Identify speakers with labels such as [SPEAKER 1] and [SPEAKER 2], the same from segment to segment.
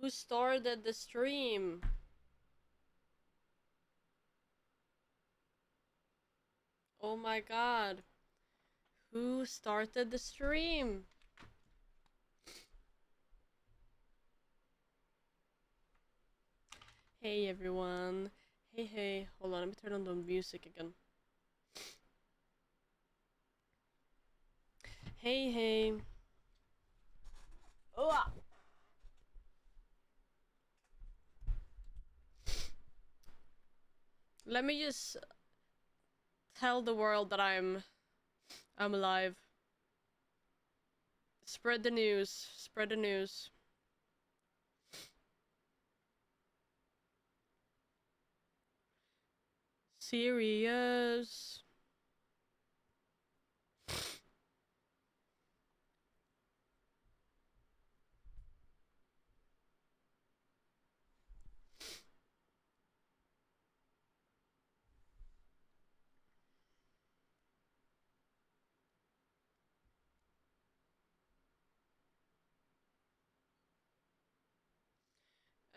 [SPEAKER 1] Who started the stream? Oh my god. Who started the stream? Hey everyone. Hey. Hold on, let me turn on the music again. Hey. Oh. Let me just tell the world that I'm alive. Spread the news. Spread the news. Serious.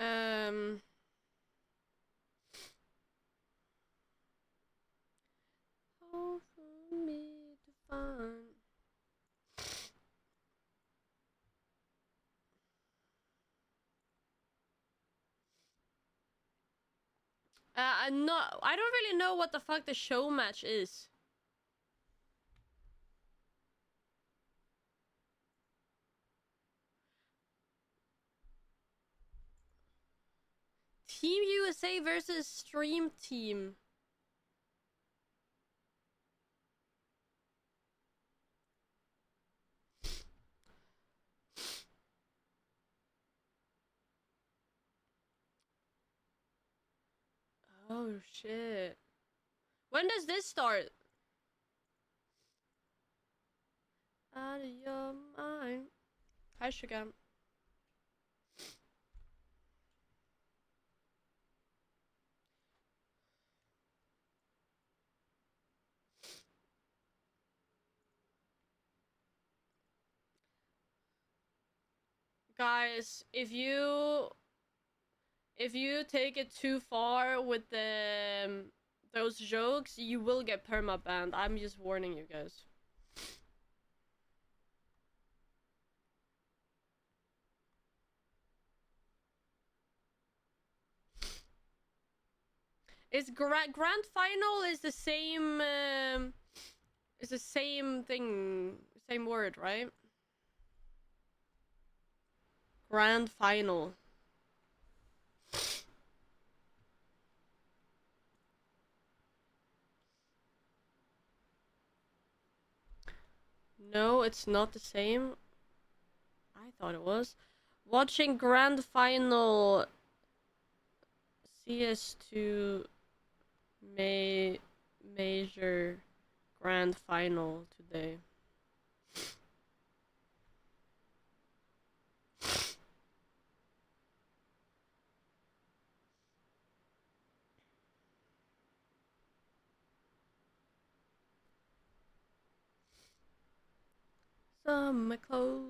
[SPEAKER 1] Um. Hard for me to find. No, I don't really know what the fuck the show match is. Team USA versus Stream Team. Oh shit. When does this start? Out of your mind. Hi, Sugar. Guys, if you take it too far with the those jokes, you will get perma banned. I'm just warning you guys. It's grand final is the same. It's the same thing, same word, right? Grand final. No, it's not the same. I thought it was. Watching grand final CS2 major grand final today. Summer clothes.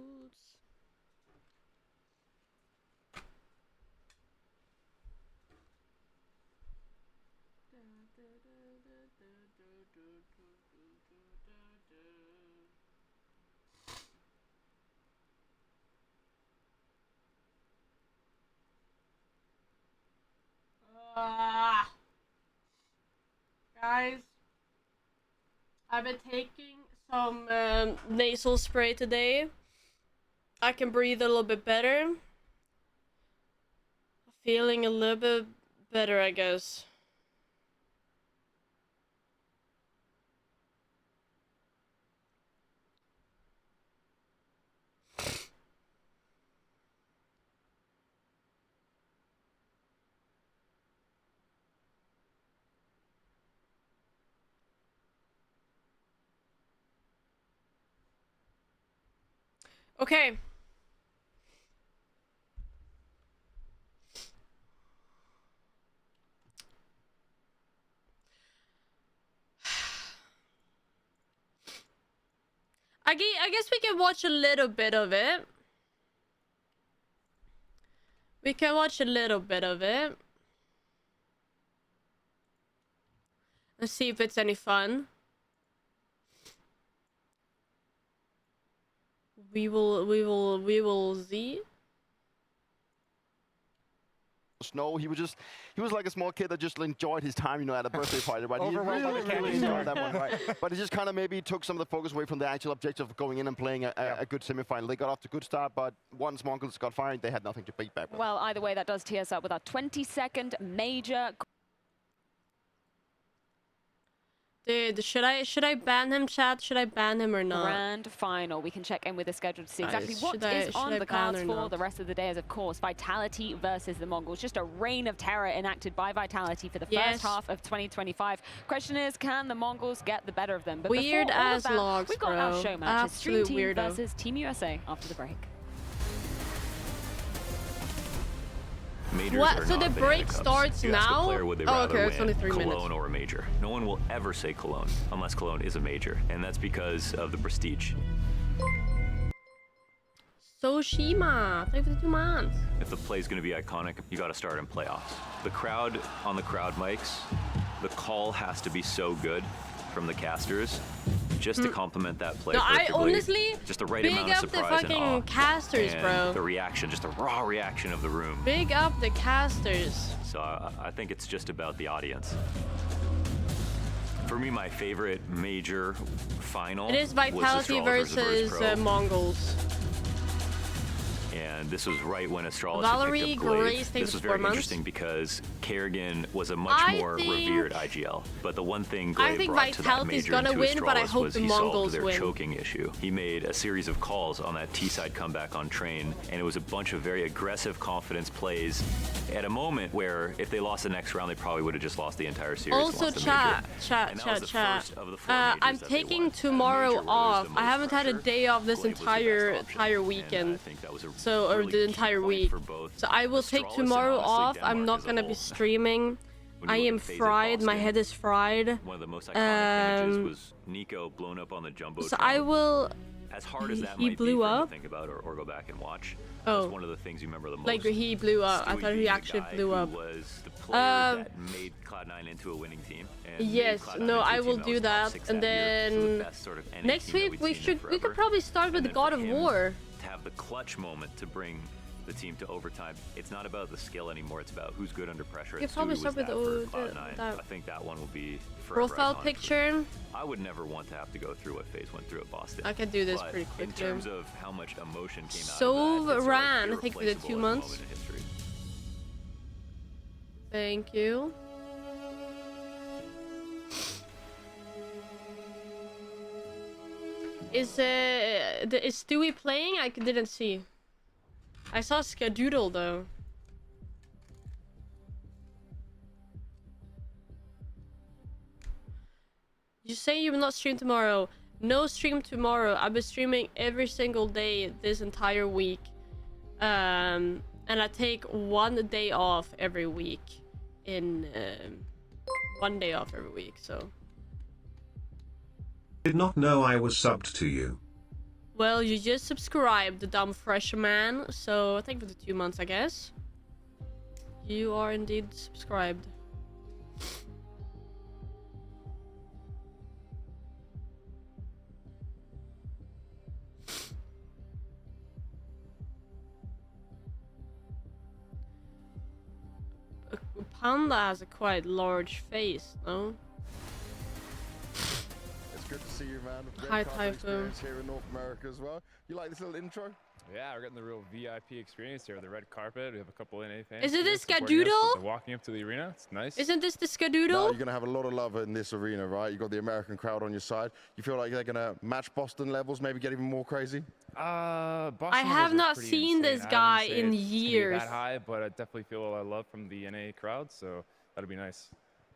[SPEAKER 1] Guys, I've been taking some nasal spray today. I can breathe a little bit better. Feeling a little bit better, I guess. Okay. I guess we can watch a little bit of it. We can watch a little bit of it. Let's see if it's any fun. We will see.
[SPEAKER 2] Snow, he was like a small kid that just enjoyed his time, you know, at a birthday party, right? He
[SPEAKER 3] Overwhelmed by the
[SPEAKER 2] really
[SPEAKER 3] candy
[SPEAKER 2] enjoyed
[SPEAKER 3] store.
[SPEAKER 2] that one, right? But he just kind of maybe took some of the focus away from the actual objective of going in and playing a good semifinal. They got off to a good start, but once MongolZ got fired, they had nothing to beat back with.
[SPEAKER 4] Well, either way, that does tee us up with our 22nd major.
[SPEAKER 1] Dude, should I ban him, chat? Should I ban him or not?
[SPEAKER 4] Grand final. We can check in with the schedule to see exactly what is on the cards for the rest of the day. As of course, Vitality versus the Mongols. Just a reign of terror enacted by Vitality for the first half of 2025. Question is, can the Mongols get the better of them? But
[SPEAKER 1] weird as
[SPEAKER 4] that,
[SPEAKER 1] logs,
[SPEAKER 4] we've got
[SPEAKER 1] bro.
[SPEAKER 4] our show matches.
[SPEAKER 1] Absolute
[SPEAKER 4] Stream Team
[SPEAKER 1] weirdo.
[SPEAKER 4] versus Team USA after the break.
[SPEAKER 5] Majors
[SPEAKER 1] What? So the break starts
[SPEAKER 5] you ask
[SPEAKER 1] now?
[SPEAKER 5] a player would they
[SPEAKER 1] Oh,
[SPEAKER 5] rather
[SPEAKER 1] okay, it's
[SPEAKER 5] win
[SPEAKER 1] only 3
[SPEAKER 5] Cologne
[SPEAKER 1] minutes.
[SPEAKER 5] or a major. No one will ever say Cologne unless Cologne is a major, and that's because of the prestige.
[SPEAKER 1] Soshima, thank you for the 2 months.
[SPEAKER 5] If the play is going to be iconic, you got to start in playoffs. The crowd on the crowd mics, the call has to be so good from the casters just to complement that play.
[SPEAKER 1] No, I
[SPEAKER 5] perfectly.
[SPEAKER 1] honestly
[SPEAKER 5] just the right
[SPEAKER 1] big
[SPEAKER 5] amount of
[SPEAKER 1] up the
[SPEAKER 5] surprise and awe.
[SPEAKER 1] fucking casters,
[SPEAKER 5] And
[SPEAKER 1] bro.
[SPEAKER 5] the reaction, just the raw reaction of the room.
[SPEAKER 1] Big up the casters.
[SPEAKER 5] So I think it's just about the audience. For me, my favorite major final
[SPEAKER 1] It is
[SPEAKER 5] was
[SPEAKER 1] Vitality
[SPEAKER 5] Astrologer's
[SPEAKER 1] versus
[SPEAKER 5] Pro.
[SPEAKER 1] Mongols.
[SPEAKER 5] And this was right when Astrologer
[SPEAKER 1] Valerie
[SPEAKER 5] picked up Glaive.
[SPEAKER 1] Grace, thanks
[SPEAKER 5] This was
[SPEAKER 1] for
[SPEAKER 5] very
[SPEAKER 1] 4 months.
[SPEAKER 5] interesting because Kerrigan was a much more revered IGL. But the one thing Glaive
[SPEAKER 1] think
[SPEAKER 5] brought to that
[SPEAKER 1] Vitality's
[SPEAKER 5] major
[SPEAKER 1] gonna
[SPEAKER 5] and to
[SPEAKER 1] win, but I
[SPEAKER 5] Astralis
[SPEAKER 1] hope
[SPEAKER 5] was
[SPEAKER 1] the
[SPEAKER 5] he solved
[SPEAKER 1] Mongols
[SPEAKER 5] their
[SPEAKER 1] win.
[SPEAKER 5] choking issue. He made a series of calls on that T-side comeback on Train, and it was a bunch of very aggressive confidence plays at a moment where if they lost the next round, they probably would have just lost the entire series. and
[SPEAKER 1] Also,
[SPEAKER 5] lost the
[SPEAKER 1] chat,
[SPEAKER 5] major.
[SPEAKER 1] chat,
[SPEAKER 5] And that
[SPEAKER 1] chat,
[SPEAKER 5] was the
[SPEAKER 1] chat.
[SPEAKER 5] first of the 4 majors
[SPEAKER 1] I'm
[SPEAKER 5] that they
[SPEAKER 1] taking
[SPEAKER 5] won.
[SPEAKER 1] tomorrow
[SPEAKER 5] The major where
[SPEAKER 1] off.
[SPEAKER 5] there was the
[SPEAKER 1] I haven't
[SPEAKER 5] most
[SPEAKER 1] had a
[SPEAKER 5] pressure,
[SPEAKER 1] day off this
[SPEAKER 5] Glaive was the best
[SPEAKER 1] entire
[SPEAKER 5] option. And I
[SPEAKER 1] weekend.
[SPEAKER 5] think that was a
[SPEAKER 1] So, or
[SPEAKER 5] really
[SPEAKER 1] the
[SPEAKER 5] key
[SPEAKER 1] entire
[SPEAKER 5] point
[SPEAKER 1] week.
[SPEAKER 5] for both
[SPEAKER 1] So I will take
[SPEAKER 5] Astralis
[SPEAKER 1] tomorrow
[SPEAKER 5] and honestly
[SPEAKER 1] off. I'm
[SPEAKER 5] Denmark
[SPEAKER 1] not
[SPEAKER 5] as a
[SPEAKER 1] gonna be
[SPEAKER 5] whole.
[SPEAKER 1] streaming.
[SPEAKER 5] When
[SPEAKER 1] I
[SPEAKER 5] you look
[SPEAKER 1] am
[SPEAKER 5] at FaZe at
[SPEAKER 1] fried. My
[SPEAKER 5] Boston,
[SPEAKER 1] head is fried.
[SPEAKER 5] one of the most iconic images was Nico blown up on the Jumbotron.
[SPEAKER 1] So I will.
[SPEAKER 5] As hard as that
[SPEAKER 1] he
[SPEAKER 5] might
[SPEAKER 1] blew
[SPEAKER 5] be for him
[SPEAKER 1] up?
[SPEAKER 5] to think about or go back and watch,
[SPEAKER 1] Oh.
[SPEAKER 5] that's one of the things you remember the most.
[SPEAKER 1] Like he blew up. I
[SPEAKER 5] Stewie
[SPEAKER 1] thought he
[SPEAKER 5] being the
[SPEAKER 1] actually
[SPEAKER 5] guy
[SPEAKER 1] blew
[SPEAKER 5] who
[SPEAKER 1] up.
[SPEAKER 5] was the player that made Cloud9 into a winning team. And made
[SPEAKER 1] Yes,
[SPEAKER 5] Cloud9
[SPEAKER 1] no,
[SPEAKER 5] into a
[SPEAKER 1] I
[SPEAKER 5] team
[SPEAKER 1] will
[SPEAKER 5] that
[SPEAKER 1] do
[SPEAKER 5] was top
[SPEAKER 1] that,
[SPEAKER 5] 6
[SPEAKER 1] and
[SPEAKER 5] that year. So the
[SPEAKER 1] then
[SPEAKER 5] best sort of NA
[SPEAKER 1] next
[SPEAKER 5] team that
[SPEAKER 1] week
[SPEAKER 5] we'd
[SPEAKER 1] we
[SPEAKER 5] seen in
[SPEAKER 1] could
[SPEAKER 5] forever.
[SPEAKER 1] probably start with
[SPEAKER 5] And
[SPEAKER 1] the
[SPEAKER 5] then
[SPEAKER 1] God
[SPEAKER 5] for
[SPEAKER 1] of
[SPEAKER 5] him
[SPEAKER 1] War.
[SPEAKER 5] To have the clutch moment to bring the team to overtime. It's not about the skill anymore. It's about who's good under pressure.
[SPEAKER 1] You
[SPEAKER 5] And
[SPEAKER 1] probably
[SPEAKER 5] Stewie was
[SPEAKER 1] start
[SPEAKER 5] that
[SPEAKER 1] with
[SPEAKER 5] for Cloud9.
[SPEAKER 1] that
[SPEAKER 5] I think that one will be forever
[SPEAKER 1] profile
[SPEAKER 5] iconic for
[SPEAKER 1] picture.
[SPEAKER 5] me. I would never want to have to go through what FaZe went through at Boston.
[SPEAKER 1] I can do this
[SPEAKER 5] But
[SPEAKER 1] pretty
[SPEAKER 5] in
[SPEAKER 1] quickly.
[SPEAKER 5] terms of how much emotion came out
[SPEAKER 1] So
[SPEAKER 5] of that, it's sort of
[SPEAKER 1] ran, thank you for the 2
[SPEAKER 5] irreplaceable as a
[SPEAKER 1] months.
[SPEAKER 5] moment in history.
[SPEAKER 1] Thank you. Is Stewie playing? I didn't see. I saw Skadoodle though. You say you will not stream tomorrow. No stream tomorrow. I've been streaming every single day this entire week. And I take 1 day off every week. In 1 day off every week, so.
[SPEAKER 6] Did not know I was subbed to you.
[SPEAKER 1] Well, you just subscribed, the dumb fresh man. So thank you for the 2 months, I guess. You are indeed subscribed. Panda has a quite large face, no?
[SPEAKER 2] It's good to see you, man.
[SPEAKER 1] Hi,
[SPEAKER 2] Red carpet
[SPEAKER 1] Typhoon.
[SPEAKER 2] experience here in North America as well. You like this little intro?
[SPEAKER 3] Yeah, we're getting the real VIP experience here with the red carpet. We have a couple NA fans.
[SPEAKER 1] Is it
[SPEAKER 3] here
[SPEAKER 1] this
[SPEAKER 3] supporting us
[SPEAKER 1] Skadoodle?
[SPEAKER 3] as they're walking up to the arena. It's nice.
[SPEAKER 1] Isn't this the
[SPEAKER 2] No,
[SPEAKER 1] Skadoodle?
[SPEAKER 2] you're going to have a lot of love in this arena, right? You've got the American crowd on your side. You feel like they're going to match Boston levels, maybe get even more crazy?
[SPEAKER 3] Boston
[SPEAKER 1] I have
[SPEAKER 3] levels are
[SPEAKER 1] not
[SPEAKER 3] pretty
[SPEAKER 1] seen
[SPEAKER 3] insane.
[SPEAKER 1] this
[SPEAKER 3] I wouldn't
[SPEAKER 1] guy
[SPEAKER 3] say
[SPEAKER 1] in
[SPEAKER 3] it's gonna be
[SPEAKER 1] years.
[SPEAKER 3] that high, but I definitely feel a lot of love from the NA crowd, so that'll be nice.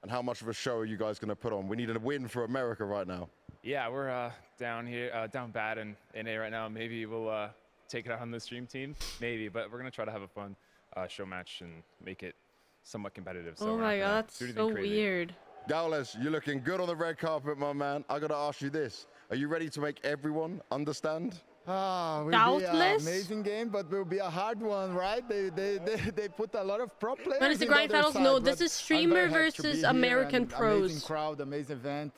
[SPEAKER 2] And how much of a show are you guys going to put on? We need a win for America right now.
[SPEAKER 3] Yeah, we're down here, down bad in NA right now. Maybe we'll take it out on the stream team, maybe, but we're gonna try to have a fun show match and make it somewhat competitive. So
[SPEAKER 1] Oh
[SPEAKER 3] we're
[SPEAKER 1] my
[SPEAKER 3] not gonna
[SPEAKER 1] god, that's
[SPEAKER 3] do anything
[SPEAKER 1] so
[SPEAKER 3] crazy.
[SPEAKER 1] weird.
[SPEAKER 2] Gaules, you're looking good on the red carpet, my man. I got to ask you this. Are you ready to make everyone understand?
[SPEAKER 7] Will
[SPEAKER 1] Doubtless.
[SPEAKER 7] be an amazing game, but will be a hard one, right? They put a lot of pro players.
[SPEAKER 1] When is the
[SPEAKER 7] in
[SPEAKER 1] grand
[SPEAKER 7] other
[SPEAKER 1] finals?
[SPEAKER 7] side,
[SPEAKER 1] No,
[SPEAKER 7] but
[SPEAKER 1] this is
[SPEAKER 7] I'm
[SPEAKER 1] streamer
[SPEAKER 7] very happy to be
[SPEAKER 1] versus
[SPEAKER 7] here,
[SPEAKER 1] American
[SPEAKER 7] and
[SPEAKER 1] pros.
[SPEAKER 7] Amazing crowd, amazing event.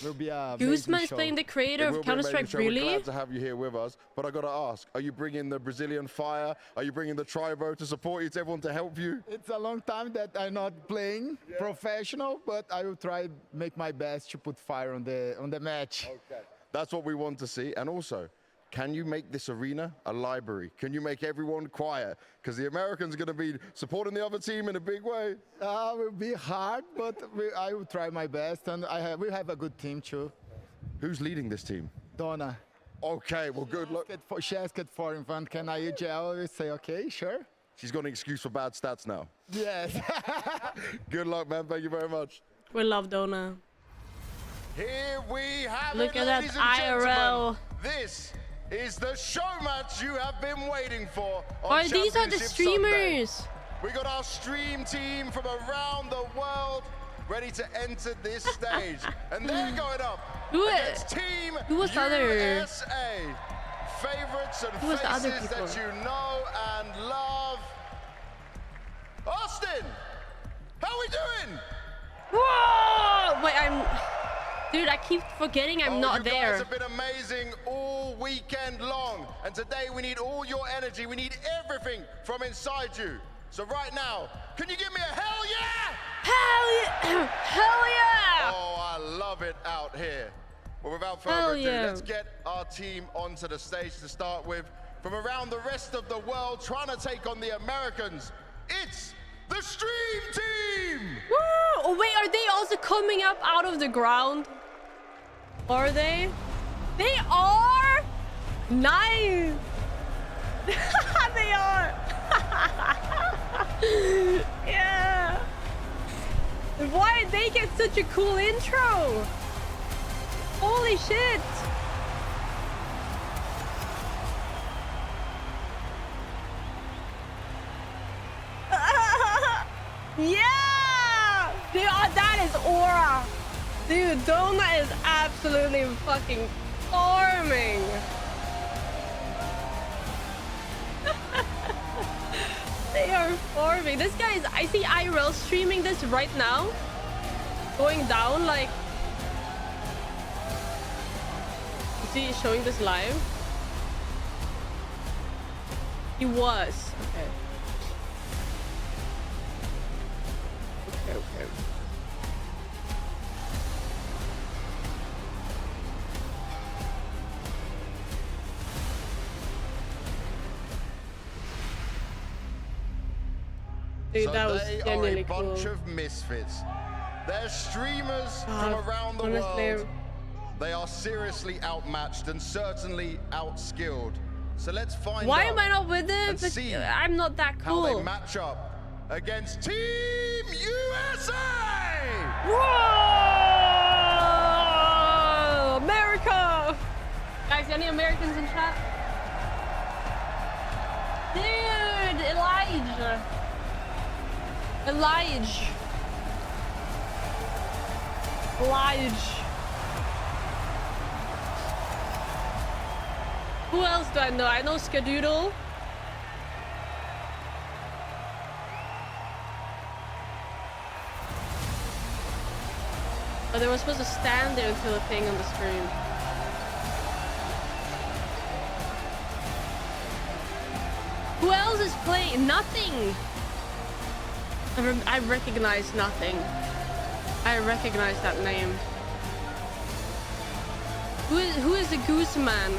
[SPEAKER 7] Will be a
[SPEAKER 1] Gooseman
[SPEAKER 7] amazing
[SPEAKER 1] is
[SPEAKER 7] show.
[SPEAKER 1] playing the creator
[SPEAKER 8] It
[SPEAKER 1] of
[SPEAKER 8] will be an amazing
[SPEAKER 1] Counter-Strike,
[SPEAKER 8] show. We're
[SPEAKER 1] really?
[SPEAKER 8] glad to have you here with us. But I got to ask, are you bringing the Brazilian fire? Are you bringing the Tribo to support you, to everyone to help you?
[SPEAKER 7] It's a long time that I'm not playing professional, but I will try make my best to put fire on the match.
[SPEAKER 8] Okay. That's what we want to see. And also, can you make this arena a library? Can you make everyone quiet? Because the Americans are going to be supporting the other team in a big way.
[SPEAKER 7] It will be hard, but I will try my best, and we have a good team too.
[SPEAKER 8] Who's leading this team?
[SPEAKER 7] Donna.
[SPEAKER 8] Okay, well, good luck.
[SPEAKER 7] She asked for invent. Can I gel? I say, okay, sure.
[SPEAKER 8] She's got an excuse for bad stats now.
[SPEAKER 7] Yes.
[SPEAKER 8] Good luck, man. Thank you very much.
[SPEAKER 1] We love Dona.
[SPEAKER 8] Here we have
[SPEAKER 1] Look
[SPEAKER 8] it,
[SPEAKER 1] at that
[SPEAKER 8] ladies and
[SPEAKER 1] IRL.
[SPEAKER 8] gentlemen. This is the show match you have been waiting for.
[SPEAKER 1] Oh, these are the streamers.
[SPEAKER 8] Sunday. We got our stream team from around the world ready to enter this stage. And they're going up against Team USA. Favorites and faces that you know and love. Austin, how are we doing?
[SPEAKER 1] Whoa! Wait, Dude, I keep forgetting I'm not there.
[SPEAKER 8] You guys have been amazing all weekend long. And today we need all your energy. We need everything from inside you. So right now, can you give me a hell yeah?
[SPEAKER 1] Hell yeah! Hell yeah!
[SPEAKER 8] Oh, I love it out here. Well, without further ado, let's get our team onto the stage to start with. From around the rest of the world, trying to take on the Americans, it's the Stream Team!
[SPEAKER 1] Woo! Oh, wait, are they also coming up out of the ground? Are they? They are? Nice! They are! Yeah! Why did they get such a cool intro? Holy shit! Yeah! Dude, that is aura. Dude, Dona is absolutely fucking farming. They are farming. This guy is, I see IRL streaming this right now. Going down like... Is he showing this live? He was. Okay. Okay. Dude,
[SPEAKER 8] so
[SPEAKER 1] that was
[SPEAKER 8] they are
[SPEAKER 1] genuinely
[SPEAKER 8] a bunch
[SPEAKER 1] cool.
[SPEAKER 8] of misfits. They're streamers from around the world. They are seriously outmatched and certainly outskilled. So let's find out.
[SPEAKER 1] Why am I not with them?
[SPEAKER 8] And see
[SPEAKER 1] I'm not that cool.
[SPEAKER 8] How they match up against Team USA!
[SPEAKER 1] Whoa! America! Guys, any Americans in chat? Dude, Elijah. Who else do I know? I know Skadoodle. But they were supposed to stand there until the thing on the screen. Who else is playing? Nothing. I recognize nothing. I recognize that name. Who is the Goose Man?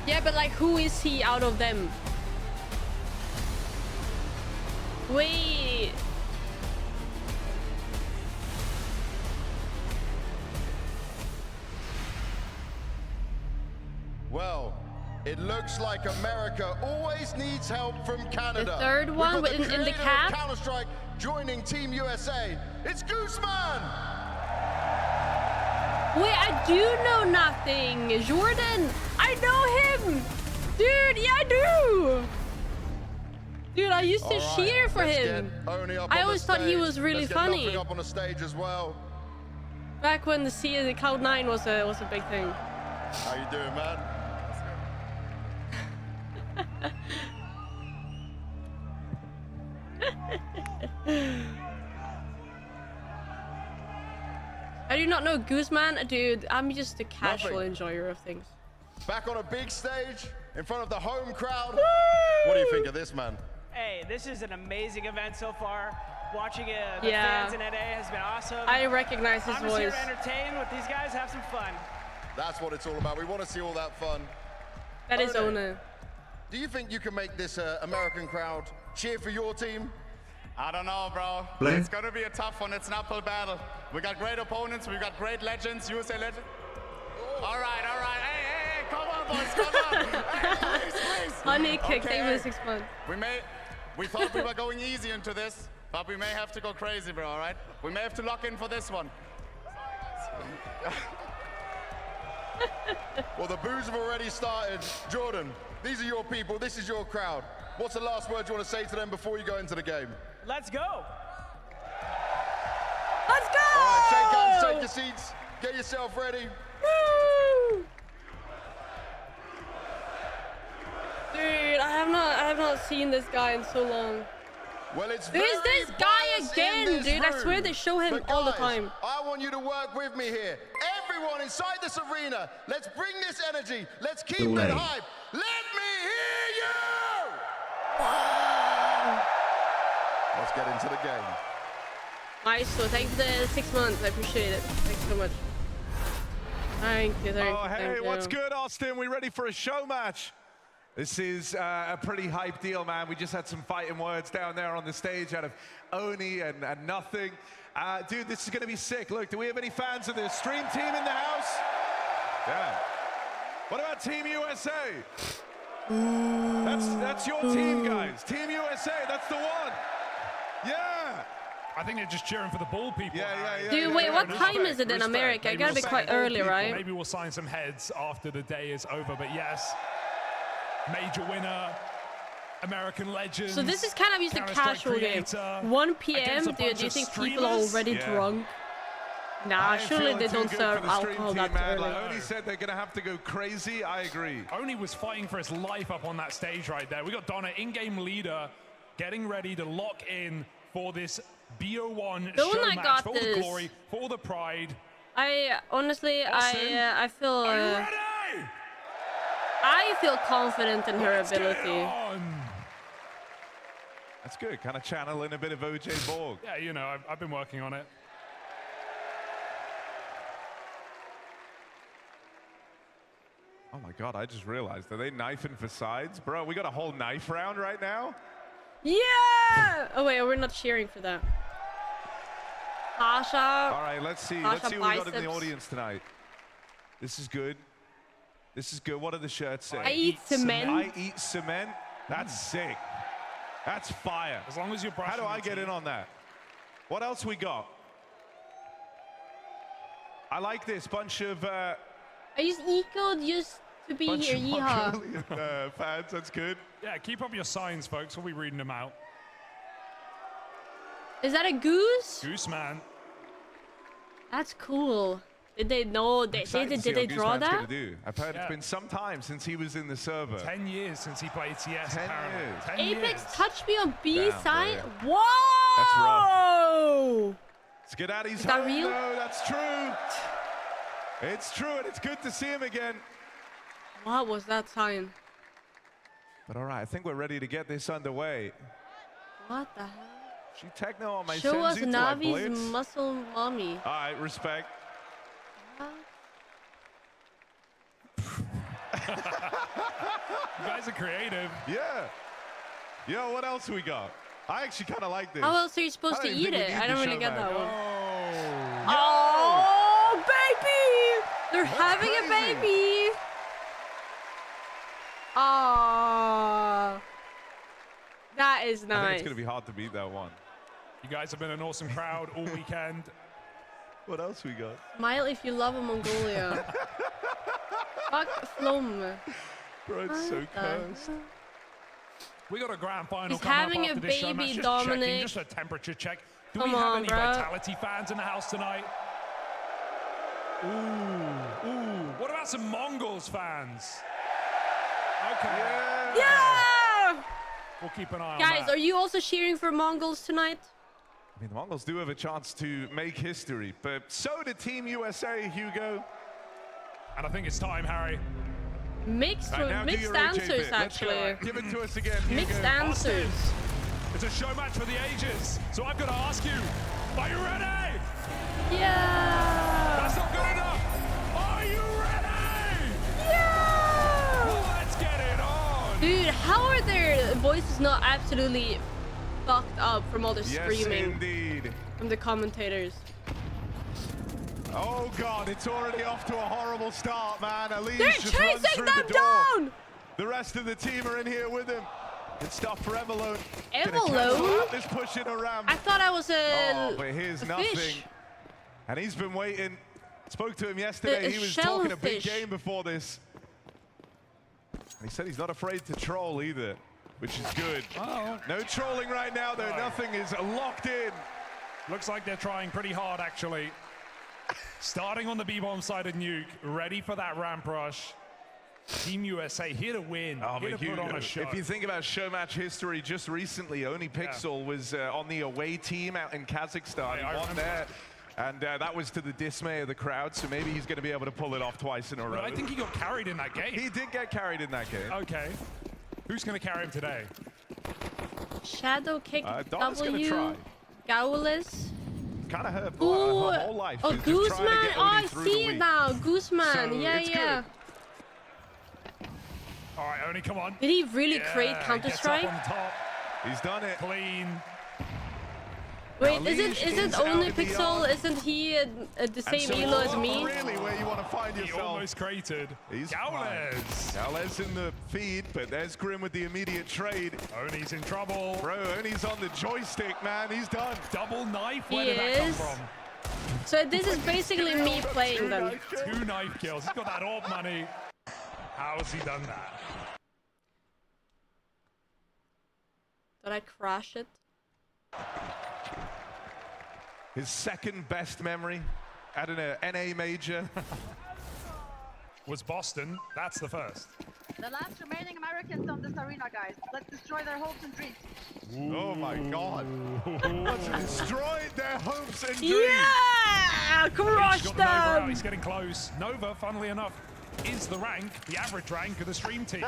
[SPEAKER 1] Yeah, but like, who is he out of them? Wait.
[SPEAKER 8] Well, it looks like America always needs help from Canada.
[SPEAKER 1] The third one in the cap.
[SPEAKER 8] Counter-Strike joining Team USA. It's Gooseman.
[SPEAKER 1] Wait, I do know nothing. Jordan, I know him. Dude, yeah, I do. Dude, I used to cheer for him. I always thought he was really funny.
[SPEAKER 8] Up on the stage as well.
[SPEAKER 1] Back when the Cloud9 was a big thing.
[SPEAKER 8] How you doing, man?
[SPEAKER 1] I do not know Gooseman, dude. I'm just a casual enjoyer of things.
[SPEAKER 8] Back on a big stage in front of the home crowd. What do you think of this, man?
[SPEAKER 9] Hey, this is an amazing event so far. Watching the fans in NA has been awesome.
[SPEAKER 1] I recognize his voice.
[SPEAKER 9] I'm just here to entertain with these guys, have some fun.
[SPEAKER 8] That's what it's all about. We want to see all that fun.
[SPEAKER 1] That is Ona.
[SPEAKER 8] Do you think you can make this American crowd cheer for your team?
[SPEAKER 10] I don't know, bro.
[SPEAKER 6] Blame.
[SPEAKER 10] It's going to be a tough one. It's an uphill battle. We got great opponents. We got great legends, USA legends. All right. Hey, come on, boys, come on. Hey, please.
[SPEAKER 1] Honey kicked over 6 months.
[SPEAKER 10] We thought we were going easy into this, but we may have to go crazy, bro, all right? We may have to lock in for this one.
[SPEAKER 8] Well, the boos have already started. Jordan, these are your people. This is your crowd. What's the last word you want to say to them before you go into the game?
[SPEAKER 9] Let's go.
[SPEAKER 1] Let's go!
[SPEAKER 8] All right, shake hands, take your seats, get yourself ready.
[SPEAKER 1] Woo! Dude, I have not seen this guy in so long.
[SPEAKER 8] Well, it's
[SPEAKER 1] Who's this guy again, dude? I swear they show him all the time.
[SPEAKER 8] I want you to work with me here. Everyone inside this arena, let's bring this energy. Let's keep it hype. Let me hear you! Let's get into the game.
[SPEAKER 1] Nice, so thank you for the 6 months. I appreciate it. Thanks so much. Thank you.
[SPEAKER 11] Oh, hey, what's good, Austin? We ready for a show match? This is a pretty hype deal, man. We just had some fighting words down there on the stage out of Oni and Nothing. Dude, this is going to be sick. Look, do we have any fans of the stream team in the house? Yeah. What about Team USA? That's your team, guys. Team USA, that's the one. Yeah.
[SPEAKER 12] I think they're just cheering for the ball people.
[SPEAKER 11] Yeah.
[SPEAKER 1] Dude, wait, what time is it in America? I gotta be quite early, right?
[SPEAKER 12] Maybe we'll sign some heads after the day is over, but yes. Major winner, American legend.
[SPEAKER 1] So this is kind of just a casual game. 1 p.m. Do you think people are already drunk? Nah, surely they don't serve alcohol that early.
[SPEAKER 11] Like Oni said they're gonna have to go crazy. I agree.
[SPEAKER 12] Oni was fighting for his life up on that stage right there. We got Donna, in-game leader, getting ready to lock in for this BO1 show match, for the glory, for the pride.
[SPEAKER 1] I honestly, I feel.
[SPEAKER 12] Are you ready?
[SPEAKER 1] I feel confident in her ability.
[SPEAKER 11] That's good. Kind of channeling a bit of OJ Borg.
[SPEAKER 12] Yeah, you know, I've been working on it.
[SPEAKER 11] Oh my God, I just realized, are they knifing for sides? Bro, we got a whole knife round right now?
[SPEAKER 1] Yeah! Oh wait, we're not cheering for that. Pasha.
[SPEAKER 11] All right, let's see. Let's see what we got in the audience tonight. This is good. This is good. What do the shirts say?
[SPEAKER 1] I eat cement.
[SPEAKER 11] I eat cement? That's sick. That's fire.
[SPEAKER 12] As long as you're brushing.
[SPEAKER 11] How do I get in on that? What else we got? I like this bunch of...
[SPEAKER 1] I use eco just to be here. Yeehaw.
[SPEAKER 11] Fans, that's good.
[SPEAKER 12] Yeah, keep up your signs, folks. We'll be reading them out.
[SPEAKER 1] Is that a goose?
[SPEAKER 12] Goose man.
[SPEAKER 1] That's cool. Did they know? Did they draw that?
[SPEAKER 11] I've heard it's been some time since he was in the server.
[SPEAKER 12] 10 years since he played CS.
[SPEAKER 11] 10 years.
[SPEAKER 12] 10
[SPEAKER 1] Apex
[SPEAKER 12] years.
[SPEAKER 1] touched me on B side.
[SPEAKER 11] Yeah.
[SPEAKER 1] Whoa!
[SPEAKER 11] That's rough. Skadaddy's
[SPEAKER 1] Is that real?
[SPEAKER 11] No, that's true. It's true, and it's good to see him again.
[SPEAKER 1] What was that sign?
[SPEAKER 11] But all right, I think we're ready to get this underway.
[SPEAKER 1] What the hell?
[SPEAKER 11] She techno on my
[SPEAKER 1] Show us
[SPEAKER 11] Senzu till I
[SPEAKER 1] Navi's
[SPEAKER 11] blitz.
[SPEAKER 1] muscle mommy.
[SPEAKER 11] All right, respect.
[SPEAKER 12] You guys are creative.
[SPEAKER 11] Yeah. Yo, what else we got? I actually kind of like this.
[SPEAKER 1] How else are you supposed to
[SPEAKER 11] I don't
[SPEAKER 1] eat
[SPEAKER 11] think we
[SPEAKER 1] it?
[SPEAKER 11] need
[SPEAKER 1] I
[SPEAKER 11] the
[SPEAKER 1] don't really
[SPEAKER 11] show
[SPEAKER 1] get
[SPEAKER 11] back.
[SPEAKER 1] that one.
[SPEAKER 11] Oh,
[SPEAKER 1] Oh, baby! They're having a
[SPEAKER 11] crazy.
[SPEAKER 1] baby. Oh, that is
[SPEAKER 11] I think
[SPEAKER 1] nice.
[SPEAKER 11] it's going to be hard to beat that one.
[SPEAKER 12] You guys have been an awesome crowd all weekend.
[SPEAKER 11] What else we got?
[SPEAKER 1] Smile if you love Mongolia. Fuck Flum.
[SPEAKER 11] Bro, it's so cursed.
[SPEAKER 12] We got a grand final
[SPEAKER 1] He's
[SPEAKER 12] coming
[SPEAKER 1] having
[SPEAKER 12] up
[SPEAKER 1] a
[SPEAKER 12] after this show match.
[SPEAKER 1] baby,
[SPEAKER 12] Just
[SPEAKER 1] Dominic.
[SPEAKER 12] checking, just a temperature check. Do
[SPEAKER 1] Come
[SPEAKER 12] we have
[SPEAKER 1] on,
[SPEAKER 12] any
[SPEAKER 1] bro.
[SPEAKER 12] Vitality fans in the house tonight? Ooh. What about some Mongols fans? Okay.
[SPEAKER 1] Yeah!
[SPEAKER 12] We'll keep an eye on
[SPEAKER 1] Guys,
[SPEAKER 12] that.
[SPEAKER 1] are you also cheering for Mongols tonight?
[SPEAKER 11] I mean, the Mongols do have a chance to make history, but so did Team USA, Hugo.
[SPEAKER 12] And I think it's time, Harry.
[SPEAKER 1] Mixed answers, actually.
[SPEAKER 11] Give it to us again, Hugo.
[SPEAKER 1] Mixed answers.
[SPEAKER 12] It's a show match for the ages, so I've got to ask you, are you ready?
[SPEAKER 1] Yeah!
[SPEAKER 12] That's not good enough. Are you ready?
[SPEAKER 1] Yeah!
[SPEAKER 12] Well, let's get it on.
[SPEAKER 1] Dude, how are their voices not absolutely fucked up from all the screaming?
[SPEAKER 11] Yes, indeed.
[SPEAKER 1] From the commentators.
[SPEAKER 11] Oh God, it's already off to a horrible start, man. Elise
[SPEAKER 1] They're
[SPEAKER 11] just runs
[SPEAKER 1] chasing
[SPEAKER 11] through
[SPEAKER 1] them
[SPEAKER 11] the door.
[SPEAKER 1] down!
[SPEAKER 11] The rest of the team are in here with him. Good stuff for Evalone.
[SPEAKER 1] Evalone?
[SPEAKER 11] This push in a ramp.
[SPEAKER 1] I thought I was
[SPEAKER 11] Oh, but here's nothing.
[SPEAKER 1] fish.
[SPEAKER 11] And he's been waiting. Spoke to him yesterday. He was talking a big game before this. And he said he's not afraid to troll either, which is good.
[SPEAKER 12] Oh.
[SPEAKER 11] No trolling right now, though. Nothing is locked in.
[SPEAKER 12] Looks like they're trying pretty hard, actually. Starting on the B-bomb side of Nuke, ready for that ramp rush. Team USA here to win, here to put on a show.
[SPEAKER 11] If you think about show match history, just recently, Oni Pixel was on the away team out in Kazakhstan. He won there, and that was to the dismay of the crowd, so maybe he's going to be able to pull it off twice in a row.
[SPEAKER 12] I think he got carried in that game.
[SPEAKER 11] He did get carried in that game.
[SPEAKER 12] Okay. Who's going to carry him today?
[SPEAKER 1] Shadow kick
[SPEAKER 11] Donna's
[SPEAKER 1] W.
[SPEAKER 11] try.
[SPEAKER 1] Gaules.
[SPEAKER 11] Kind of her whole life.
[SPEAKER 1] Oh,
[SPEAKER 11] is just trying to
[SPEAKER 1] Guzman.
[SPEAKER 11] get
[SPEAKER 1] Oh, I
[SPEAKER 11] Oni through
[SPEAKER 1] see
[SPEAKER 11] the
[SPEAKER 1] it
[SPEAKER 11] week.
[SPEAKER 1] now. Guzman.
[SPEAKER 11] So
[SPEAKER 1] yeah,
[SPEAKER 11] it's
[SPEAKER 1] yeah.
[SPEAKER 11] good.
[SPEAKER 12] All right, Oni, come on.
[SPEAKER 1] Did he really create Counter-Strike?
[SPEAKER 11] He's done it.
[SPEAKER 12] Clean.
[SPEAKER 1] Wait, isn't Only Pixel? Isn't he the same elo as me?
[SPEAKER 11] Really, where you want to find yourself.
[SPEAKER 12] He almost created.
[SPEAKER 11] He's
[SPEAKER 12] Gaules.
[SPEAKER 11] Gaules in the feed, but there's Grim with the immediate trade.
[SPEAKER 12] Oni's in trouble.
[SPEAKER 11] Bro, Oni's on the joystick, man. He's done.
[SPEAKER 12] Double knife.
[SPEAKER 1] He
[SPEAKER 12] Where did that come
[SPEAKER 1] is.
[SPEAKER 12] from?
[SPEAKER 1] So this is basically me playing them.
[SPEAKER 12] 2 knife kills. He's got that orb money. How has he done that?
[SPEAKER 1] Did I crash it?
[SPEAKER 11] His second best memory at an NA major
[SPEAKER 12] was Boston. That's the first.
[SPEAKER 13] The last remaining Americans on this arena, guys. Let's destroy their hopes and dreams.
[SPEAKER 11] Oh my God. Let's destroy their hopes and dreams.
[SPEAKER 1] Yeah! Crush
[SPEAKER 12] He's got the Nova out.
[SPEAKER 1] them!
[SPEAKER 12] He's getting close. Nova, funnily enough, is the average rank of the stream team.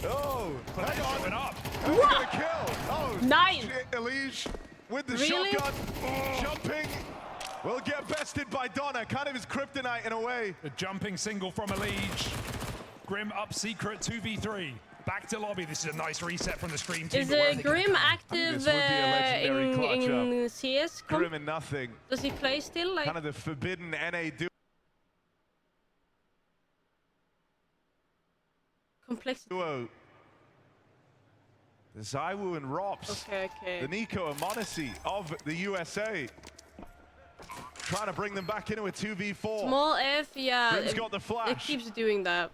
[SPEAKER 11] Oh,
[SPEAKER 12] But
[SPEAKER 11] hang
[SPEAKER 12] they're
[SPEAKER 11] on.
[SPEAKER 12] showing up.
[SPEAKER 11] Who's gonna kill? Oh,
[SPEAKER 1] Nice.
[SPEAKER 11] shit, Elige with the
[SPEAKER 1] Really?
[SPEAKER 11] shotgun, jumping. Will get bested by Donna, kind of his kryptonite in a way.
[SPEAKER 12] The jumping single from Elige. Grim up secret 2v3. Back to lobby. This is a nice reset from the stream team.
[SPEAKER 1] Is
[SPEAKER 12] but where are they gonna
[SPEAKER 1] Grim
[SPEAKER 12] come?
[SPEAKER 1] active
[SPEAKER 11] This would be a legendary clutch
[SPEAKER 1] in CS?
[SPEAKER 11] Grim and nothing.
[SPEAKER 1] Does he play still? Like
[SPEAKER 11] Kind of the forbidden NA
[SPEAKER 1] complexity?
[SPEAKER 11] duo. The Zaiwu and Rops.
[SPEAKER 1] Okay.
[SPEAKER 11] The Nico and Monacy of the USA. Trying to bring them back into a 2v4.
[SPEAKER 1] Small F, yeah.
[SPEAKER 11] Grim's got the flash.
[SPEAKER 1] It keeps doing that.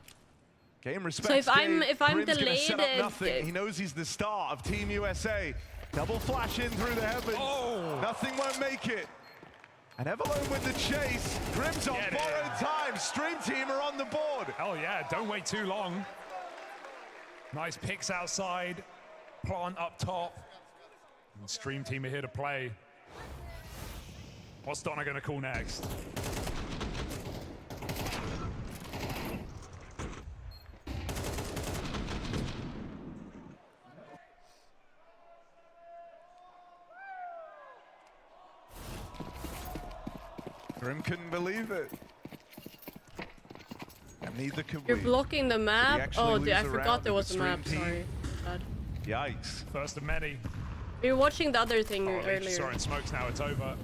[SPEAKER 11] Game respects
[SPEAKER 1] So if I'm
[SPEAKER 11] Grim's gonna
[SPEAKER 1] delayed,
[SPEAKER 11] set up nothing. He knows he's the star of Team USA. Double flash in through the heavens.
[SPEAKER 12] Oh.
[SPEAKER 11] Nothing won't make it. And Evalone with the chase. Grim's on borrowed time. Stream team are on the board.
[SPEAKER 12] Hell yeah, don't wait too long. Nice picks outside. Plant up top. And stream team are here to play. What's Donna gonna call next?
[SPEAKER 11] Grim couldn't believe it. And neither could
[SPEAKER 1] You're
[SPEAKER 11] we.
[SPEAKER 1] blocking the map?
[SPEAKER 11] actually
[SPEAKER 1] Oh, dude, I
[SPEAKER 11] lose a
[SPEAKER 1] forgot
[SPEAKER 11] round
[SPEAKER 1] there
[SPEAKER 11] in
[SPEAKER 1] was
[SPEAKER 11] the
[SPEAKER 1] a map.
[SPEAKER 11] stream
[SPEAKER 1] Sorry. Bad.
[SPEAKER 11] Yikes.
[SPEAKER 12] First of many.
[SPEAKER 1] We were watching the other thing
[SPEAKER 12] They
[SPEAKER 1] earlier.
[SPEAKER 12] saw it in smokes, now it's over.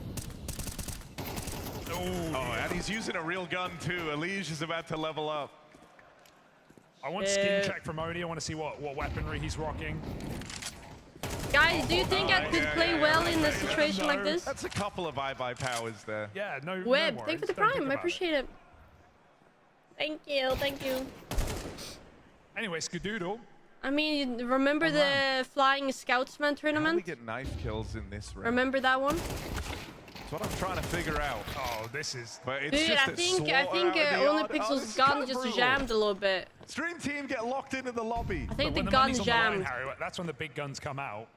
[SPEAKER 11] Oh, and he's using a real gun too. Elige is about to level up.
[SPEAKER 12] I want skin check from Oni. I want to see what weaponry he's rocking.
[SPEAKER 1] Guys, do you think I could play well in a situation like this?
[SPEAKER 11] That's a couple of bye-bye powers there.
[SPEAKER 12] Yeah, no.
[SPEAKER 1] Web,
[SPEAKER 12] no
[SPEAKER 1] thank you for the
[SPEAKER 12] worries. Don't think
[SPEAKER 1] prime. I
[SPEAKER 12] about it.
[SPEAKER 1] appreciate it. Thank you, thank you.
[SPEAKER 12] Anyway, Skadoodle.
[SPEAKER 1] I mean, remember the Flying Scoutsman
[SPEAKER 11] How do we
[SPEAKER 1] tournament?
[SPEAKER 11] get knife kills in this round?
[SPEAKER 1] Remember that one?
[SPEAKER 11] That's what I'm trying to figure out.
[SPEAKER 12] Oh, this is...
[SPEAKER 11] But it's
[SPEAKER 1] dude,
[SPEAKER 11] just
[SPEAKER 1] I think only Pixel's gun just jammed a little bit.
[SPEAKER 11] Stream team get locked into the lobby.
[SPEAKER 1] I think the gun jammed.
[SPEAKER 12] Harry, that's when the big guns come out.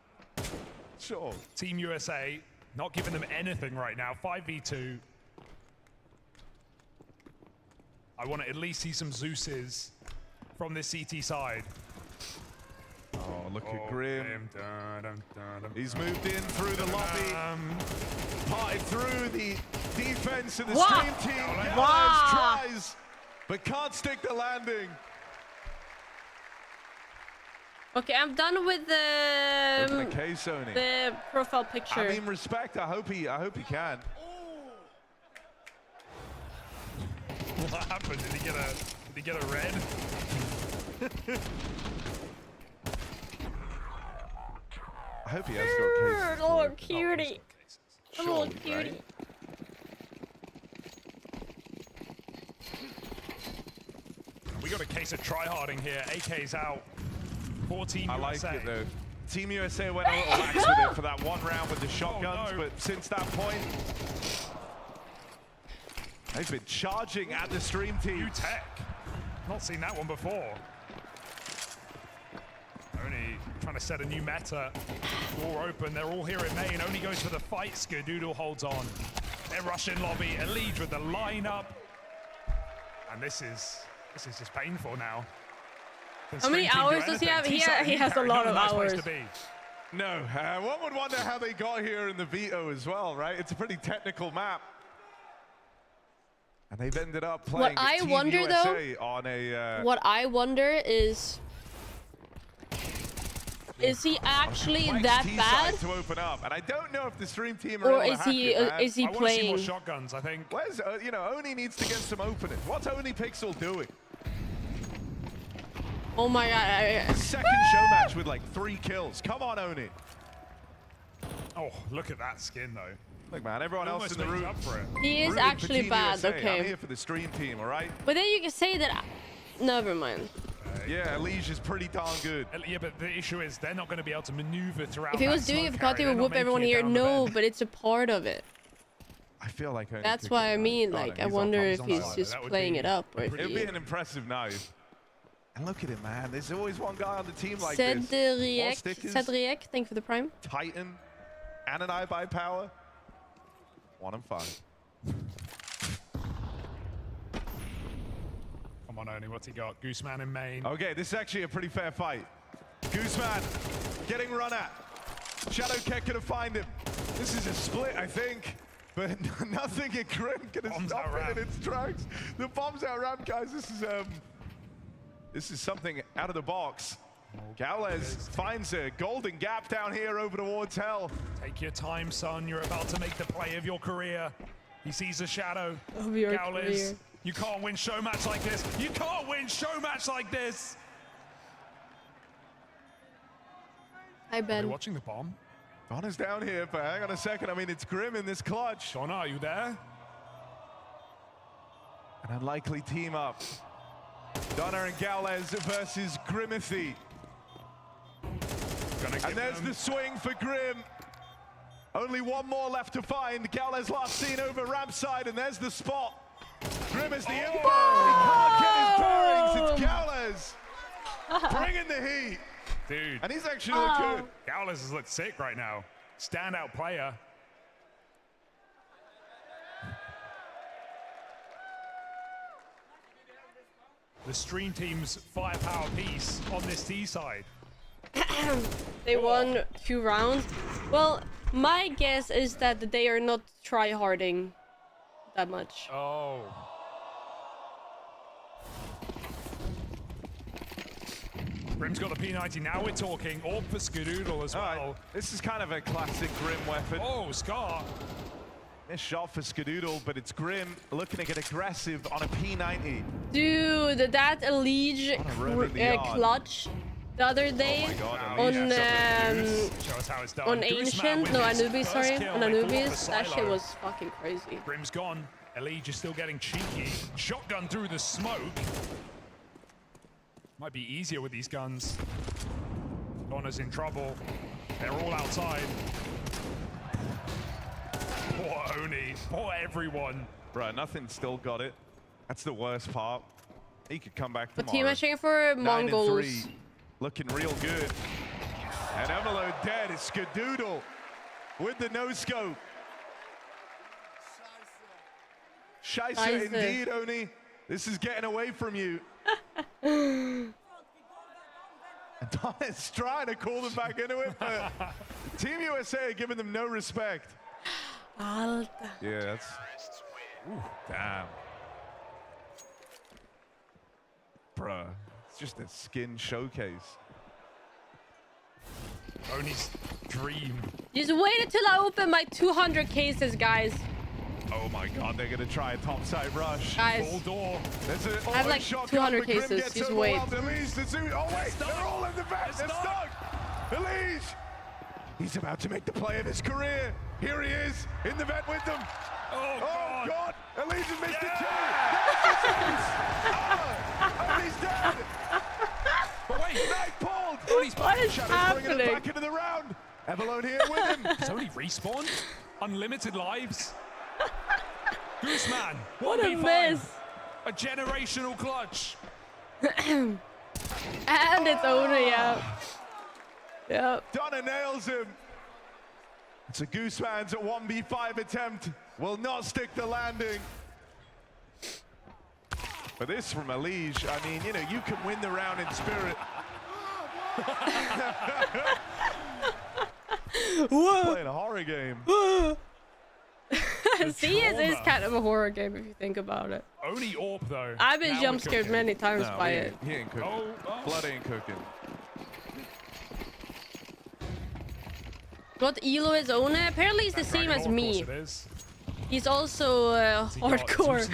[SPEAKER 11] Sure.
[SPEAKER 12] Team USA not giving them anything right now. 5v2. I want to at least see some Zeus's from this CT side.
[SPEAKER 11] Oh, look at Grim. He's moved in through the lobby. Parted through the defense of the stream team. Galez tries, but can't stick the landing.
[SPEAKER 1] Okay, I'm done with the profile picture.
[SPEAKER 11] I mean, respect. I hope he can.
[SPEAKER 12] What happened? Did he get a red?
[SPEAKER 11] I hope he has got cases.
[SPEAKER 1] Little cutie. Little cutie.
[SPEAKER 11] Right?
[SPEAKER 12] We got a case of tryharding here. AK's out. 14
[SPEAKER 11] I like
[SPEAKER 12] USA.
[SPEAKER 11] it though. Team USA went a little lax with it for that one round with the shotguns, but since that point, they've been charging at the stream team.
[SPEAKER 12] New tech. Not seen that one before. Only trying to set a new meta. Door open. They're all here in main. Only goes for the fight. Skadoodle holds on. They're rushing lobby. Elige with the lineup. And this is just painful now.
[SPEAKER 1] How many hours does he have? He has a lot of hours.
[SPEAKER 11] No, one would wonder how they got here in the veto as well, right? It's a pretty technical map. And they've ended up playing Team USA on a...
[SPEAKER 1] What I wonder is he actually that bad?
[SPEAKER 11] To open up, and I don't know if the stream team
[SPEAKER 1] or is he playing?
[SPEAKER 12] I want to see more shotguns, I think.
[SPEAKER 11] Where's you know, Oni needs to get some openings. What's Oni Pixel doing?
[SPEAKER 1] Oh my god!
[SPEAKER 11] Second show match with like 3 kills. Come on, Oni.
[SPEAKER 12] Oh, look at that skin though.
[SPEAKER 11] Look, man, everyone else in the room.
[SPEAKER 1] He is actually bad.
[SPEAKER 11] USA.
[SPEAKER 1] Okay.
[SPEAKER 11] I'm here for the stream team, all right?
[SPEAKER 1] But then you can say that. Never mind.
[SPEAKER 11] Yeah, Elige is pretty darn good.
[SPEAKER 12] Yeah, but the issue is they're not going to be able to maneuver throughout.
[SPEAKER 1] If he was doing it, he would whoop everyone here. No, but it's a part of it.
[SPEAKER 11] I feel like
[SPEAKER 1] that's why I mean, like, I wonder if he's just playing it up or if
[SPEAKER 11] it'd be an impressive knife. And look at him, man. There's always one guy on the team like
[SPEAKER 1] this. Cedric, thank you for the prime.
[SPEAKER 11] Titan, and an iBuy power. 1 and 5.
[SPEAKER 12] Come on, Oni, what's he got? Gooseman in main.
[SPEAKER 11] Okay, this is actually a pretty fair fight. Gooseman getting run at. Shadowcat gonna find him. This is a split, I think. But nothing in Grim gonna stop it in its tracks. The bombs out ramp, guys. This is something out of the box. Galez finds a golden gap down here over towards Hell.
[SPEAKER 12] Take your time, son. You're about to make the play of your career. He sees a shadow.
[SPEAKER 1] Galez,
[SPEAKER 12] you can't win show match like this. You can't win show match like this.
[SPEAKER 1] Hi, Ben.
[SPEAKER 12] Are they watching the bomb?
[SPEAKER 11] Donna's down here, but hang on a second. I mean, it's Grim in this clutch.
[SPEAKER 12] Donna, are you there?
[SPEAKER 11] An unlikely team up. Donna and Galez versus Grimathy. And there's the swing for Grim. Only one more left to find. Galez last seen over ramp side, and there's the spot. Grim is the inbound. He can't get his bearings. It's Galez bringing the heat.
[SPEAKER 12] Dude.
[SPEAKER 11] And he's actually looked good.
[SPEAKER 12] Galez has looked sick right now. Standout player. The stream team's firepower piece on this T side.
[SPEAKER 1] They won 2 rounds. Well, my guess is that they are not try-harding that much.
[SPEAKER 12] Oh. Grim's got the P90. Now we're talking. Orb for Skadoodle as well.
[SPEAKER 11] This is kind of a classic Grim weapon.
[SPEAKER 12] Oh, Scar.
[SPEAKER 11] This shot for Skadoodle, but it's Grim looking to get aggressive on a P90.
[SPEAKER 1] Dude, that Elige clutch the other day on Ancient, no, Anubis, sorry, on Anubis, that shit was fucking crazy.
[SPEAKER 12] Grim's gone. Elige is still getting cheeky. Shotgun through the smoke. Might be easier with these guns. Donna's in trouble. They're all outside. Poor honestly, for everyone.
[SPEAKER 11] Bruh, nothing still got it. That's the worst part. He could come back
[SPEAKER 1] What
[SPEAKER 11] tomorrow.
[SPEAKER 1] team is showing for
[SPEAKER 11] 9-3,
[SPEAKER 1] MongolZ?
[SPEAKER 11] looking real good. And Evelo dead. It's Skadoodle with the no-scope. Scheisse indeed, Oni. This is getting away from you. And Donna's trying to call them back into it, but Team USA are giving them no respect. Yeah, that's... Ooh, damn. Bruh, it's just a skin showcase.
[SPEAKER 12] Oni's dream.
[SPEAKER 1] Just wait until I open my 200 cases, guys.
[SPEAKER 11] Oh my god, they're gonna try a topside rush.
[SPEAKER 1] Guys,
[SPEAKER 12] full door.
[SPEAKER 1] I have like 200 cases. Just wait.
[SPEAKER 11] Oh wait, they're all in the vent. They're stuck. Elise, he's about to make the play of his career. Here he is in the vent with them.
[SPEAKER 12] Oh
[SPEAKER 11] god, Elise has missed it too. Oh, he's dead.
[SPEAKER 12] But wait,
[SPEAKER 11] Night pulled.
[SPEAKER 1] What is
[SPEAKER 11] Shadow's bringing him
[SPEAKER 1] happening?
[SPEAKER 11] back into the round. Evelone here with him.
[SPEAKER 12] It's only respawn. Unlimited lives. Gooseman.
[SPEAKER 1] What a miss.
[SPEAKER 12] A generational clutch.
[SPEAKER 1] And it's Ona, yeah. Yep.
[SPEAKER 11] Donna nails him. It's a Gooseman's 1v5 attempt. Will not stick the landing. But this from Elige, I mean, you know, you can win the round in spirit. Playing a horror game.
[SPEAKER 1] See, it is kind of a horror game if you think about it.
[SPEAKER 12] Only AWP though.
[SPEAKER 1] I've been jump scared many times by it.
[SPEAKER 11] He ain't cooking. Blood ain't cooking.
[SPEAKER 1] What Elo is Ona? Apparently he's the same as me. He's also hardcore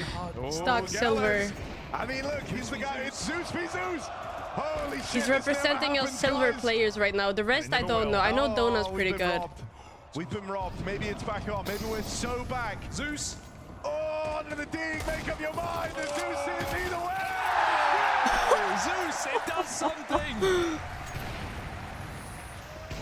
[SPEAKER 1] stock silver.
[SPEAKER 11] I mean, look, he's the guy. It's Zeus v Zeus. Holy shit.
[SPEAKER 1] He's representing us silver players right now. The rest I don't know. I know Dona's pretty good.
[SPEAKER 11] We've been robbed. Maybe it's back on. Maybe we're so back.
[SPEAKER 12] Zeus.
[SPEAKER 11] Oh, under the dig. Make up your mind. The Zeus is either way.
[SPEAKER 12] Zeus, it does something.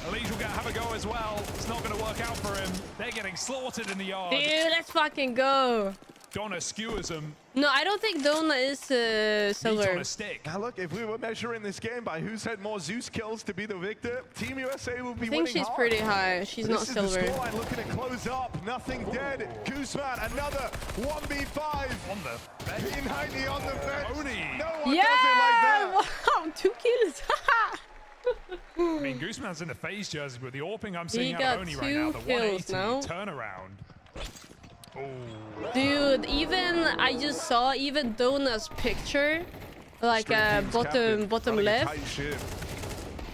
[SPEAKER 12] Elige will have a go as well. It's not going to work out for him. They're getting slaughtered in the yard.
[SPEAKER 1] Dude, let's fucking go.
[SPEAKER 12] Donna skewers him.
[SPEAKER 1] No, I don't think Dona is silver.
[SPEAKER 12] On a stick.
[SPEAKER 11] Now look, if we were measuring this game by who's had more Zeus kills to be the victor, Team USA will be winning.
[SPEAKER 1] I think she's pretty high. She's not silver.
[SPEAKER 11] This is the scoreline looking to close up. Nothing dead. Gooseman, another 1v5.
[SPEAKER 12] On the bed.
[SPEAKER 11] Behind the on the bed. No one does it like
[SPEAKER 1] Yeah!
[SPEAKER 11] that.
[SPEAKER 1] Wow, 2 kills.
[SPEAKER 12] I mean, Gooseman's in the phase jersey, but the AWPing I'm seeing
[SPEAKER 1] He
[SPEAKER 12] out
[SPEAKER 1] got
[SPEAKER 12] of Oni right now, the 180 turnaround.
[SPEAKER 1] Dude, even I just saw even Dona's picture, like bottom left.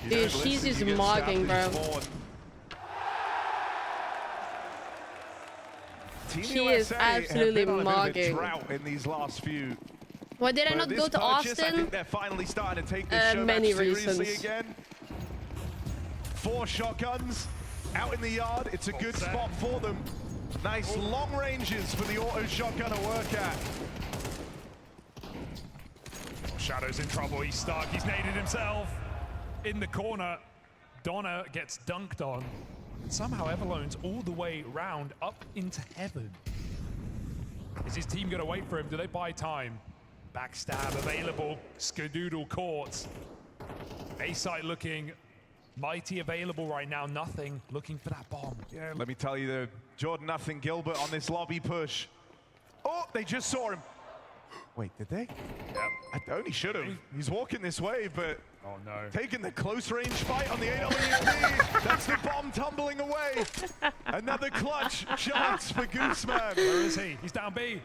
[SPEAKER 1] Dude, she's just mogging, bro. She is absolutely mogging.
[SPEAKER 11] In these last few.
[SPEAKER 1] Why did I not go to Austin?
[SPEAKER 11] I think they're finally starting to take this show
[SPEAKER 1] many
[SPEAKER 11] seriously
[SPEAKER 1] reasons.
[SPEAKER 11] again. 4 shotguns out in the yard. It's a good spot for them. Nice long ranges for the auto shotgun to work at.
[SPEAKER 12] Shadow's in trouble. He's stuck. He's naded himself in the corner. Donna gets dunked on. Somehow Everlone's all the way round up into heaven. Is his team going to wait for him? Do they buy time? Backstab available. Skadoodle caught. A site looking mighty available right now. Nothing looking for that bomb.
[SPEAKER 11] Yeah, let me tell you, though, Jordan Nothing Gilbert on this lobby push. Oh, they just saw him. Wait, did they?
[SPEAKER 12] Yep.
[SPEAKER 11] I only should have. He's walking this way, but
[SPEAKER 12] oh no,
[SPEAKER 11] taking the close range fight on the AWP. That's the bomb tumbling away. Another clutch shots for Gooseman.
[SPEAKER 12] Where is he? He's down B.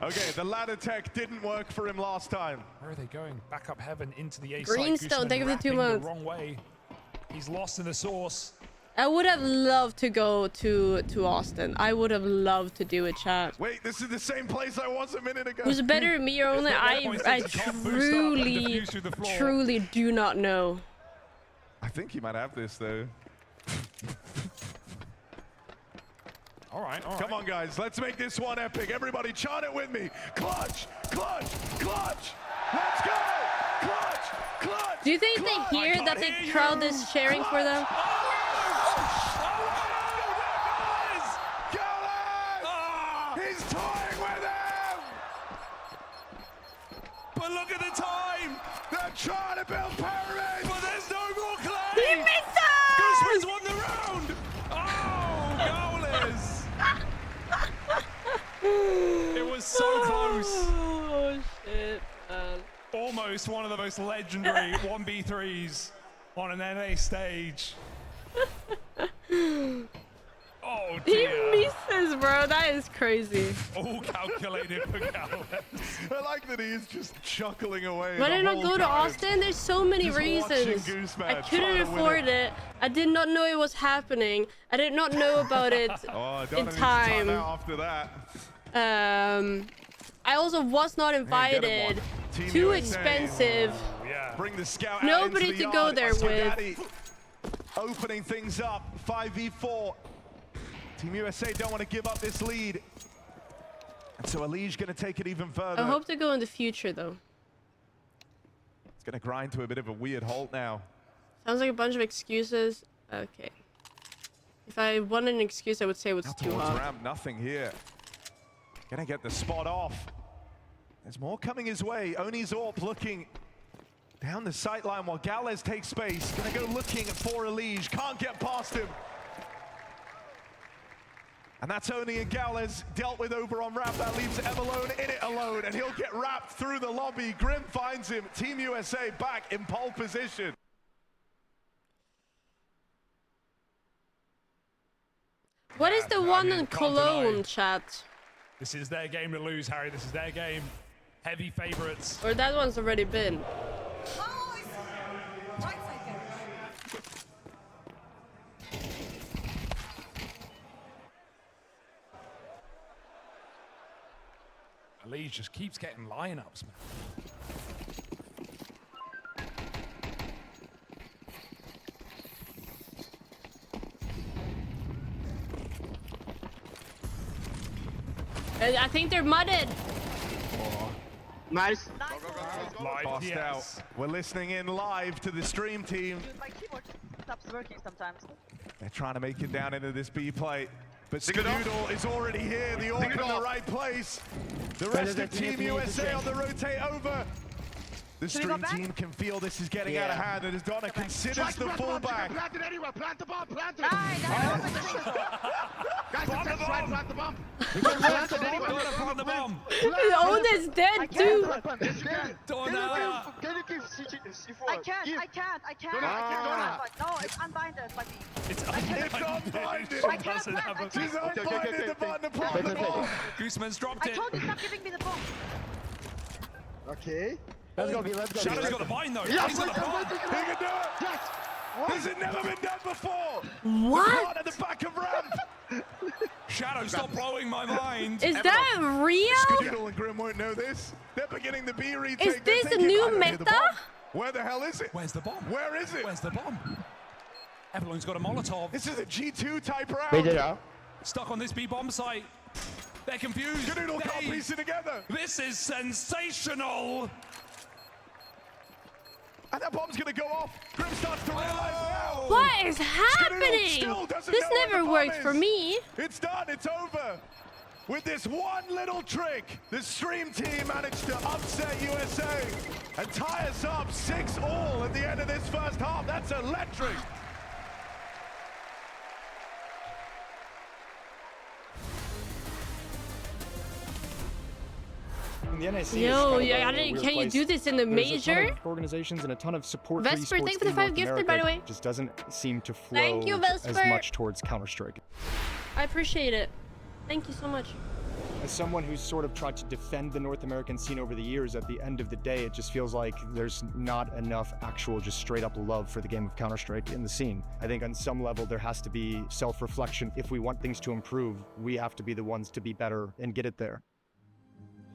[SPEAKER 11] Okay, the ladder tech didn't work for him last time.
[SPEAKER 12] Where are they going? Back up heaven into the A site.
[SPEAKER 1] Greenstone, thank you for the 2 months.
[SPEAKER 12] The wrong way. He's lost in the source.
[SPEAKER 1] I would have loved to go to Austin. I would have loved to do a chat.
[SPEAKER 11] Wait, this is the same place I was a minute ago.
[SPEAKER 1] Who's better, me or only? I truly do not know.
[SPEAKER 11] I think he might have this though.
[SPEAKER 12] All right.
[SPEAKER 11] Come on, guys. Let's make this one epic. Everybody chant it with me. Clutch, clutch, clutch. Let's go. Clutch, clutch.
[SPEAKER 1] Do you think they hear that the crowd is cheering for them?
[SPEAKER 12] one of the most legendary 1v3s on an NA stage. Oh dear.
[SPEAKER 1] He misses, bro. That is crazy.
[SPEAKER 12] All calculated for Galvez.
[SPEAKER 11] I like that he is just chuckling away.
[SPEAKER 1] Why did I not go to Austin? There's so many reasons. I couldn't afford it. I did not know it was happening. I did not know about it in time.
[SPEAKER 11] After that.
[SPEAKER 1] I also was not invited. Too expensive.
[SPEAKER 11] Yeah. Bring the scout
[SPEAKER 1] Nobody to go there with.
[SPEAKER 11] Opening things up, 5v4. Team USA don't want to give up this lead. And so Elige going to take it even further.
[SPEAKER 1] I hope to go in the future, though.
[SPEAKER 11] It's going to grind to a bit of a weird halt now.
[SPEAKER 1] Sounds like a bunch of excuses. Okay. If I wanted an excuse, I would say it was too hot.
[SPEAKER 11] Ramp, nothing here. Going to get the spot off. There's more coming his way. Oni Zorp looking down the sightline while Galez takes space. Going to go looking for Elige. Can't get past him. And that's Oni and Galez dealt with over on ramp. That leaves Em alone in it alone, and he'll get wrapped through the lobby. Grim finds him. Team USA back in pole position.
[SPEAKER 1] What is the one in Cologne, chat?
[SPEAKER 12] This is their game to lose, Harry. This is their game. Heavy favorites.
[SPEAKER 1] Or that one's already been.
[SPEAKER 12] Elige just keeps getting lineups, man.
[SPEAKER 1] I think they're mudded.
[SPEAKER 2] Nice.
[SPEAKER 11] Tossed out. We're listening in live to the stream team.
[SPEAKER 13] Dude, my keyboard stops working sometimes.
[SPEAKER 11] They're trying to make it down into this B plate. But Skadoodle is already here, the orb in the right place. The rest of Team USA on the rotate over. The stream team can feel this is getting out of hand, and as Donna considers the fallback.
[SPEAKER 10] Plant it anywhere, plant the bomb, plant it!
[SPEAKER 13] Guys,
[SPEAKER 10] plant the bomb!
[SPEAKER 12] Plant the bomb!
[SPEAKER 1] Own is dead, too!
[SPEAKER 12] Donna!
[SPEAKER 10] Can you give C4?
[SPEAKER 13] I can't. No, it's unbinded by me.
[SPEAKER 12] It's unbinded.
[SPEAKER 13] I can't plant.
[SPEAKER 11] She's unbinded the button to plant the bomb.
[SPEAKER 12] Gooseman's dropped
[SPEAKER 13] I
[SPEAKER 12] it.
[SPEAKER 13] told you stop giving me the bomb.
[SPEAKER 10] Okay. Let's go.
[SPEAKER 12] Shadow's got the bind though.
[SPEAKER 10] Yes,
[SPEAKER 12] He's got the bind.
[SPEAKER 11] He can do it.
[SPEAKER 10] Yes.
[SPEAKER 11] This has never been done before.
[SPEAKER 1] What?
[SPEAKER 11] At the back of ramp.
[SPEAKER 12] Shadow, stop blowing my mind.
[SPEAKER 1] Is that real?
[SPEAKER 11] Skadoodle and Grim won't know this. They're beginning the B retake.
[SPEAKER 1] Is this a new meta?
[SPEAKER 11] Where the hell is it?
[SPEAKER 12] Where's the bomb?
[SPEAKER 11] Where is it?
[SPEAKER 12] Where's the bomb? Everyone's got a Molotov.
[SPEAKER 11] This is a G2 type round.
[SPEAKER 12] Stuck on this B bomb site. They're confused.
[SPEAKER 11] Skadoodle can't piece it together.
[SPEAKER 12] This is sensational.
[SPEAKER 11] And that bomb's gonna go off. Grim starts to realize now.
[SPEAKER 1] What is happening? This never worked for me.
[SPEAKER 11] It's done. It's over. With this one little trick, the stream team managed to upset USA and tie us up 6-all at the end of this first half. That's electric.
[SPEAKER 14] In the NIC,
[SPEAKER 1] yo, can you do this in the major?
[SPEAKER 14] There's a ton of organizations and a ton of support for
[SPEAKER 1] Vesper,
[SPEAKER 14] esports
[SPEAKER 1] thank you for the
[SPEAKER 14] in
[SPEAKER 1] 5
[SPEAKER 14] North
[SPEAKER 1] gifted,
[SPEAKER 14] America.
[SPEAKER 1] by the way.
[SPEAKER 14] Just doesn't seem to flow
[SPEAKER 1] Thank you,
[SPEAKER 14] as
[SPEAKER 1] Vesper.
[SPEAKER 14] much towards Counter-Strike.
[SPEAKER 1] I appreciate it. Thank you so much.
[SPEAKER 14] As someone who's sort of tried to defend the North American scene over the years, at the end of the day, it just feels like there's not enough actual just straight up love for the game of Counter-Strike in the scene. I think on some level there has to be self-reflection. If we want things to improve, we have to be the ones to be better and get it there.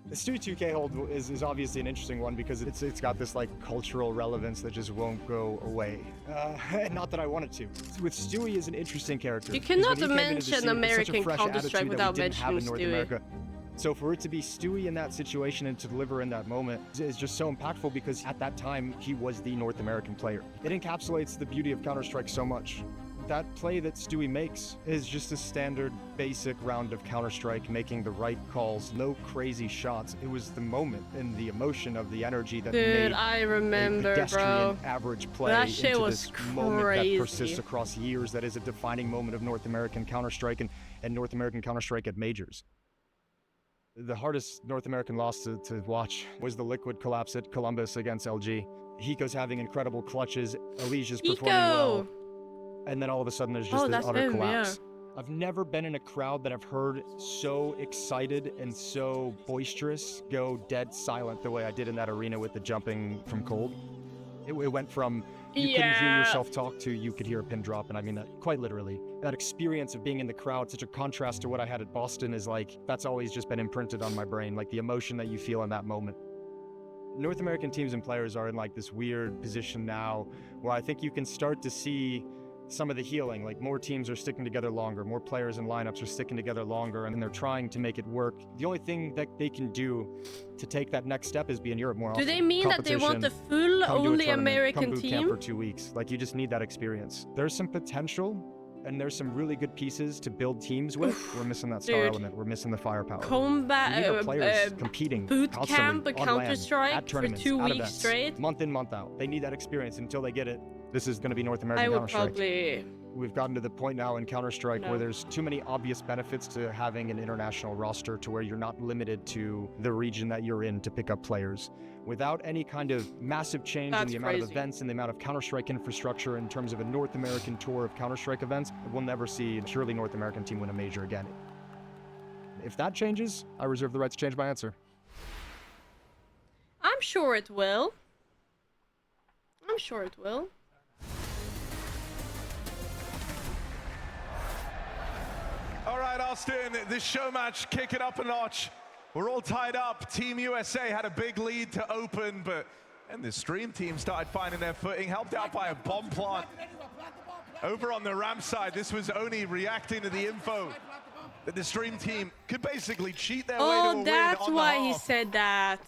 [SPEAKER 14] The Stewie 2K hold is obviously an interesting one because it's got this like cultural relevance that just won't go away. Not that I wanted to. With Stewie is an interesting character.
[SPEAKER 1] You cannot mention American Counter-Strike without mentioning Stewie.
[SPEAKER 14] So for it to be Stewie in that situation and to deliver in that moment is just so impactful because at that time he was the North American player. It encapsulates the beauty of Counter-Strike so much. That play that Stewie makes is just a standard basic round of Counter-Strike, making the right calls, no crazy shots. It was the moment and the emotion of the energy that made
[SPEAKER 1] I remember,
[SPEAKER 14] a pedestrian
[SPEAKER 1] bro.
[SPEAKER 14] average play
[SPEAKER 1] That shit
[SPEAKER 14] into
[SPEAKER 1] was
[SPEAKER 14] this moment
[SPEAKER 1] crazy.
[SPEAKER 14] that persists across years. That is a defining moment of North American Counter-Strike and North American Counter-Strike at majors. The hardest North American loss to watch was the Liquid collapse at Columbus against LG. Hiko's having incredible clutches, Alicia's performing well, and then all of a sudden there's just this utter collapse. Yeah. I've never been in a crowd that I've heard so excited and so boisterous go dead silent the way I did in that arena with the jumping from cold. It went from you couldn't hear yourself talk to you could hear a pin drop, and I mean that quite literally. That experience of being in the crowd, such a contrast to what I had at Boston, is like, that's always just been imprinted on my brain, like the emotion that you feel in that moment. North American teams and players are in like this weird position now where I think you can start to see some of the healing, like more teams are sticking together longer, more players and lineups are sticking together longer, and they're trying to make it work. The only thing that they can do to take that next step is be in Europe more often.
[SPEAKER 1] Do they mean that they want a full only American
[SPEAKER 14] team? Camp for 2 weeks. Like, you just need that experience. There's some potential, and there's some really good pieces to build teams with. We're missing that star element. We're missing the firepower.
[SPEAKER 1] Combat
[SPEAKER 14] players competing
[SPEAKER 1] boot camp, Counter-Strike for 2 weeks
[SPEAKER 14] events,
[SPEAKER 1] straight.
[SPEAKER 14] Month in, month out. They need that experience. Until they get it, this is going to be North American Counter-Strike. We've gotten to the point now in Counter-Strike where there's too many obvious benefits to having an international roster to where you're not limited to the region that you're in to pick up players. Without any kind of massive change in the amount of events and the amount of Counter-Strike infrastructure in terms of a North American tour of Counter-Strike events, we'll never see a purely North American team win a major again. If that changes, I reserve the right to change my answer.
[SPEAKER 1] I'm sure it will. I'm sure it will.
[SPEAKER 11] All right, Austin, this show match, kick it up a notch. We're all tied up. Team USA had a big lead to open, and the stream team started finding their footing, helped out by a bomb plant. Over on the ramp side, this was only reacting to the info that the stream team could basically cheat their way to a win.
[SPEAKER 1] Oh, that's why he said that.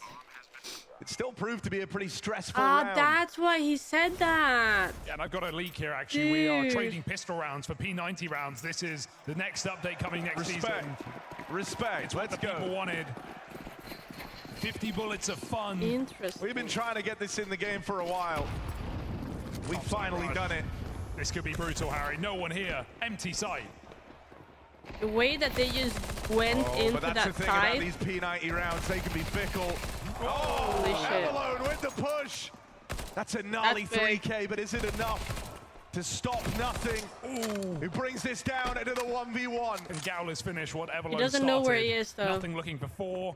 [SPEAKER 11] It still proved to be a pretty stressful round.
[SPEAKER 1] That's why he said that.
[SPEAKER 12] Yeah, and I've got a leak here, actually. We are trading pistol rounds for P90 rounds. This is the next update coming next season.
[SPEAKER 11] Respect.
[SPEAKER 12] It's what the people wanted. 50 bullets of fun.
[SPEAKER 1] Interesting.
[SPEAKER 11] We've been trying to get this in the game for a while. We've finally done it.
[SPEAKER 12] This could be brutal, Harry. No one here. Empty site.
[SPEAKER 1] The way that they just went into
[SPEAKER 11] but that's
[SPEAKER 1] that
[SPEAKER 11] the thing
[SPEAKER 1] side.
[SPEAKER 11] about these P90 rounds, they can be fickle.
[SPEAKER 1] Holy shit.
[SPEAKER 11] Avalone with the push. That's a gnarly 3K, but is it enough to stop nothing? Ooh. Who brings this down into the 1v1?
[SPEAKER 12] And Gowler's finish what Avalone started.
[SPEAKER 1] He doesn't know where he is, though.
[SPEAKER 12] Nothing looking for 4.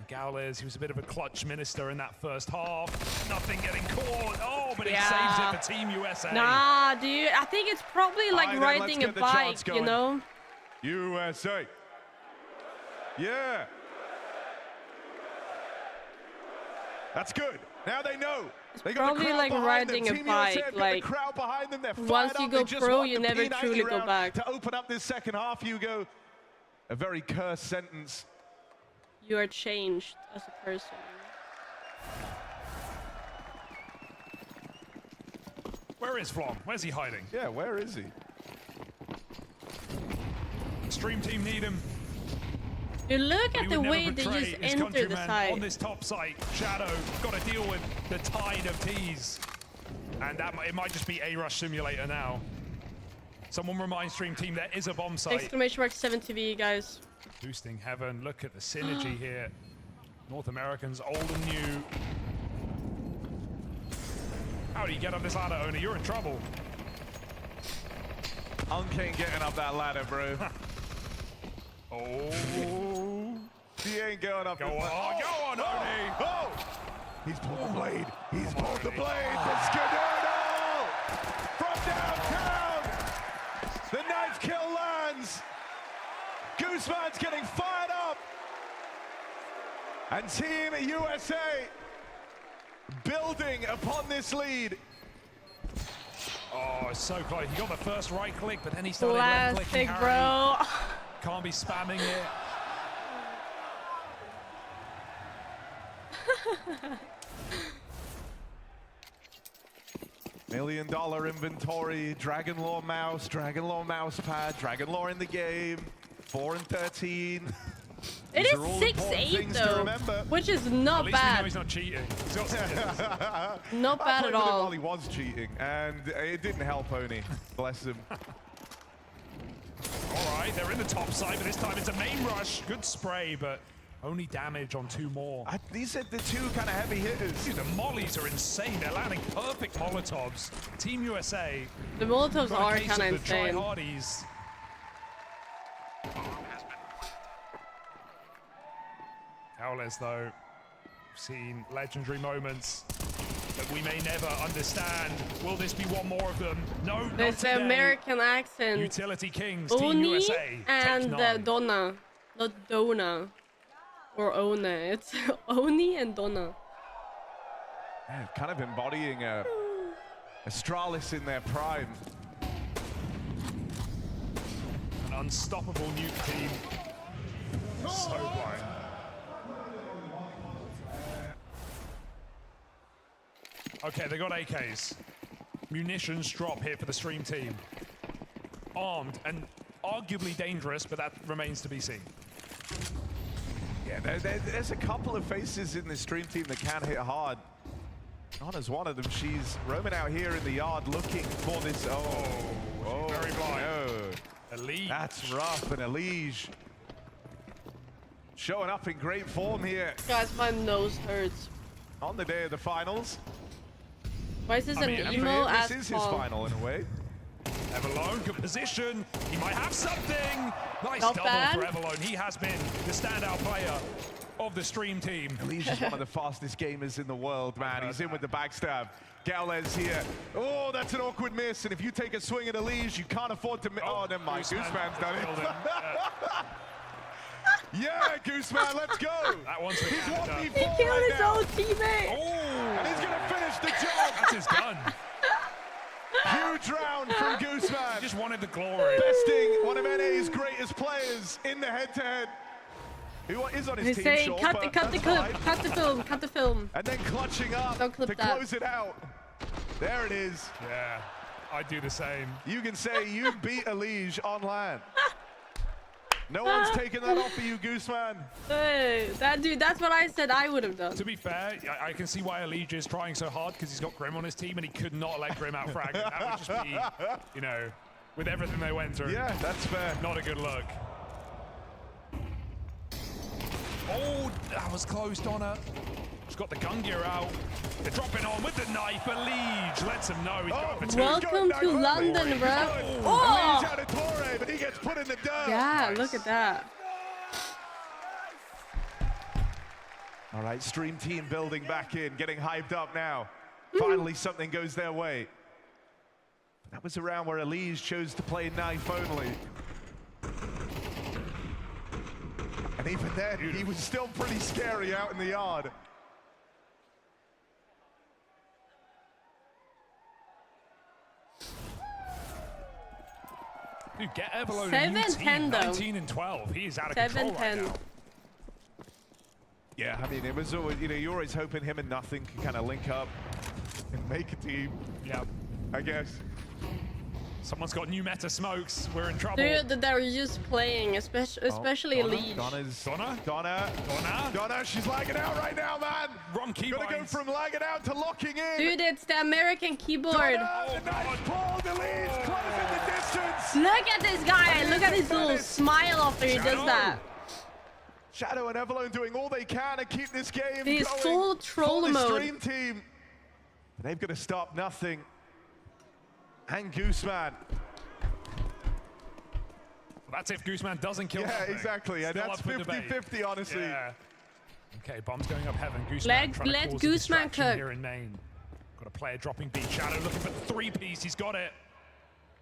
[SPEAKER 12] Gowler's, he was a bit of a clutch minister in that first half. Nothing getting caught. Oh, but he saves it for Team USA.
[SPEAKER 1] Nah, dude. I think it's probably like riding a bike, you know?
[SPEAKER 11] USA. Yeah. That's good. Now they know. They got
[SPEAKER 1] probably like riding a bike. Like,
[SPEAKER 11] the crowd behind them. They're
[SPEAKER 1] once you go pro, you never truly go back.
[SPEAKER 11] To open up this second half, you go. A very cursed sentence.
[SPEAKER 1] You are changed as a person.
[SPEAKER 12] Where is Flom? Where's he hiding?
[SPEAKER 11] Yeah, where is he?
[SPEAKER 12] Stream team need him.
[SPEAKER 1] You look at the way they just enter the site.
[SPEAKER 12] On this top site, Shadow got to deal with the tide of T's. And it might just be a rush simulator now. Someone remind stream team there is a bomb site.
[SPEAKER 1] Exclamation mark 7TV, guys.
[SPEAKER 12] Boosting heaven. Look at the synergy here. North Americans, old and new. How do you get up this ladder, Oni? You're in trouble.
[SPEAKER 11] Unk ain't getting up that ladder, bro.
[SPEAKER 12] Oh.
[SPEAKER 11] He ain't going up.
[SPEAKER 12] Go on, Oni.
[SPEAKER 11] Oh! He's pulled the blade. He's pulled the blade. The Skedoodle! From downtown! The knife kill lands! Gooseman's getting fired up! And Team USA building upon this lead.
[SPEAKER 12] Oh, so close. He got the first right click, but then he started left-clicking,
[SPEAKER 1] bro.
[SPEAKER 12] Can't be spamming it.
[SPEAKER 11] $1 million inventory, Dragon Lore mouse pad, Dragon Lore in the game, 4 and 13.
[SPEAKER 1] It is 6-8 though, which is not bad.
[SPEAKER 12] At least he's not cheating.
[SPEAKER 1] Not bad at all.
[SPEAKER 11] While he was cheating, and it didn't help Oni. Bless him.
[SPEAKER 12] All right, they're in the top side, but this time it's a main rush. Good spray, but Only damage on 2 more.
[SPEAKER 11] These are the 2 kind of heavy hitters.
[SPEAKER 12] Dude, the mollies are insane. They're landing perfect Molotovs. Team USA.
[SPEAKER 1] The Molotovs are kind of insane.
[SPEAKER 12] Tryhardies. Howlers, though, seen legendary moments that we may never understand. Will this be one more of them? No,
[SPEAKER 1] there's the American accent.
[SPEAKER 12] Utility Kings,
[SPEAKER 1] Oni
[SPEAKER 12] Team USA.
[SPEAKER 1] And Donna. Not Dona. Or Ona. It's Oni and Donna.
[SPEAKER 11] Yeah, kind of embodying Astralis in their prime.
[SPEAKER 12] An unstoppable nuke team. So blind. Okay, they got AKs. Munitions drop here for the stream team. Armed and arguably dangerous, but that remains to be seen.
[SPEAKER 11] Yeah, there's a couple of faces in the stream team that can hit hard. Donna's one of them. She's roaming out here in the yard looking for this. Oh,
[SPEAKER 12] very blind.
[SPEAKER 11] No.
[SPEAKER 12] Elige.
[SPEAKER 11] That's rough, and Elige showing up in great form here.
[SPEAKER 1] Guys, my nose hurts.
[SPEAKER 11] On the day of the finals.
[SPEAKER 1] Why is this an emo ass
[SPEAKER 11] This is his final in a way.
[SPEAKER 12] Everlone, good position. He might have something. Nice
[SPEAKER 1] Not
[SPEAKER 12] double
[SPEAKER 1] bad.
[SPEAKER 12] for Everlone. He has been the standout player of the stream team.
[SPEAKER 11] Elige is one of the fastest gamers in the world, man. He's in with the backstab. Galez here. Oh, that's an awkward miss. And if you take a swing at Elige, you can't afford to miss. Oh, never mind. Gooseman's done it. Yeah, Gooseman, let's go.
[SPEAKER 12] That one's for
[SPEAKER 11] He's
[SPEAKER 12] Canada.
[SPEAKER 11] 1v4
[SPEAKER 1] He killed
[SPEAKER 11] right
[SPEAKER 1] his
[SPEAKER 11] now.
[SPEAKER 1] own teammate.
[SPEAKER 12] Oh,
[SPEAKER 11] And he's going to finish the job.
[SPEAKER 12] that's his gun.
[SPEAKER 11] Huge round from Gooseman.
[SPEAKER 12] He just wanted the glory.
[SPEAKER 11] Besting one of NA's greatest players in the head-to-head. Who is on his
[SPEAKER 1] He's
[SPEAKER 11] team,
[SPEAKER 1] saying,
[SPEAKER 11] sure,
[SPEAKER 1] cut
[SPEAKER 11] but
[SPEAKER 1] the
[SPEAKER 11] that's
[SPEAKER 1] clip,
[SPEAKER 11] fine.
[SPEAKER 1] cut the film, cut the film.
[SPEAKER 11] And then clutching up
[SPEAKER 1] Don't clip
[SPEAKER 11] to
[SPEAKER 1] that.
[SPEAKER 11] close it out. There it is.
[SPEAKER 12] Yeah, I'd do the same.
[SPEAKER 11] You can say you beat Elige on land. No one's taking that off of you, Gooseman.
[SPEAKER 1] Hey, that dude, that's what I said I would have done.
[SPEAKER 12] To be fair, I can see why Elige is trying so hard because he's got Grim on his team and he could not let Grim out frag. That would just be, you know, with everything they went through.
[SPEAKER 11] Yeah, that's fair.
[SPEAKER 12] Not a good look. Oh, that was close, Donna. She's got the gun gear out. They're dropping on with the knife. Elige lets him know he's going for 2.
[SPEAKER 1] Welcome to London, bro.
[SPEAKER 11] Elige
[SPEAKER 1] Oh!
[SPEAKER 11] out of Torre, but he gets put in the dirt.
[SPEAKER 1] Yeah, look at that.
[SPEAKER 11] All right, stream team building back in, getting hyped up now. Finally, something goes their way. That was a round where Elige chose to play knife only. And even then, he was still pretty scary out in the yard.
[SPEAKER 12] Dude, get Everlone a new team.
[SPEAKER 1] 7-10 though.
[SPEAKER 12] 19 and 12. He is out of control right now.
[SPEAKER 11] Yeah, I mean, it was always, you know, you're always hoping him and Nothing can kind of link up and make a team.
[SPEAKER 12] Yeah.
[SPEAKER 11] I guess.
[SPEAKER 12] Someone's got new meta smokes. We're in trouble.
[SPEAKER 1] Dude, they're just playing, especially Elige.
[SPEAKER 11] Donna, she's lagging out right now, man.
[SPEAKER 12] Wrong keyboard.
[SPEAKER 11] Gonna go from lagging out to locking in.
[SPEAKER 1] Dude, it's the American keyboard.
[SPEAKER 11] Donna, nice pull, Elige, closing the distance.
[SPEAKER 1] Look at this guy. Look at his little smile after he does that.
[SPEAKER 11] Shadow and Everlone doing all they can to keep this game
[SPEAKER 1] He's
[SPEAKER 11] going
[SPEAKER 1] full troll
[SPEAKER 11] for the
[SPEAKER 1] mode.
[SPEAKER 11] stream team. They've got to stop Nothing. And Gooseman.
[SPEAKER 12] That's if Gooseman doesn't kill
[SPEAKER 11] Yeah,
[SPEAKER 12] Nothing.
[SPEAKER 11] exactly. And
[SPEAKER 12] Still
[SPEAKER 11] that's
[SPEAKER 12] up for debate.
[SPEAKER 11] 50-50, honestly.
[SPEAKER 12] Yeah. Okay, bombs going up heaven. Gooseman
[SPEAKER 1] Let
[SPEAKER 12] trying to cause a
[SPEAKER 1] Gooseman
[SPEAKER 12] distraction
[SPEAKER 1] cook.
[SPEAKER 12] here in main. Got a player dropping B. Shadow looking for the 3-piece. He's got it.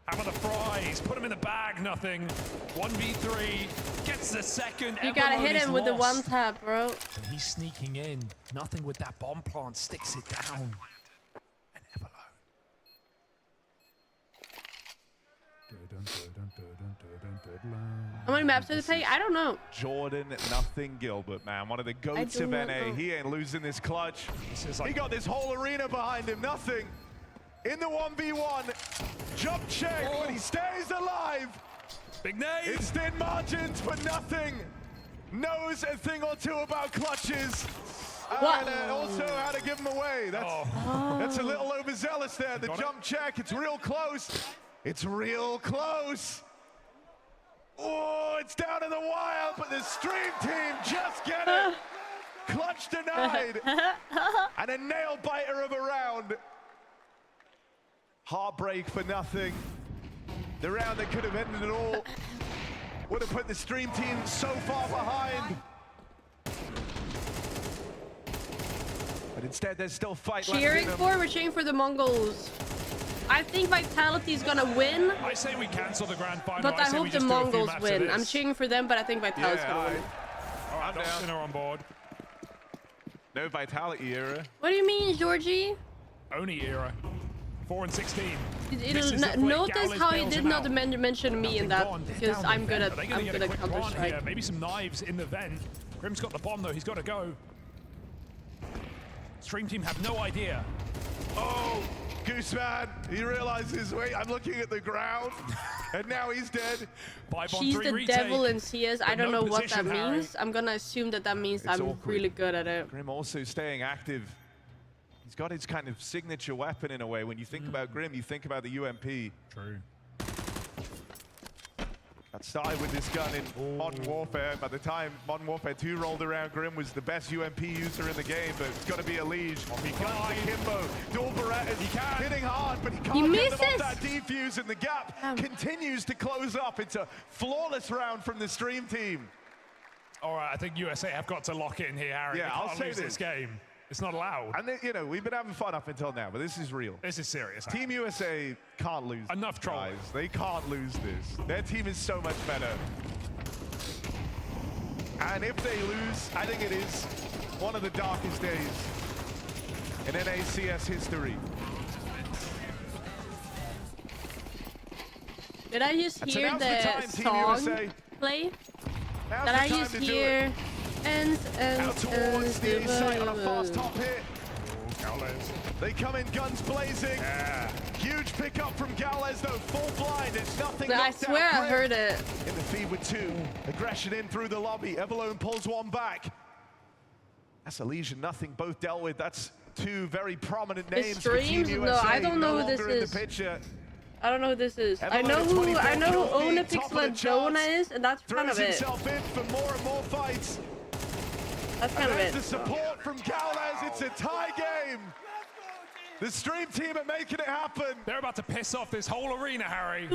[SPEAKER 12] How about the fries? Put him in the bag. Nothing. 1v3. Gets the second.
[SPEAKER 1] You gotta hit him with the one tap, bro.
[SPEAKER 12] And he's sneaking in. Nothing with that bomb plant. Sticks it down. And Everlone.
[SPEAKER 1] How many maps did it take? I don't know.
[SPEAKER 11] Jordan Nothing Gilbert, man. One of the goats of NA. He ain't losing this clutch. He got this whole arena behind him. Nothing. In the 1v1. Jump check, but he stays alive.
[SPEAKER 12] Big name.
[SPEAKER 11] It's thin margins, but Nothing knows a thing or two about clutches.
[SPEAKER 1] What?
[SPEAKER 11] And also how to give them away. That's a little overzealous there. The jump check, it's real close. It's real close. Oh, it's down to the wire. but the stream team just get it. Clutch denied. And a nail biter of a round. Heartbreak for nothing. The round that could have ended it all would have put the stream team so far behind. But instead, there's still fight left in them.
[SPEAKER 1] We're cheering for the Mongols. I think Vitality's gonna win.
[SPEAKER 12] I say we cancel the grand final.
[SPEAKER 1] But I hope the Mongols win. I'm cheering for them, but I think Vitality's gonna win.
[SPEAKER 12] All right, Dawson are on board.
[SPEAKER 11] No Vitality era.
[SPEAKER 1] What do you mean, Georgie?
[SPEAKER 12] Oni era. 4 and 16.
[SPEAKER 1] Notice how he did not mention me in that, because I'm good at Counter-Strike.
[SPEAKER 12] Maybe some knives in the vent. Grim's got the bomb though, he's got to go. Stream team have no idea.
[SPEAKER 11] Oh, Gooseman, he realizes, wait, I'm looking at the ground, and now he's dead.
[SPEAKER 1] She's the devil in CS. I don't know what that means. I'm gonna assume that means I'm really good at it.
[SPEAKER 11] Grim also staying active. He's got his kind of signature weapon in a way. When you think about Grim, you think about the UMP.
[SPEAKER 12] True.
[SPEAKER 11] That started with this gun in Modern Warfare. By the time Modern Warfare 2 rolled around, Grim was the best UMP user in the game, but it's got to be a Liege. Guns to Kimbo. Dorozea, he can hitting hard, but he can't get them off that defuse, and the gap continues to close up. It's a flawless round from the stream team.
[SPEAKER 12] All right, I think USA have got to lock in here, Harry.
[SPEAKER 11] Yeah, I'll say
[SPEAKER 12] this game. It's not allowed.
[SPEAKER 11] And you know, we've been having fun up until now, but this is real.
[SPEAKER 12] This is serious.
[SPEAKER 11] Team USA can't lose.
[SPEAKER 12] Enough trolling.
[SPEAKER 11] They can't lose this. Their team is so much better. And if they lose, I think it is one of the darkest days in NACS history.
[SPEAKER 1] Did I just hear the song play? That I just hear?
[SPEAKER 11] Out towards the inside on a fast top hit. They come in guns blazing.
[SPEAKER 12] Yeah.
[SPEAKER 11] Huge pickup from Galez though, full blind. It's nothing.
[SPEAKER 1] I swear I heard it.
[SPEAKER 11] In the feed with 2. Aggression in through the lobby. Evelone pulls one back. That's a lesion, nothing both dealt with. That's 2 very prominent names for Team USA.
[SPEAKER 1] No, I don't know who this is. I don't know who this is. I know who Onapixel Jonah is, and that's kind of it.
[SPEAKER 11] Himself in for more and more fights.
[SPEAKER 1] That's kind of it.
[SPEAKER 11] The support from Galez. It's a tie game. The stream team are making it happen.
[SPEAKER 12] They're about to piss off this whole arena, Harry.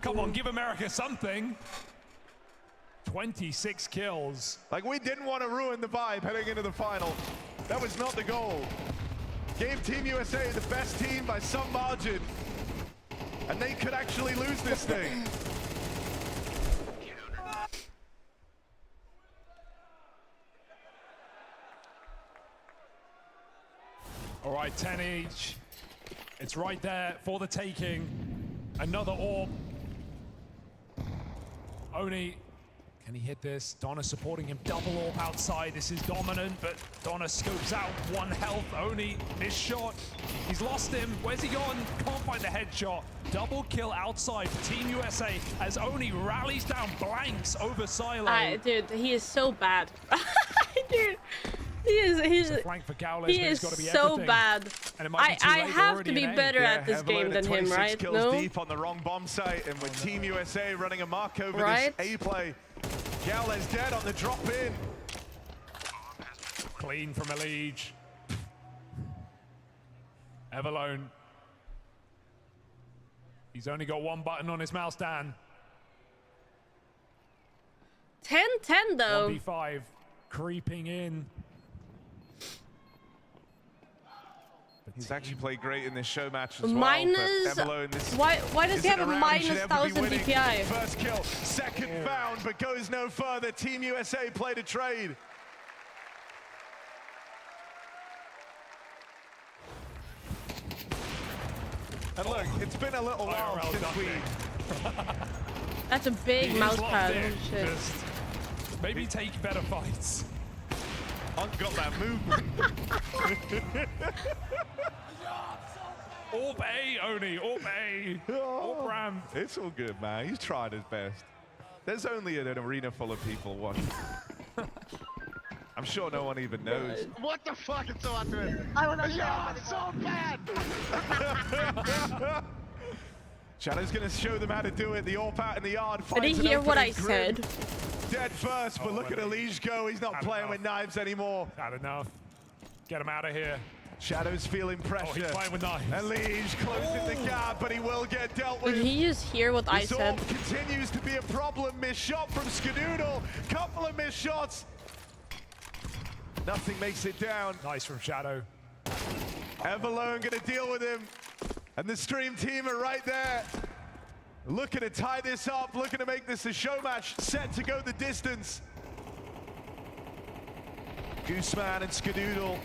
[SPEAKER 12] Come on, give America something. 26 kills.
[SPEAKER 11] Like, we didn't want to ruin the vibe heading into the final. That was not the goal. Gave Team USA the best team by some margin. And they could actually lose this thing.
[SPEAKER 12] All right, 10 each. It's right there for the taking. Another orb. Oni, can he hit this? Donna supporting him, double orb outside. This is dominant, but Donna scopes out 1 health. Oni, this shot, he's lost him. Where's he gone? Can't find the headshot. Double kill outside for Team USA as Oni rallies down blanks over Silo.
[SPEAKER 1] Dude, he is so bad. Dude. He is so bad. I have to be better at this game than him, right?
[SPEAKER 11] Kills deep on the wrong bomb site, and with Team USA running a mark over this A play, Galez dead on the drop in.
[SPEAKER 12] Clean from a Liege. Evelone. He's only got 1 button on his mouse, Dan.
[SPEAKER 1] 10-10 though.
[SPEAKER 12] 1v5 creeping in.
[SPEAKER 11] He's actually played great in this show match as
[SPEAKER 1] minus,
[SPEAKER 11] well. Evelone,
[SPEAKER 1] why does he have a minus 1000 DPI?
[SPEAKER 11] First kill, second found, but goes no further. Team USA played a trade. And look, it's been a little while since we...
[SPEAKER 1] That's a big mouse pad. Shit.
[SPEAKER 12] Maybe take better fights.
[SPEAKER 11] I've got that movement.
[SPEAKER 12] Orb A, Oni, Orb A. Orb Ram.
[SPEAKER 11] It's all good, man. He's tried his best. There's only an arena full of people watching. I'm sure no one even knows.
[SPEAKER 10] What the fuck? It's so accurate.
[SPEAKER 13] I want to
[SPEAKER 10] so bad.
[SPEAKER 11] Shadow's gonna show them how to do it. The AWP out in the yard.
[SPEAKER 1] Did he hear what I said?
[SPEAKER 11] dead first, but look at Elige go. He's not playing with knives anymore.
[SPEAKER 12] Not enough. Get him out of here.
[SPEAKER 11] Shadow's feeling pressure.
[SPEAKER 12] Oh, he's playing with knives.
[SPEAKER 11] Elige closing the gap, but he will get dealt with.
[SPEAKER 1] Did he just hear what I said?
[SPEAKER 11] Continues to be a problem. Missed shot from Skadoodle. Couple of missed shots. Nothing makes it down.
[SPEAKER 12] Nice from Shadow.
[SPEAKER 11] Everlone gonna deal with him. And the stream team are right there. Looking to tie this up, looking to make this a show match, set to go the distance. Gooseman and Skadoodle.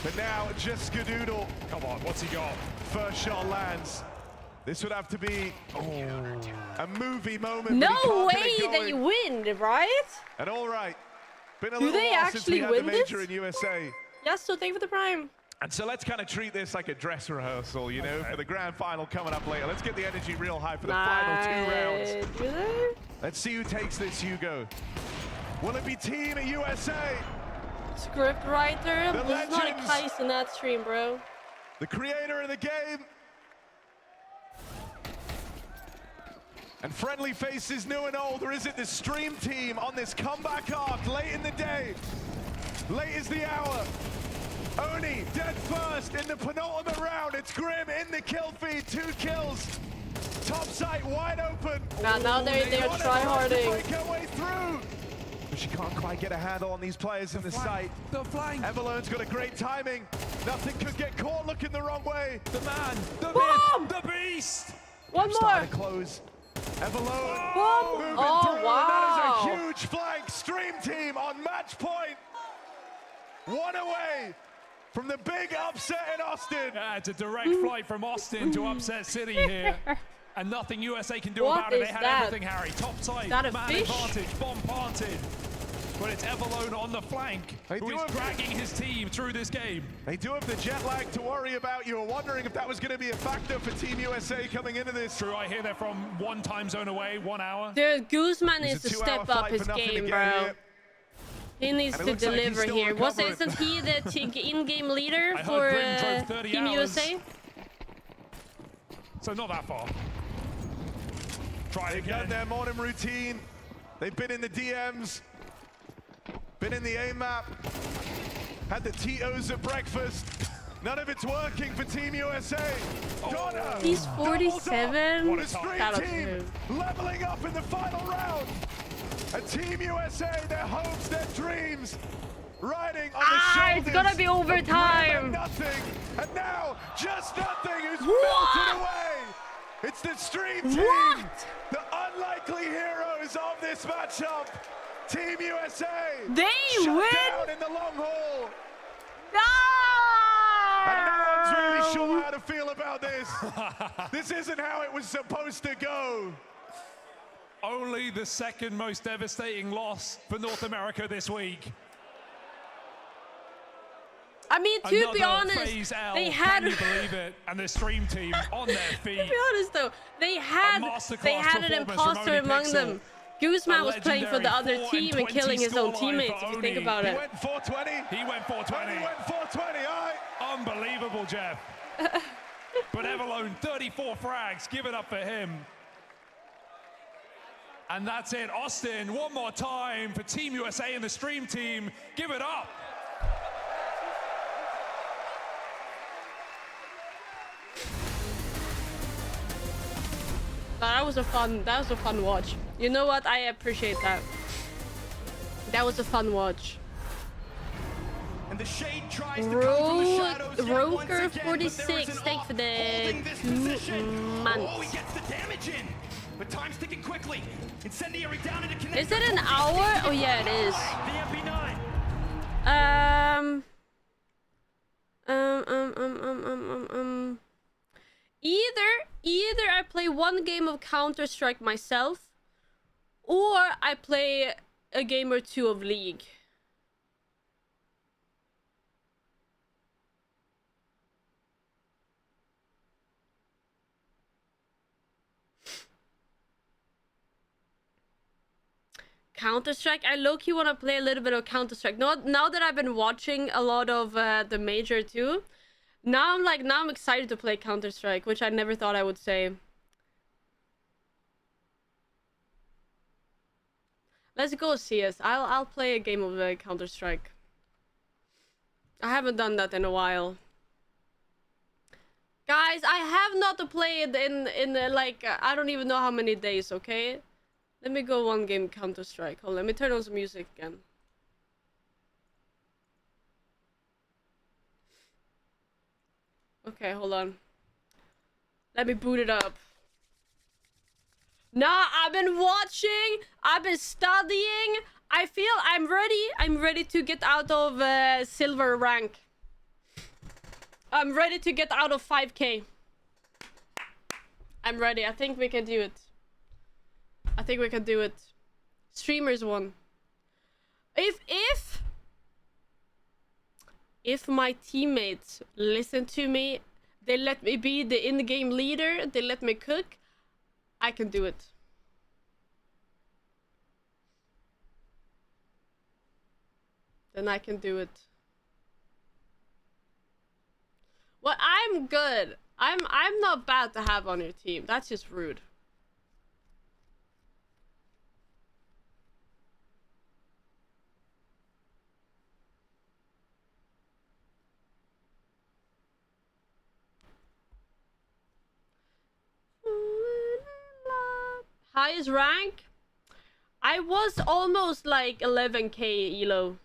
[SPEAKER 11] But now, just Skadoodle.
[SPEAKER 12] Come on, what's he got?
[SPEAKER 11] First shot lands. This would have to be a movie moment.
[SPEAKER 1] No way they win, right?
[SPEAKER 11] And all right. Been a
[SPEAKER 1] Do
[SPEAKER 11] little
[SPEAKER 1] they
[SPEAKER 11] while since we
[SPEAKER 1] actually
[SPEAKER 11] had the
[SPEAKER 1] win
[SPEAKER 11] major
[SPEAKER 1] this?
[SPEAKER 11] in USA.
[SPEAKER 1] Yes, so thank you for the prime.
[SPEAKER 11] And so let's kind of treat this like a dress rehearsal, you know, for the grand final coming up later. Let's get the energy real high for the final 2 rounds.
[SPEAKER 1] Do they?
[SPEAKER 11] Let's see who takes this, Hugo. Will it be Team USA?
[SPEAKER 1] Script writer?
[SPEAKER 11] The
[SPEAKER 1] There's not a
[SPEAKER 11] legends.
[SPEAKER 1] Kais in that stream, bro.
[SPEAKER 11] The creator of the game. And friendly faces new and old, or is it the stream team on this comeback arc late in the day? Late is the hour. Oni dead first in the penultimate round. It's Grim in the kill feed, 2 kills. Top site wide open.
[SPEAKER 1] Now they're tryharding.
[SPEAKER 11] Break her way through. But she can't quite get a handle on these players in the site.
[SPEAKER 12] The flank.
[SPEAKER 11] Everlone's got a great timing. Nothing could get caught looking the wrong way.
[SPEAKER 12] The man. The
[SPEAKER 1] Boom!
[SPEAKER 12] myth. The beast.
[SPEAKER 1] One more.
[SPEAKER 11] Starting to close. Everlone
[SPEAKER 1] Boom!
[SPEAKER 11] moving
[SPEAKER 1] Oh,
[SPEAKER 11] through.
[SPEAKER 1] wow.
[SPEAKER 11] And that is a huge flank. Stream team on match point. 1 away from the big upset in Austin.
[SPEAKER 12] Yeah, it's a direct flight from Austin to Upset City here. And nothing USA can do
[SPEAKER 1] What
[SPEAKER 12] about it. They
[SPEAKER 1] is
[SPEAKER 12] had
[SPEAKER 1] that?
[SPEAKER 12] everything, Harry. Top side,
[SPEAKER 1] Is that a
[SPEAKER 12] man
[SPEAKER 1] fish?
[SPEAKER 12] advantage, bomb planted. But it's Everlone on the flank, who is dragging his team through this game.
[SPEAKER 11] They do have the jet lag to worry about. You were wondering if that was going to be a factor for Team USA coming into this.
[SPEAKER 12] True, I hear they're from 1 time zone away, 1 hour.
[SPEAKER 1] Dude, Gooseman
[SPEAKER 11] It's
[SPEAKER 1] needs
[SPEAKER 11] a
[SPEAKER 1] to
[SPEAKER 11] 2-hour
[SPEAKER 1] step up
[SPEAKER 11] flight
[SPEAKER 1] his
[SPEAKER 11] for nothing
[SPEAKER 1] game,
[SPEAKER 11] to
[SPEAKER 1] bro.
[SPEAKER 11] get here.
[SPEAKER 1] He needs
[SPEAKER 11] And it
[SPEAKER 1] to
[SPEAKER 11] looks like he's
[SPEAKER 1] deliver
[SPEAKER 11] still
[SPEAKER 1] here.
[SPEAKER 11] recovering.
[SPEAKER 1] Isn't he the in-game leader
[SPEAKER 12] I
[SPEAKER 1] for
[SPEAKER 12] heard Grim drove 30
[SPEAKER 1] Team
[SPEAKER 12] hours.
[SPEAKER 1] USA?
[SPEAKER 12] So not that far. Try it
[SPEAKER 11] They've done
[SPEAKER 12] again.
[SPEAKER 11] their morning routine. They've been in the DMs, been in the A map, had the Tito's at breakfast. None of it's working for Team USA. Donna,
[SPEAKER 1] He's 47.
[SPEAKER 11] the stream
[SPEAKER 1] Shout out to
[SPEAKER 11] team
[SPEAKER 1] him.
[SPEAKER 11] leveling up in the final round. And Team USA, their hopes, their dreams, riding on the shoulders.
[SPEAKER 1] It's gonna be
[SPEAKER 11] of
[SPEAKER 1] overtime.
[SPEAKER 11] Grim and Nothing, and now just Nothing who's
[SPEAKER 1] What?
[SPEAKER 11] melted away. It's the stream team,
[SPEAKER 1] What?
[SPEAKER 11] the unlikely heroes of this matchup. Team USA.
[SPEAKER 1] They
[SPEAKER 11] shut
[SPEAKER 1] win?
[SPEAKER 11] down in the long haul.
[SPEAKER 1] No!
[SPEAKER 11] And no one's really sure how to feel about this. This isn't how it was supposed to go.
[SPEAKER 12] Only the second most devastating loss for North America this week.
[SPEAKER 1] I mean, to be
[SPEAKER 12] Another
[SPEAKER 1] honest,
[SPEAKER 12] phase L,
[SPEAKER 1] they had.
[SPEAKER 12] can you believe it? And the stream team on their
[SPEAKER 1] To
[SPEAKER 12] feet.
[SPEAKER 1] be honest, though, they had an
[SPEAKER 12] masterclass performance
[SPEAKER 1] imposter
[SPEAKER 12] from Oni
[SPEAKER 1] among
[SPEAKER 12] Pixel.
[SPEAKER 1] them. Gooseman was playing for the other
[SPEAKER 12] legendary
[SPEAKER 1] team and
[SPEAKER 12] 4-20
[SPEAKER 1] killing his own
[SPEAKER 12] scoreline
[SPEAKER 1] teammates,
[SPEAKER 12] for
[SPEAKER 1] if you think
[SPEAKER 12] Oni.
[SPEAKER 1] about
[SPEAKER 11] He
[SPEAKER 1] it.
[SPEAKER 11] went 420.
[SPEAKER 12] He went 420.
[SPEAKER 11] He went 420, all right.
[SPEAKER 12] Unbelievable, Jeff. But Everlone, 34 frags. Give it up for him. And that's it. Austin, one more time for Team USA and the stream team. Give it up.
[SPEAKER 1] That was a fun watch. You know what? I appreciate that. That was a fun watch.
[SPEAKER 15] And the shade tries to come from the shadows yet once
[SPEAKER 1] Roker
[SPEAKER 15] again,
[SPEAKER 1] 46, thanks for
[SPEAKER 15] holding
[SPEAKER 1] the
[SPEAKER 15] this
[SPEAKER 1] 2
[SPEAKER 15] position.
[SPEAKER 1] months.
[SPEAKER 15] Oh, he gets the damage in. But time's ticking quickly. Incendiary down into connect.
[SPEAKER 1] Is it an hour? Oh yeah, it is.
[SPEAKER 15] The MP9.
[SPEAKER 1] Either I play one game of Counter-Strike myself, or I play a game or two of League. Counter-Strike? I low-key want to play a little bit of Counter-Strike. Now that I've been watching a lot of the Major too, now I'm excited to play Counter-Strike, which I never thought I would say. Let's go CS. I'll play a game of Counter-Strike. I haven't done that in a while. Guys, I have not played in like I don't even know how many days, okay? Let me go one game Counter-Strike. Hold on, let me turn on some music again. Okay, hold on. Let me boot it up. Nah, I've been watching. I've been studying. I feel I'm ready. I'm ready to get out of silver rank. I'm ready to get out of 5K. I'm ready. I think we can do it. I think we can do it. Streamers won. If my teammates listen to me, they let me be the in-game leader, they let me cook, I can do it. Then I can do it. Well, I'm good. I'm not bad to have on your team. That's just rude. Highest rank? I was almost like 11k elo.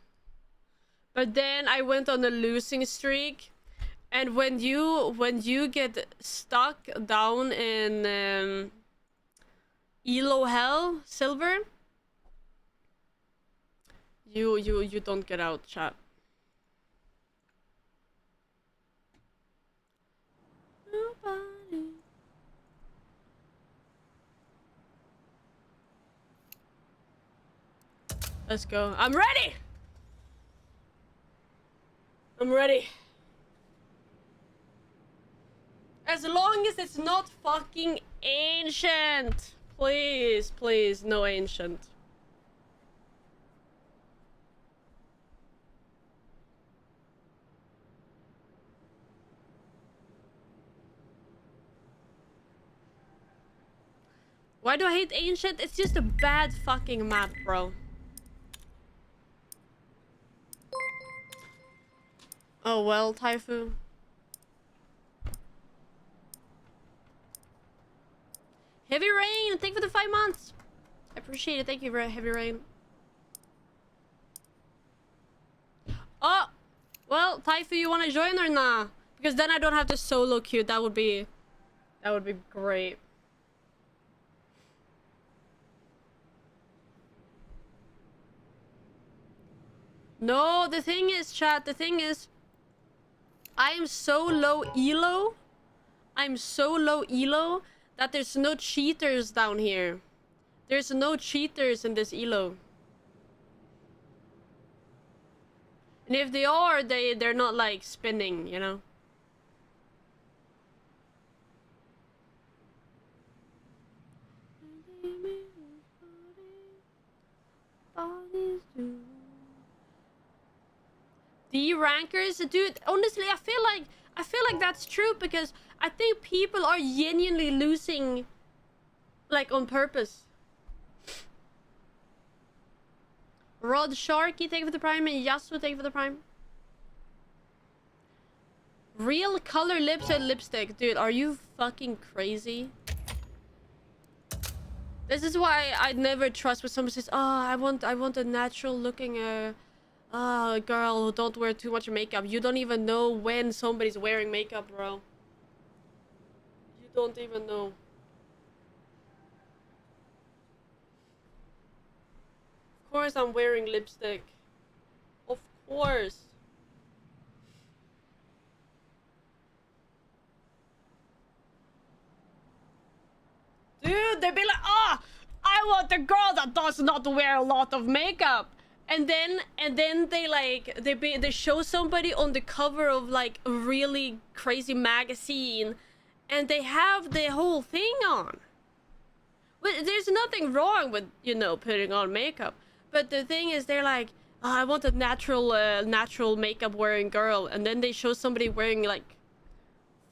[SPEAKER 1] But then I went on a losing streak. And when you get stuck down in elo hell silver, you don't get out, chat. Nobody. Let's go. I'm ready. I'm ready. As long as it's not fucking ancient. Please, please, no ancient. Why do I hate ancient? It's just a bad fucking map, bro. Oh well, Taifu. Heavy Rain, thank you for the 5 months. I appreciate it. Thank you for Heavy Rain. Oh, well, Taifu, you want to join or nah? Because then I don't have to solo queue. That would be great. No, the thing is, chat. The thing is, I am so low elo. I'm so low elo that there's no cheaters down here. There's no cheaters in this elo. And if they are, they're not like spinning, you know? D-rankers? Dude, honestly, I feel like that's true because I think people are genuinely losing, like, on purpose. Rod Sharky, thank you for the prime, and Yasuo, thank you for the prime. Real color lips and lipstick. Dude, are you fucking crazy? This is why I never trust when someone says, oh, I want a natural looking, girl who don't wear too much makeup. You don't even know when somebody's wearing makeup, bro. You don't even know. Of course I'm wearing lipstick. Of course. Dude, they'd be like, oh, I want a girl that does not wear a lot of makeup. And then they like they show somebody on the cover of like a really crazy magazine and they have the whole thing on. But there's nothing wrong with, you know, putting on makeup. But the thing is, they're like, oh, I want a natural makeup wearing girl, and then they show somebody wearing like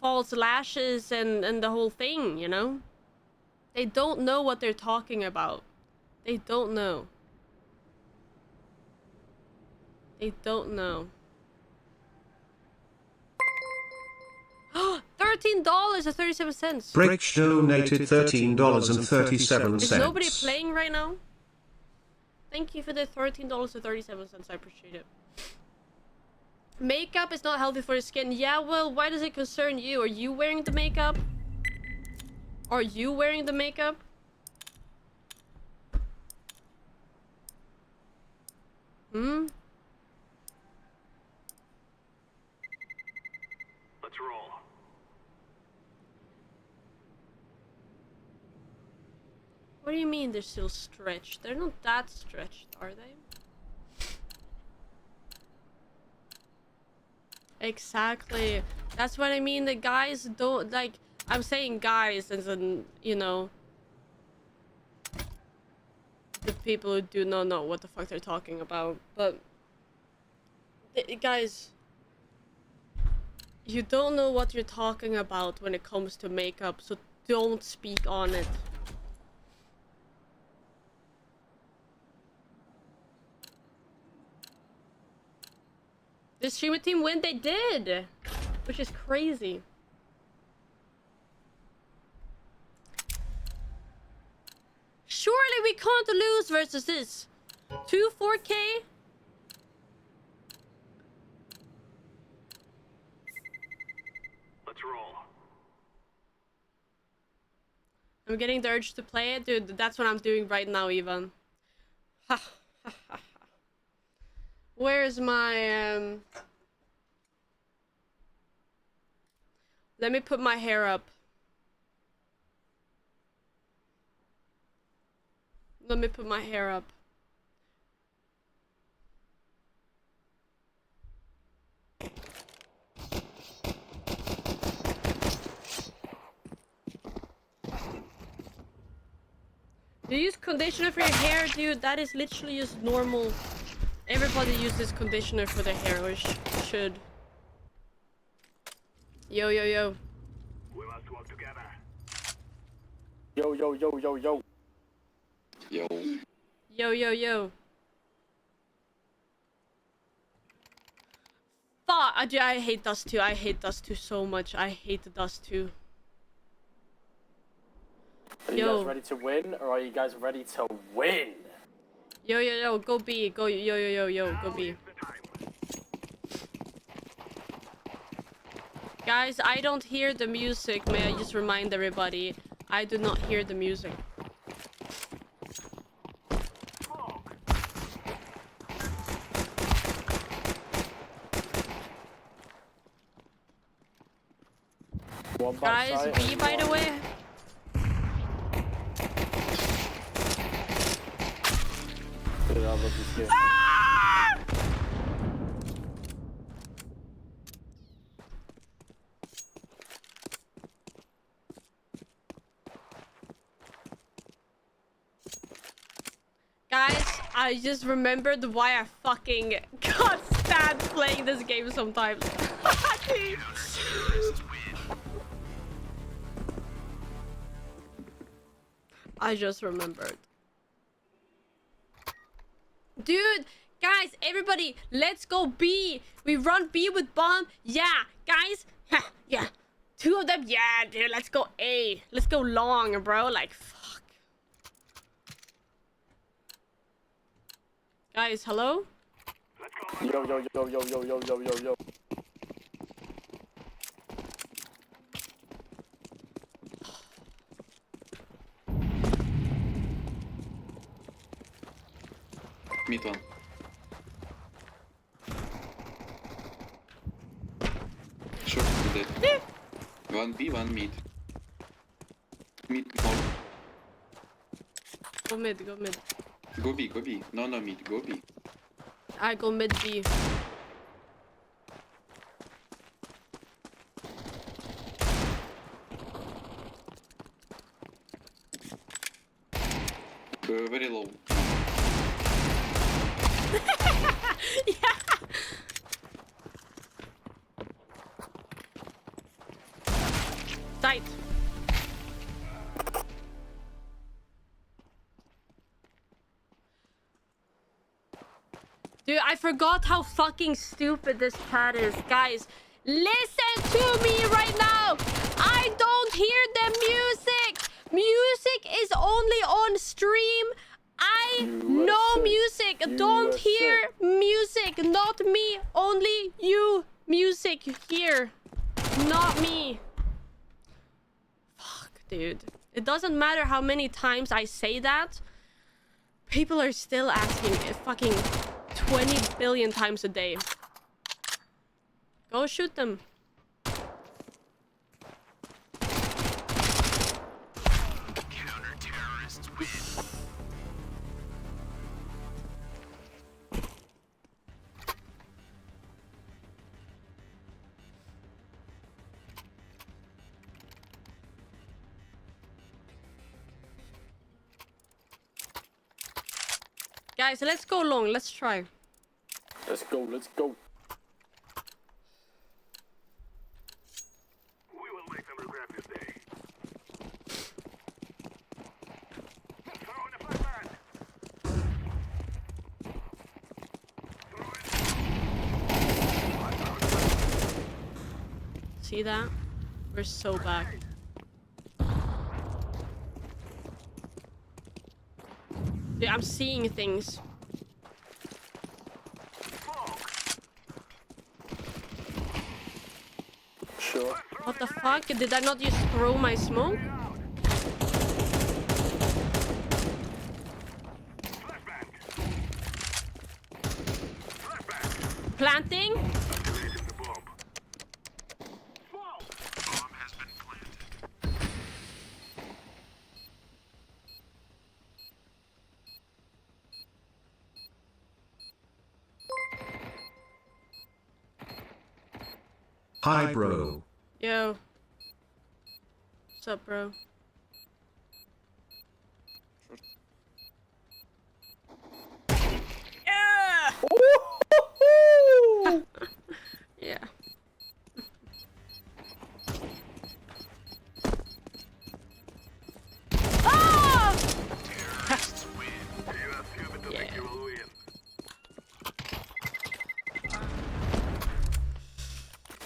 [SPEAKER 1] false lashes and the whole thing, you know? They don't know what they're talking about. They don't know. I don't know. $13.37.
[SPEAKER 6] Break donated $13.37.
[SPEAKER 1] Is nobody playing right now? Thank you for the $13.37. I appreciate it. Makeup is not healthy for the skin. Yeah, well, why does it concern you? Are you wearing the makeup? Are you wearing the makeup? Hmm?
[SPEAKER 5] Let's roll.
[SPEAKER 1] What do you mean they're still stretched? They're not that stretched, are they? Exactly. That's what I mean. The guys don't like. I'm saying guys as in, you know, the people who do not know what the fuck they're talking about. But guys, you don't know what you're talking about when it comes to makeup, so don't speak on it. The streamer team win, they did, which is crazy. Surely we can't lose versus this. 2 4K?
[SPEAKER 5] Let's roll.
[SPEAKER 1] I'm getting the urge to play it. Dude, that's what I'm doing right now, Ivan. Ha. Where's my, Let me put my hair up. Let me put my hair up. Do you use conditioner for your hair, dude? That is literally just normal. Everybody uses conditioner for their hair, or should. Yo, yo, yo.
[SPEAKER 5] We must work together.
[SPEAKER 16] Yo, yo, yo, yo, yo. Yo.
[SPEAKER 1] Yo, yo, yo. Fuck, I hate Dust 2. I hate Dust 2 so much. I hate the Dust 2.
[SPEAKER 16] Are you guys ready to win, or are you guys ready to win?
[SPEAKER 1] Yo, yo, yo, go B. Go, yo, yo, yo, yo, go B. Guys, I don't hear the music. May I just remind everybody? I do not hear the music. Guys, B, by the way. Ah! Guys, I just remembered why I fucking can't stand playing this game sometimes. I just remembered. Dude, guys, everybody, let's go B. We run B with bomb. Yeah, guys. Yeah. 2 of them. Yeah, dude, let's go A. Let's go long, bro. Like, fuck. Guys, hello?
[SPEAKER 16] Yo, yo, yo, yo, yo, yo, yo, yo, yo.
[SPEAKER 17] Mid one. Short dead. One B, one mid. Mid more.
[SPEAKER 1] Go mid, go mid.
[SPEAKER 17] Go B, go B. No, no mid, go B.
[SPEAKER 1] I go mid B.
[SPEAKER 17] Very low.
[SPEAKER 1] Yeah. Tight. Dude, I forgot how fucking stupid this chat is. Guys, listen to me right now. I don't hear the music. Music is only on stream. I know music. Don't hear music. Not me. Only you. Music here. Not me. Fuck, dude. It doesn't matter how many times I say that. People are still asking it fucking 20 billion times a day. Go shoot them.
[SPEAKER 15] Counter-terrorists win.
[SPEAKER 1] Guys, let's go long. Let's try.
[SPEAKER 16] Let's go, let's go.
[SPEAKER 15] We will make them regret this day. Throwing a flashbang.
[SPEAKER 1] See that? We're so back. Dude, I'm seeing things.
[SPEAKER 16] Sure.
[SPEAKER 1] What the fuck? Did I not just throw my smoke? Planting?
[SPEAKER 6] Hi, bro.
[SPEAKER 1] Yo. What's up, bro? Yeah! Yeah. Ah! Yeah.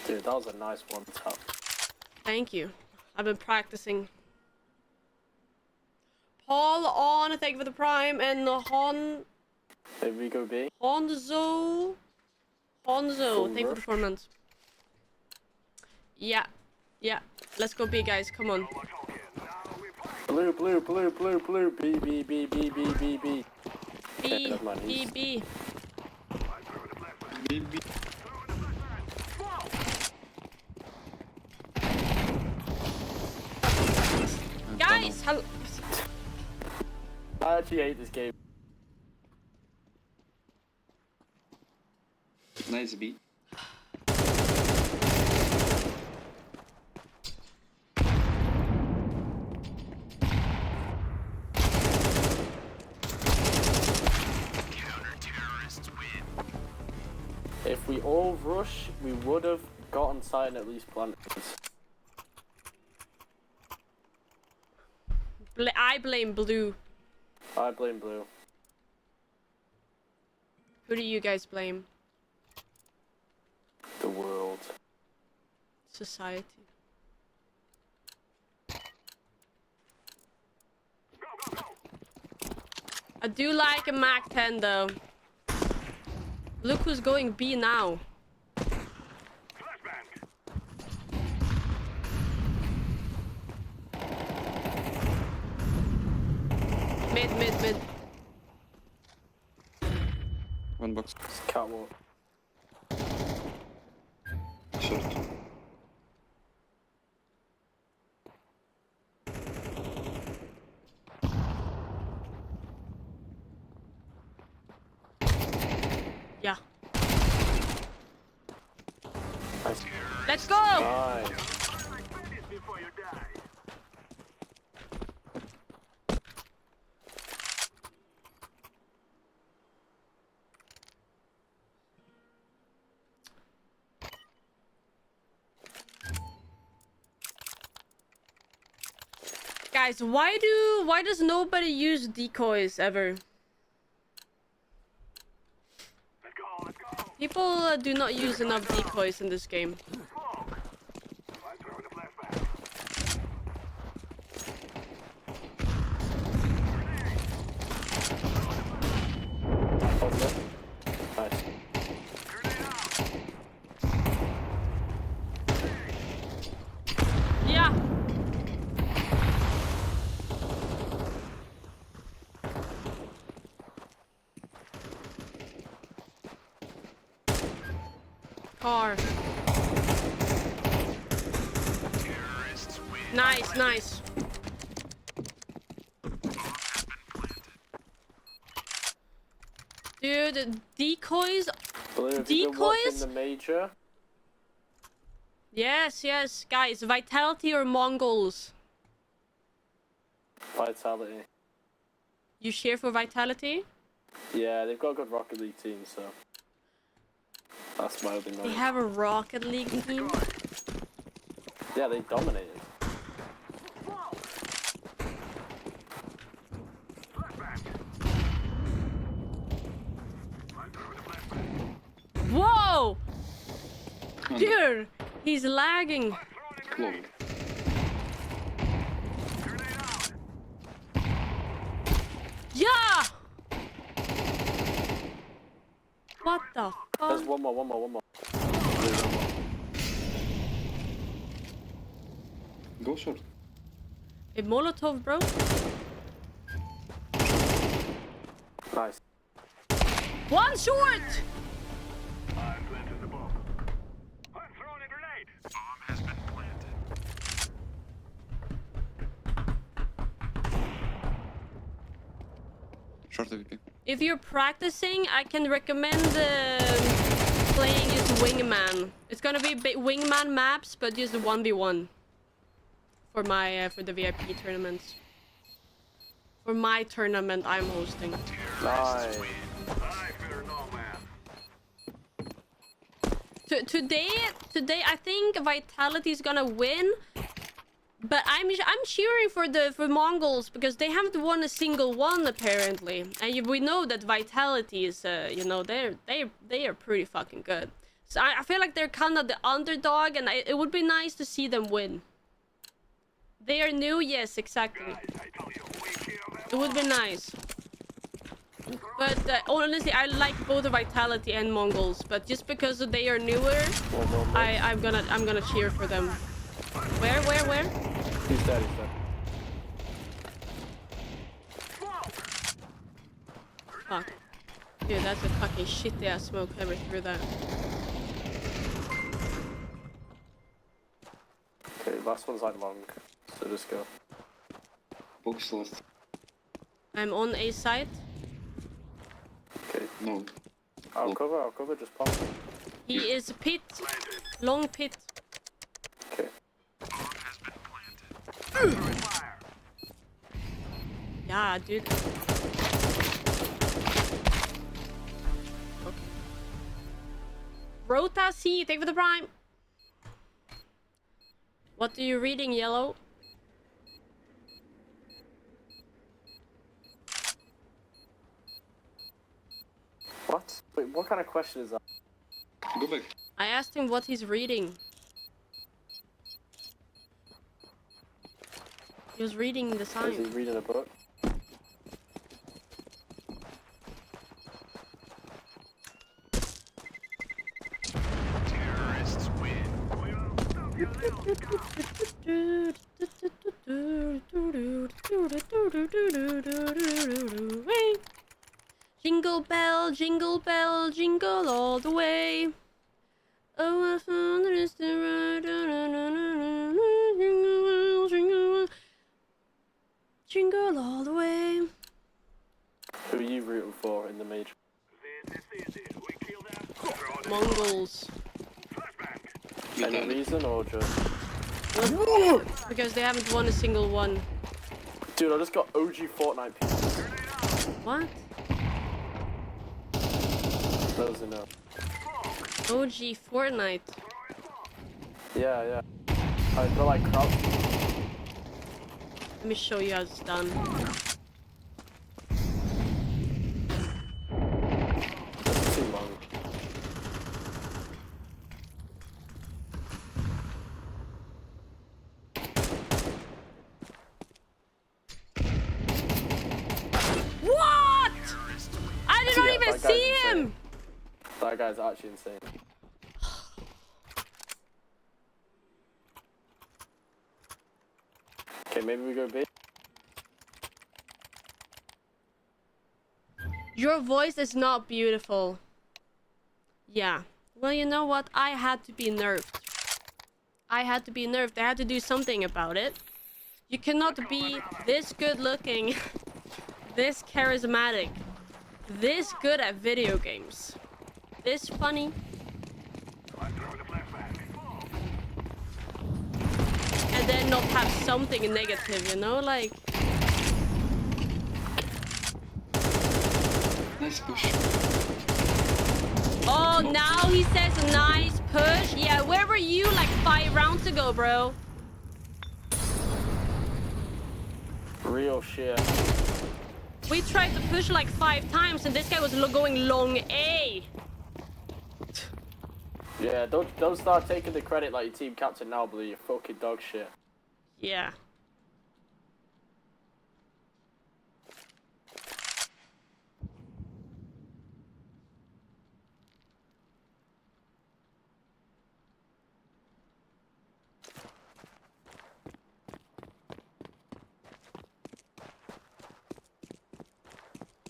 [SPEAKER 16] Dude, that was a nice one tap.
[SPEAKER 1] Thank you. I've been practicing. Paul on, thank you for the prime, and Hon...
[SPEAKER 16] Maybe we go B?
[SPEAKER 1] Honzo, thank you for the 4 months. Yeah. Yeah. Let's go B, guys. Come on.
[SPEAKER 16] Blue, blue, blue, blue, blue. B, B, B, B, B, B, B.
[SPEAKER 1] B, B, B.
[SPEAKER 17] B, B.
[SPEAKER 1] Guys, hello.
[SPEAKER 16] I actually hate this game.
[SPEAKER 17] Nice beat.
[SPEAKER 15] Counter-terrorists win.
[SPEAKER 16] If we all rush, we would have gotten sight and at least planted.
[SPEAKER 1] I blame blue.
[SPEAKER 16] I blame blue.
[SPEAKER 1] Who do you guys blame?
[SPEAKER 16] The world.
[SPEAKER 1] Society. I do like a Mac 10 though. Look who's going B now. Mid.
[SPEAKER 17] One box.
[SPEAKER 16] It's catwalk.
[SPEAKER 17] Short.
[SPEAKER 1] Yeah.
[SPEAKER 16] Nice.
[SPEAKER 1] Let's go!
[SPEAKER 16] Nice.
[SPEAKER 1] Guys, why does nobody use decoys ever? People do not use enough decoys in this game.
[SPEAKER 16] Nice.
[SPEAKER 1] Yeah. Car. Nice, nice. Dude, decoys.
[SPEAKER 16] Blue, have you been watching
[SPEAKER 1] Decoys?
[SPEAKER 16] the major?
[SPEAKER 1] Yes, yes, guys. Vitality or MongolZ?
[SPEAKER 16] Vitality.
[SPEAKER 1] You cheer for Vitality?
[SPEAKER 16] Yeah, they've got a good Rocket League team, so that's my only
[SPEAKER 1] They
[SPEAKER 16] knowledge.
[SPEAKER 1] have a Rocket League team.
[SPEAKER 16] Yeah, they dominated.
[SPEAKER 1] Whoa! Dude, he's lagging. Yeah! What the
[SPEAKER 16] There's
[SPEAKER 1] fuck?
[SPEAKER 16] one more.
[SPEAKER 17] Go short.
[SPEAKER 1] A Molotov, bro?
[SPEAKER 16] Nice.
[SPEAKER 1] One short!
[SPEAKER 17] Short AVP.
[SPEAKER 1] If you're practicing, I can recommend playing as Wingman. It's gonna be Wingman maps, but just 1v1 for my for the VIP tournaments. For my tournament I'm hosting.
[SPEAKER 16] Nice.
[SPEAKER 1] Today I think Vitality is gonna win, but I'm cheering for MongolZ because they haven't won a single one apparently, and we know that Vitality is you know they are pretty fucking good. So I feel like they're kind of the underdog, and it would be nice to see them win. They are new, yes, exactly. It would be nice. But honestly, I like both Vitality and MongolZ, but just because they are newer, I'm gonna cheer for them. Where?
[SPEAKER 16] He's dead.
[SPEAKER 1] Fuck. Dude, that's a fucking shitty ass smoke ever through that.
[SPEAKER 16] Okay, last one's like long, so just go.
[SPEAKER 17] Box left.
[SPEAKER 1] I'm on A side.
[SPEAKER 16] Okay.
[SPEAKER 17] No.
[SPEAKER 16] I'll cover, just pop.
[SPEAKER 1] He is pit. Long pit.
[SPEAKER 16] Okay.
[SPEAKER 1] Yeah, dude. Okay. Rota C, thank you for the prime. What are you reading, Yellow?
[SPEAKER 16] What? Wait, what kind of question is that?
[SPEAKER 17] Go back.
[SPEAKER 1] I asked him what he's reading. He was reading the sign.
[SPEAKER 16] Is he reading a book?
[SPEAKER 8] Terrorists win.
[SPEAKER 1] Jingle bell, jingle bell, jingle all the way. Oh, I found the jingle all the way.
[SPEAKER 16] Who are you rooting for in the major?
[SPEAKER 1] MongolZ.
[SPEAKER 16] Any reason or just?
[SPEAKER 1] Because they haven't won a single one.
[SPEAKER 16] Dude, I just got OG Fortnite pieces.
[SPEAKER 1] What?
[SPEAKER 16] Those are no.
[SPEAKER 1] OG Fortnite.
[SPEAKER 16] Yeah. They're like crouch.
[SPEAKER 1] Let me show you how it's done.
[SPEAKER 16] That's too long.
[SPEAKER 1] see him!
[SPEAKER 16] That guy's actually insane. Okay, maybe we go B.
[SPEAKER 1] Your voice is not beautiful. Yeah. Well, you know what? I had to be nerfed. I had to be nerfed. I had to do something about it. You cannot be this good looking, this charismatic, this good at video games, this funny, and then not have something negative, you know? Like...
[SPEAKER 17] Nice push.
[SPEAKER 1] Oh, now he says nice push. Yeah, where were you like 5 rounds ago, bro?
[SPEAKER 16] Real shit.
[SPEAKER 1] We tried to push like 5 times and this guy was going long A.
[SPEAKER 16] Yeah, don't start taking the credit like your team captain now, Blue. You fucking dog shit.
[SPEAKER 1] Yeah.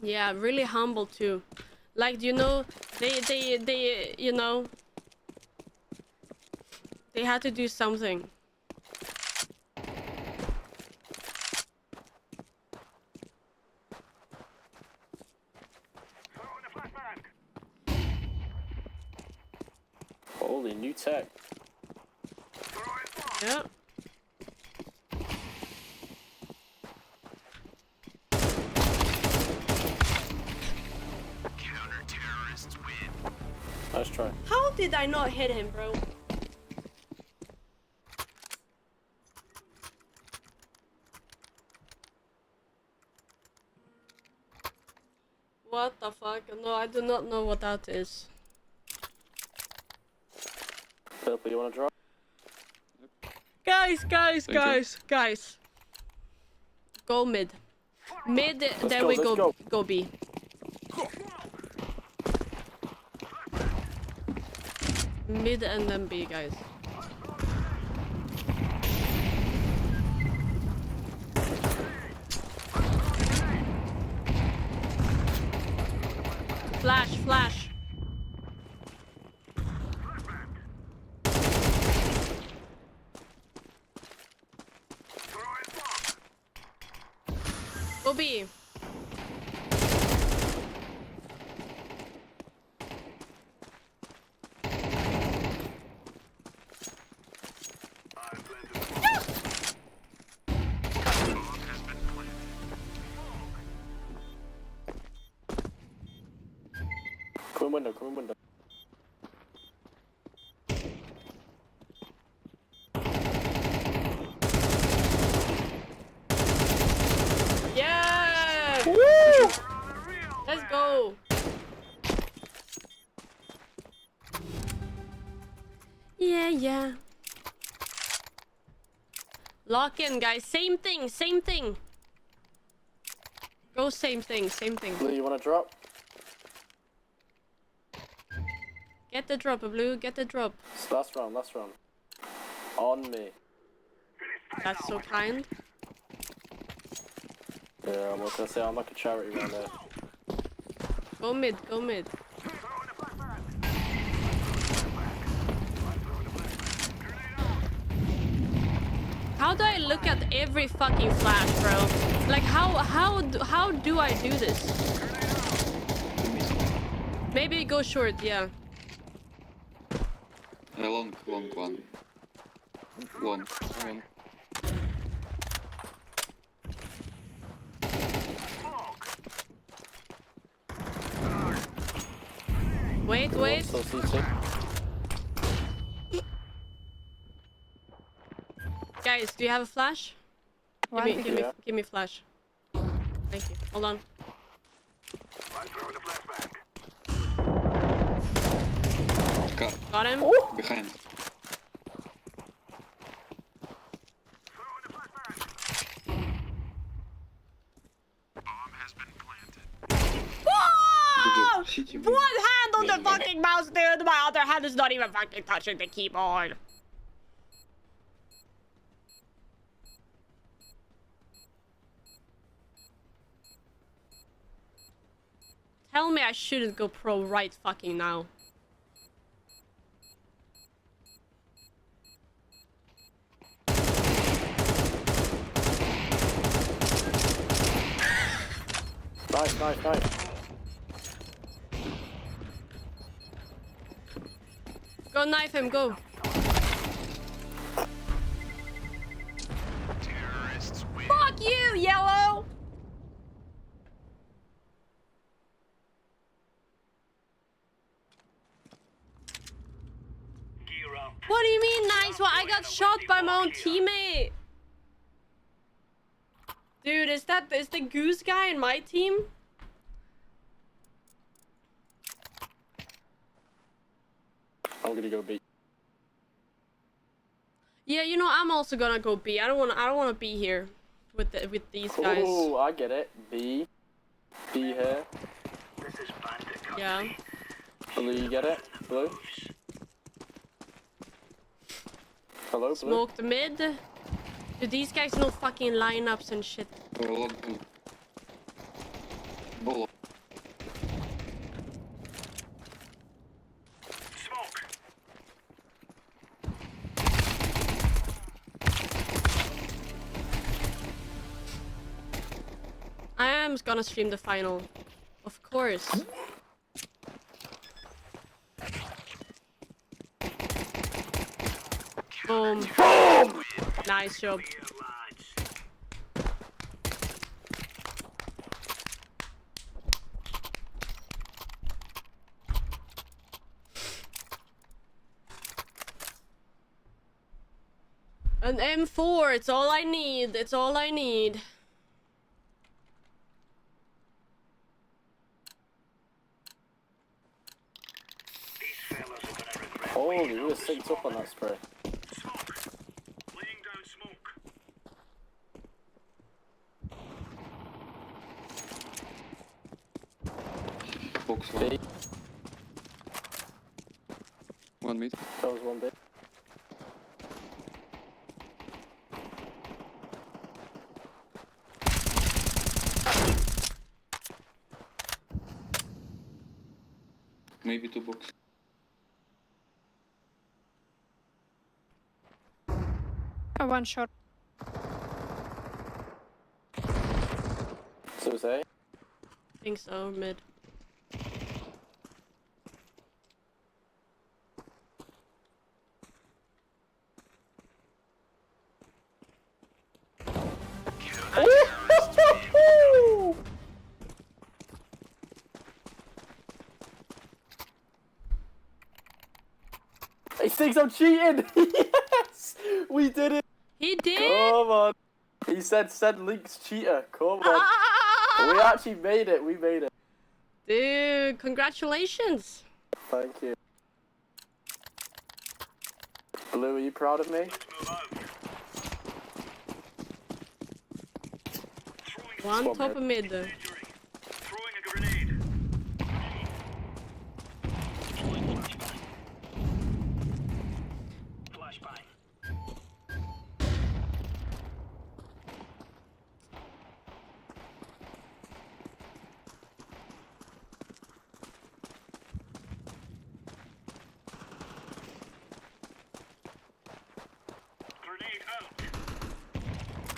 [SPEAKER 1] Yeah, really humble too. Like, you know, they you know, they had to do something.
[SPEAKER 16] Holy new tech.
[SPEAKER 1] Yeah.
[SPEAKER 15] Counter-terrorists win.
[SPEAKER 16] Let's try.
[SPEAKER 1] How did I not hit him, bro? What the fuck? No, I do not know what that is.
[SPEAKER 16] Purple, you wanna drop?
[SPEAKER 1] Guys. Go mid. Mid, then we go B. Mid and then B, guys. Flash. Go B.
[SPEAKER 16] Come in window.
[SPEAKER 1] Yeah! Woo! Let's go. Yeah. Lock in, guys. Same thing. Go same thing.
[SPEAKER 16] Blue, you wanna drop?
[SPEAKER 1] Get the drop, Blue. Get the drop.
[SPEAKER 16] Last round. On me.
[SPEAKER 1] That's so kind.
[SPEAKER 16] Yeah, I'm not gonna say I'm like a charity round there.
[SPEAKER 1] Go mid. How do I look at every fucking flash, bro? Like, how do I do this? Maybe go short, yeah.
[SPEAKER 17] Long one. Long.
[SPEAKER 1] Wait. Guys, do you have a flash? Give me flash. Thank you. Hold on. Got him.
[SPEAKER 17] Oh. Behind.
[SPEAKER 1] Whoa! One hand on the fucking mouse, dude. My other hand is not even fucking touching the keyboard. Tell me I shouldn't go pro right fucking now.
[SPEAKER 16] Nice, nice, nice.
[SPEAKER 1] Go knife him, go. Fuck you, yellow! What do you mean nice one? I got shot by my own teammate. Dude, is the goose guy in my team?
[SPEAKER 16] I'm gonna go B.
[SPEAKER 1] Yeah, you know, I'm also gonna go B. I don't wanna be here with these guys.
[SPEAKER 16] Oh, I get it. B here.
[SPEAKER 1] Yeah.
[SPEAKER 16] Blue, you get it? Blue? Hello, Blue?
[SPEAKER 1] Smoke the mid. Dude, these guys know fucking lineups and shit. I am gonna stream the final. Of course. Boom. Boom! Nice job. An M4, it's all I need. It's all I need.
[SPEAKER 16] Holy, you were synced up on that spray.
[SPEAKER 17] Box one.
[SPEAKER 16] B.
[SPEAKER 17] One mid.
[SPEAKER 16] That was one bit.
[SPEAKER 17] Maybe two box.
[SPEAKER 18] One shot.
[SPEAKER 16] So say?
[SPEAKER 1] I think so, mid.
[SPEAKER 16] He thinks I'm cheating! Yes! We did it!
[SPEAKER 1] He did?
[SPEAKER 16] Come on! He said send links cheater, come on! We actually made it, we made it.
[SPEAKER 1] Dude, congratulations!
[SPEAKER 16] Thank you. Blue, are you proud of me?
[SPEAKER 1] One top of mid.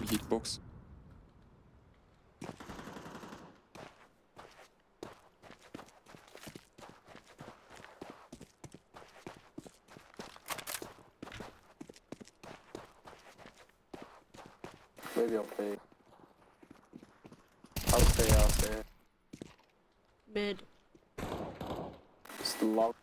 [SPEAKER 17] Hitbox.
[SPEAKER 16] Maybe I'll play. I'll stay.
[SPEAKER 1] Mid.
[SPEAKER 16] Just long.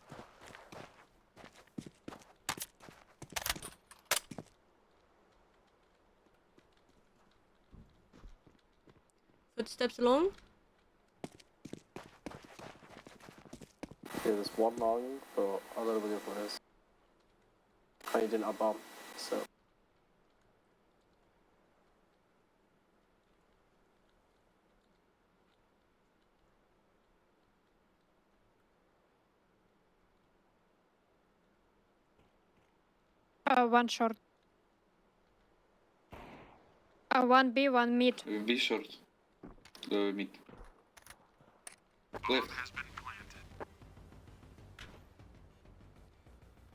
[SPEAKER 1] Footsteps along.
[SPEAKER 16] Yeah, there's one long, but I don't know what the other one is. I didn't have bomb, so.
[SPEAKER 18] One short. One B, one mid.
[SPEAKER 17] B short. Mid. Left.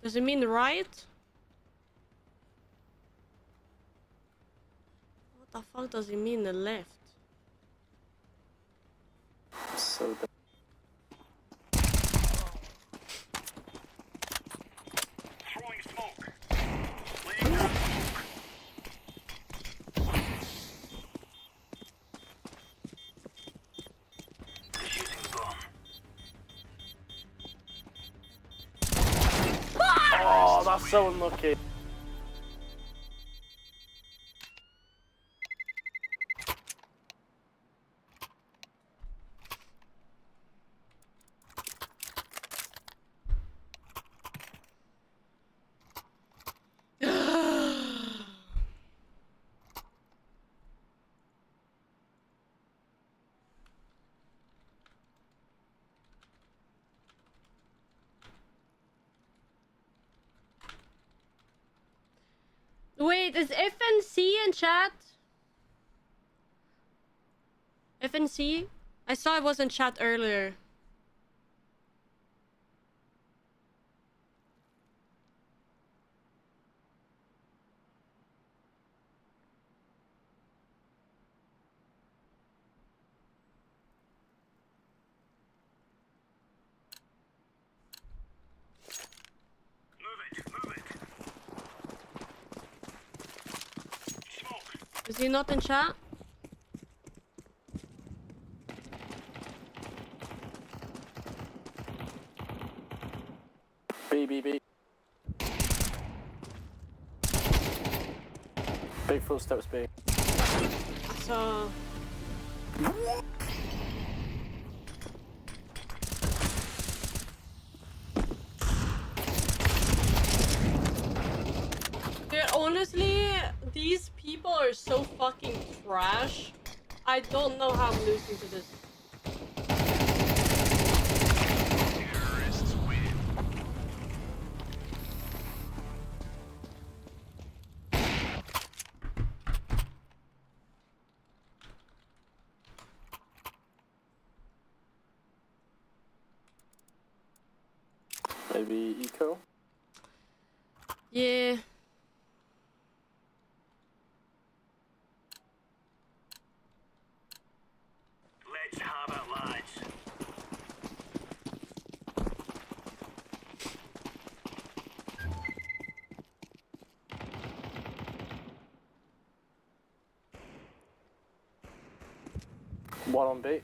[SPEAKER 1] Does it mean right? What the fuck does it mean the left?
[SPEAKER 16] So
[SPEAKER 15] Throwing smoke. Laying down smoke. Defusing the bomb.
[SPEAKER 16] Oh, that's so unlucky.
[SPEAKER 1] Wait, is FNC in chat? FNC? I saw it was in chat earlier. Is he not in chat?
[SPEAKER 16] B. Big footsteps B.
[SPEAKER 1] So... Dude, honestly, these people are so fucking trash. I don't know how I'm losing to this.
[SPEAKER 15] Terrorists win.
[SPEAKER 16] Maybe eco?
[SPEAKER 1] Yeah.
[SPEAKER 15] Let's have it, lads.
[SPEAKER 16] One on B.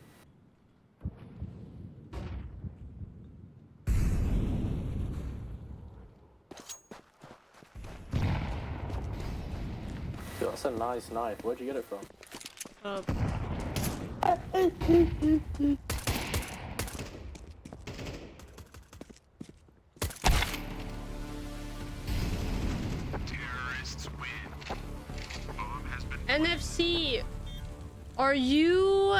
[SPEAKER 16] Dude, that's a nice knife. Where'd you get it from?
[SPEAKER 15] Terrorists win. Bomb has been
[SPEAKER 1] NFC, are you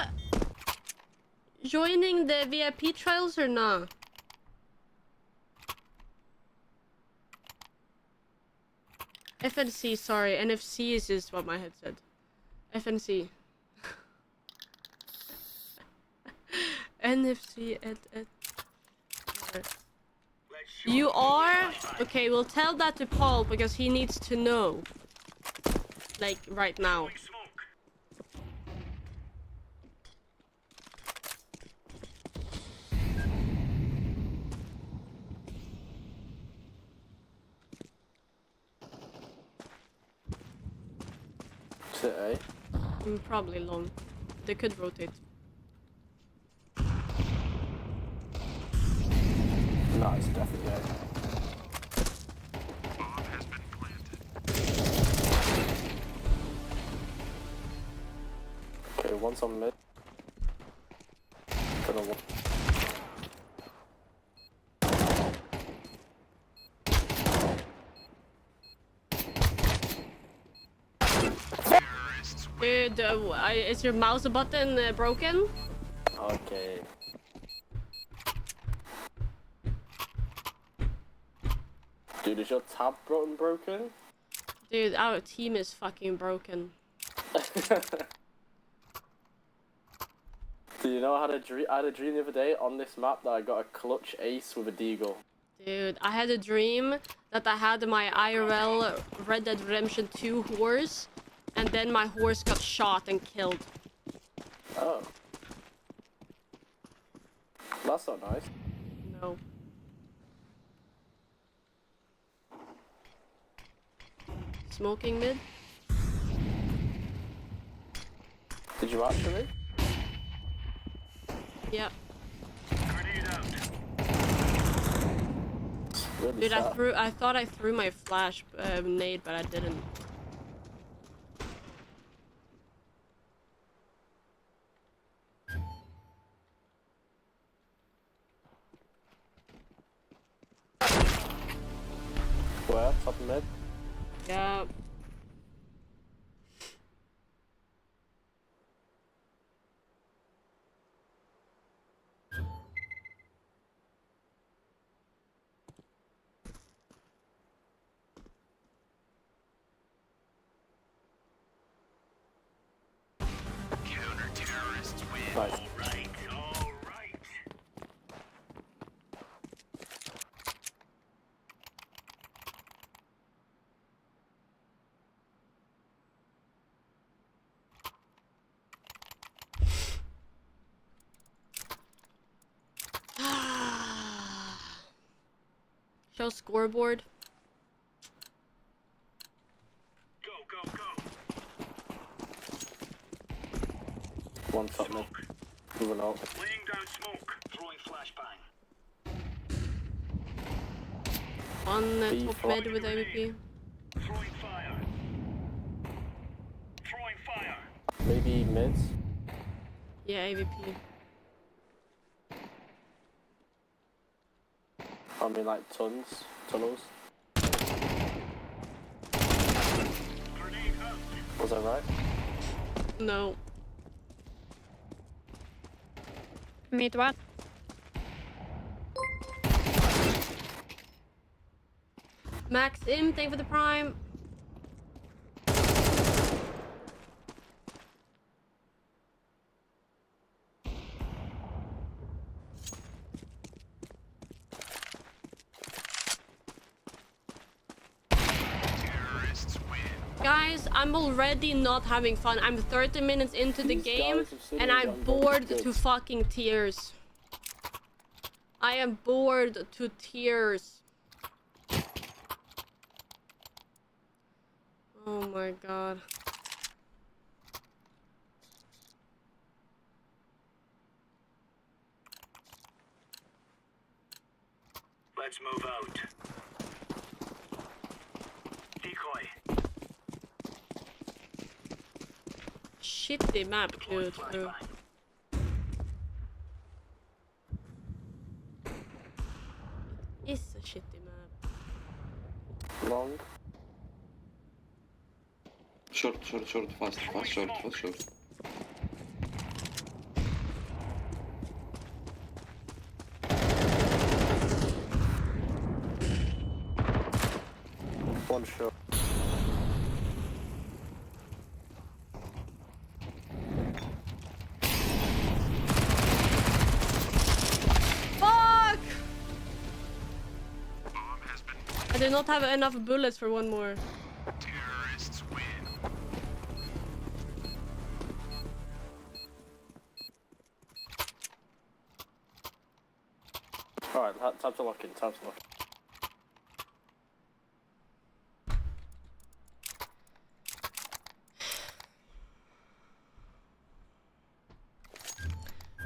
[SPEAKER 1] joining the VIP trials or not? FNC, sorry. NFC is just what my head said. FNC. NFC You are? Okay, we'll tell that to Paul because he needs to know. Like, right now.
[SPEAKER 16] To A?
[SPEAKER 1] Probably long. They could rotate.
[SPEAKER 16] No, it's definitely A.
[SPEAKER 15] Bomb has been planted.
[SPEAKER 16] Okay, one's on mid. Gonna one.
[SPEAKER 1] Dude, is your mouse button broken?
[SPEAKER 16] Dude, is your tab broken?
[SPEAKER 1] Dude, our team is fucking broken.
[SPEAKER 16] Do you know I had a dream the other day on this map that I got a clutch ace with a deagle.
[SPEAKER 1] Dude, I had a dream that I had my IRL Red Dead Redemption 2 horse, and then my horse got shot and killed.
[SPEAKER 16] Oh. That's not nice.
[SPEAKER 1] No. Smoking mid?
[SPEAKER 16] Did you actually?
[SPEAKER 1] Yep.
[SPEAKER 16] Really
[SPEAKER 1] Dude,
[SPEAKER 16] sad.
[SPEAKER 1] I thought I threw my flash nade, but I didn't.
[SPEAKER 16] Where? Top of mid?
[SPEAKER 1] Yeah.
[SPEAKER 15] Counter-terrorists win.
[SPEAKER 16] Nice.
[SPEAKER 15] All right, all right.
[SPEAKER 1] Show scoreboard.
[SPEAKER 15] Go, go, go.
[SPEAKER 16] One top mid. Moving out.
[SPEAKER 15] Laying down smoke. Throwing flashbang.
[SPEAKER 1] On
[SPEAKER 16] B
[SPEAKER 1] top
[SPEAKER 16] flank.
[SPEAKER 1] mid with AWP.
[SPEAKER 15] Throwing fire. Throwing fire.
[SPEAKER 16] Maybe mids.
[SPEAKER 1] Yeah, AWP.
[SPEAKER 16] I mean like tunnels. Was that right?
[SPEAKER 1] No.
[SPEAKER 18] Mid one.
[SPEAKER 1] Max M, thank you for the prime.
[SPEAKER 15] Terrorists win.
[SPEAKER 1] Guys, I'm already not having fun. I'm 30 minutes into the
[SPEAKER 16] These
[SPEAKER 1] game
[SPEAKER 16] guys have seen
[SPEAKER 1] and
[SPEAKER 16] it
[SPEAKER 1] I'm
[SPEAKER 16] done
[SPEAKER 1] bored
[SPEAKER 16] good.
[SPEAKER 1] to fucking tears. I am bored to tears. Oh my god.
[SPEAKER 15] Let's move out. Decoy.
[SPEAKER 1] Shitty map, dude. It's a shitty map.
[SPEAKER 16] Long.
[SPEAKER 17] Short, fast, short.
[SPEAKER 16] One shot.
[SPEAKER 1] Fuck! I do not have enough bullets for one more.
[SPEAKER 15] Terrorists win.
[SPEAKER 16] Alright, time to lock in.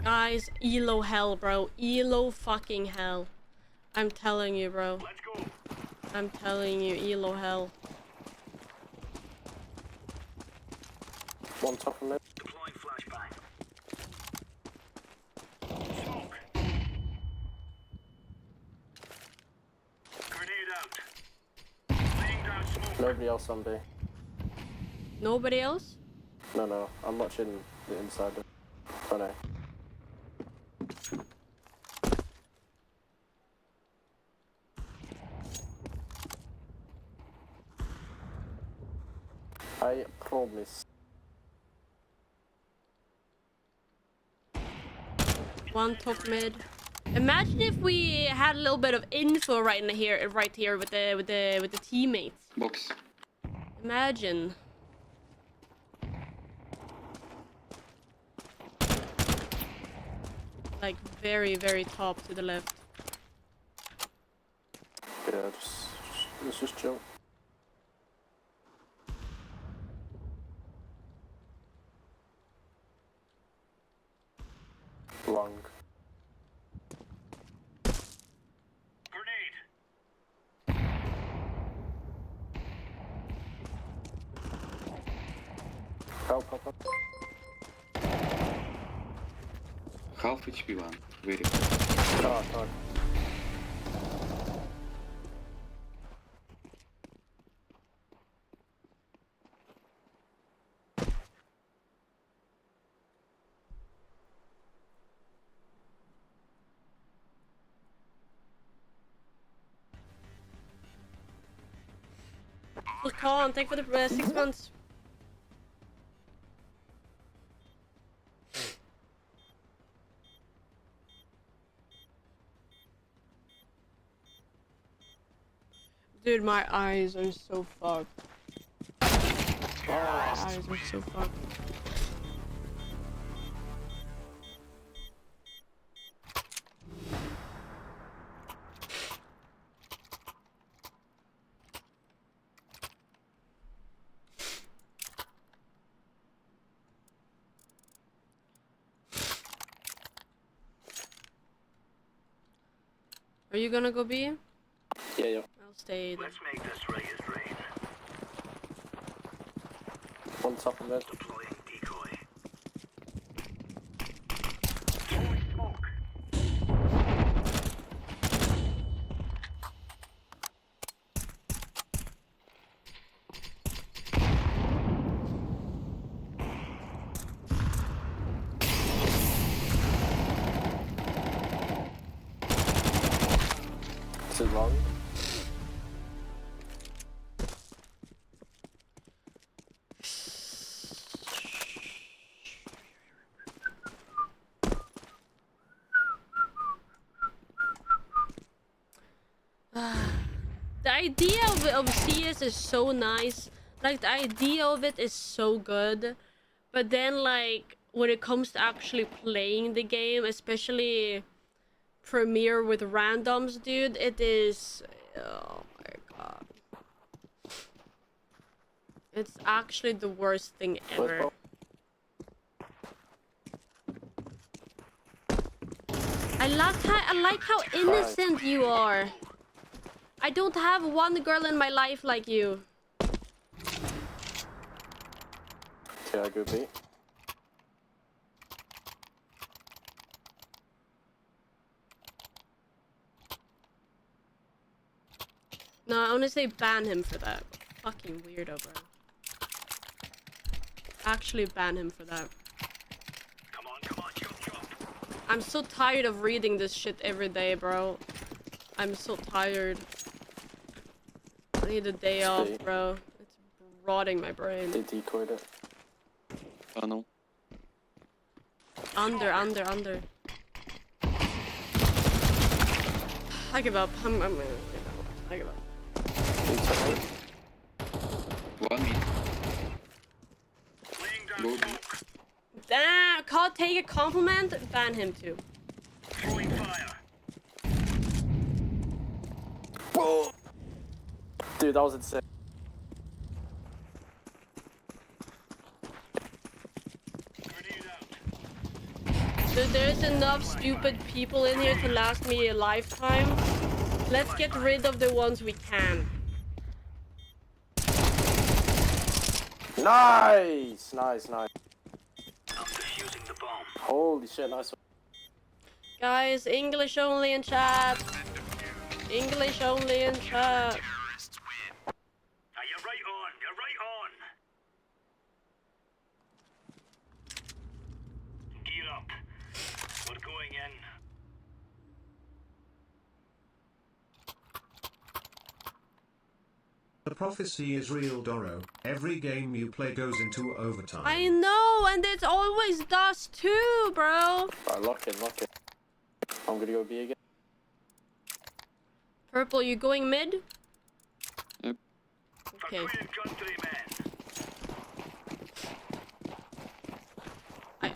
[SPEAKER 1] Guys, elo hell, bro. Elo fucking hell. I'm telling you, bro.
[SPEAKER 15] Let's go.
[SPEAKER 1] I'm telling you, elo hell.
[SPEAKER 16] One top of mid.
[SPEAKER 15] Deploying flashbang. Smoke. Grenade out. Laying down smoke.
[SPEAKER 16] Nobody else on B.
[SPEAKER 1] Nobody else?
[SPEAKER 16] No. I'm watching the inside. Oh no. I promise.
[SPEAKER 1] One top mid. Imagine if we had a little bit of info right here with the teammates.
[SPEAKER 17] Box.
[SPEAKER 1] Imagine. Like very, very top to the left.
[SPEAKER 16] Yeah, let's just chill. Long. Help.
[SPEAKER 17] Half HP one. Very good.
[SPEAKER 16] God.
[SPEAKER 1] Well, Colin, thank you for the 6 months. Dude, my eyes are so fucked. My eyes are so fucked. Are you gonna go B?
[SPEAKER 16] Yeah.
[SPEAKER 1] I'll stay then.
[SPEAKER 15] Let's make this Reyes rain.
[SPEAKER 16] One top of it.
[SPEAKER 15] Deploying decoy. Throwing smoke.
[SPEAKER 16] Too long.
[SPEAKER 1] The idea of CS is so nice. Like, the idea of it is so good. But then, like, when it comes to actually playing the game, especially Premiere with randoms, dude, it is... Oh my god. It's actually the worst thing ever. I like how innocent you are. I don't have one girl in my life like you.
[SPEAKER 16] Okay, I go B.
[SPEAKER 1] No, I want to say ban him for that. Fucking weirdo, bro. Actually ban him for that.
[SPEAKER 15] Come on, jump.
[SPEAKER 1] I'm so tired of reading this shit every day, bro. I'm so tired. I need a day off, bro. It's rotting my brain.
[SPEAKER 16] They decoyed it.
[SPEAKER 17] Oh no.
[SPEAKER 1] Under. I give up. I give up.
[SPEAKER 17] One mid. Go B.
[SPEAKER 1] Damn, can't take a compliment. Ban him too.
[SPEAKER 15] Throwing fire.
[SPEAKER 16] Dude, that was insane.
[SPEAKER 1] Dude, there's enough stupid people in here to last me a lifetime. Let's get rid of the ones we can.
[SPEAKER 16] Nice.
[SPEAKER 15] I'm defusing the bomb.
[SPEAKER 16] Holy shit, nice one.
[SPEAKER 1] Guys, English only in chat. English only in chat.
[SPEAKER 15] You're right on. Gear up. We're going in.
[SPEAKER 6] The prophecy is real, Doro. Every game you play goes into overtime.
[SPEAKER 1] I know, and it always does too, bro.
[SPEAKER 16] Alright, lock in, lock in. I'm gonna go B again.
[SPEAKER 1] Purple, you going mid?
[SPEAKER 17] Yep.
[SPEAKER 1] Okay.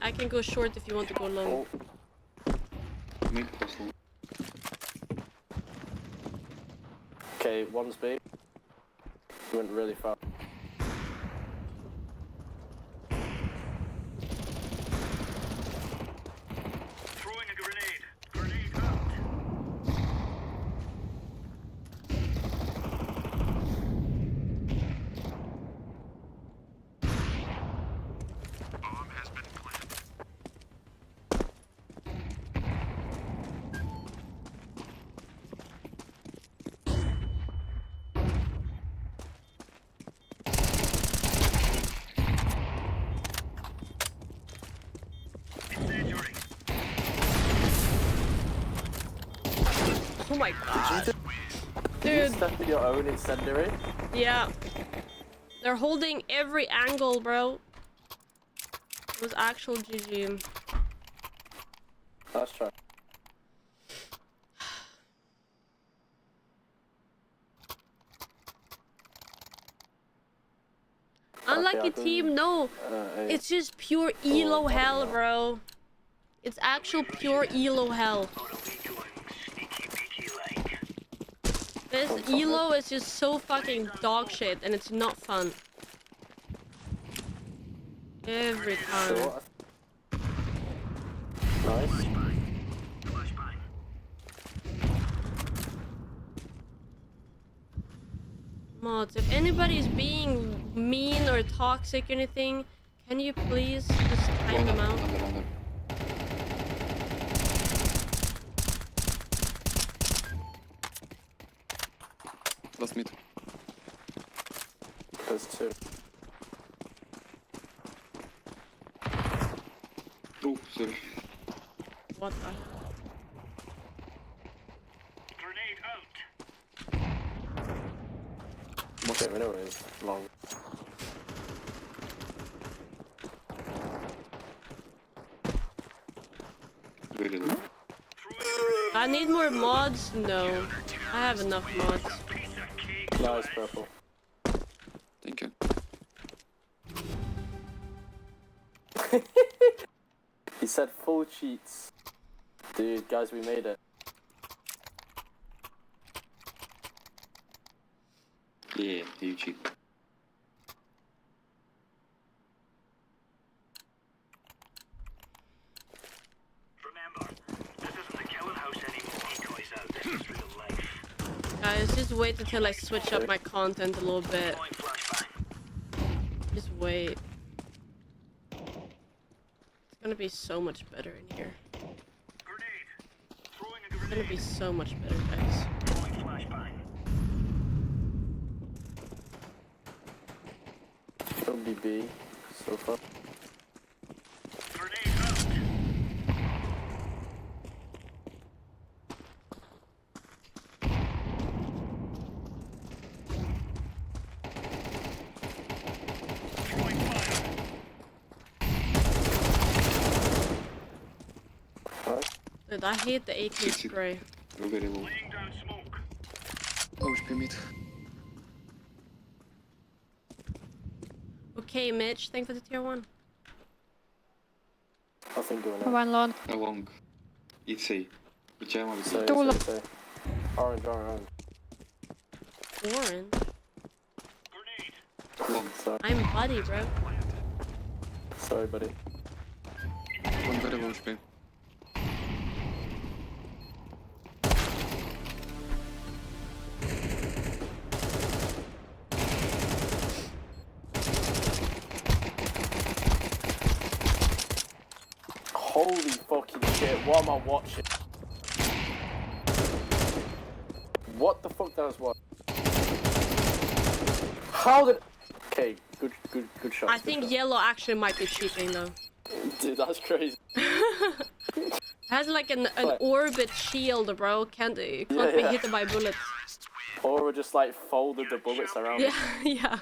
[SPEAKER 1] I can go short if you want to go long.
[SPEAKER 17] Make it possible.
[SPEAKER 16] Okay, one's B. He went really fast.
[SPEAKER 15] Throwing a grenade. Grenade out. Bomb has been planted.
[SPEAKER 1] Oh my god.
[SPEAKER 16] Did you
[SPEAKER 1] Dude.
[SPEAKER 16] step in your own incendiary?
[SPEAKER 1] Yeah. They're holding every angle, bro. It was actual GG.
[SPEAKER 16] Let's try.
[SPEAKER 1] Unlucky team, no. It's just pure elo hell, bro. It's actual pure elo hell. This elo is just so fucking dog shit and it's not fun. Every time.
[SPEAKER 16] Nice.
[SPEAKER 1] Mods, if anybody is being mean or toxic or anything, can you please just time them out?
[SPEAKER 17] Last mid.
[SPEAKER 16] There's two.
[SPEAKER 17] Oh, sorry.
[SPEAKER 1] What the?
[SPEAKER 15] Grenade out.
[SPEAKER 16] Okay, we know it is. Long.
[SPEAKER 17] Really low.
[SPEAKER 1] I need more mods? No. I have enough mods.
[SPEAKER 16] Nice, purple.
[SPEAKER 17] Thank you.
[SPEAKER 16] He said full cheats. Dude, guys, we made it.
[SPEAKER 17] Yeah, you cheat.
[SPEAKER 1] Guys, just wait until I switch up my content a little bit. Just wait. It's gonna be so much better in here. It's gonna be so much better, guys.
[SPEAKER 16] It'll be B so far.
[SPEAKER 1] Dude, I hate the AK spray.
[SPEAKER 17] Go very low. Oh, HP mid.
[SPEAKER 1] Okay, Mitch, thanks for the tier 1.
[SPEAKER 16] I think going up.
[SPEAKER 18] One long.
[SPEAKER 17] Along. It's A. Whichever is
[SPEAKER 16] Say,
[SPEAKER 18] Two long.
[SPEAKER 16] say. Orange, orange.
[SPEAKER 1] Orange?
[SPEAKER 17] long.
[SPEAKER 16] Sorry.
[SPEAKER 1] I'm buddy, bro.
[SPEAKER 16] Sorry, buddy.
[SPEAKER 17] One very low HP.
[SPEAKER 16] Holy fucking shit, what am I watching? What the fuck that was what? How did... Okay, good shot.
[SPEAKER 1] I think yellow actually might be cheating though.
[SPEAKER 16] Dude, that's crazy.
[SPEAKER 1] Has like an orbit shield, bro. Can't be hit by bullets.
[SPEAKER 16] Or just like folded the bullets around.
[SPEAKER 1] Yeah, yeah.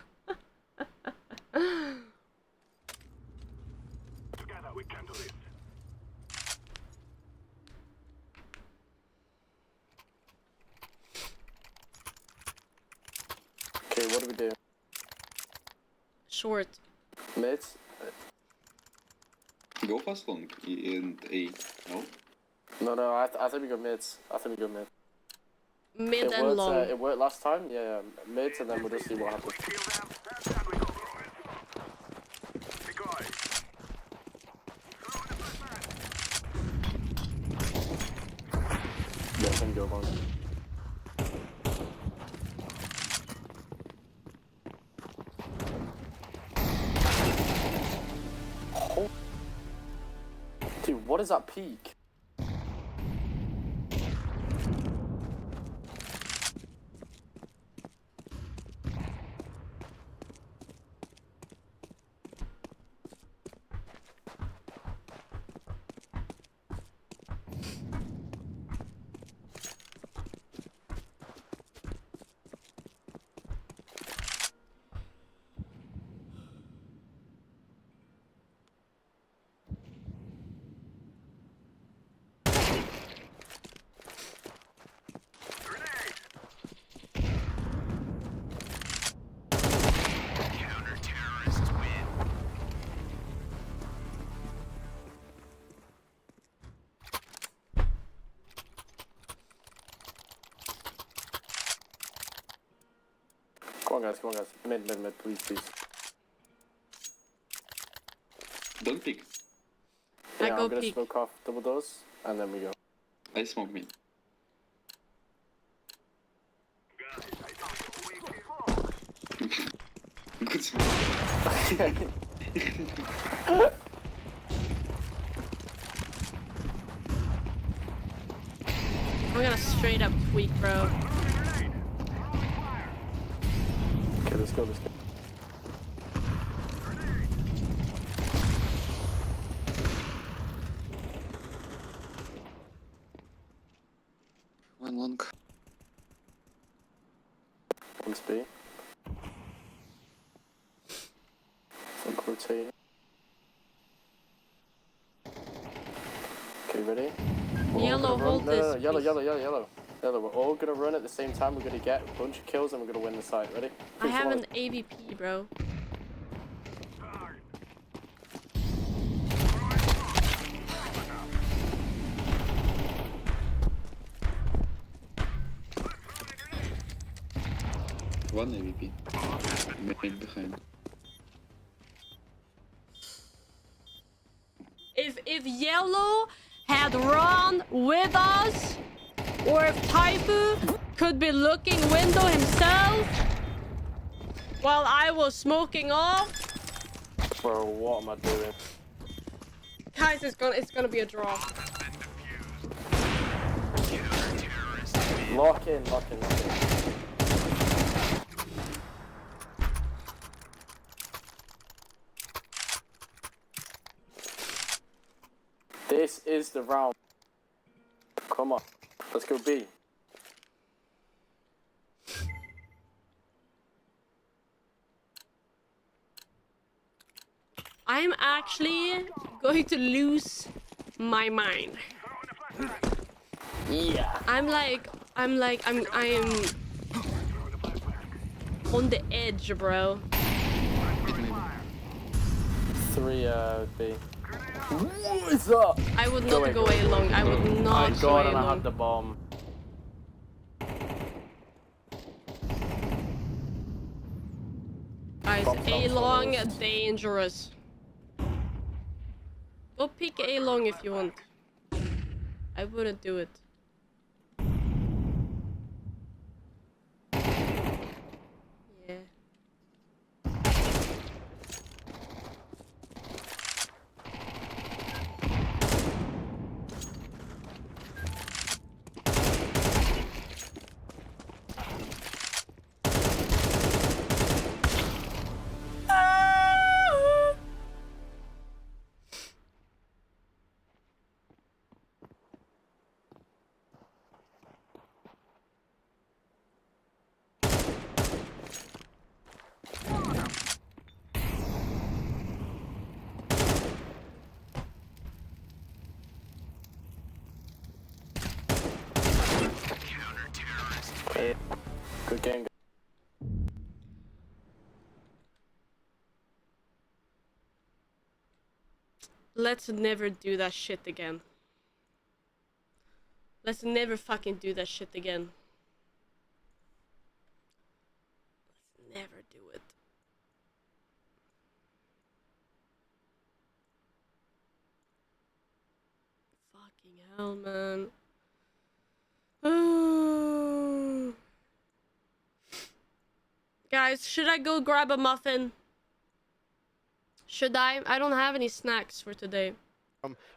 [SPEAKER 12] Together we can do this.
[SPEAKER 16] Okay, what do we do?
[SPEAKER 1] Short.
[SPEAKER 16] Mid?
[SPEAKER 17] Go fast long in A. No?
[SPEAKER 16] No, I think we go mids.
[SPEAKER 1] Mid and long.
[SPEAKER 16] It worked last time? Yeah, mids, and then we'll just see what happens. Yeah, I can go long. Oh. Dude, what is that peak? Come on guys. Mid, please.
[SPEAKER 17] Don't pick.
[SPEAKER 16] Yeah, I'm gonna smoke off double doors, and then we go.
[SPEAKER 17] I smoke mid. Good smoke.
[SPEAKER 1] I'm gonna straight up tweak, bro.
[SPEAKER 16] Okay, let's go.
[SPEAKER 17] One long.
[SPEAKER 16] One's B. Some rotating. Okay, ready?
[SPEAKER 1] Yellow, hold this.
[SPEAKER 16] No, yellow. We're all gonna run at the same time. We're gonna get a bunch of kills and we're gonna win the side. Ready?
[SPEAKER 1] I have an AVP, bro.
[SPEAKER 17] One AVP. Main behind.
[SPEAKER 1] If yellow had run with us, or if Taifu could be looking window himself while I was smoking off.
[SPEAKER 16] Bro, what am I doing?
[SPEAKER 1] Guys, it's gonna be a draw.
[SPEAKER 16] Lock in. This is the round. Come on. Let's go B.
[SPEAKER 1] I'm actually going to lose my mind.
[SPEAKER 16] Yeah.
[SPEAKER 1] I'm on the edge, bro.
[SPEAKER 16] 3 B. What is up?
[SPEAKER 1] I would not go A long. I would not go A long.
[SPEAKER 16] I have the bomb.
[SPEAKER 1] Guys, A long, dangerous. Go pick A long if you want. I wouldn't do it. Yeah.
[SPEAKER 16] A. Good game.
[SPEAKER 1] Let's never do that shit again. Let's never fucking do that shit again. Let's never do it. Fucking hell, man. Guys, should I go grab a muffin? Should I? I don't have any snacks for today.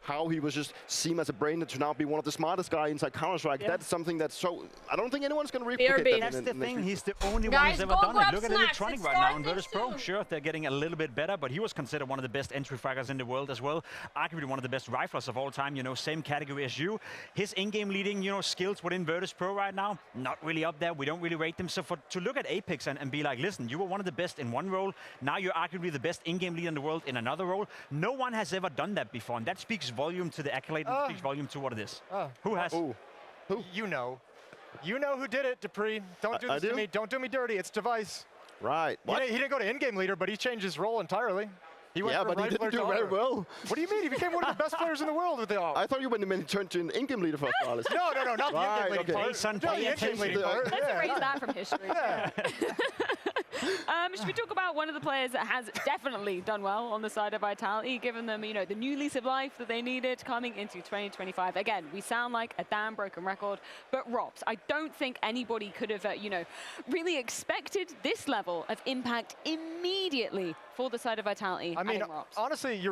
[SPEAKER 2] How he was just seen as a brain to now be one of the smartest guys inside Counter-Strike. Yeah. That's something that's so... I don't think anyone's going to replicate that.
[SPEAKER 19] That's the thing. He's the only one who's ever done it. Look at Electronic right now in Virtus Pro. Sure, they're getting a little bit better, but he was considered one of the best entry fraggers in the world as well. Arguably one of the best riflers of all time, you know, same category as you. His in-game leading, you know, skills within Virtus Pro right now, not really up there. We don't really rate them. So to look at Apex and be like, listen, you were one of the best in one role. Now you're arguably the best in-game leader in the world in another role. No one has ever done that before, and that speaks volume to the accolade and speaks volume to what it is. Who has?
[SPEAKER 14] Who? You know. You know who did it, Dupree. Don't do this to me. Don't do me dirty. It's Device.
[SPEAKER 2] Right.
[SPEAKER 14] What? He didn't go to in-game leader, but he changed his role entirely. He went from
[SPEAKER 2] but he didn't do very well.
[SPEAKER 14] What do you mean? He became one of the best players in the world with the AWP.
[SPEAKER 2] I thought you meant he turned to an in-game leader first, Alice.
[SPEAKER 14] No, not the in-game leading part.
[SPEAKER 19] Son,
[SPEAKER 14] No, the in-game leading part.
[SPEAKER 4] Let's erase that from history.
[SPEAKER 14] Yeah.
[SPEAKER 4] Should we talk about one of the players that has definitely done well on the side of Vitality, given them, you know, the new lease of life that they needed coming into 2025? Again, we sound like a damn broken record, but Rops, I don't think anybody could have, you know, really expected this level of impact immediately for the side of Vitality.
[SPEAKER 14] I mean, honestly,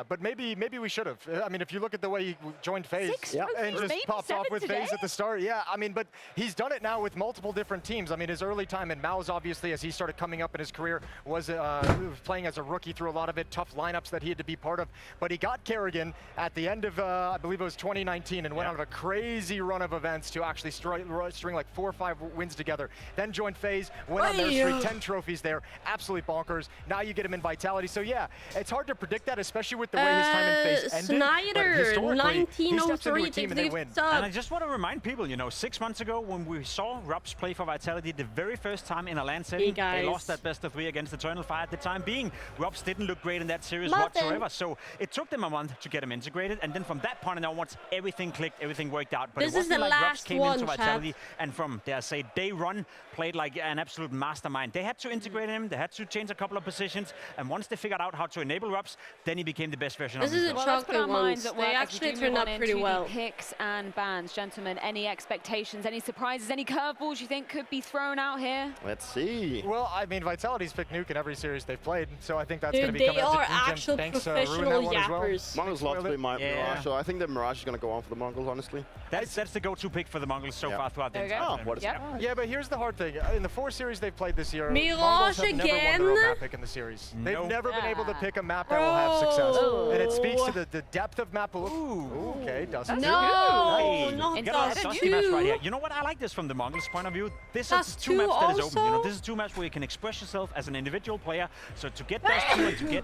[SPEAKER 14] but maybe we should have. I mean, if you look at the way he joined FaZe and just popped off with FaZe at the start, I mean, but he's done it now with multiple different teams. I mean, his early time in MongolZ, obviously, as he started coming up in his career, was playing as a rookie through a lot of it, tough lineups that he had to be part of. But he got Kerrigan at the end of, I believe it was 2019, and went on a crazy run of events to actually string like 4 or 5 wins together. Then joined FaZe, went on their streak, 10 trophies there, absolutely bonkers. Now you get him in Vitality. So yeah, it's hard to predict that, especially with the way his time in FaZe ended.
[SPEAKER 1] Snyder, 1903,
[SPEAKER 14] team and they win.
[SPEAKER 19] And I just want to remind people, you know, 6 months ago when we saw Rups play for Vitality the very first time in a LAN setting, they lost that best of 3 against Eternal Fire. At the time being, Rups didn't look great in that series whatsoever. So it took them a month to get him integrated, and then from that point onwards, everything clicked, everything worked out. But
[SPEAKER 1] this
[SPEAKER 19] it wasn't
[SPEAKER 1] is the
[SPEAKER 19] like
[SPEAKER 1] last
[SPEAKER 19] Rups came into Vitality and from, dare I say, day one, played like an absolute mastermind. They had to integrate him, they had to change a couple of positions, and once they figured out how to enable Rups, then he became the best version of himself.
[SPEAKER 1] This is a chocolate ones. They actually turned out pretty well.
[SPEAKER 4] Picks and bans, gentlemen. Any expectations, any surprises, any curveballs you think could be thrown out here?
[SPEAKER 2] Let's see.
[SPEAKER 14] Well, I mean, Vitality's picked Nuke in every series they've played, so I think that's going to be coming
[SPEAKER 1] as a
[SPEAKER 14] huge
[SPEAKER 1] actual professional yappers.
[SPEAKER 2] Mongols loves to play Mirage, so I think the Mirage is going to go on for the Mongols, honestly.
[SPEAKER 19] That's the go-to pick for the Mongols so far throughout the entire tournament.
[SPEAKER 14] Yeah, but here's the hard thing. In the 4 series they've played this year,
[SPEAKER 1] Mirage
[SPEAKER 14] Mongols have never won their own map pick in the series. They've never been able to pick a map that will have success. And it speaks to the depth of map. Ooh, okay, Dustin.
[SPEAKER 1] No, not
[SPEAKER 19] Dusty maps right here. You know what? I like this from the Mongols' point of view. This is 2 maps that is open. You know, this is 2 maps where you can express yourself as an individual player. So to get those 2 and to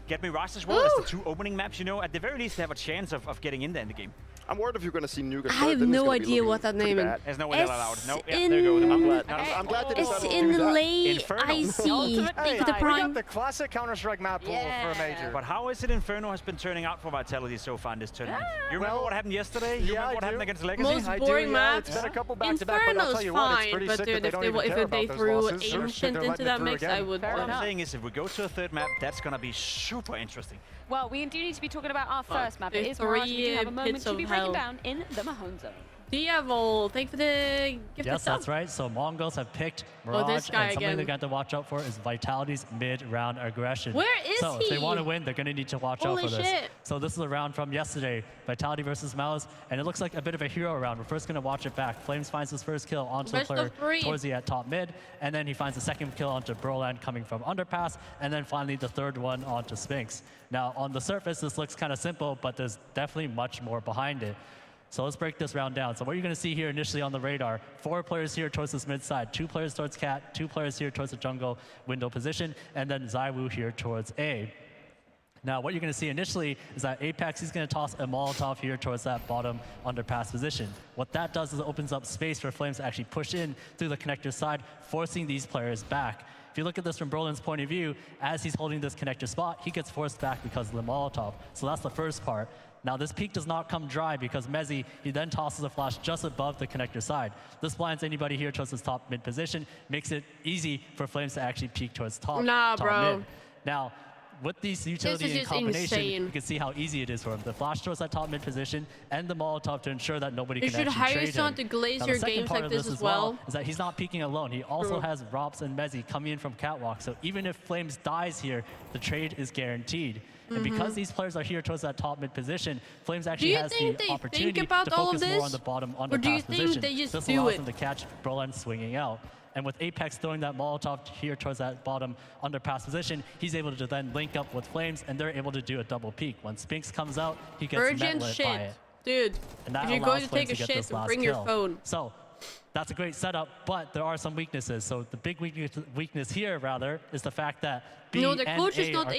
[SPEAKER 19] get Mirage as well as the 2 opening maps, you know, at the very least they have a chance of getting in there in the game.
[SPEAKER 2] I'm worried if you're going to see Nuke.
[SPEAKER 1] I have no idea what that name is.
[SPEAKER 19] There's no way they're allowed. No, there you go.
[SPEAKER 2] I'm glad they decided
[SPEAKER 1] to do that. It's in late IC.
[SPEAKER 14] Hey, we got the classic Counter-Strike map pool for a major.
[SPEAKER 19] But how is it Inferno has been turning out for Vitality so far in this tournament? You remember what happened yesterday? You remember what happened against Legacy?
[SPEAKER 1] Most boring maps.
[SPEAKER 14] It's been a couple back-to-back, but I'll tell you what, it's pretty sick that they don't even care about those losses.
[SPEAKER 1] If they threw Ancient into that mix, I would.
[SPEAKER 19] What I'm saying is if we go to a 3rd map, that's going to be super interesting.
[SPEAKER 4] Well, we do need to be talking about our first map. It is Mirage. We do have a moment to be breaking down in the MongolZ.
[SPEAKER 1] Diavol, thank you for the gift.
[SPEAKER 20] Yes, that's right. So Mongols have picked Mirage,
[SPEAKER 1] this guy
[SPEAKER 20] and something
[SPEAKER 1] again.
[SPEAKER 20] they got to watch out for is Vitality's mid-round aggression.
[SPEAKER 1] Where is
[SPEAKER 20] so
[SPEAKER 1] he?
[SPEAKER 20] if they want to win, they're going to need to watch out for this.
[SPEAKER 1] Shit.
[SPEAKER 20] So this is a round from yesterday, Vitality versus MongolZ, and it looks like a bit of a hero round. We're first going to watch it back. Flames finds his first kill onto a player Dorozea at top mid, and then he finds the second kill onto Broland coming from underpass, and then finally the 3rd one onto Sphinx. Now, on the surface, this looks kind of simple, but there's definitely much more behind it. So let's break this round down. So what you're going to see here initially on the radar, 4 players here towards this mid side, 2 players towards Cat, 2 players here towards the jungle window position, and then Zywoo here towards A. Now, what you're going to see initially is that Apex is going to toss a Molotov here towards that bottom underpass position. What that does is it opens up space for Flames to actually push in through the connector side, forcing these players back. If you look at this from Brolin's point of view, as he's holding this connector spot, he gets forced back because of the Molotov. So that's the first part. Now, this peek does not come dry because MongolZ, he then tosses a flash just above the connector side. This blinds anybody here towards this top mid position, makes it easy for Flames to actually peek towards top mid. Now, with these utility in combination, you can see how easy it is for him. The flash towards that top mid position and the Molotov to ensure that nobody can actually trade him.
[SPEAKER 1] You should hire someone to glaze your games like this as well.
[SPEAKER 20] Is that he's not peeking alone. He also has Rops and MongolZ coming in from catwalk. So even if Flames dies here, the trade is guaranteed. And because these players are here towards that top mid position, Flames actually has the opportunity to focus more on the bottom underpass position. This allows them to catch Brolan swinging out. And with Apex throwing that Molotov here towards that bottom underpass position, he's able to then link up with Flames, and they're able to do a double peek. When Spinks comes out, he gets met lit by it.
[SPEAKER 1] Dude, if you're going to take a shit, bring your phone.
[SPEAKER 20] So that's a great setup, but there are some weaknesses. So the big weakness here, rather, is the fact that B and A are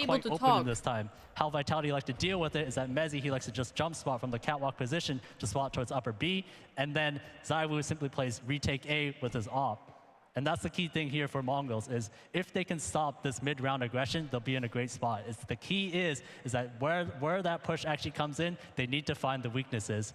[SPEAKER 20] quite open this time. How Vitality like to deal with it is that MongolZ, he likes to just jump spot from the catwalk position to spot towards upper B, and then ZywOo simply plays retake A with his op. And that's the key thing here for MongolZ is if they can stop this mid-round aggression, they'll be in a great spot. The key is that where that push actually comes in, they need to find the weaknesses.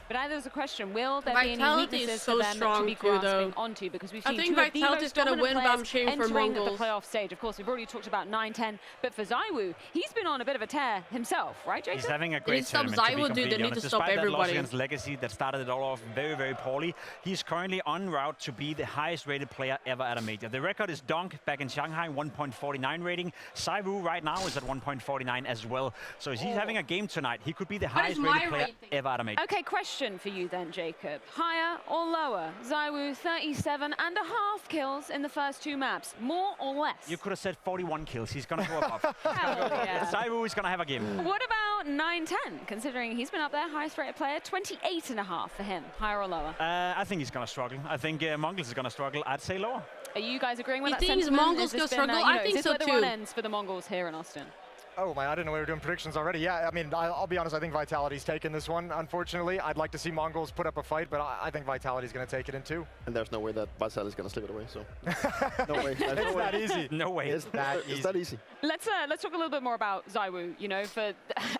[SPEAKER 4] But now there's a question, will there be any weaknesses for them to be grasping onto? Because we've seen two of the most dominant players entering the playoff stage. Of course, we've already talked about 9-10, but for ZywOo, he's been on a bit of a tear himself, right, Jason?
[SPEAKER 19] He's having a great tournament, to be completely honest. Despite that loss against Legacy that started it all off very, very poorly, he's currently en route to be the highest-rated player ever at a major. The record is Donk back in Shanghai, 1.49 rating. ZywOo right now is at 1.49 as well. So he's having a game tonight. He could be the highest-rated player ever at a major.
[SPEAKER 4] Okay, question for you then, Jacob. Higher or lower? ZywOo 37.5 kills in the first 2 maps. More or less?
[SPEAKER 19] You could have said 41 kills. He's going to go above.
[SPEAKER 4] Yeah.
[SPEAKER 19] ZywOo is going to have a game.
[SPEAKER 4] What about 9-10, considering he's been up there, highest rated player, 28.5 for him. Higher or lower?
[SPEAKER 19] I think he's going to struggle. I think MongolZ is going to struggle. I'd say lower.
[SPEAKER 4] Are you guys agreeing with that
[SPEAKER 1] sentiment?
[SPEAKER 4] You think
[SPEAKER 1] MongolZ going to struggle? I think so too.
[SPEAKER 4] Is this where the run ends for the Mongols here in Austin?
[SPEAKER 14] Oh my, I didn't know we were doing predictions already. Yeah, I mean, I'll be honest, I think Vitality's taken this one, unfortunately. I'd like to see MongolZ put up a fight, but I think Vitality's going to take it in 2.
[SPEAKER 2] And there's no way that Vitality's going to slip it away, so. No way. It's
[SPEAKER 14] no that easy.
[SPEAKER 19] No way.
[SPEAKER 2] It's that easy.
[SPEAKER 4] Let's talk a little bit more about ZywOo. You know,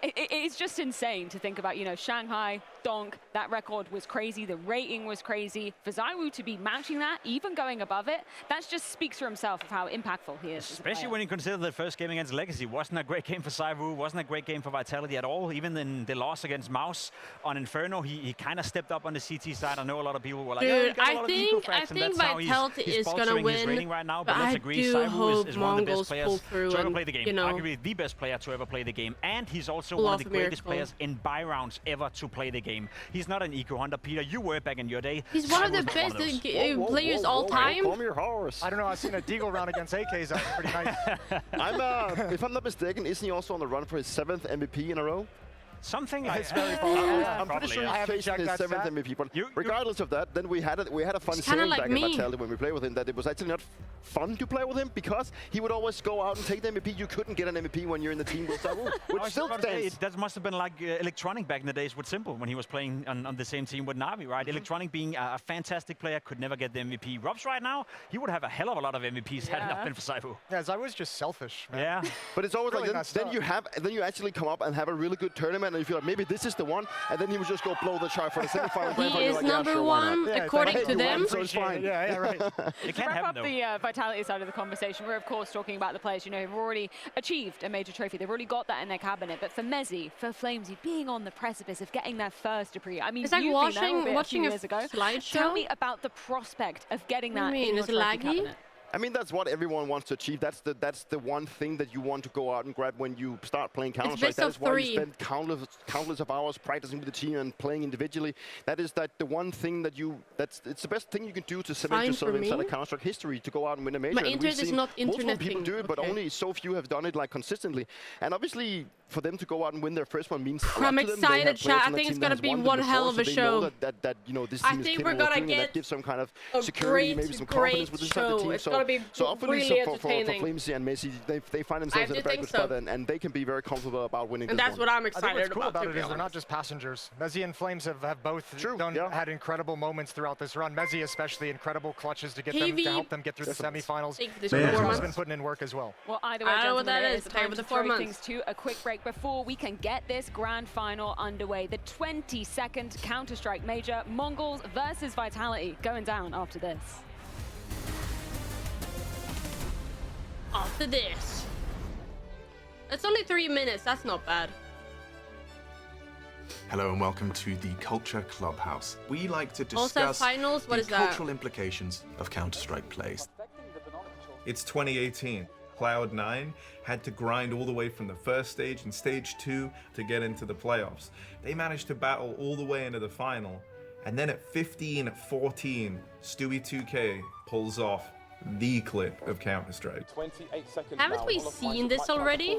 [SPEAKER 4] it's just insane to think about, you know, Shanghai, Donk, that record was crazy, the rating was crazy. For ZywOo to be matching that, even going above it, that just speaks for himself of how impactful he is.
[SPEAKER 19] Especially when you consider the first game against Legacy. Wasn't a great game for ZywOo, wasn't a great game for Vitality at all. Even in the loss against Mouse on Inferno, he kind of stepped up on the CT side. I know a lot of people were like,
[SPEAKER 1] dude, I think Vitality is going to win,
[SPEAKER 19] right now,
[SPEAKER 1] but
[SPEAKER 19] let's
[SPEAKER 1] I
[SPEAKER 19] agree,
[SPEAKER 1] do hope
[SPEAKER 19] is one of the best players
[SPEAKER 1] pull through
[SPEAKER 19] to ever
[SPEAKER 1] and,
[SPEAKER 19] play the game.
[SPEAKER 1] You know,
[SPEAKER 19] arguably the best player to ever play the game. And he's also one of the greatest players in buy rounds ever to play the game. He's not an eco hunter, Peter. You were back in your day.
[SPEAKER 1] He's one of the best players all time.
[SPEAKER 2] Calm your horse.
[SPEAKER 14] I don't know, I've seen a Deagle round against AKs. That's pretty nice.
[SPEAKER 2] If I'm not mistaken, isn't he also on the run for his 7th MVP in a row?
[SPEAKER 19] Something
[SPEAKER 14] it's very possible.
[SPEAKER 2] I'm pretty sure he's chasing his 7th MVP. But regardless of that, then we had a fun saying back in Vitality when we played with him that it was actually not fun to play with him because he would always go out and take the MVP. You couldn't get an MVP when you're in the team with ZywOo, which still stands.
[SPEAKER 19] That must have been like Electronic back in the days with Simple when he was playing on the same team with Na'Vi, right? Electronic being a fantastic player, could never get the MVP. Robs right now, he would have a hell of a lot of MVPs had it not been for ZywOo.
[SPEAKER 14] Yeah, ZywOo's just selfish, man.
[SPEAKER 19] Yeah.
[SPEAKER 2] But it's always really like then you actually come up and have a really good tournament and you feel like maybe this is the one, and then he would just go blow the chart for the semifinal.
[SPEAKER 1] He is number one according to them.
[SPEAKER 2] So it's fine.
[SPEAKER 14] Yeah, right.
[SPEAKER 19] It
[SPEAKER 4] to wrap up the Vitality side of the conversation, we're of course talking about the players, you know, who've already achieved a major trophy. They've already got that in their cabinet. But for MongolZ, for Flamesy, being on the precipice of getting their first Dupree, I mean,
[SPEAKER 1] it's like watching
[SPEAKER 4] a few years ago.
[SPEAKER 1] Slideshow.
[SPEAKER 4] Tell me about the prospect of getting that in your
[SPEAKER 1] trophy
[SPEAKER 4] cabinet.
[SPEAKER 2] I mean, that's what everyone wants to achieve. That's the one thing that you want to go out and grab when you start playing Counter-Strike. That is why you spend countless of hours practicing with the team and playing individually. That is the one thing that it's the best thing you can do to cement yourself inside a Counter-Strike history, to go out and win a major.
[SPEAKER 1] My internet is not internet.
[SPEAKER 2] Multiple people do it, but only so few have done it like consistently. And obviously, for them to go out and win their first one means a lot
[SPEAKER 1] I'm
[SPEAKER 2] to them.
[SPEAKER 1] excited, chat. I think it's going to be one hell of a show.
[SPEAKER 2] That you know, this team is capable of doing, and that gives some kind of security, maybe some confidence with this type of team. So
[SPEAKER 1] gonna be really
[SPEAKER 2] for
[SPEAKER 1] entertaining.
[SPEAKER 2] Flamesy and Messi, they find themselves in a very good spot, and they can be very comfortable about winning
[SPEAKER 1] and
[SPEAKER 2] this
[SPEAKER 1] that's
[SPEAKER 2] one.
[SPEAKER 1] what I'm excited
[SPEAKER 14] I think what's cool about
[SPEAKER 1] it
[SPEAKER 14] is they're not just passengers. Messi and Flames have both had incredible moments throughout this run. Messi especially incredible clutches to get them to help them get through the semifinals. Has been putting in work as well.
[SPEAKER 4] Well, either way, gentlemen, it is time to throw things to a quick break before we can get this grand final underway. The 22nd Counter-Strike Major, MongolZ versus Vitality, going down after this.
[SPEAKER 1] After this. It's only 3 minutes, that's not bad.
[SPEAKER 21] Hello and welcome to the Culture Clubhouse. We like to discuss
[SPEAKER 1] finals? What
[SPEAKER 21] the
[SPEAKER 1] is that?
[SPEAKER 21] cultural implications of Counter-Strike plays.
[SPEAKER 22] It's 2018. Cloud9 had to grind all the way from the first stage and stage 2 to get into the playoffs. They managed to battle all the way into the final, and then at 15-14, Stewie 2K pulls off the clip of Counter-Strike.
[SPEAKER 1] 28 seconds. Haven't we seen this already?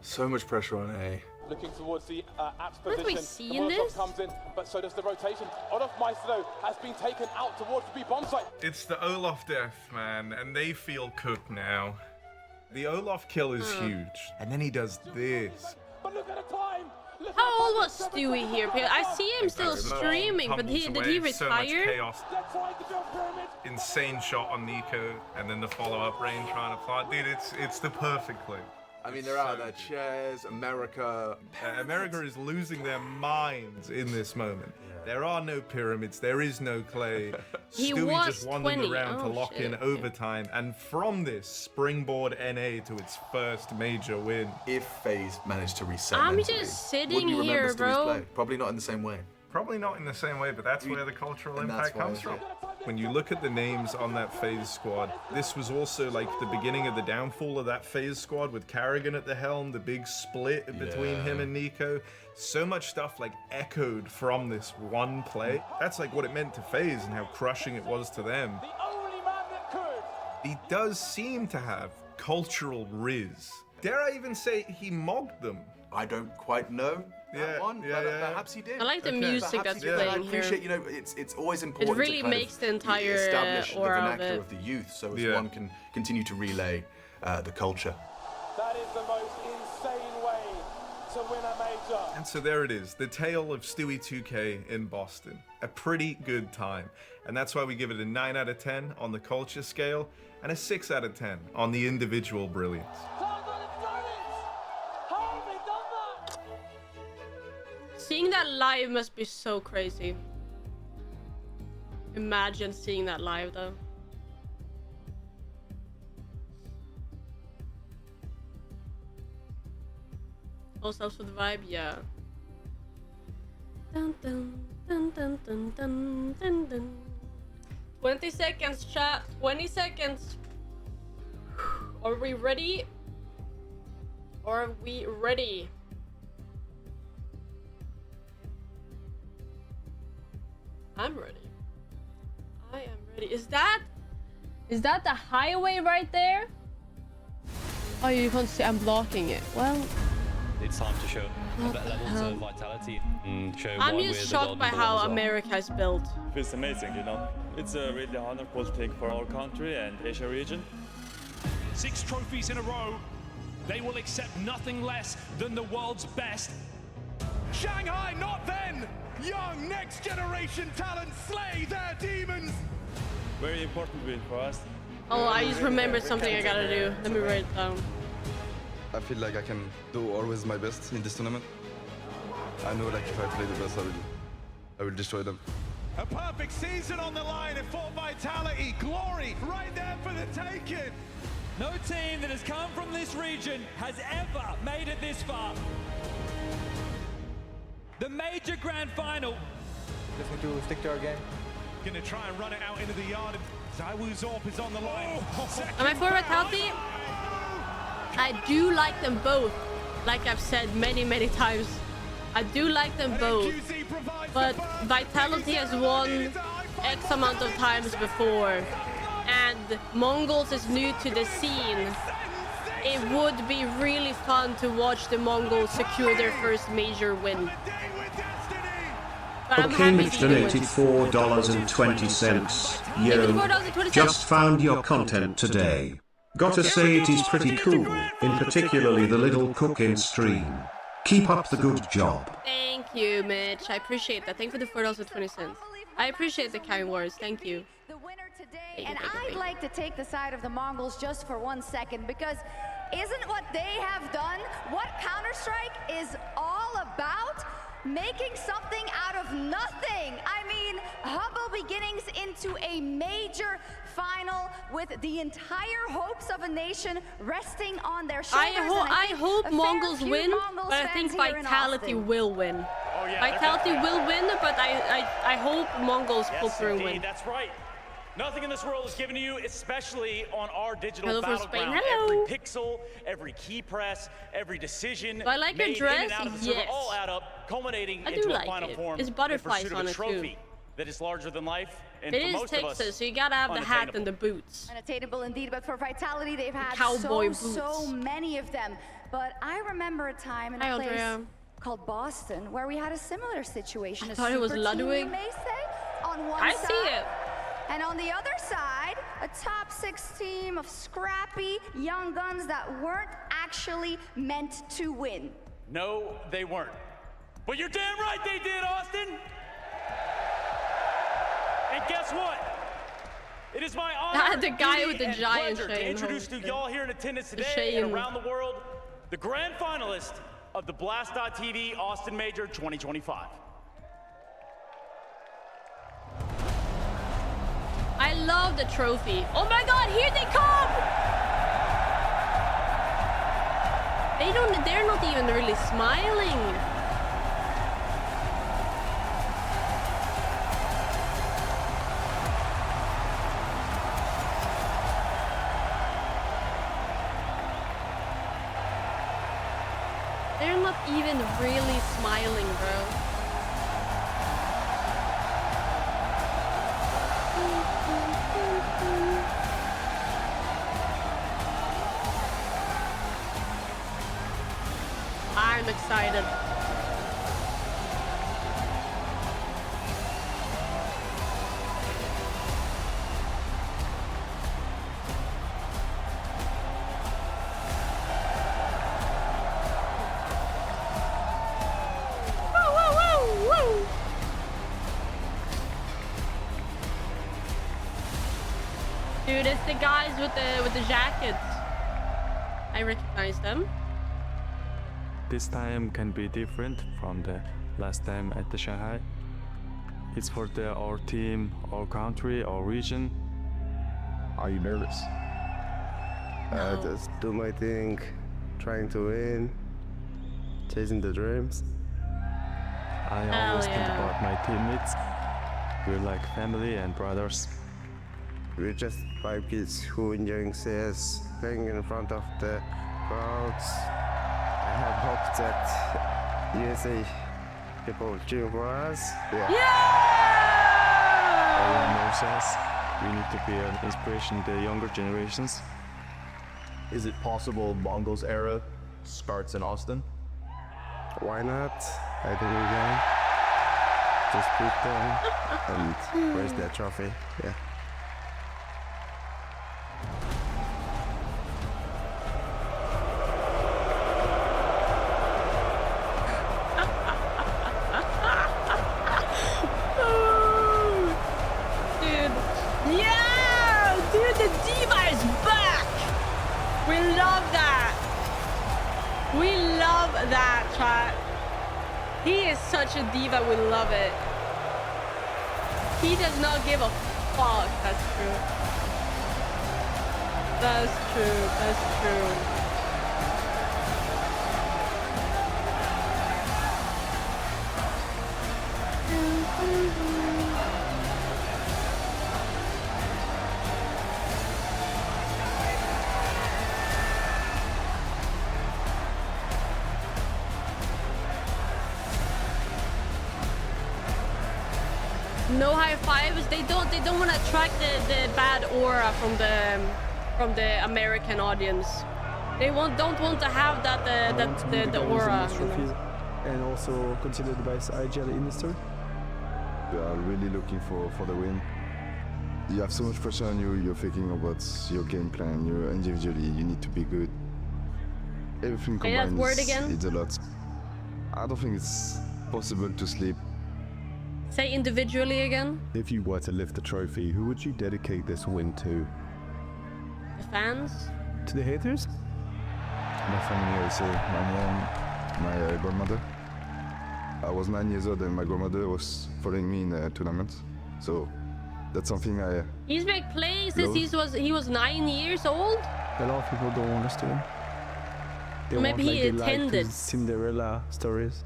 [SPEAKER 21] So much pressure on A.
[SPEAKER 23] Looking towards the apps
[SPEAKER 1] position. Haven't we seen this?
[SPEAKER 23] Comes in, but so does the rotation. Olaf Maestro has been taken out towards the B bomb site.
[SPEAKER 22] It's the Olaf death, man, and they feel cooked now. The Olaf kill is huge, and then he does this.
[SPEAKER 23] But look at the time.
[SPEAKER 1] How old was Stewie here? I see him still streaming, but did he retire?
[SPEAKER 22] So much chaos. Insane shot on Nico, and then the follow-up range trying to fly. Dude, it's the perfect clip.
[SPEAKER 21] I mean, they're out there, chairs, America.
[SPEAKER 22] America is losing their minds in this moment. There are no pyramids, there is no clay. Stewie just wandered around to lock in overtime, and from this, springboard NA to its first major win.
[SPEAKER 21] If FaZe managed to reset
[SPEAKER 1] I'm
[SPEAKER 21] mentally,
[SPEAKER 1] just sitting here, bro.
[SPEAKER 21] Play? Probably not in the same way.
[SPEAKER 22] Probably not in the same way, but that's where the cultural impact comes from. When you look at the names on that FaZe squad, this was also like the beginning of the downfall of that FaZe squad with Carrigan at the helm, the big split between him and Nico. So much stuff like echoed from this one play. That's like what it meant to FaZe and how crushing it was to them. He does seem to have cultural riz. Dare I even say he mogged them?
[SPEAKER 21] I don't quite know. Perhaps he did.
[SPEAKER 1] I like the music that's playing
[SPEAKER 21] I appreciate,
[SPEAKER 1] here.
[SPEAKER 21] It's always important.
[SPEAKER 1] It really
[SPEAKER 21] to
[SPEAKER 1] makes the entire
[SPEAKER 21] establish the
[SPEAKER 1] aura
[SPEAKER 21] vernacular of the youth, so as one can continue to relay the culture.
[SPEAKER 23] That is the most insane way to win a major.
[SPEAKER 22] And so there it is, the tale of Stewie 2K in Boston. A pretty good time, and that's why we give it a 9 out of 10 on the culture scale and a 6 out of 10 on the individual brilliance.
[SPEAKER 1] Seeing that live must be so crazy. Imagine seeing that live though. Also for the vibe, yeah. Dun, dun, dun, dun, dun, dun, dun, dun. 20 seconds, chat. 20 seconds. Are we ready? Are we ready? I'm ready. I am ready. Is that the highway right there? Oh, you can't see. I'm blocking it. Well,
[SPEAKER 24] it's time to show levels of vitality and show.
[SPEAKER 1] I'm just shocked by how America is built.
[SPEAKER 24] It's amazing, you know. It's a really honor thing for our country and Asia region.
[SPEAKER 12] 6 trophies in a row. They will accept nothing less than the world's best. Shanghai, not then! Young, next-generation talent slay their demons!
[SPEAKER 24] Very important win for us.
[SPEAKER 1] Oh, I just remembered something I gotta do. Let me write it down.
[SPEAKER 25] I feel like I can do always my best in this tournament. I know like if I play the best, I will destroy them.
[SPEAKER 12] A perfect season on the line and for Vitality. Glory right there for the taking.
[SPEAKER 15] No team that has come from this region has ever made it this far. The major grand final.
[SPEAKER 14] Just need to stick to our game.
[SPEAKER 12] Gonna try and run it out into the yard. Zywoo Zorp is on the line.
[SPEAKER 1] Am I for Vitality? I do like them both. Like I've said many times. I do like them both. But Vitality has won X amount of times before. And MongolZ is new to the scene. It would be really fun to watch the Mongols secure their first major win. But
[SPEAKER 3] Okimich donated $4.20. Yo, just found your content today. Gotta say it is pretty cool, in particularly the little cooking stream. Keep up the good job.
[SPEAKER 1] Thank you, Mitch. I appreciate that. Thank you for the $4.20. I appreciate the kind words. Thank you.
[SPEAKER 7] And I'd like to take the side of the Mongols just for 1 second, because isn't what they have done what Counter-Strike is all about? Making something out of nothing. I mean, humble beginnings into a major final with the entire hopes of a nation resting on their shoulders.
[SPEAKER 1] I hope Mongols win, but I think Vitality will win.
[SPEAKER 15] Oh, yeah,
[SPEAKER 1] Vitality will win, but I hope Mongols pull through and win.
[SPEAKER 15] That's right. Nothing in this world is given to you, especially on our digital
[SPEAKER 1] Hello
[SPEAKER 15] battleground.
[SPEAKER 1] Hello.
[SPEAKER 15] Every pixel, every key press, every decision
[SPEAKER 1] Do I like
[SPEAKER 15] made
[SPEAKER 1] a dress?
[SPEAKER 15] in and out of the server,
[SPEAKER 1] Yes.
[SPEAKER 15] all add up, culminating
[SPEAKER 1] I do
[SPEAKER 15] into
[SPEAKER 1] like
[SPEAKER 15] a final
[SPEAKER 1] it.
[SPEAKER 15] form
[SPEAKER 1] It's
[SPEAKER 15] in
[SPEAKER 1] butterflies
[SPEAKER 15] pursuit
[SPEAKER 1] on
[SPEAKER 15] of a
[SPEAKER 1] it
[SPEAKER 15] trophy
[SPEAKER 1] too.
[SPEAKER 15] that is larger than life. And
[SPEAKER 1] It
[SPEAKER 15] for
[SPEAKER 1] is
[SPEAKER 15] most of us,
[SPEAKER 1] Texas, so you gotta have the hat and the boots.
[SPEAKER 7] Unattainable indeed, but for Vitality, they've had
[SPEAKER 1] Cowboy
[SPEAKER 7] so many of them. But I remember a time in a place called Boston where we had a similar situation.
[SPEAKER 1] I thought it was Ludwig.
[SPEAKER 7] You may say, on one
[SPEAKER 1] I
[SPEAKER 7] side.
[SPEAKER 1] see it.
[SPEAKER 7] And on the other side, a top 6 team of scrappy young guns that weren't actually meant to win.
[SPEAKER 15] no, they weren't. But you're damn right they did, Austin. And guess what? It is my honor
[SPEAKER 1] The guy
[SPEAKER 15] duty,
[SPEAKER 1] with the
[SPEAKER 15] and
[SPEAKER 1] giant
[SPEAKER 15] pleasure to
[SPEAKER 1] chain.
[SPEAKER 15] introduce to y'all here in attendance today
[SPEAKER 1] chain.
[SPEAKER 15] and around the world the grand finalist of the Blast.TV Austin Major 2025.
[SPEAKER 1] I love the trophy. Oh my god, here they come! They're not even really smiling. They're not even really smiling, bro. I'm excited. Woo! Dude, it's the guys with the jackets. I recognize them.
[SPEAKER 9] This time can be different from the last time at the Shanghai. It's for our team, our country, our region.
[SPEAKER 10] Are you nervous? Just do my thing, trying to win, chasing the dreams.
[SPEAKER 9] I always think about my teammates. We're like family and brothers.
[SPEAKER 10] We're just 5 kids who enjoying CS, playing in front of the crowds. I have hope that USA people cheer for us.
[SPEAKER 9] Everyone knows us. We need to be an inspiration to the younger generations.
[SPEAKER 14] Is it possible Mongols era starts in Austin?
[SPEAKER 10] Why not? I think we can. Just beat them and raise their trophy. Yeah.
[SPEAKER 1] The diva is back! We love that! We love that, chat. He is such a diva, we love it. He does not give a fuck. That's true. That's true, that's true. No high fives. They don't want to attract the bad aura from the American audience. They don't want to have that the aura.
[SPEAKER 13] And also considered by IGL industry.
[SPEAKER 25] We are really looking for the win. You have so much pressure on you, you're thinking about your game plan, you individually, you need to be good. Everything combined it's a lot. I don't think it's possible to sleep.
[SPEAKER 1] Say individually again.
[SPEAKER 5] If you were to lift the trophy, who would you dedicate this win to?
[SPEAKER 1] The fans?
[SPEAKER 5] To the haters?
[SPEAKER 25] My family, I would say, my mom, my grandmother. I was 9 years old and my grandmother was following me in a tournament. So that's something I
[SPEAKER 1] He's been playing since he was 9 years old?
[SPEAKER 5] A lot of people don't understand. They
[SPEAKER 1] maybe
[SPEAKER 5] want,
[SPEAKER 1] he attended.
[SPEAKER 5] Like Cinderella stories,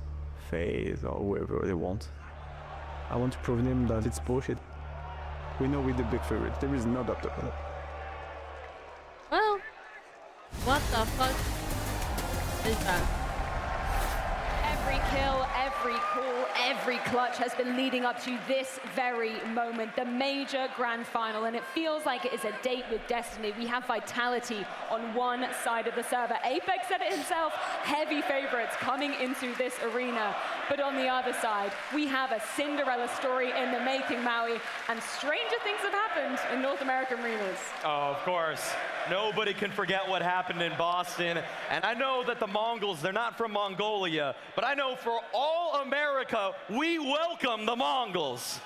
[SPEAKER 5] FaZe or whoever they want. I want to prove them that it's bullshit. We know we're the big favorite. There is no doubt about it.
[SPEAKER 1] Well, what the fuck is that?
[SPEAKER 4] Every kill, every call, every clutch has been leading up to this very moment, the major grand final, and it feels like it is a date with destiny. We have Vitality on one side of the server. Apex said it himself, heavy favorites coming into this arena. But on the other side, we have a Cinderella story in the making, Maui, and stranger things have happened in North American arenas.
[SPEAKER 6] Oh, of course. Nobody can forget what happened in Boston. And I know that the Mongols, they're not from Mongolia, but I know for all America, we welcome the Mongols.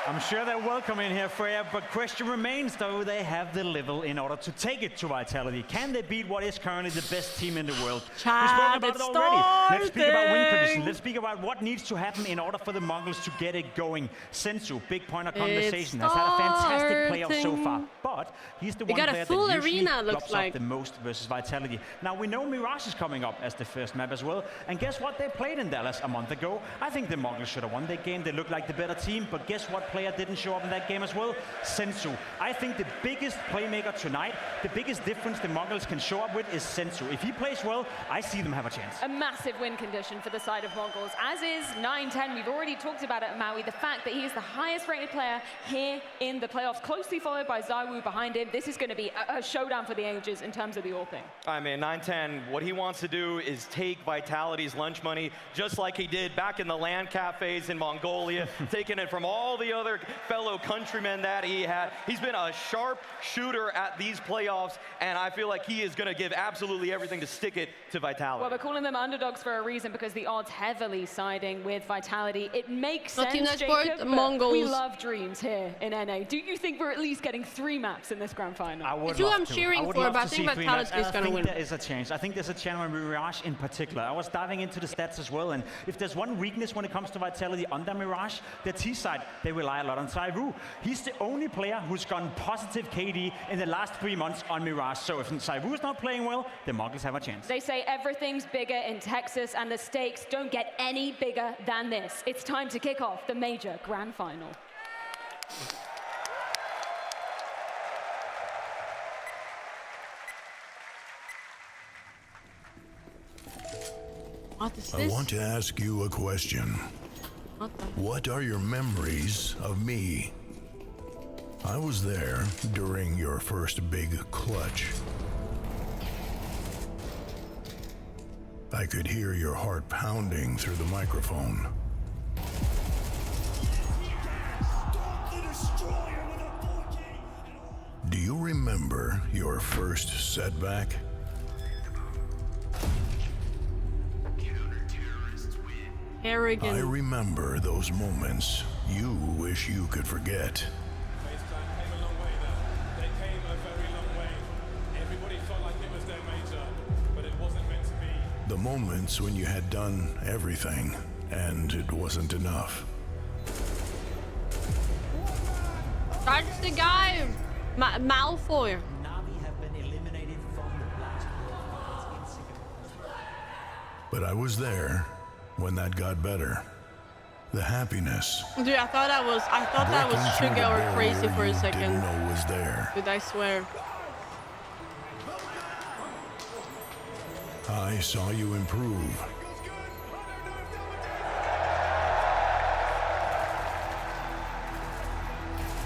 [SPEAKER 19] I'm sure they're welcome in here, Freya, but question remains, though, they have the level in order to take it to Vitality. Can they beat what is currently the best team in the world? We've spoken about it already. Let's speak about win condition. Let's speak about what needs to happen in order for the Mongols to get it going. Sensu, big point of conversation, has had a fantastic playoff so far, but he's the one player that usually drops up the most versus Vitality. Now, we know Mirage is coming up as the first map as well, and guess what? They played in Dallas a month ago. I think the Mongols should have won that game. They look like the better team, but guess what player didn't show up in that game as well? Sensu. I think the biggest playmaker tonight, the biggest difference the Mongols can show up with is Sensu. If he plays well, I see them have a chance.
[SPEAKER 4] A massive win condition for the side of Mongols, as is 9-10. We've already talked about it, Maui, the fact that he is the highest rated player here in the playoffs, closely followed by Zywoo behind him. This is going to be a showdown for the ages in terms of the AWPing.
[SPEAKER 6] I mean, 9-10, what he wants to do is take Vitality's lunch money, just like he did back in the LAN cafes in Mongolia, taking it from all the other fellow countrymen that he had. He's been a sharp shooter at these playoffs, and I feel like he is going to give absolutely everything to stick it to Vitality.
[SPEAKER 4] Well, we're calling them underdogs for a reason, because the odds heavily siding with Vitality. It makes sense, Jacob,
[SPEAKER 1] Mongols.
[SPEAKER 4] We love dreams here in NA. Do you think we're at least getting 3 maps in this grand final?
[SPEAKER 19] I would
[SPEAKER 1] it's who I'm
[SPEAKER 19] to.
[SPEAKER 1] cheering for, but I think Vitality is going to win.
[SPEAKER 19] There is a chance. I think there's a chance with Mirage in particular. I was diving into the stats as well, and if there's one weakness when it comes to Vitality under Mirage, the T side, they rely a lot on Zywoo. He's the only player who's gone positive KD in the last 3 months on Mirage. So if Zywoo is not playing well, the Mongols have a chance.
[SPEAKER 4] They say everything's bigger in Texas, and the stakes don't get any bigger than this. It's time to kick off the major grand final.
[SPEAKER 1] What is
[SPEAKER 8] this? I want to ask you a question. What are your memories of me? I was there during your first big clutch. I could hear your heart pounding through the microphone. Do you remember your first setback?
[SPEAKER 1] Arrogant.
[SPEAKER 8] I remember those moments you wish you could forget. The moments when you had done everything and it wasn't enough.
[SPEAKER 1] That's the guy, Malfoy.
[SPEAKER 19] Na'Vi have been eliminated from the blast.
[SPEAKER 8] But I was there when that got better. The happiness.
[SPEAKER 1] Dude, I thought that was Sugar or Crazy for a second.
[SPEAKER 8] Didn't know was there.
[SPEAKER 1] Dude, I swear.
[SPEAKER 8] I saw you improve.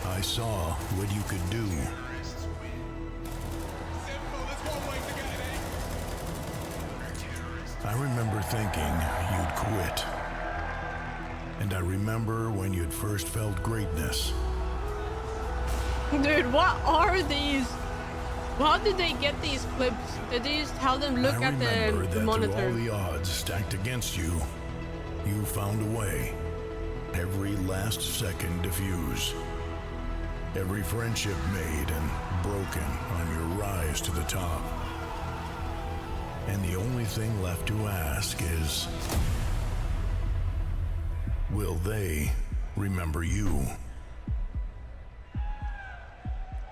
[SPEAKER 8] I saw what you could do. I remember thinking you'd quit. And I remember when you'd first felt greatness.
[SPEAKER 1] Dude, what are these? How did they get these clips? Did they just tell them look at the monitor?
[SPEAKER 8] Through all the odds stacked against you, you found a way. Every last second diffuse. Every friendship made and broken on your rise to the top. And the only thing left to ask is, will they remember you?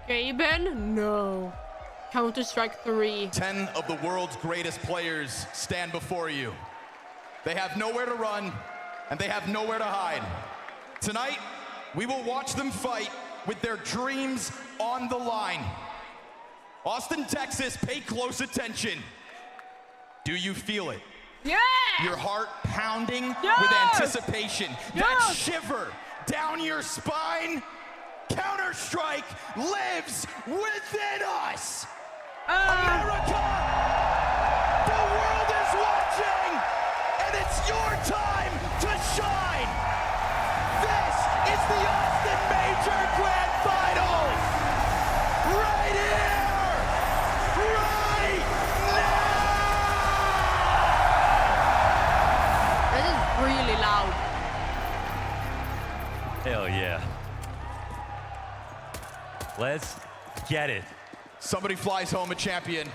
[SPEAKER 1] Gaben? No. Counter-Strike 3.
[SPEAKER 11] 10 of the world's greatest players stand before you. They have nowhere to run, and they have nowhere to hide. Tonight, we will watch them fight with their dreams on the line. Austin, Texas, pay close attention. Do you feel it?
[SPEAKER 1] Yeah!
[SPEAKER 11] Your heart pounding
[SPEAKER 1] yes!
[SPEAKER 11] with anticipation. Yes! That shiver down your spine. Counter-Strike lives within us. America, the world is watching, and it's your time to shine. This is the Austin Major Grand Finals. Right here, right now.
[SPEAKER 1] That is really loud.
[SPEAKER 13] Hell yeah. Let's get it.
[SPEAKER 11] Somebody flies home a champion.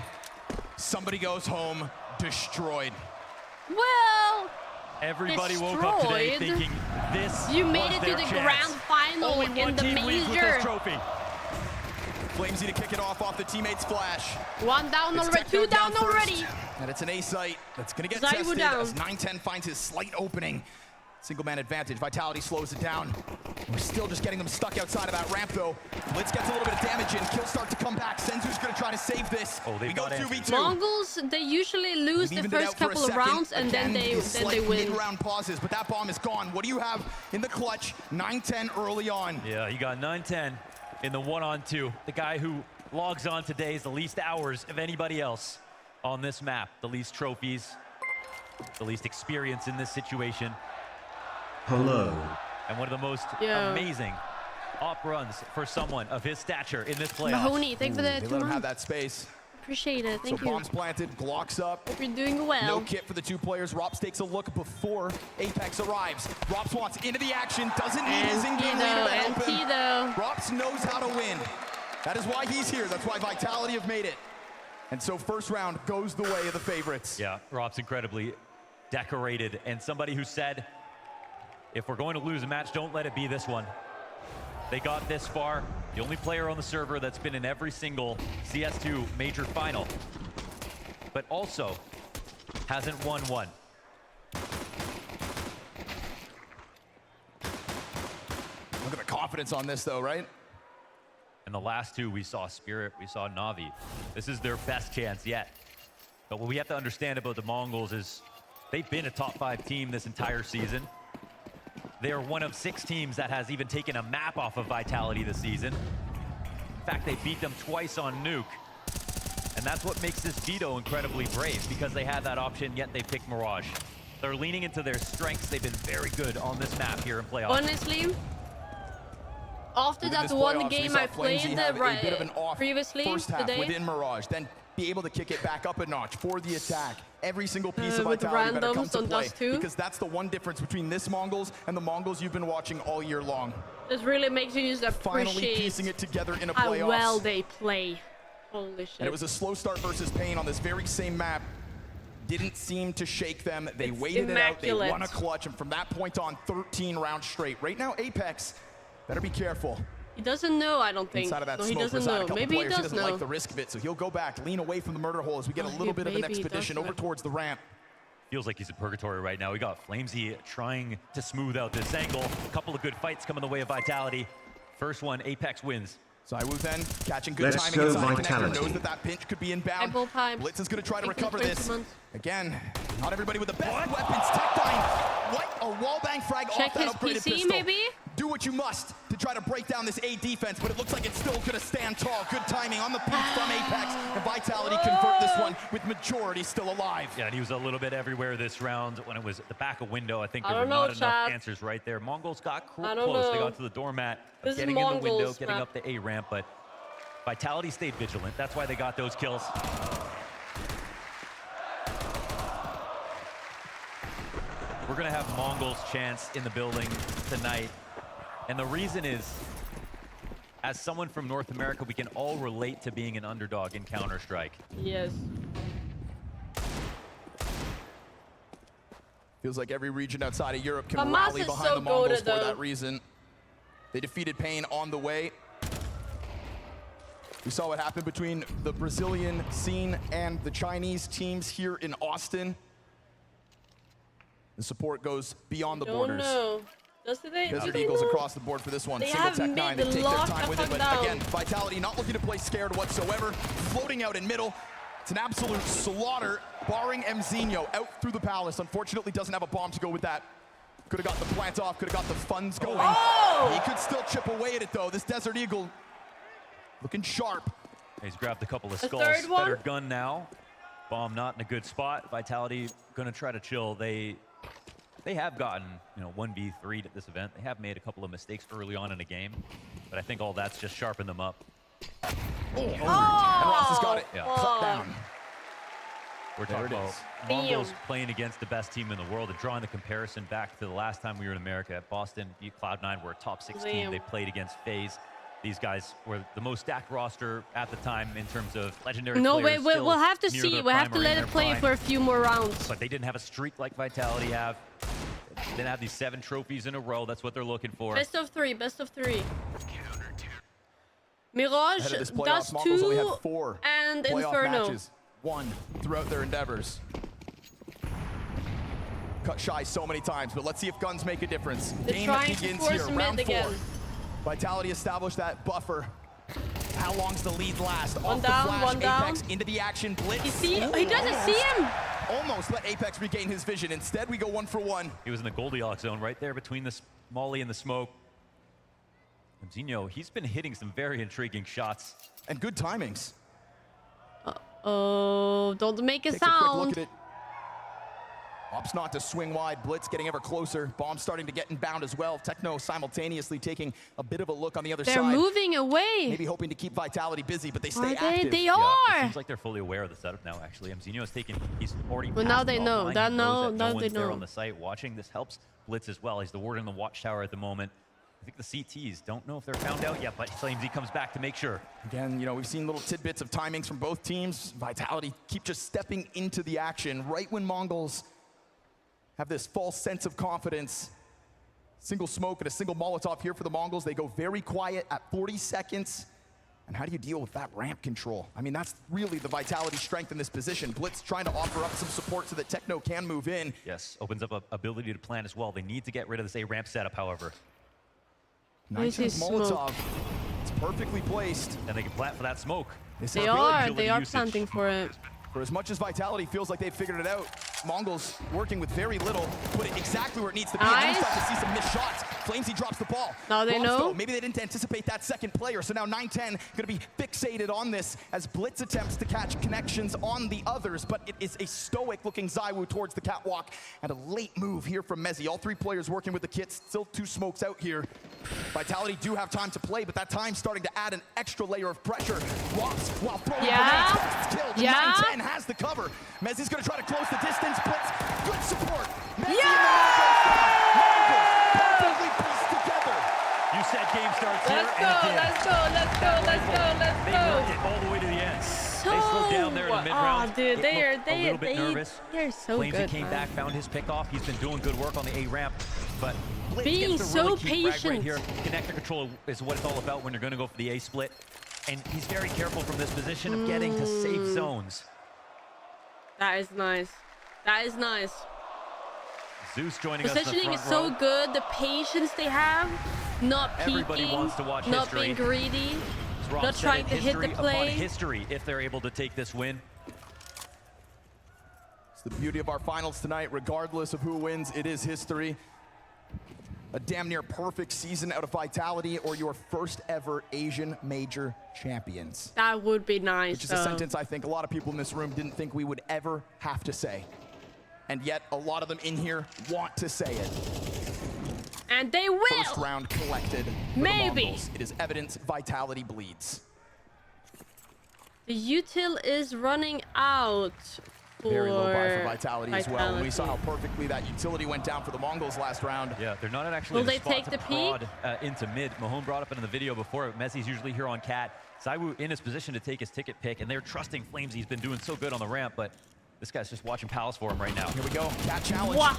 [SPEAKER 11] Somebody goes home destroyed.
[SPEAKER 1] Well,
[SPEAKER 13] everybody woke up today thinking this
[SPEAKER 1] you made
[SPEAKER 13] was
[SPEAKER 1] it to
[SPEAKER 13] their
[SPEAKER 1] the
[SPEAKER 13] chance.
[SPEAKER 1] grand final
[SPEAKER 13] Only
[SPEAKER 1] in
[SPEAKER 13] one
[SPEAKER 1] the
[SPEAKER 13] team leads with
[SPEAKER 1] major.
[SPEAKER 13] this trophy.
[SPEAKER 11] Flamesy to kick it off the teammate's flash.
[SPEAKER 1] One down
[SPEAKER 11] It's
[SPEAKER 1] already, two down
[SPEAKER 11] first,
[SPEAKER 1] already.
[SPEAKER 11] And it's an A site that's gonna get
[SPEAKER 1] Zaiwu
[SPEAKER 11] tested
[SPEAKER 1] down.
[SPEAKER 11] as 9-10 finds his slight opening. Single man advantage. Vitality slows it down. We're still just getting them stuck outside of that ramp though. Blitz gets a little bit of damage in. Kill start to come back. Senzu's gonna try to save this.
[SPEAKER 13] Oh,
[SPEAKER 11] we go 2v2.
[SPEAKER 1] Mongols, they usually lose the first couple of rounds and then they win.
[SPEAKER 11] Mid-round pauses, but that bomb is gone. What do you have in the clutch? 9-10 early on.
[SPEAKER 13] Yeah, you got 9-10 in the 1-on-2. The guy who logs on today is the least hours of anybody else on this map. The least trophies, the least experience in this situation.
[SPEAKER 3] Hello.
[SPEAKER 13] And one of the most amazing op runs for someone of his stature in this playoff.
[SPEAKER 1] Mahoney, thank you for the
[SPEAKER 11] They
[SPEAKER 1] 2
[SPEAKER 11] let him
[SPEAKER 1] months.
[SPEAKER 11] have that space.
[SPEAKER 1] Appreciate it, thank
[SPEAKER 11] so
[SPEAKER 1] you.
[SPEAKER 11] Bombs planted, Glocks up.
[SPEAKER 1] Hope you're doing well.
[SPEAKER 11] No kit for the two players. Rops takes a look before Apex arrives. Rops wants into the action, doesn't need his in-game leader to help him. Rops knows how to win. That is why he's here. That's why Vitality have made it. And so first round goes the way of the favorites.
[SPEAKER 13] Yeah, Rops incredibly decorated and somebody who said, if we're going to lose a match, don't let it be this one. They got this far. The only player on the server that's been in every single CS2 major final, but also hasn't won one.
[SPEAKER 11] Look at the confidence on this though, right?
[SPEAKER 13] And the last two, we saw Spirit, we saw Na'Vi. This is their best chance yet. But what we have to understand about the Mongols is they've been a top 5 team this entire season. They are one of 6 teams that has even taken a map off of Vitality this season. In fact, they beat them twice on Nuke. And that's what makes this veto incredibly brave, because they had that option, yet they picked Mirage. They're leaning into their strengths. They've been very good on this map here in playoffs.
[SPEAKER 1] Honestly, after that one game I played previously
[SPEAKER 11] first half
[SPEAKER 1] today,
[SPEAKER 11] within Mirage, then be able to kick it back up a notch for the attack. Every single piece of Vitality better come to play, because that's the one difference between this Mongols and the Mongols you've been watching all year long.
[SPEAKER 1] This really makes you just
[SPEAKER 11] Finally
[SPEAKER 1] appreciate
[SPEAKER 11] piecing it together in a
[SPEAKER 1] how
[SPEAKER 11] playoffs.
[SPEAKER 1] well they play. Holy shit.
[SPEAKER 11] And it was a slow start versus Pain on this very same map. Didn't seem to shake them. They waited it out. They won a clutch. And from that point on, 13 rounds straight. Right now, Apex, better be careful.
[SPEAKER 1] He doesn't know, I don't think.
[SPEAKER 11] Inside of that
[SPEAKER 1] no, he
[SPEAKER 11] smoke,
[SPEAKER 1] doesn't
[SPEAKER 11] a
[SPEAKER 1] know.
[SPEAKER 11] couple
[SPEAKER 1] Maybe he
[SPEAKER 11] players.
[SPEAKER 1] does
[SPEAKER 11] doesn't
[SPEAKER 1] know.
[SPEAKER 11] like the risk of it, so he'll go back, lean away from the murder hole as we get a little bit of an expedition over towards the ramp.
[SPEAKER 13] Feels like he's in purgatory right now. We got Flamesy trying to smooth out this angle. A couple of good fights coming the way of Vitality. First one, Apex wins.
[SPEAKER 11] Zaiwu then catching good timing inside connector, knows that pinch could be inbound. Blitz is going to try to recover this. Again, not everybody with the best weapons. Tech Dying, what? A wallbang frag off that upgraded pistol.
[SPEAKER 1] Maybe?
[SPEAKER 11] Do what you must to try to break down this A defense, but it looks like it's still going to stand tall. Good timing on the peak from Apex, and Vitality convert this one with majority still alive.
[SPEAKER 13] Yeah, and he was a little bit everywhere this round when it was at the back of window. I think there were not enough answers right there. Mongols got close. They got to the doormat, getting in the window, getting up the A ramp, but Vitality stayed vigilant. That's why they got those kills. We're going to have Mongols chance in the building tonight. And the reason is, as someone from North America, we can all relate to being an underdog in Counter-Strike.
[SPEAKER 1] Yes.
[SPEAKER 11] Feels like every region outside of Europe can rally behind the Mongols for that reason. They defeated Pain on the way. We saw what happened between the Brazilian scene and the Chinese teams here in Austin. The support goes beyond the borders. Desert Eagles across the board for this one. Single Tech 9, they take their time with it, but again, Vitality not looking to play scared whatsoever. Floating out in middle. It's an absolute slaughter, barring MongolZ out through the palace. Unfortunately, doesn't have a bomb to go with that. Could have got the plant off, could have got the funds going. He could still chip away at it, though. This Desert Eagle looking sharp.
[SPEAKER 13] He's grabbed a couple of skulls. Better gun now. Bomb not in a good spot. Vitality going to try to chill. They have gotten, 1v3 at this event. They have made a couple of mistakes early on in a game, but I think all that's just sharpened them up.
[SPEAKER 11] And Ross has got it. Cut down.
[SPEAKER 13] We're talking about Mongols playing against the best team in the world and drawing the comparison back to the last time we were in America. Boston beat Cloud9, were a top 6 team. They played against FaZe. These guys were the most stacked roster at the time in terms of legendary players.
[SPEAKER 1] No, wait, we'll have to see. We'll have to let it play for a few more rounds.
[SPEAKER 13] But they didn't have a streak like Vitality have. They didn't have these 7 trophies in a row. That's what they're looking for.
[SPEAKER 1] Best of 3, best of 3. Mirage does 2 and Inferno.
[SPEAKER 11] Matches. 1 throughout their endeavors. Cut shy so many times, but let's see if guns make a difference. Game begins here, round 4. Vitality established that buffer. How long's the lead last?
[SPEAKER 1] One down.
[SPEAKER 11] Apex into the action. Blitz.
[SPEAKER 1] He doesn't see him.
[SPEAKER 11] Almost let Apex regain his vision. Instead, we go 1 for 1.
[SPEAKER 13] He was in the Goldilocks zone right there between the Molly and the smoke. MongolZ, he's been hitting some very intriguing shots.
[SPEAKER 11] And good timings.
[SPEAKER 1] Oh, don't make a sound.
[SPEAKER 11] A quick look at it. Ops not to swing wide. Blitz getting ever closer. Bomb starting to get inbound as well. Techno simultaneously taking a bit of a look on the other side.
[SPEAKER 1] They're moving away.
[SPEAKER 11] Maybe hoping to keep Vitality busy, but they stay active.
[SPEAKER 1] They are.
[SPEAKER 13] It seems like they're fully aware of the setup now, actually. MongolZ is taking, he's already
[SPEAKER 1] Well, now they know.
[SPEAKER 13] Now
[SPEAKER 1] no
[SPEAKER 13] one's
[SPEAKER 1] they know.
[SPEAKER 13] there on the site watching. This helps Blitz as well. He's the ward in the watchtower at the moment. I think the CTs don't know if they're found out yet, but MongolZ comes back to make sure.
[SPEAKER 11] Again, we've seen little tidbits of timings from both teams. Vitality keep just stepping into the action right when Mongols have this false sense of confidence. Single smoke and a single Molotov here for the Mongols. They go very quiet at 40 seconds. And how do you deal with that ramp control? I mean, that's really the Vitality strength in this position. Blitz trying to offer up some support so that Techno can move in.
[SPEAKER 13] Yes, opens up an ability to plan as well. They need to get rid of this A ramp setup, however.
[SPEAKER 11] Nice Molotov. It's perfectly placed.
[SPEAKER 13] And they can plant for that smoke.
[SPEAKER 1] They are planting for it.
[SPEAKER 11] For as much as Vitality feels like they've figured it out, Mongols working with very little, put it exactly where it needs to be. And then we start to see some missed shots. FlamZ drops the ball.
[SPEAKER 1] Now they know.
[SPEAKER 11] Maybe they didn't anticipate that second player, so now 9-10 going to be fixated on this as Blitz attempts to catch connections on the others, but it is a stoic-looking ZywOo towards the catwalk, and a late move here from MongolZ. All 3 players working with the kits, still 2 smokes out here. Vitality do have time to play, but that time's starting to add an extra layer of pressure. Ross, while throwing grenades, killed. 9-10 has the cover. MongolZ's going to try to close the distance. Blitz, good support. MongolZ perfectly pieced together.
[SPEAKER 13] You said game starts here.
[SPEAKER 1] Let's go.
[SPEAKER 13] They worked it all the way to the end. They slowed down there in the mid-round.
[SPEAKER 1] Oh, dude,
[SPEAKER 13] they are a little bit nervous.
[SPEAKER 1] They're so
[SPEAKER 13] MongolZ
[SPEAKER 1] good.
[SPEAKER 13] came back, found his pick-off. He's been doing good work on the A ramp, but Blitz
[SPEAKER 1] being
[SPEAKER 13] gets to
[SPEAKER 1] so
[SPEAKER 13] really keep
[SPEAKER 1] patient
[SPEAKER 13] right here. Connector control is what it's all about when you're going to go for the A split, and he's very careful from this position of getting to safe zones.
[SPEAKER 1] That is nice. That is nice.
[SPEAKER 13] Zeus joining us in the
[SPEAKER 1] Positioning
[SPEAKER 13] front
[SPEAKER 1] is so
[SPEAKER 13] row.
[SPEAKER 1] good. The patience they have, not peeking,
[SPEAKER 13] Everybody wants to watch
[SPEAKER 1] not
[SPEAKER 13] history.
[SPEAKER 1] being greedy,
[SPEAKER 13] Rob
[SPEAKER 1] not
[SPEAKER 13] said
[SPEAKER 1] trying
[SPEAKER 13] it,
[SPEAKER 1] to hit the
[SPEAKER 13] history upon
[SPEAKER 1] play.
[SPEAKER 13] history if they're able to take this win.
[SPEAKER 11] It's the beauty of our finals tonight. Regardless of who wins, it is history. a damn near perfect season out of Vitality, or your first ever Asian major champions?
[SPEAKER 1] That would be nice.
[SPEAKER 11] Which is a sentence I think a lot of people in this room didn't think we would ever have to say. And yet a lot of them in here want to say it.
[SPEAKER 1] And they will!
[SPEAKER 11] First round collected for
[SPEAKER 1] Maybe.
[SPEAKER 11] the Mongols. It is evidence Vitality bleeds.
[SPEAKER 1] The util is running out.
[SPEAKER 11] Very low buy for Vitality as well. And we saw how perfectly that utility went down for the Mongols last round.
[SPEAKER 13] Yeah, they're not actually
[SPEAKER 1] Will they take the
[SPEAKER 13] prod, into mid. Mahone brought up in the video before. Messi's usually here on Cat. ZywOo in his position to take his ticket pick, and they're trusting Flamesy. He's been doing so good on the ramp, but this guy's just watching Palace for him right now.
[SPEAKER 11] Here we go. Cat challenge.
[SPEAKER 1] Wow.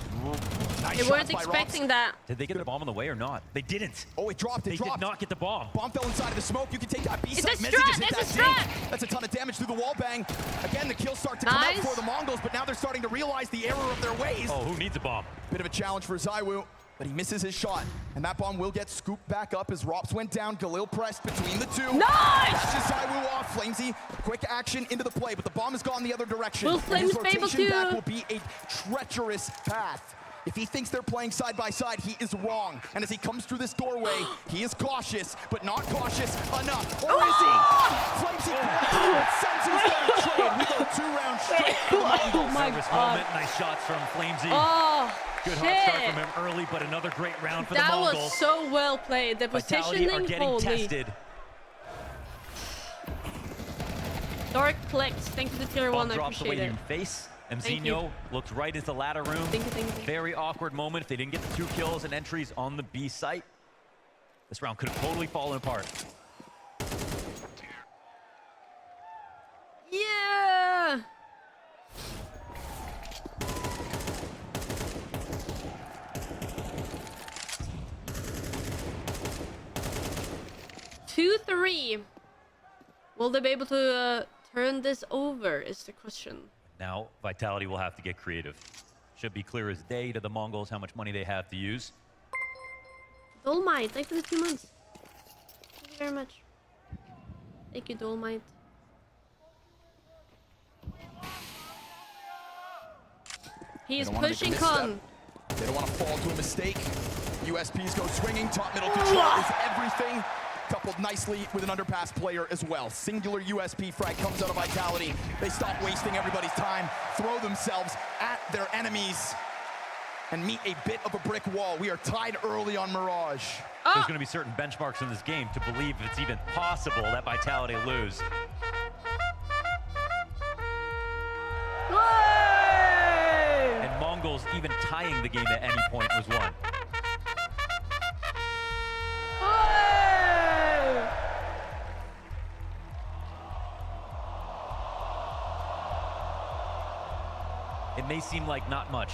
[SPEAKER 11] Nice
[SPEAKER 1] They weren't expecting that.
[SPEAKER 13] Did they get the bomb on the way or not? They didn't.
[SPEAKER 11] Oh, it dropped.
[SPEAKER 13] They did not get the bomb.
[SPEAKER 11] Bomb fell inside of the smoke. You can take that B
[SPEAKER 1] It's
[SPEAKER 11] side.
[SPEAKER 1] a
[SPEAKER 11] Messi
[SPEAKER 1] strat,
[SPEAKER 11] just hit
[SPEAKER 1] it's a
[SPEAKER 11] that
[SPEAKER 1] strat.
[SPEAKER 11] tank. That's a ton of damage through the wall bang. Again, the kills start to come out for the Mongols, but now they're starting to realize the error of their ways.
[SPEAKER 13] Oh, who needs a bomb?
[SPEAKER 11] Bit of a challenge for ZywOo, but he misses his shot. And that bomb will get scooped back up as Rops went down. Galil pressed between the two.
[SPEAKER 1] Nice!
[SPEAKER 11] Catches ZywOo off. Flamesy, quick action into the play, but the bomb has gone the other direction.
[SPEAKER 1] Will
[SPEAKER 11] And
[SPEAKER 1] Flames
[SPEAKER 11] his
[SPEAKER 1] be able
[SPEAKER 11] rotation back
[SPEAKER 1] to-
[SPEAKER 11] will be a treacherous path. If he thinks they're playing side by side, he is wrong. And as he comes through this doorway, he is cautious, but not cautious enough. Or is he? Flamesy sends his trade. We go 2 rounds straight for the Mongols.
[SPEAKER 1] Oh my
[SPEAKER 13] Service
[SPEAKER 1] God.
[SPEAKER 13] moment. Nice shots from Flamesy.
[SPEAKER 1] Oh,
[SPEAKER 13] Good
[SPEAKER 1] shit.
[SPEAKER 13] hot start from him early, but another great round for the
[SPEAKER 1] That
[SPEAKER 13] Mongols.
[SPEAKER 1] was so well played. The
[SPEAKER 13] Vitality are
[SPEAKER 1] positioning,
[SPEAKER 13] getting
[SPEAKER 1] holy.
[SPEAKER 13] tested.
[SPEAKER 1] Dark collects. Thank you to tier
[SPEAKER 13] Bomb
[SPEAKER 1] 1. I
[SPEAKER 13] drops
[SPEAKER 1] appreciate
[SPEAKER 13] away
[SPEAKER 1] it.
[SPEAKER 13] in face.
[SPEAKER 1] Thank you.
[SPEAKER 13] Mzinho looked right into the ladder room.
[SPEAKER 1] Thank you.
[SPEAKER 13] Very awkward moment if they didn't get the 2 kills and entries on the B site. This round could have totally fallen apart.
[SPEAKER 1] Yeah! Two, 3. Will they be able to turn this over is the question.
[SPEAKER 13] Now, Vitality will have to get creative. Should be clear as day to the Mongols how much money they have to use.
[SPEAKER 1] Dolmite, thank you for the 2 months. Thank you very much. Thank you, Dolmite. He is pushing con.
[SPEAKER 11] They don't want to fall to a mistake. USPs go swinging. Top middle control is everything. Coupled nicely with an underpass player as well. Singular USP frag comes out of Vitality. They stop wasting everybody's time, throw themselves at their enemies, and meet a bit of a brick wall. We are tied early on Mirage.
[SPEAKER 13] There's going to be certain benchmarks in this game to believe it's even possible that Vitality lose. And Mongols even tying the game at any point was won. It may seem like not much.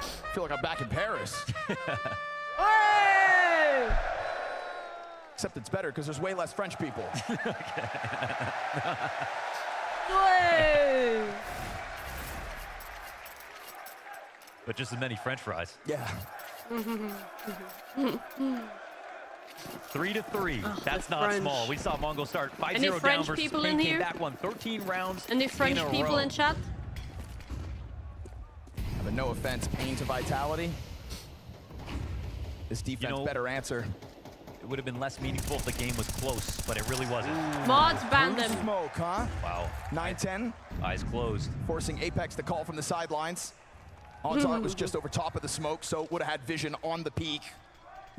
[SPEAKER 11] I feel like I'm back in Paris. Except it's better because there's way less French people.
[SPEAKER 13] But just as many French fries.
[SPEAKER 11] Yeah.
[SPEAKER 13] 3-3.
[SPEAKER 1] Oh,
[SPEAKER 13] That's
[SPEAKER 1] the
[SPEAKER 13] not
[SPEAKER 1] French.
[SPEAKER 13] small. We saw Mongols start 5-0
[SPEAKER 1] Any
[SPEAKER 13] down
[SPEAKER 1] French
[SPEAKER 13] versus
[SPEAKER 1] people
[SPEAKER 13] Spain.
[SPEAKER 1] in
[SPEAKER 13] Came
[SPEAKER 1] here?
[SPEAKER 13] back, won 13 rounds.
[SPEAKER 1] Any French
[SPEAKER 13] in a
[SPEAKER 1] people
[SPEAKER 13] row.
[SPEAKER 1] in chat?
[SPEAKER 11] But no offense, Pain to Vitality. This defense better answer.
[SPEAKER 13] It would have been less meaningful if the game was close, but it really wasn't.
[SPEAKER 1] Mods ban them.
[SPEAKER 11] Smoke, huh?
[SPEAKER 13] Wow.
[SPEAKER 11] 9-10.
[SPEAKER 13] Eyes closed.
[SPEAKER 11] Forcing Apex to call from the sidelines. Odds are it was just over top of the smoke, so would have had vision on the peak.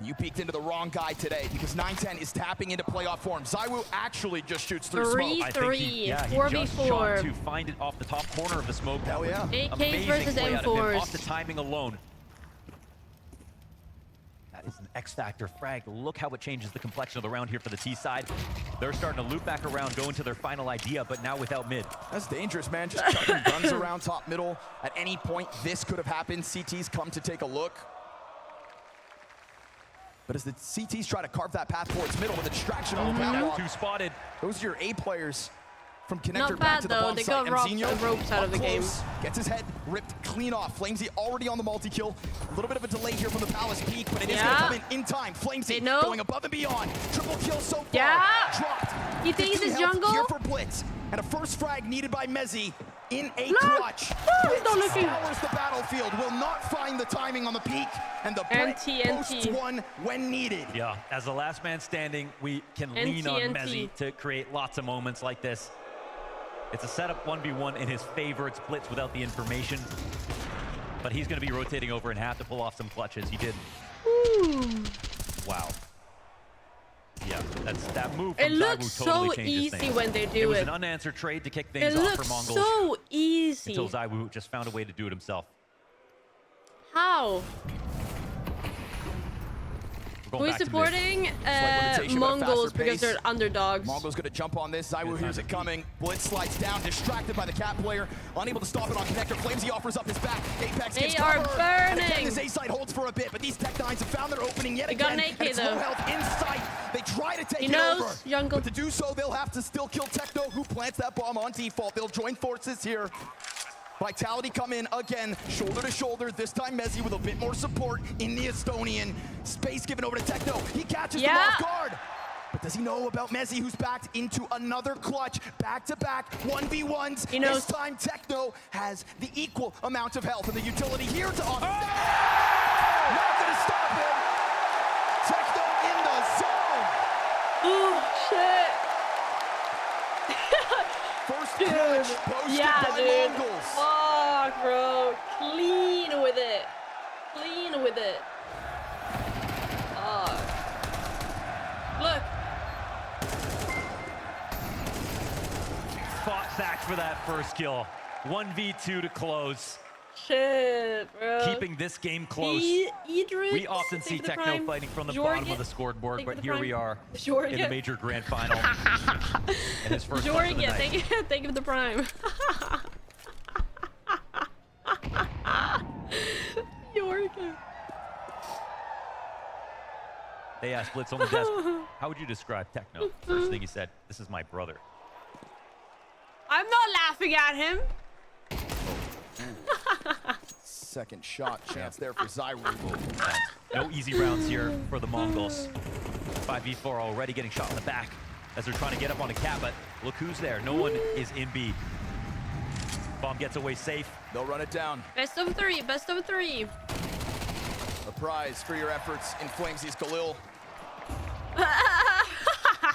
[SPEAKER 11] You peeked into the wrong guy today because 9-10 is tapping into playoff form. ZywOo actually just shoots through smoke.
[SPEAKER 13] I think he just
[SPEAKER 1] 4v4.
[SPEAKER 13] shot to find it off the top corner of the smoke.
[SPEAKER 11] Hell yeah.
[SPEAKER 1] AK
[SPEAKER 13] Amazing
[SPEAKER 1] versus
[SPEAKER 13] play out of him,
[SPEAKER 1] M4s.
[SPEAKER 13] off the timing alone. That is an X-Factor frag. Look how it changes the complexion of the round here for the T side. They're starting to loop back around, go into their final idea, but now without mid.
[SPEAKER 11] That's dangerous, man. Just chucking guns around top middle. At any point, this could have happened. CT's come to take a look. But as the CTs try to carve that path towards middle with a distraction on the catwalk.
[SPEAKER 13] 2 spotted.
[SPEAKER 11] Those are your A players from connector
[SPEAKER 1] Not
[SPEAKER 11] back
[SPEAKER 1] bad
[SPEAKER 11] to the
[SPEAKER 1] though,
[SPEAKER 11] bomb
[SPEAKER 1] they
[SPEAKER 11] site.
[SPEAKER 1] got
[SPEAKER 11] Mzinho
[SPEAKER 1] ropes out of the
[SPEAKER 11] up
[SPEAKER 1] game.
[SPEAKER 11] close, gets his head ripped clean off. Flamesy already on the multi-kill. A little bit of a delay here from the Palace peak, but it is going to come in time. Flamesy going above and beyond. Triple kill so far.
[SPEAKER 1] Yeah.
[SPEAKER 11] Dropped.
[SPEAKER 1] You think
[SPEAKER 11] 15
[SPEAKER 1] he's
[SPEAKER 11] health
[SPEAKER 1] jungle?
[SPEAKER 11] Here for Blitz. And a first frag needed by Mezzi. in a clutch. Blitz scours the battlefield, will not find the timing on the peak, and the Brit posts one when needed.
[SPEAKER 13] Yeah, as the last man standing, we can lean on Mezzi to create lots of moments like this. It's a setup 1v1 in his favor. It's blitz without the information. But he's going to be rotating over and have to pull off some clutches. He did.
[SPEAKER 1] Ooh.
[SPEAKER 13] Wow. Yeah, that move from
[SPEAKER 1] it looks
[SPEAKER 13] totally
[SPEAKER 1] so easy when they do it.
[SPEAKER 13] It was an unanswered trade to kick things off for Mongols.
[SPEAKER 1] It looks so easy.
[SPEAKER 13] Until Zaiwu just found a way to do it himself.
[SPEAKER 1] How? Who is supporting Mongols because they're underdogs?
[SPEAKER 11] Mongols gonna jump on this. Zaiwu hears it coming. Blitz slides down, distracted by the Cat player. Unable to stop it on Connector. Flamesy offers up his back. Apex gives cover.
[SPEAKER 1] They are burning.
[SPEAKER 11] Again, this A-side holds for a bit, but these Tech9s have found their opening yet again.
[SPEAKER 1] AK,
[SPEAKER 11] and it's low health in sight. They try to take it over. But to do so, they'll have to still kill Techno, who plants that bomb on default. They'll join forces here. Vitality come in again, shoulder to shoulder. This time Mezzi with a bit more support in the Estonian. Space given over to Techno. He catches them off guard. But does he know about Mezzi, who's backed into another clutch? Back-to-back 1v1s.
[SPEAKER 1] He knows.
[SPEAKER 11] This time Techno has the equal amount of health and the utility here to offset. Not gonna stop him. Techno in the zone.
[SPEAKER 1] Oh, shit.
[SPEAKER 11] First clutch posted by Mongols.
[SPEAKER 1] Fuck, bro. Clean with it. Clean with it. Look.
[SPEAKER 13] Fought back for that first kill. 1v2 to close.
[SPEAKER 1] Shit, bro.
[SPEAKER 13] Keeping this game close. We often see Techno fighting from the bottom of the scoreboard, but here we are in the major grand final. And his first clutch of the night.
[SPEAKER 1] Thank you for the prime. Jorgen.
[SPEAKER 13] They asked Blitz on the desk, how would you describe Techno? First thing he said, this is my brother.
[SPEAKER 1] I'm not laughing at him.
[SPEAKER 11] Second shot chance there for Zaiwu.
[SPEAKER 13] No easy rounds here for the Mongols. 5v4 already getting shot in the back as they're trying to get up on a Cat, but look who's there. No one is in B. Bomb gets away safe.
[SPEAKER 11] They'll run it down.
[SPEAKER 1] Best of three, best of three.
[SPEAKER 11] A prize for your efforts in Flamesy's Khalil.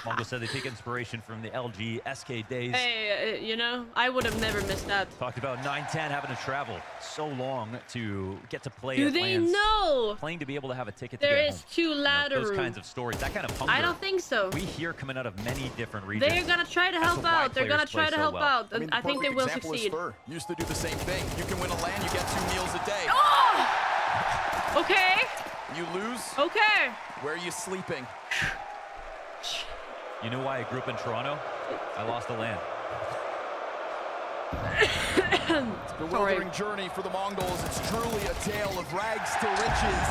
[SPEAKER 13] Mongo said they take inspiration from the LG SK days.
[SPEAKER 1] Hey, you know, I would have never missed that.
[SPEAKER 13] Talked about 9-10 having to travel so long to get to play.
[SPEAKER 1] Do they know?
[SPEAKER 13] Playing to be able to have a ticket.
[SPEAKER 1] There
[SPEAKER 13] to get
[SPEAKER 1] is
[SPEAKER 13] home.
[SPEAKER 1] two ladder
[SPEAKER 13] Those kinds of stories, that kind of hunger.
[SPEAKER 1] I don't think so.
[SPEAKER 13] We hear coming out of many different regions.
[SPEAKER 1] They're gonna try to help out. They're gonna try to help out, and I think they will succeed.
[SPEAKER 11] Used to do the same thing. You can win a LAN, you get 2 meals a day.
[SPEAKER 1] Oh! Okay.
[SPEAKER 11] You lose.
[SPEAKER 1] Okay.
[SPEAKER 11] Where are you sleeping?
[SPEAKER 13] You know why I grew up in Toronto? I lost a LAN.
[SPEAKER 11] It's a bewildering journey for the Mongols. It's truly a tale of rags to riches.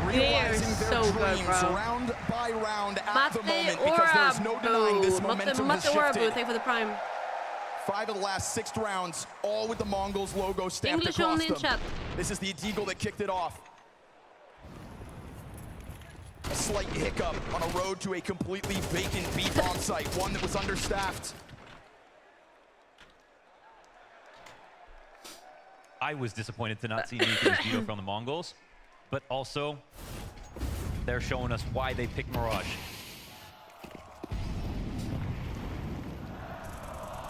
[SPEAKER 11] Realizing their dreams round by round at the moment, because there's no denying this momentum has shifted.
[SPEAKER 1] Thank for the prime.
[SPEAKER 11] 5 of the last 6 rounds, all with the Mongols logo stamped across them.
[SPEAKER 1] Chat.
[SPEAKER 11] This is the Deagle that kicked it off. A slight hiccup on a road to a completely vacant B bomb site, one that was understaffed.
[SPEAKER 13] I was disappointed to not see Nico's video from the Mongols, but also they're showing us why they picked Mirage.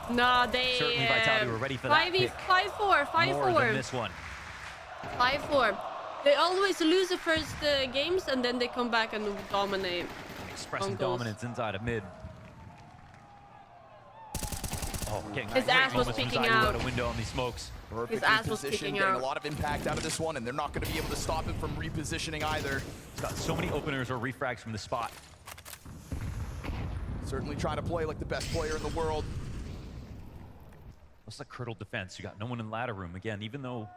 [SPEAKER 1] Nah, they
[SPEAKER 13] certainly Vitality were ready for that pick.
[SPEAKER 1] 5-4.
[SPEAKER 13] More than this one.
[SPEAKER 1] 5-4. They always lose the first games and then they come back and dominate.
[SPEAKER 13] Expressing dominance inside of mid. Oh,
[SPEAKER 1] his ass was peeking out.
[SPEAKER 13] A window on these smokes.
[SPEAKER 1] His ass was peeking out.
[SPEAKER 11] Getting a lot of impact out of this one, and they're not going to be able to stop him from repositioning either.
[SPEAKER 13] He's got so many openers or refrags from the spot.
[SPEAKER 11] Certainly trying to play like the best player in the world.
[SPEAKER 13] What's the curdled defense? You got no one in ladder room again, even though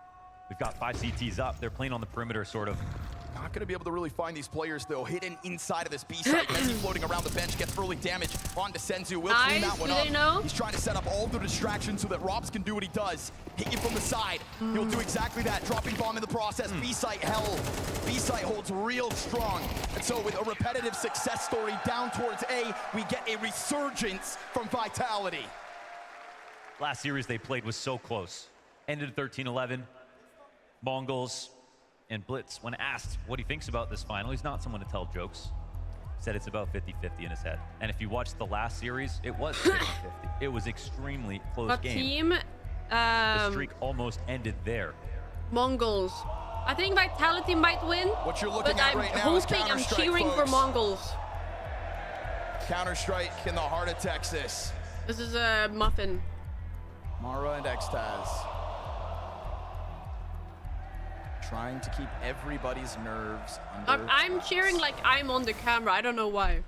[SPEAKER 13] we've got 5 CTs up. They're playing on the perimeter, sort of.
[SPEAKER 11] Not going to be able to really find these players, though. Hidden inside of this B site. Mezzi floating around the bench, gets early damage onto Senzu. Will clean that one up. He's trying to set up all the distractions so that Robs can do what he does. Hit you from the side. He'll do exactly that. Dropping bomb in the process. B site hell. B site holds real strong. And so with a repetitive success story down towards A, we get a resurgence from Vitality.
[SPEAKER 13] Last series they played was so close. Ended 13-11. Mongols and Blitz, when asked what he thinks about this final, he's not someone to tell jokes. Said it's about 50-50 in his head. And if you watch the last series, it was 50-50. It was extremely close
[SPEAKER 1] What
[SPEAKER 13] game.
[SPEAKER 1] team?
[SPEAKER 13] The streak almost ended there.
[SPEAKER 1] Mongols. I think Vitality might win.
[SPEAKER 11] What you're looking
[SPEAKER 1] but
[SPEAKER 11] at
[SPEAKER 1] I'm
[SPEAKER 11] right now is
[SPEAKER 1] hoping, I'm
[SPEAKER 11] Counter-Strike,
[SPEAKER 1] cheering for
[SPEAKER 11] folks.
[SPEAKER 1] Mongols.
[SPEAKER 11] Counter-Strike in the heart of Texas.
[SPEAKER 1] This is a muffin.
[SPEAKER 11] Mara and Extaz. Trying to keep everybody's nerves under.
[SPEAKER 1] I'm cheering like I'm on the camera. I don't know why.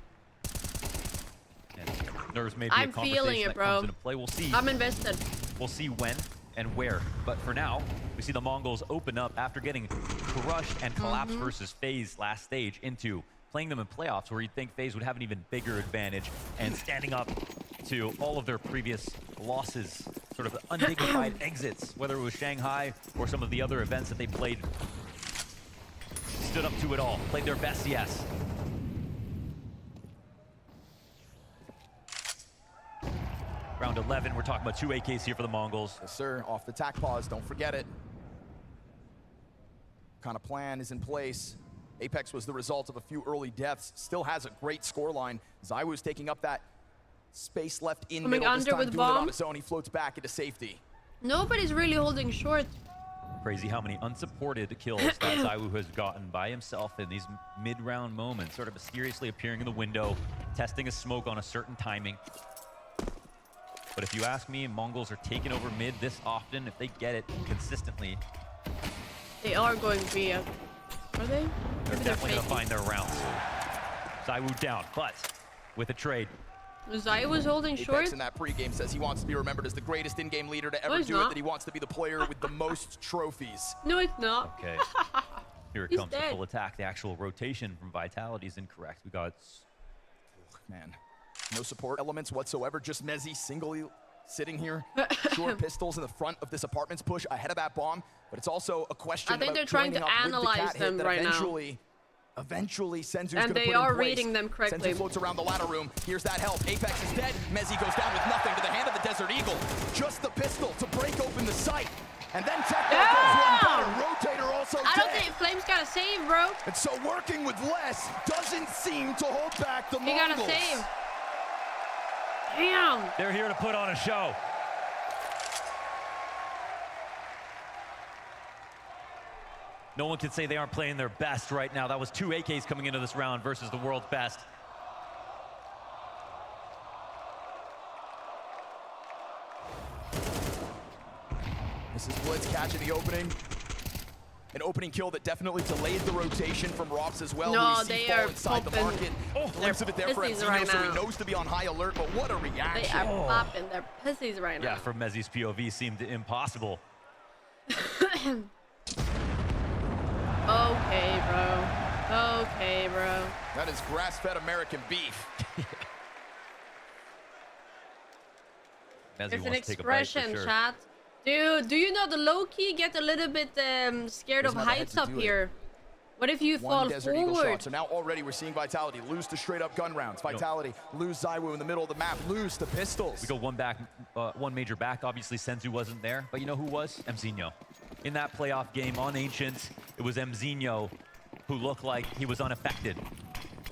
[SPEAKER 13] Nerves may be
[SPEAKER 1] I'm
[SPEAKER 13] a conversation
[SPEAKER 1] feeling it,
[SPEAKER 13] that
[SPEAKER 1] bro.
[SPEAKER 13] comes into play. We'll see.
[SPEAKER 1] I'm invested.
[SPEAKER 13] We'll see when and where. But for now, we see the Mongols open up after getting crushed and collapsed versus FaZe last stage into playing them in playoffs, where you'd think FaZe would have an even bigger advantage and standing up to all of their previous losses, sort of undignified exits, whether it was Shanghai or some of the other events that they played. Stood up to it all, played their best, yes. Round 11, we're talking about 2 AKs here for the Mongols.
[SPEAKER 11] Yes, sir. Off the tack pause, don't forget it. What kind of plan is in place? Apex was the result of a few early deaths. Still has a great scoreline. ZywOo's taking up that space left in
[SPEAKER 1] Coming
[SPEAKER 11] middle. This
[SPEAKER 1] under
[SPEAKER 11] time
[SPEAKER 1] with
[SPEAKER 11] doing it on
[SPEAKER 1] bomb.
[SPEAKER 11] his own. He floats back into safety.
[SPEAKER 1] Nobody's really holding short.
[SPEAKER 13] Crazy how many unsupported kills that ZywOo has gotten by himself in these mid-round moments, sort of mysteriously appearing in the window, testing a smoke on a certain timing. But if you ask me, Mongols are taking over mid this often. If they get it consistently,
[SPEAKER 1] They are going B. Are they?
[SPEAKER 13] they're definitely going to find their rounds. ZywOo down, but with a trade.
[SPEAKER 1] Zai was holding
[SPEAKER 11] Apex
[SPEAKER 1] short.
[SPEAKER 11] in that pregame says he wants to be remembered as the greatest in-game leader to ever
[SPEAKER 1] he's
[SPEAKER 11] do
[SPEAKER 1] not.
[SPEAKER 11] it, that he wants to be the player with the most trophies.
[SPEAKER 1] No, it's not.
[SPEAKER 13] Okay. Here it
[SPEAKER 1] He's
[SPEAKER 13] comes, the
[SPEAKER 1] dead.
[SPEAKER 13] full attack. The actual rotation from Vitality is incorrect. We got...
[SPEAKER 11] Man, no support elements whatsoever. Just Mezzy singly sitting here. Short pistols in the front of this apartments push ahead of that bomb. But it's also a question
[SPEAKER 1] I think
[SPEAKER 11] about
[SPEAKER 1] they're trying to
[SPEAKER 11] joining up with the
[SPEAKER 1] analyze
[SPEAKER 11] cat hit
[SPEAKER 1] them
[SPEAKER 11] that
[SPEAKER 1] right now.
[SPEAKER 11] Eventually, Senzu's
[SPEAKER 1] And
[SPEAKER 11] gonna
[SPEAKER 1] they
[SPEAKER 11] put
[SPEAKER 1] are
[SPEAKER 11] in place.
[SPEAKER 1] reading them correctly.
[SPEAKER 11] Senzu floats around the ladder room. Here's that help. Apex is dead. Mezzy goes down with nothing to the hand of the Desert Eagle. Just the pistol to break open the sight. And then Techno goes one down. Rotator also
[SPEAKER 1] I don't
[SPEAKER 11] dead.
[SPEAKER 1] think Flame's got a save, bro.
[SPEAKER 11] And so working with less doesn't seem to hold back the
[SPEAKER 1] He got a
[SPEAKER 11] Mongols.
[SPEAKER 1] save. Damn.
[SPEAKER 13] They're here to put on a show. No one can say they aren't playing their best right now. That was 2 AKs coming into this round versus the world's best.
[SPEAKER 11] This is Blitz catching the opening. An opening kill that definitely delayed the rotation from Rops as well.
[SPEAKER 1] No,
[SPEAKER 11] who we see
[SPEAKER 1] they
[SPEAKER 11] fall
[SPEAKER 1] are
[SPEAKER 11] inside the
[SPEAKER 1] popping.
[SPEAKER 11] market. Glimpse of it there for
[SPEAKER 1] pussies
[SPEAKER 11] Enzino,
[SPEAKER 1] right
[SPEAKER 11] so he
[SPEAKER 1] now.
[SPEAKER 11] knows to be on high alert, but what a reaction.
[SPEAKER 1] They are popping. They're pussies right
[SPEAKER 13] Yeah,
[SPEAKER 1] now.
[SPEAKER 13] from Mezzy's POV seemed impossible.
[SPEAKER 1] Okay, bro. Okay, bro.
[SPEAKER 11] That is grass-fed American beef.
[SPEAKER 13] Mezzy
[SPEAKER 1] It's an
[SPEAKER 13] wants to take a bite for
[SPEAKER 1] expression,
[SPEAKER 13] sure.
[SPEAKER 1] chat. Dude, do you know the low-key get a little bit scared of
[SPEAKER 11] Doesn't have the head
[SPEAKER 1] heights
[SPEAKER 11] to
[SPEAKER 1] up
[SPEAKER 11] do it.
[SPEAKER 1] here? What if you
[SPEAKER 11] One
[SPEAKER 1] fall
[SPEAKER 11] Desert Eagle
[SPEAKER 1] forward?
[SPEAKER 11] shot. So now already we're seeing Vitality lose to straight-up gun rounds. Vitality lose ZywOo in the middle of the map, lose to pistols.
[SPEAKER 13] We go one major back. Obviously, Senzu wasn't there, but you know who was? MZinho. In that playoff game on Ancient, it was MZinho who looked like he was unaffected.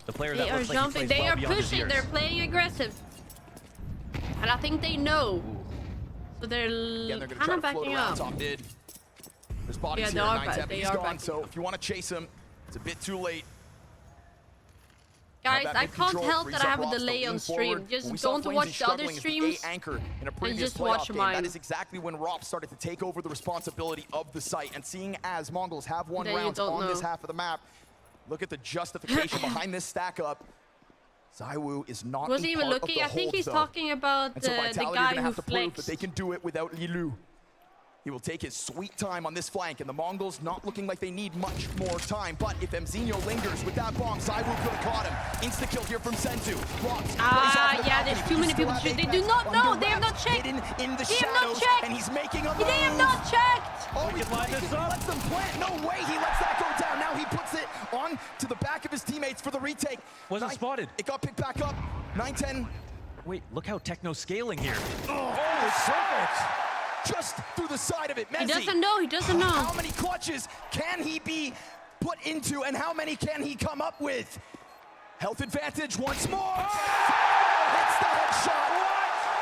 [SPEAKER 13] The player
[SPEAKER 1] They
[SPEAKER 13] that
[SPEAKER 1] are
[SPEAKER 13] looks
[SPEAKER 1] jumping.
[SPEAKER 13] like he plays
[SPEAKER 1] They
[SPEAKER 13] well
[SPEAKER 1] are
[SPEAKER 13] beyond his
[SPEAKER 1] pushing.
[SPEAKER 13] years.
[SPEAKER 1] They're playing aggressive. And I think they know. So they're
[SPEAKER 11] Again, they're going to
[SPEAKER 1] kind
[SPEAKER 11] try
[SPEAKER 1] of
[SPEAKER 11] to float
[SPEAKER 1] backing
[SPEAKER 11] around
[SPEAKER 1] up.
[SPEAKER 11] top mid. There's bodies
[SPEAKER 1] Yeah,
[SPEAKER 11] here
[SPEAKER 1] they
[SPEAKER 11] at
[SPEAKER 1] are
[SPEAKER 11] 9-10, but
[SPEAKER 1] they
[SPEAKER 11] he's
[SPEAKER 1] are
[SPEAKER 11] gone,
[SPEAKER 1] backing
[SPEAKER 11] so
[SPEAKER 1] up.
[SPEAKER 11] if you want to chase him, it's a bit too late.
[SPEAKER 1] Guys,
[SPEAKER 11] Now that
[SPEAKER 1] I
[SPEAKER 11] mid
[SPEAKER 1] can't
[SPEAKER 11] control
[SPEAKER 1] help
[SPEAKER 11] frees
[SPEAKER 1] that I
[SPEAKER 11] up
[SPEAKER 1] have a
[SPEAKER 11] Rops to
[SPEAKER 1] delay
[SPEAKER 11] lean
[SPEAKER 1] on stream.
[SPEAKER 11] forward.
[SPEAKER 1] Just
[SPEAKER 11] We saw
[SPEAKER 1] don't
[SPEAKER 11] Flames
[SPEAKER 1] watch
[SPEAKER 11] is
[SPEAKER 1] the other
[SPEAKER 11] struggling as the
[SPEAKER 1] streams
[SPEAKER 11] A anchor in a
[SPEAKER 1] and
[SPEAKER 11] previous
[SPEAKER 1] just watch
[SPEAKER 11] playoff game.
[SPEAKER 1] mine.
[SPEAKER 11] That is exactly when Rops started to take over the responsibility of the site. And seeing as Mongols have won
[SPEAKER 1] Then you
[SPEAKER 11] rounds
[SPEAKER 1] don't
[SPEAKER 11] on this
[SPEAKER 1] know.
[SPEAKER 11] half of the map, look at the justification behind this stack up. ZywOo is not
[SPEAKER 1] Wasn't
[SPEAKER 11] a
[SPEAKER 1] even
[SPEAKER 11] part of
[SPEAKER 1] looking.
[SPEAKER 11] the
[SPEAKER 1] I think
[SPEAKER 11] hold,
[SPEAKER 1] he's
[SPEAKER 11] though.
[SPEAKER 1] talking about
[SPEAKER 11] And so
[SPEAKER 1] the
[SPEAKER 11] Vitality are
[SPEAKER 1] guy
[SPEAKER 11] gonna
[SPEAKER 1] who
[SPEAKER 11] have to prove that
[SPEAKER 1] flexed.
[SPEAKER 11] they can do it without Lilu. He will take his sweet time on this flank, and the Mongols not looking like they need much more time. But if Mzinho lingers with that bomb, ZywOo could have caught him. Insta-kill here from Senzu. Rops
[SPEAKER 1] Yeah, there's too many people to shoot. They do not know. They have not checked.
[SPEAKER 11] In the
[SPEAKER 1] They have not
[SPEAKER 11] shadows,
[SPEAKER 1] checked.
[SPEAKER 11] and he's making a move.
[SPEAKER 1] They have not checked.
[SPEAKER 11] Oh, he lets them plant. No way he lets that go down. Now he puts it on to the back of his teammates for the retake.
[SPEAKER 13] Wasn't spotted.
[SPEAKER 11] It got picked back up. 9-10
[SPEAKER 13] Wait, look how Techno's scaling here.
[SPEAKER 11] Oh, perfect. Just through the side of it. Mezzi,
[SPEAKER 1] he doesn't know. He doesn't know.
[SPEAKER 11] How many clutches can he be put into, and how many can he come up with? Health advantage once more. Hits the headshot.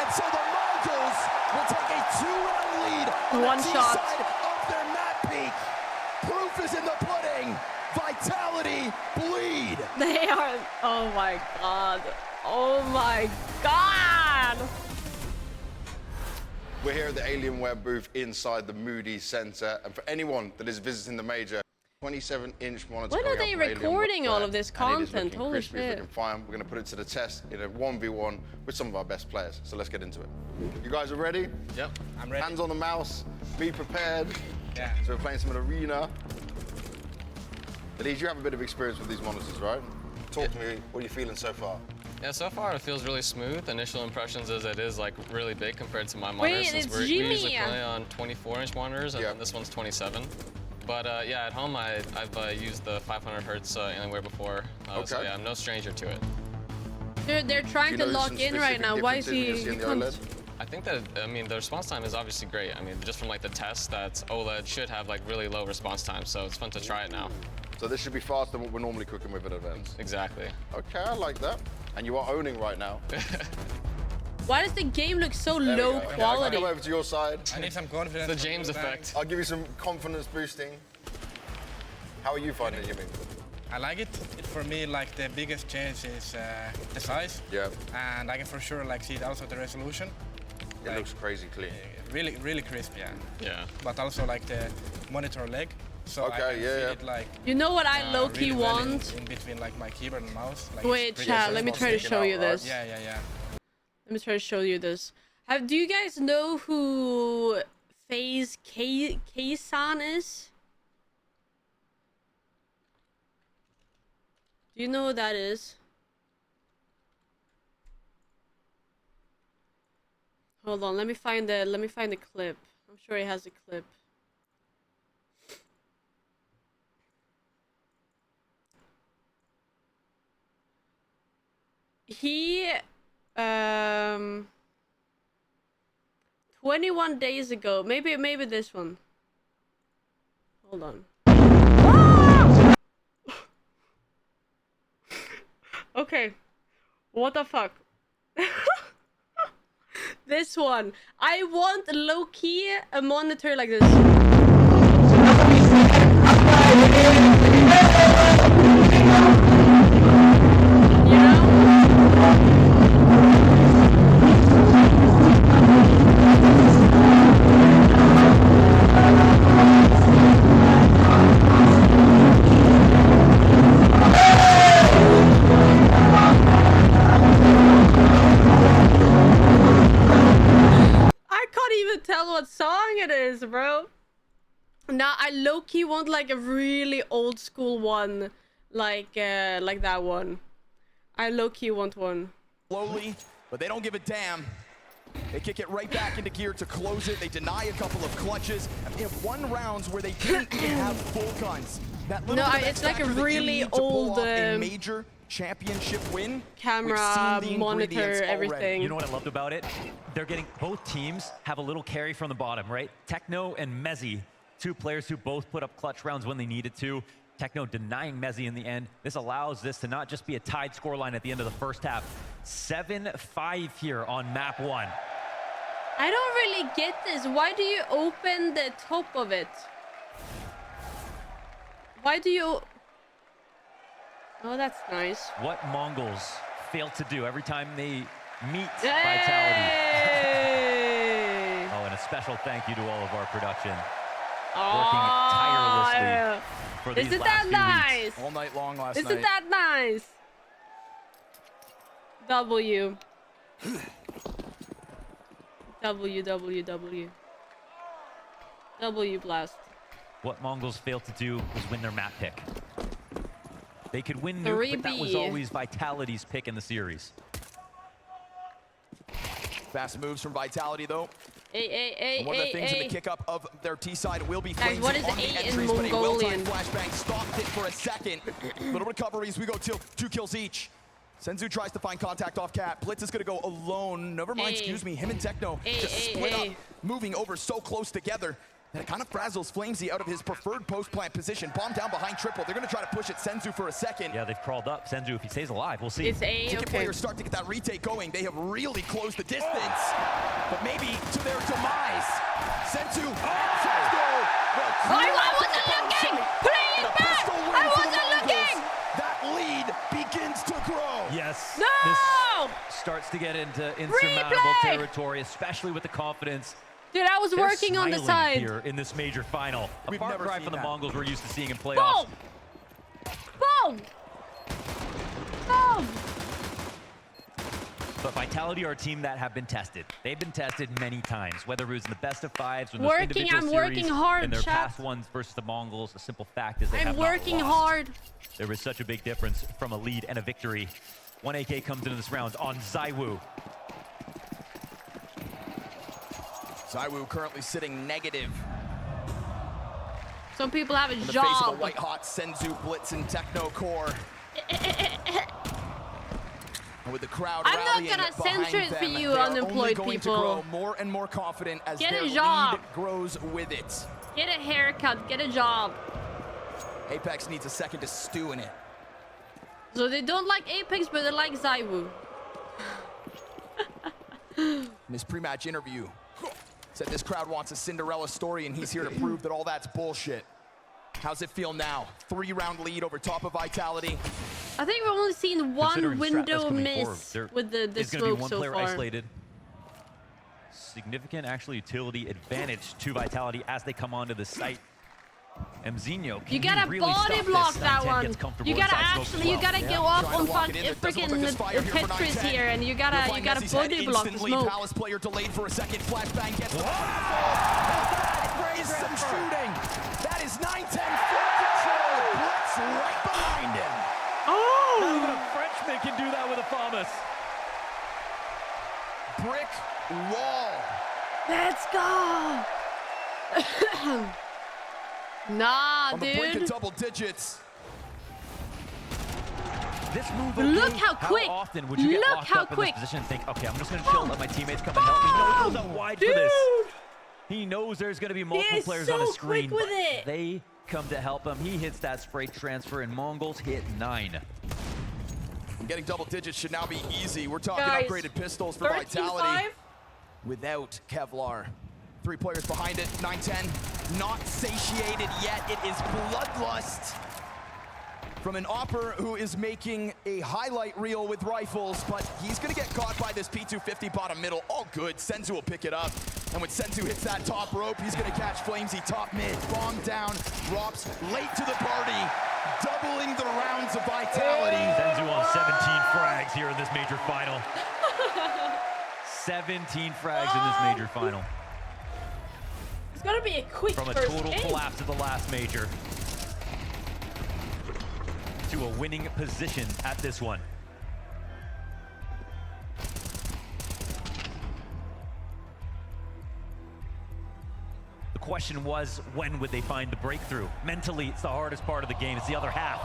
[SPEAKER 11] And so the Mongols will take a 2-1 lead on
[SPEAKER 1] One
[SPEAKER 11] the
[SPEAKER 1] shot
[SPEAKER 11] side of their map peak. Proof is in the pudding. Vitality bleed.
[SPEAKER 1] They are. Oh my god. Oh my god.
[SPEAKER 2] We're here at the Alienware booth inside the Moody Center, and for anyone that is visiting the major, 27-inch monitor.
[SPEAKER 1] When are they recording all of this content? Holy shit.
[SPEAKER 2] Fine. We're going to put it to the test in a 1v1 with some of our best players. So let's get into it. You guys are ready?
[SPEAKER 16] Yep, I'm ready.
[SPEAKER 2] Hands on the mouse. Be prepared.
[SPEAKER 16] Yeah.
[SPEAKER 2] So we're playing some of the arena. Elise, you have a bit of experience with these monitors, right? Talk to me. What are you feeling so far?
[SPEAKER 16] Yeah, so far it feels really smooth. Initial impressions is it is like really big compared to my monitor.
[SPEAKER 1] Wait,
[SPEAKER 16] since
[SPEAKER 1] it's
[SPEAKER 16] we
[SPEAKER 1] Jimmy.
[SPEAKER 16] usually play on 24-inch monitors, and then this one's 27. But yeah, at home I've used the 500 hertz Alienware before, so yeah, I'm no stranger to it.
[SPEAKER 1] They're trying to lock in right now. Why is he?
[SPEAKER 16] I think that, I mean, the response time is obviously great. I mean, just from like the test, that OLED should have like really low response time, so it's fun to try it now.
[SPEAKER 2] So this should be faster than what we're normally cooking with at events.
[SPEAKER 16] Exactly.
[SPEAKER 2] Okay, I like that. And you are owning right now.
[SPEAKER 1] Why does the game look so low quality?
[SPEAKER 2] I'll come over to your side.
[SPEAKER 16] I need some confidence. The James effect.
[SPEAKER 2] I'll give you some confidence boosting. How are you finding it, Yumi?
[SPEAKER 17] I like it. For me, like the biggest change is the size.
[SPEAKER 2] Yeah.
[SPEAKER 17] And I can for sure like see also the resolution.
[SPEAKER 2] It looks crazy clean.
[SPEAKER 17] Really, really crisp, yeah.
[SPEAKER 16] Yeah.
[SPEAKER 17] But also like the monitor leg. So
[SPEAKER 2] okay,
[SPEAKER 17] I can feel it like.
[SPEAKER 1] You know what I low-key
[SPEAKER 17] really
[SPEAKER 1] want?
[SPEAKER 17] in between like my keyboard and mouse. Like
[SPEAKER 1] wait, chat. Let me try to show you this.
[SPEAKER 17] Yeah.
[SPEAKER 1] Let me try to show you this. Do you guys know who FaZe K-san is? Do you know who that is? Hold on, let me find the clip. I'm sure he has a clip. He 21 days ago, maybe this one. Hold on. Okay. What the fuck? This one. I want low-key a monitor like this. You know? I can't even tell what song it is, bro. Now I low-key want like a really old school one, like that one. I low-key want one.
[SPEAKER 11] Slowly, but they don't give a damn. They kick it right back into gear to close it. They deny a couple of clutches. And they have one rounds where they didn't even have full guns. That little bit of
[SPEAKER 1] it's like a
[SPEAKER 11] X-factor that you
[SPEAKER 1] really
[SPEAKER 11] need to pull
[SPEAKER 1] old
[SPEAKER 11] off a major championship win.
[SPEAKER 1] camera, monitor, everything.
[SPEAKER 13] You know what I loved about it? They're getting, both teams have a little carry from the bottom, right? Techno and Mezzi, two players who both put up clutch rounds when they needed to. Techno denying Mezzi in the end. This allows this to not just be a tied scoreline at the end of the first half. 7-5 here on map 1.
[SPEAKER 1] I don't really get this. Why do you open the top of it? Why do you... Oh, that's nice.
[SPEAKER 13] What MongolZ fail to do every time they meet
[SPEAKER 1] Hey!
[SPEAKER 13] Vitality. Oh, and a special thank you to all of our production. Working tirelessly for these
[SPEAKER 1] Isn't
[SPEAKER 13] last
[SPEAKER 1] that
[SPEAKER 13] few
[SPEAKER 1] nice?
[SPEAKER 13] weeks.
[SPEAKER 11] All night long last night.
[SPEAKER 1] Isn't that nice? W. W. W blast.
[SPEAKER 13] What MongolZ failed to do was win their map pick. They could win Nuke, but that was
[SPEAKER 1] 3B.
[SPEAKER 13] always Vitality's pick in the series.
[SPEAKER 11] Fast moves from Vitality, though.
[SPEAKER 1] Hey,
[SPEAKER 11] One of the things in the kick-up of their T-side will be
[SPEAKER 1] Guys,
[SPEAKER 11] flames
[SPEAKER 1] what is
[SPEAKER 11] on the
[SPEAKER 1] A in
[SPEAKER 11] entries, but a well-timed
[SPEAKER 1] Mongolian?
[SPEAKER 11] flashbang stopped it for a second. Little recoveries, we go till 2 kills each. Senzu tries to find contact off Cat. Blitz is gonna go alone. Never mind, excuse me, him and Techno just split up, moving over so close together. And it kind of frazzles Flamesy out of his preferred post-plant position. Bomb down behind triple. They're gonna try to push at Senzu for a second.
[SPEAKER 13] Yeah, they've crawled up. Senzu, if he stays alive, we'll see.
[SPEAKER 1] It's A,
[SPEAKER 11] Ticket players start to get that retake going. They have really closed the distance, but maybe to their demise. Senzu,
[SPEAKER 1] I wasn't looking! Play it back! I wasn't looking!
[SPEAKER 11] That lead begins to grow.
[SPEAKER 13] Yes.
[SPEAKER 1] No!
[SPEAKER 13] This starts to get into insurmountable territory, especially with the confidence.
[SPEAKER 1] Dude, I was working on the side.
[SPEAKER 13] Here in this major final. A far cry from the Mongols we're used to seeing in
[SPEAKER 1] Boom!
[SPEAKER 13] playoffs.
[SPEAKER 1] Boom! Boom!
[SPEAKER 13] But Vitality are a team that have been tested. They've been tested many times, whether it was in the best of fives or
[SPEAKER 1] I'm working hard,
[SPEAKER 13] in their
[SPEAKER 1] chat.
[SPEAKER 13] past ones versus the Mongols. The simple fact is they have
[SPEAKER 1] I'm
[SPEAKER 13] not
[SPEAKER 1] working
[SPEAKER 13] lost.
[SPEAKER 1] hard.
[SPEAKER 13] There was such a big difference from a lead and a victory. 1AK comes into this round on Zaiwu.
[SPEAKER 11] Zaiwu currently sitting negative.
[SPEAKER 1] Some people have a
[SPEAKER 11] in the
[SPEAKER 1] job.
[SPEAKER 11] face of a white-hot Senzu Blitz and Techno Core. And with the crowd
[SPEAKER 1] I'm not
[SPEAKER 11] rallying
[SPEAKER 1] gonna
[SPEAKER 11] behind
[SPEAKER 1] censor it
[SPEAKER 11] them,
[SPEAKER 1] for you,
[SPEAKER 11] they are
[SPEAKER 1] unemployed
[SPEAKER 11] only going
[SPEAKER 1] people.
[SPEAKER 11] to grow more and more confident as
[SPEAKER 1] Get
[SPEAKER 11] their
[SPEAKER 1] a job.
[SPEAKER 11] lead grows with it.
[SPEAKER 1] Get a haircut, get a job.
[SPEAKER 11] Apex needs a second to stew in it.
[SPEAKER 1] So they don't like Apex, but they like Zaiwu.
[SPEAKER 11] In his pre-match interview, said this crowd wants a Cinderella story and he's here to prove that all that's bullshit. How's it feel now? 3-round lead over top of Vitality.
[SPEAKER 1] I think we've only seen one window miss with the
[SPEAKER 13] There's
[SPEAKER 1] smoke
[SPEAKER 13] going to be one
[SPEAKER 1] so
[SPEAKER 13] player
[SPEAKER 1] far.
[SPEAKER 13] isolated. Significant, actually, utility advantage to Vitality as they come onto the site. Mzinho,
[SPEAKER 1] You gotta
[SPEAKER 13] really
[SPEAKER 1] body
[SPEAKER 13] stop
[SPEAKER 1] block
[SPEAKER 13] this?
[SPEAKER 1] that
[SPEAKER 13] 910
[SPEAKER 1] one.
[SPEAKER 13] gets comfortable
[SPEAKER 1] You gotta
[SPEAKER 13] inside smoke as
[SPEAKER 1] you
[SPEAKER 13] well.
[SPEAKER 1] gotta go up on freaking Tetris
[SPEAKER 11] here,
[SPEAKER 1] here, and you gotta body block the smoke.
[SPEAKER 11] Palace player delayed for a second. Flashbang gets the raise some shooting. That is 910 full control. Blitz right behind him.
[SPEAKER 13] Oh! Not even a Frenchman can do that with a FAMAS.
[SPEAKER 11] Brick wall.
[SPEAKER 1] Let's go. Nah,
[SPEAKER 11] on the brink of
[SPEAKER 1] dude.
[SPEAKER 11] double digits.
[SPEAKER 13] This move,
[SPEAKER 1] Look how quick.
[SPEAKER 13] How often would you get
[SPEAKER 1] Look
[SPEAKER 13] locked
[SPEAKER 1] how
[SPEAKER 13] up
[SPEAKER 1] quick.
[SPEAKER 13] in this position and think, okay, I'm just going to chill, let my teammates come and help me. No, he goes out wide for this. He knows there's going to be multiple players on his screen,
[SPEAKER 1] quick with
[SPEAKER 13] but
[SPEAKER 1] it.
[SPEAKER 13] they come to help him. He hits that spray transfer, and Mongols hit 9.
[SPEAKER 11] Getting double digits should now be easy. We're talking
[SPEAKER 1] Guys,
[SPEAKER 11] upgraded pistols for
[SPEAKER 1] 13-5?
[SPEAKER 11] Vitality. Without Kevlar. 3 players behind it. 910 not satiated yet. It is bloodlust from an Opper who is making a highlight reel with rifles, but he's gonna get caught by this P250 bottom middle. All good. Senzu will pick it up. And when Senzu hits that top rope, he's gonna catch Flamesy top mid. Bomb down. Rops late to the party. Doubling the rounds of Vitality.
[SPEAKER 13] Senzu on 17 frags here in this major final. 17 frags in this major final.
[SPEAKER 1] It's gonna be a quick
[SPEAKER 13] From a
[SPEAKER 1] first
[SPEAKER 13] total
[SPEAKER 1] game.
[SPEAKER 13] collapse of the last major to a winning position at this one. The question was, when would they find the breakthrough? Mentally, it's the hardest part of the game. It's the other half.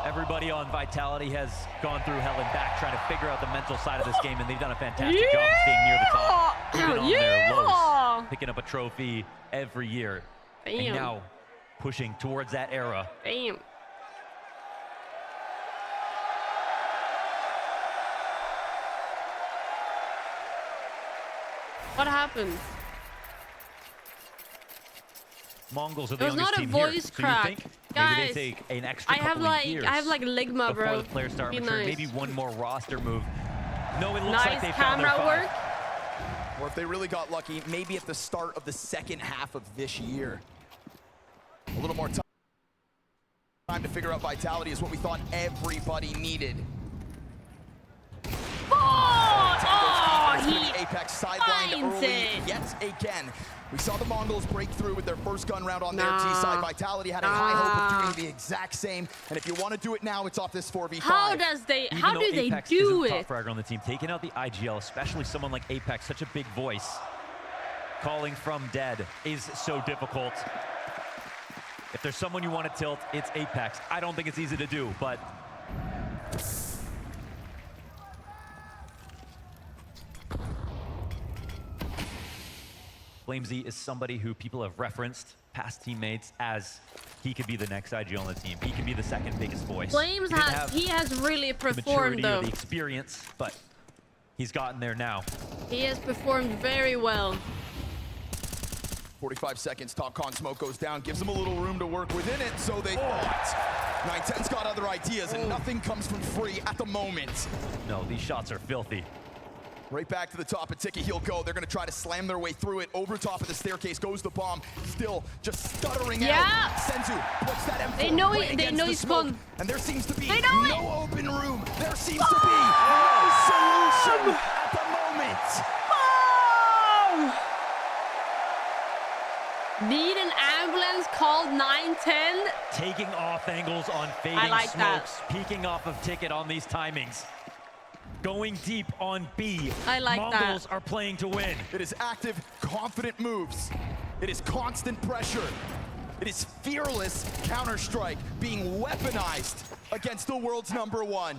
[SPEAKER 13] Everybody on Vitality has gone through hell and back trying to figure out the mental side of this game, and they've done a fantastic job of staying near the top, even on their lows, picking up a trophy every year, and now pushing towards that era.
[SPEAKER 1] Damn. What happened?
[SPEAKER 13] Mongols are the
[SPEAKER 1] There was
[SPEAKER 13] youngest
[SPEAKER 1] not a
[SPEAKER 13] team
[SPEAKER 1] voice
[SPEAKER 13] here, so
[SPEAKER 1] crack.
[SPEAKER 13] you think
[SPEAKER 1] Guys,
[SPEAKER 13] maybe they take an extra
[SPEAKER 1] I have
[SPEAKER 13] couple of years
[SPEAKER 1] I have like Ligma,
[SPEAKER 13] before
[SPEAKER 1] bro.
[SPEAKER 13] the players start
[SPEAKER 1] Be
[SPEAKER 13] maturing.
[SPEAKER 1] nice.
[SPEAKER 13] Maybe one more roster move. No, it looks
[SPEAKER 1] Nice
[SPEAKER 13] like they found their
[SPEAKER 1] camera
[SPEAKER 13] five.
[SPEAKER 1] work.
[SPEAKER 11] Or if they really got lucky, maybe at the start of the second half of this year. A little more time to figure out Vitality is what we thought everybody needed.
[SPEAKER 1] He
[SPEAKER 11] Apex sidelined
[SPEAKER 1] finds
[SPEAKER 11] early
[SPEAKER 1] it.
[SPEAKER 11] yet again. We saw the Mongols break through with their first gun round on their
[SPEAKER 1] Nah.
[SPEAKER 11] T side. Vitality had a high hope of doing the exact same. And if you want to do it now, it's off this 4v5.
[SPEAKER 1] How do they
[SPEAKER 13] Apex
[SPEAKER 1] do
[SPEAKER 13] isn't
[SPEAKER 1] it?
[SPEAKER 13] top fragger on the team, taking out the IGL, especially someone like Apex, such a big voice, calling from dead is so difficult. If there's someone you want to tilt, it's Apex. I don't think it's easy to do, but MongolZ is somebody who people have referenced, past teammates, as he could be the next IG on the team. He can be the second biggest voice.
[SPEAKER 1] Flames he has really performed though.
[SPEAKER 13] The experience, but he's gotten there now.
[SPEAKER 1] He has performed very well.
[SPEAKER 11] 45 seconds, TopCon smoke goes down, gives them a little room to work within it, so they thought. 910's got other ideas, and nothing comes from free at the moment.
[SPEAKER 13] No, these shots are filthy.
[SPEAKER 11] Right back to the top of Tiki, he'll go. They're gonna try to slam their way through it. Over top of the staircase goes the bomb. Still just stuttering out. Senzu puts that M4
[SPEAKER 1] they know he's gone.
[SPEAKER 11] And there seems to be
[SPEAKER 1] no
[SPEAKER 11] open room. There seems to be no solution at the moment.
[SPEAKER 1] Need an ambulance called 910.
[SPEAKER 13] Taking off angles on fading smokes, peeking off of Ticket on these timings. Going deep on B.
[SPEAKER 1] I like
[SPEAKER 13] Mongols are playing to win.
[SPEAKER 11] It is active, confident moves. It is constant pressure. It is fearless Counter-Strike being weaponized against the world's #1.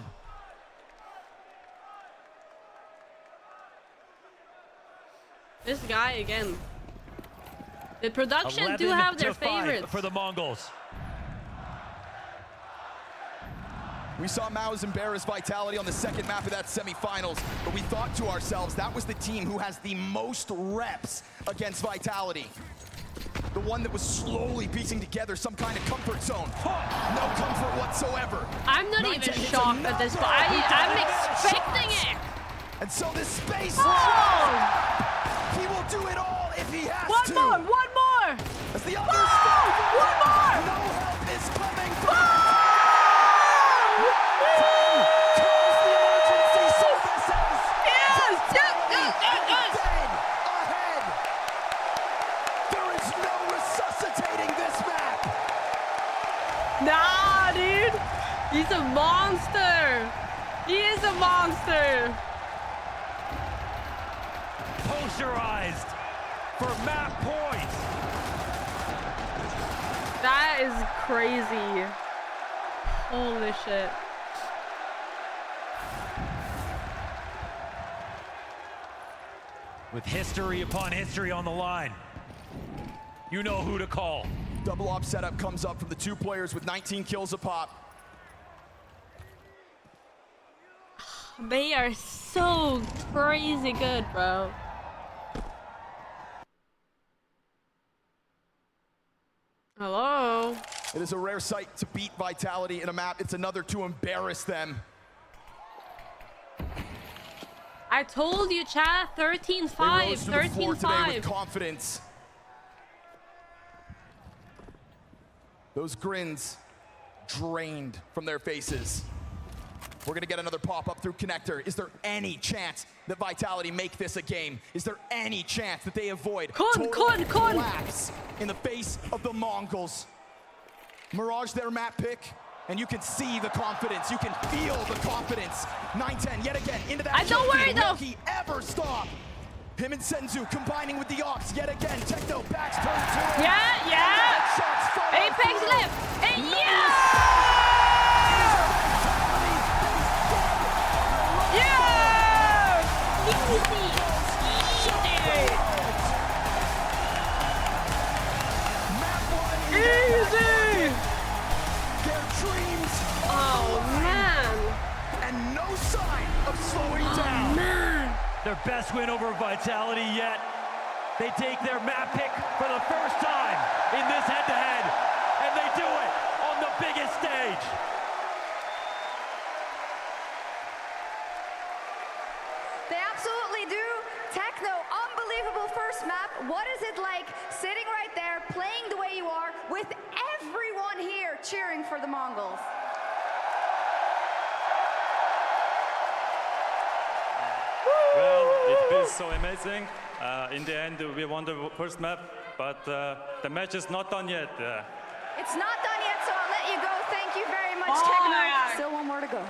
[SPEAKER 1] This guy again. The production do have their favorites.
[SPEAKER 13] For the Mongols.
[SPEAKER 11] We saw Mao's embarrass Vitality on the second map of that semifinals, but we thought to ourselves that was the team who has the most reps against Vitality. The one that was slowly piecing together some kind of comfort zone. No comfort whatsoever.
[SPEAKER 1] I'm not even shocked at this, but I'm expecting it.
[SPEAKER 11] And so this space, he will do it all if he has to.
[SPEAKER 1] One more!
[SPEAKER 11] As the others one more! No help is coming from
[SPEAKER 1] Nah, dude! He's a monster! He is a monster!
[SPEAKER 13] Posterized for map points!
[SPEAKER 1] That is crazy. Holy shit.
[SPEAKER 13] With history upon history on the line, you know who to call.
[SPEAKER 11] Double op setup comes up from the two players with 19 kills a pop.
[SPEAKER 1] They are so crazy good, bro. Hello?
[SPEAKER 11] It is a rare sight to beat Vitality in a map. It's another to embarrass them.
[SPEAKER 1] I told you, chat. 13-5. 13-5.
[SPEAKER 11] With confidence. Those grins drained from their faces. We're gonna get another pop-up through connector. Is there any chance that Vitality make this a game? Is there any chance that they avoid total collapse in the face of the Mongols? Mirage their map pick, and you can see the confidence. You can feel the confidence. 910 yet again into that.
[SPEAKER 1] Don't worry though.
[SPEAKER 11] Will he ever stop? Him and Senzu combining with the Ox yet again. Techno backs turn two.
[SPEAKER 1] Yeah. Apex left. And yeah! Easy!
[SPEAKER 11] Their dreams.
[SPEAKER 1] Oh man!
[SPEAKER 11] And no sign of slowing down.
[SPEAKER 1] Man!
[SPEAKER 13] Their best win over Vitality yet. They take their map pick for the first time in this head-to-head, and they do it on the biggest stage.
[SPEAKER 7] They absolutely do. Techno, unbelievable first map. What is it like sitting right there, playing the way you are, with everyone here cheering for the Mongols?
[SPEAKER 24] Well, it feels so amazing. In the end, we won the first map, but the match is not done yet.
[SPEAKER 7] It's not done yet, so I'll let you go. Thank you very much, Techno. Still one more to go.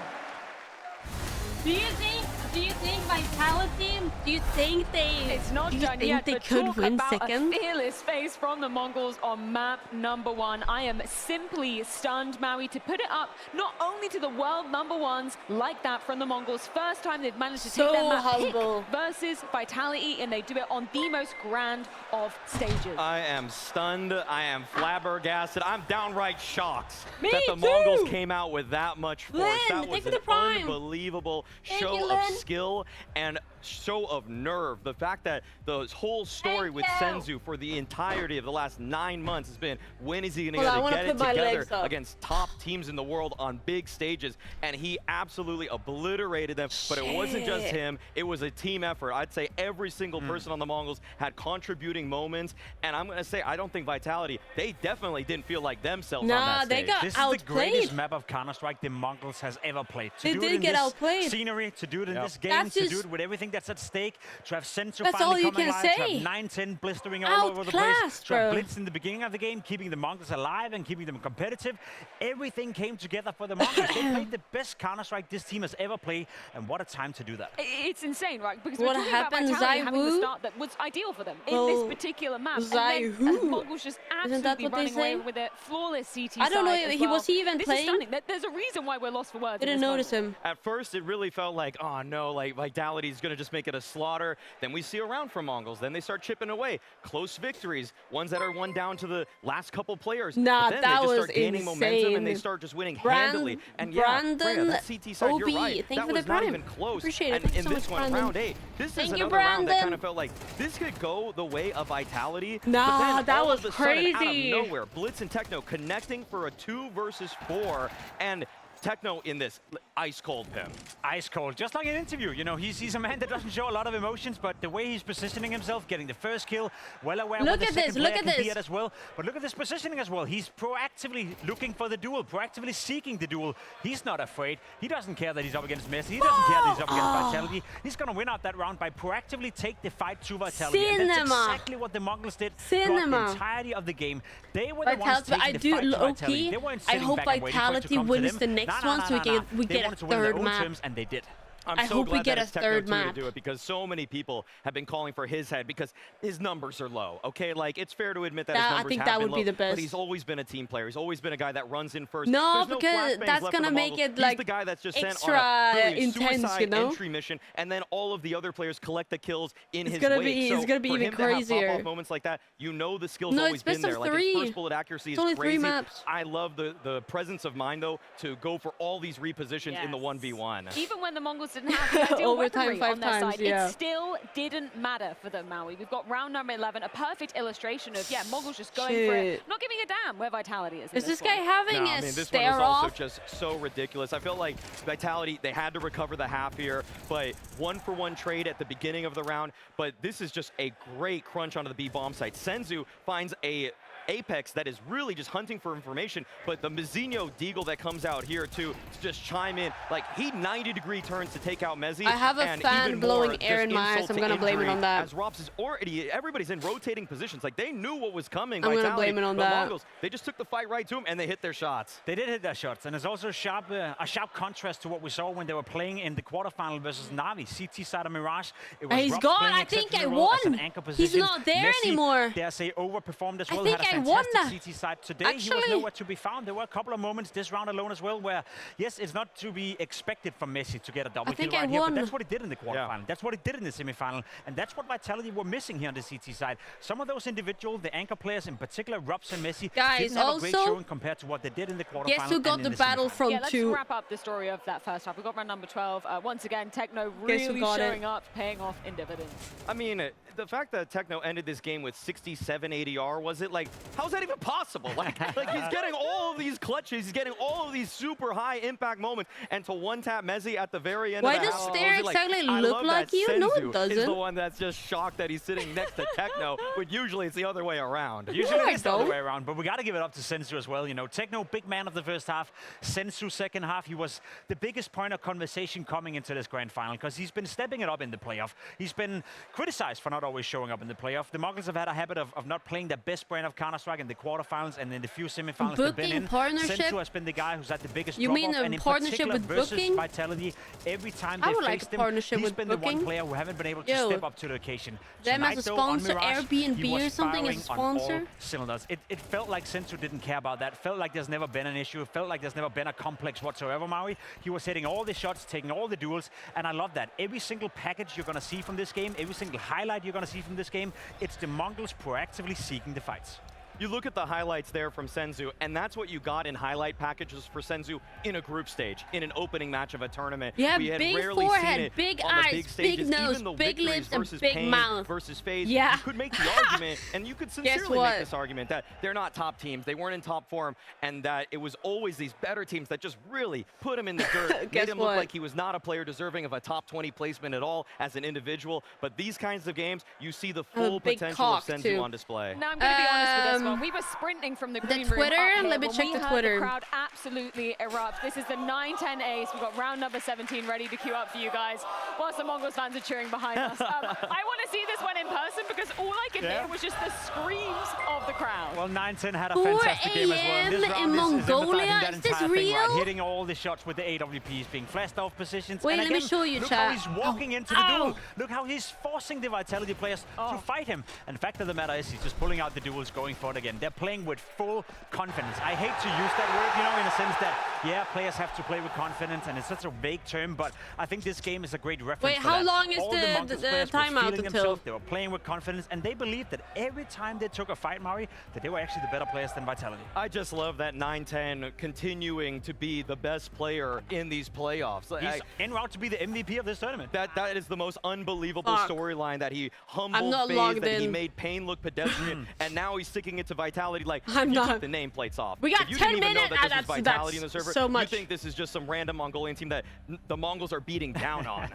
[SPEAKER 1] Do you think Vitality, do you think they?
[SPEAKER 4] It's not done yet. They could win second. A fearless face from the Mongols on map #1. I am simply stunned, Maui, to put it up not only to the world #1s like that from the Mongols. First time they've managed to take their map pick versus Vitality, and they do it on the most grand of stages.
[SPEAKER 6] I am stunned. I am flabbergasted. I'm downright shocked
[SPEAKER 1] Me
[SPEAKER 6] that the
[SPEAKER 1] too.
[SPEAKER 6] Mongols came out with that much force.
[SPEAKER 1] Lynn,
[SPEAKER 6] that was an unbelievable show of skill and show of nerve. The fact that the whole story with Senzu for the entirety of the last 9 months has been, when is he going to get it together against top teams in the world on big stages? And he absolutely obliterated them. But it wasn't just him. It was a team effort. I'd say every single person on the Mongols had contributing moments. And I'm going to say, I don't think Vitality, they definitely didn't feel like themselves on that stage.
[SPEAKER 19] This is the greatest map of Counter-Strike the Mongols has ever played.
[SPEAKER 1] They did get outplayed.
[SPEAKER 19] Scenery, to do it in this game, to do it with everything that's at stake, to have Senzu
[SPEAKER 1] That's all
[SPEAKER 19] finally
[SPEAKER 1] you
[SPEAKER 19] coming
[SPEAKER 1] can
[SPEAKER 19] live,
[SPEAKER 1] say.
[SPEAKER 19] to have 9-10 blistering all over the place, to have Blitz in the beginning of the game, keeping the Mongols alive and keeping them competitive. Everything came together for the Mongols. They played the best Counter-Strike this team has ever played, and what a time to do that.
[SPEAKER 4] It's insane, right? Because
[SPEAKER 1] what
[SPEAKER 4] we're talking
[SPEAKER 1] happened,
[SPEAKER 4] about Vitality having the start that was ideal for them in this particular map. And then Mongols just absolutely running away with a flawless CT
[SPEAKER 1] I don't know,
[SPEAKER 4] was
[SPEAKER 1] he even playing?
[SPEAKER 4] There's a reason why we're lost for words.
[SPEAKER 1] Didn't notice him.
[SPEAKER 6] At first, it really felt like, oh no, like Vitality is going to just make it a slaughter. Then we see a round from Mongols. Then they start chipping away. Close victories. Ones that are won down to the last couple players.
[SPEAKER 1] Nah,
[SPEAKER 6] but then
[SPEAKER 1] that
[SPEAKER 6] they just
[SPEAKER 1] was
[SPEAKER 6] start gaining momentum and they start just winning handily. And yeah, Freya, that CT side, you're right. That was not even close.
[SPEAKER 1] Appreciate it.
[SPEAKER 6] And in
[SPEAKER 1] so
[SPEAKER 6] this
[SPEAKER 1] much,
[SPEAKER 6] one,
[SPEAKER 1] Brandon.
[SPEAKER 6] round 8, this is
[SPEAKER 1] you,
[SPEAKER 6] another round that kind of felt like this could go the way of Vitality.
[SPEAKER 1] Nah,
[SPEAKER 6] but then
[SPEAKER 1] that
[SPEAKER 6] all
[SPEAKER 1] was
[SPEAKER 6] of a
[SPEAKER 1] crazy.
[SPEAKER 6] sudden, out of nowhere, Blitz and Techno connecting for a 2 versus 4, and Techno in this ice cold him.
[SPEAKER 19] Ice cold, just like an interview. You know, he's a man that doesn't show a lot of emotions, but the way he's positioning himself, getting the first kill, well aware
[SPEAKER 1] Look
[SPEAKER 19] what the
[SPEAKER 1] at
[SPEAKER 19] second
[SPEAKER 1] this, look
[SPEAKER 19] player
[SPEAKER 1] at
[SPEAKER 19] can be
[SPEAKER 1] this.
[SPEAKER 19] as well. But look at this positioning as well. He's proactively looking for the duel, proactively seeking the duel. He's not afraid. He doesn't care that he's up against Messi. He doesn't care that he's up against Vitality. He's going to win out that round by proactively take the fight to Vitality. And that's exactly what the Mongols did throughout the entirety of the game. They were the ones taking the fight to Vitality. They weren't
[SPEAKER 1] I
[SPEAKER 19] sitting
[SPEAKER 1] hope
[SPEAKER 19] back and waiting for it to
[SPEAKER 1] Vitality
[SPEAKER 19] come to
[SPEAKER 1] wins
[SPEAKER 19] them.
[SPEAKER 1] the next one so we get a third map.
[SPEAKER 19] And they did.
[SPEAKER 6] I'm so glad that it's Techno 2 to do it, because so many people have been calling for his head because his numbers are low. Okay, like it's fair to admit that his numbers have been low, be the best. But he's always been a team player. He's always been a guy that runs in first.
[SPEAKER 1] No, because that's gonna make it like
[SPEAKER 6] he's the guy that's just
[SPEAKER 1] extra
[SPEAKER 6] sent on a really
[SPEAKER 1] intense,
[SPEAKER 6] suicide
[SPEAKER 1] you know?
[SPEAKER 6] entry mission, and then all of the other players collect the kills in his
[SPEAKER 1] gonna
[SPEAKER 6] wake.
[SPEAKER 1] be,
[SPEAKER 6] so
[SPEAKER 1] it's gonna be
[SPEAKER 6] for
[SPEAKER 1] even
[SPEAKER 6] him to have
[SPEAKER 1] crazier.
[SPEAKER 6] pop-off moments like that, you know the skill's
[SPEAKER 1] No,
[SPEAKER 6] always
[SPEAKER 1] it's
[SPEAKER 6] been
[SPEAKER 1] best
[SPEAKER 6] there.
[SPEAKER 1] of
[SPEAKER 6] Like
[SPEAKER 1] three.
[SPEAKER 6] his first bullet accuracy
[SPEAKER 1] It's
[SPEAKER 6] is
[SPEAKER 1] only
[SPEAKER 6] crazy.
[SPEAKER 1] 3 maps.
[SPEAKER 6] I love the presence of mind though to go for all these repositions in the 1v1.
[SPEAKER 4] Even when the Mongols didn't have the ideal
[SPEAKER 1] Overtime
[SPEAKER 4] weaponry
[SPEAKER 1] 5
[SPEAKER 4] on their
[SPEAKER 1] times,
[SPEAKER 4] side,
[SPEAKER 1] yeah.
[SPEAKER 4] it still didn't matter for them, Maui. We've got round number 11, a perfect illustration of, Mongols just going for it, not giving a damn where Vitality is.
[SPEAKER 1] Is this guy having a
[SPEAKER 6] this
[SPEAKER 1] stare
[SPEAKER 6] one was also
[SPEAKER 1] off?
[SPEAKER 6] just so ridiculous. I felt like Vitality, they had to recover the half here, but 1-for-1 trade at the beginning of the round. But this is just a great crunch onto the B bomb site. Senzu finds a Apex that is really just hunting for information, but the Mizzino Deagle that comes out here to just chime in, like he 90-degree turns to take out Mezzi.
[SPEAKER 1] I have a
[SPEAKER 6] and
[SPEAKER 1] fan
[SPEAKER 6] even
[SPEAKER 1] blowing
[SPEAKER 6] more
[SPEAKER 1] air in
[SPEAKER 6] just
[SPEAKER 1] my eyes.
[SPEAKER 6] insult
[SPEAKER 1] I'm
[SPEAKER 6] to
[SPEAKER 1] gonna blame it
[SPEAKER 6] injury
[SPEAKER 1] on that.
[SPEAKER 6] As Robs is already, everybody's in rotating positions. Like they knew what was coming.
[SPEAKER 1] I'm
[SPEAKER 6] Vitality,
[SPEAKER 1] gonna blame it on
[SPEAKER 6] the
[SPEAKER 1] that.
[SPEAKER 6] Mongols, they just took the fight right to him and they hit their shots.
[SPEAKER 19] They did hit their shots, and it's also a sharp contrast to what we saw when they were playing in the quarterfinal versus Navi. CT side of Mirage. It was
[SPEAKER 1] He's
[SPEAKER 19] Robs
[SPEAKER 1] gone.
[SPEAKER 19] playing
[SPEAKER 1] I think I
[SPEAKER 19] exceptional role as an
[SPEAKER 1] won.
[SPEAKER 19] anchor
[SPEAKER 1] He's
[SPEAKER 19] position.
[SPEAKER 1] not there
[SPEAKER 19] Messi,
[SPEAKER 1] anymore.
[SPEAKER 19] Dare say overperformed as
[SPEAKER 1] I
[SPEAKER 19] well.
[SPEAKER 1] think
[SPEAKER 19] Had a
[SPEAKER 1] I won
[SPEAKER 19] fantastic
[SPEAKER 1] that.
[SPEAKER 19] CT side today. He was
[SPEAKER 1] Actually-
[SPEAKER 19] nowhere to be found. There were a couple of moments this round alone as well where, yes, it's not to be expected from Messi to get a double kill
[SPEAKER 1] think I
[SPEAKER 19] right here, but
[SPEAKER 1] won.
[SPEAKER 19] that's what he did in the quarterfinal. That's what he did in the semifinal, and that's what Vitality were missing here on the CT side. Some of those individual, the anchor players in particular, Robs and Messi,
[SPEAKER 1] Guys,
[SPEAKER 19] didn't have a great
[SPEAKER 1] also-
[SPEAKER 19] showing compared to what they did in the quarterfinal.
[SPEAKER 1] Guess who got
[SPEAKER 19] and
[SPEAKER 1] the
[SPEAKER 19] in
[SPEAKER 1] battle
[SPEAKER 19] semifinal.
[SPEAKER 1] from
[SPEAKER 4] let's
[SPEAKER 1] 2?
[SPEAKER 4] wrap up the story of that first half. We've got round number 12. Once again, Techno
[SPEAKER 1] Guess who
[SPEAKER 4] really
[SPEAKER 1] got it?
[SPEAKER 4] showing up, paying off in dividends.
[SPEAKER 6] I mean, the fact that Techno ended this game with 67 ADR, was it like, how's that even possible? Like he's getting all of these clutches, he's getting all of these super high impact moments, and to one-tap Mezzi at the very end
[SPEAKER 1] Why
[SPEAKER 6] of the
[SPEAKER 1] does
[SPEAKER 6] half,
[SPEAKER 1] Stare
[SPEAKER 6] I was like,
[SPEAKER 1] exactly
[SPEAKER 6] I
[SPEAKER 1] look
[SPEAKER 6] love
[SPEAKER 1] like
[SPEAKER 6] that
[SPEAKER 1] you? No, it
[SPEAKER 6] Senzu is
[SPEAKER 1] doesn't.
[SPEAKER 6] the one that's just shocked that he's sitting next to Techno, but usually it's the other way around.
[SPEAKER 19] Usually it's the other way around, but we got to give it up to Senzu as well. You know, Techno, big man of the first half. Senzu, second half, he was the biggest point of conversation coming into this grand final because he's been stepping it up in the playoff. He's been criticized for not always showing up in the playoff. The Mongols have had a habit of not playing their best brand of Counter Counter-Strike in the quarterfinals and in the few semifinals they've been in.
[SPEAKER 1] Partnership?
[SPEAKER 19] Sensu has been the guy who's had the biggest
[SPEAKER 1] You mean
[SPEAKER 19] drop-off, and
[SPEAKER 1] a
[SPEAKER 19] in
[SPEAKER 1] partnership
[SPEAKER 19] particular
[SPEAKER 1] with
[SPEAKER 19] versus
[SPEAKER 1] Booking?
[SPEAKER 19] Vitality, every time
[SPEAKER 1] I
[SPEAKER 19] they
[SPEAKER 1] would like
[SPEAKER 19] faced
[SPEAKER 1] a
[SPEAKER 19] him,
[SPEAKER 1] partnership
[SPEAKER 19] he's
[SPEAKER 1] with
[SPEAKER 19] been the
[SPEAKER 1] Booking.
[SPEAKER 19] one player who haven't been able to
[SPEAKER 1] Yo.
[SPEAKER 19] step up to the occasion.
[SPEAKER 1] Them
[SPEAKER 19] Tonight,
[SPEAKER 1] as a
[SPEAKER 19] though, on
[SPEAKER 1] sponsor,
[SPEAKER 19] Mirage,
[SPEAKER 1] Airbnb
[SPEAKER 19] he was
[SPEAKER 1] or something as a
[SPEAKER 19] firing on all
[SPEAKER 1] sponsor.
[SPEAKER 19] cylinders. It felt like Sensu didn't care about that. Felt like there's never been an issue. It felt like there's never been a complex whatsoever, Maui. He was hitting all the shots, taking all the duels, and I love that. Every single package you're going to see from this game, every single highlight you're going to see from this game, it's the Mongols proactively seeking the fights.
[SPEAKER 6] You look at the highlights there from Senzu, and that's what you got in highlight packages for Senzu in a group stage, in an opening match of a tournament.
[SPEAKER 1] Yeah,
[SPEAKER 6] we had
[SPEAKER 1] big
[SPEAKER 6] rarely
[SPEAKER 1] forehead,
[SPEAKER 6] seen it
[SPEAKER 1] big
[SPEAKER 6] on
[SPEAKER 1] eyes,
[SPEAKER 6] the big stages.
[SPEAKER 1] big nose,
[SPEAKER 6] Even the
[SPEAKER 1] big
[SPEAKER 6] victories
[SPEAKER 1] lips, and
[SPEAKER 6] versus
[SPEAKER 1] big
[SPEAKER 6] Pain
[SPEAKER 1] mouth.
[SPEAKER 6] versus FaZe,
[SPEAKER 1] Yeah.
[SPEAKER 6] you could make the argument, and you could sincerely
[SPEAKER 1] what?
[SPEAKER 6] make this argument that they're not top teams, they weren't in top form, and that it was always these better teams that just really put him in the dirt, made him look like he was not a player deserving of a top 20 placement at all as an individual. But these kinds of games, you see the full potential of Senzu on display.
[SPEAKER 4] Now I'm going to be honest with this one. We were sprinting from the green room
[SPEAKER 1] Twitter,
[SPEAKER 4] up here
[SPEAKER 1] let me
[SPEAKER 4] when
[SPEAKER 1] check
[SPEAKER 4] we
[SPEAKER 1] the
[SPEAKER 4] heard
[SPEAKER 1] Twitter.
[SPEAKER 4] The crowd absolutely erupt. This is the 9-10 ace. We've got round number 17 ready to queue up for you guys, whilst the Mongols fans are cheering behind us. I want to see this one in person because all I could hear was just the screams of the crowd.
[SPEAKER 19] Well, 9-10 had a fantastic game as well. And this round
[SPEAKER 1] in Mongolia?
[SPEAKER 19] that
[SPEAKER 1] Is this
[SPEAKER 19] entire thing right,
[SPEAKER 1] real?
[SPEAKER 19] hitting all the shots with the AWPs, being flashed off positions.
[SPEAKER 1] Wait,
[SPEAKER 19] and
[SPEAKER 1] let
[SPEAKER 19] again,
[SPEAKER 1] me show you,
[SPEAKER 19] look
[SPEAKER 1] chat.
[SPEAKER 19] how he's walking into the duel. Look how he's forcing the Vitality players to fight him. And the fact of the matter is he's just pulling out the duels, going for it again. They're playing with full confidence. I hate to use that word, you know, in a sense that, yeah, players have to play with confidence, and it's such a vague term, but I think this game is a great reference.
[SPEAKER 1] Wait,
[SPEAKER 19] for
[SPEAKER 1] how
[SPEAKER 19] that.
[SPEAKER 1] long is
[SPEAKER 19] all
[SPEAKER 1] the
[SPEAKER 19] Mongols players were
[SPEAKER 1] timeout
[SPEAKER 19] feeling
[SPEAKER 1] until?
[SPEAKER 19] themselves, they were playing with confidence, and they believed that every time they took a fight, Mauri, that they were actually the better players than Vitality.
[SPEAKER 6] I just love that 9-10 continuing to be the best player in these playoffs.
[SPEAKER 19] He's en route to be the MVP of this tournament.
[SPEAKER 6] That is the most unbelievable storyline, that he humbled FaZe,
[SPEAKER 1] logged
[SPEAKER 6] that he
[SPEAKER 1] in.
[SPEAKER 6] made Pain look pedestrian, and now he's sticking it to Vitality. Like,
[SPEAKER 1] I'm
[SPEAKER 6] you
[SPEAKER 1] not.
[SPEAKER 6] took the nameplates off.
[SPEAKER 1] We got
[SPEAKER 6] if you
[SPEAKER 1] 10
[SPEAKER 6] didn't even know
[SPEAKER 1] minutes,
[SPEAKER 6] that this was Vitality in the
[SPEAKER 1] that's
[SPEAKER 6] server,
[SPEAKER 1] so much.
[SPEAKER 6] you think this is just some random Mongolian team that the Mongols are beating down on.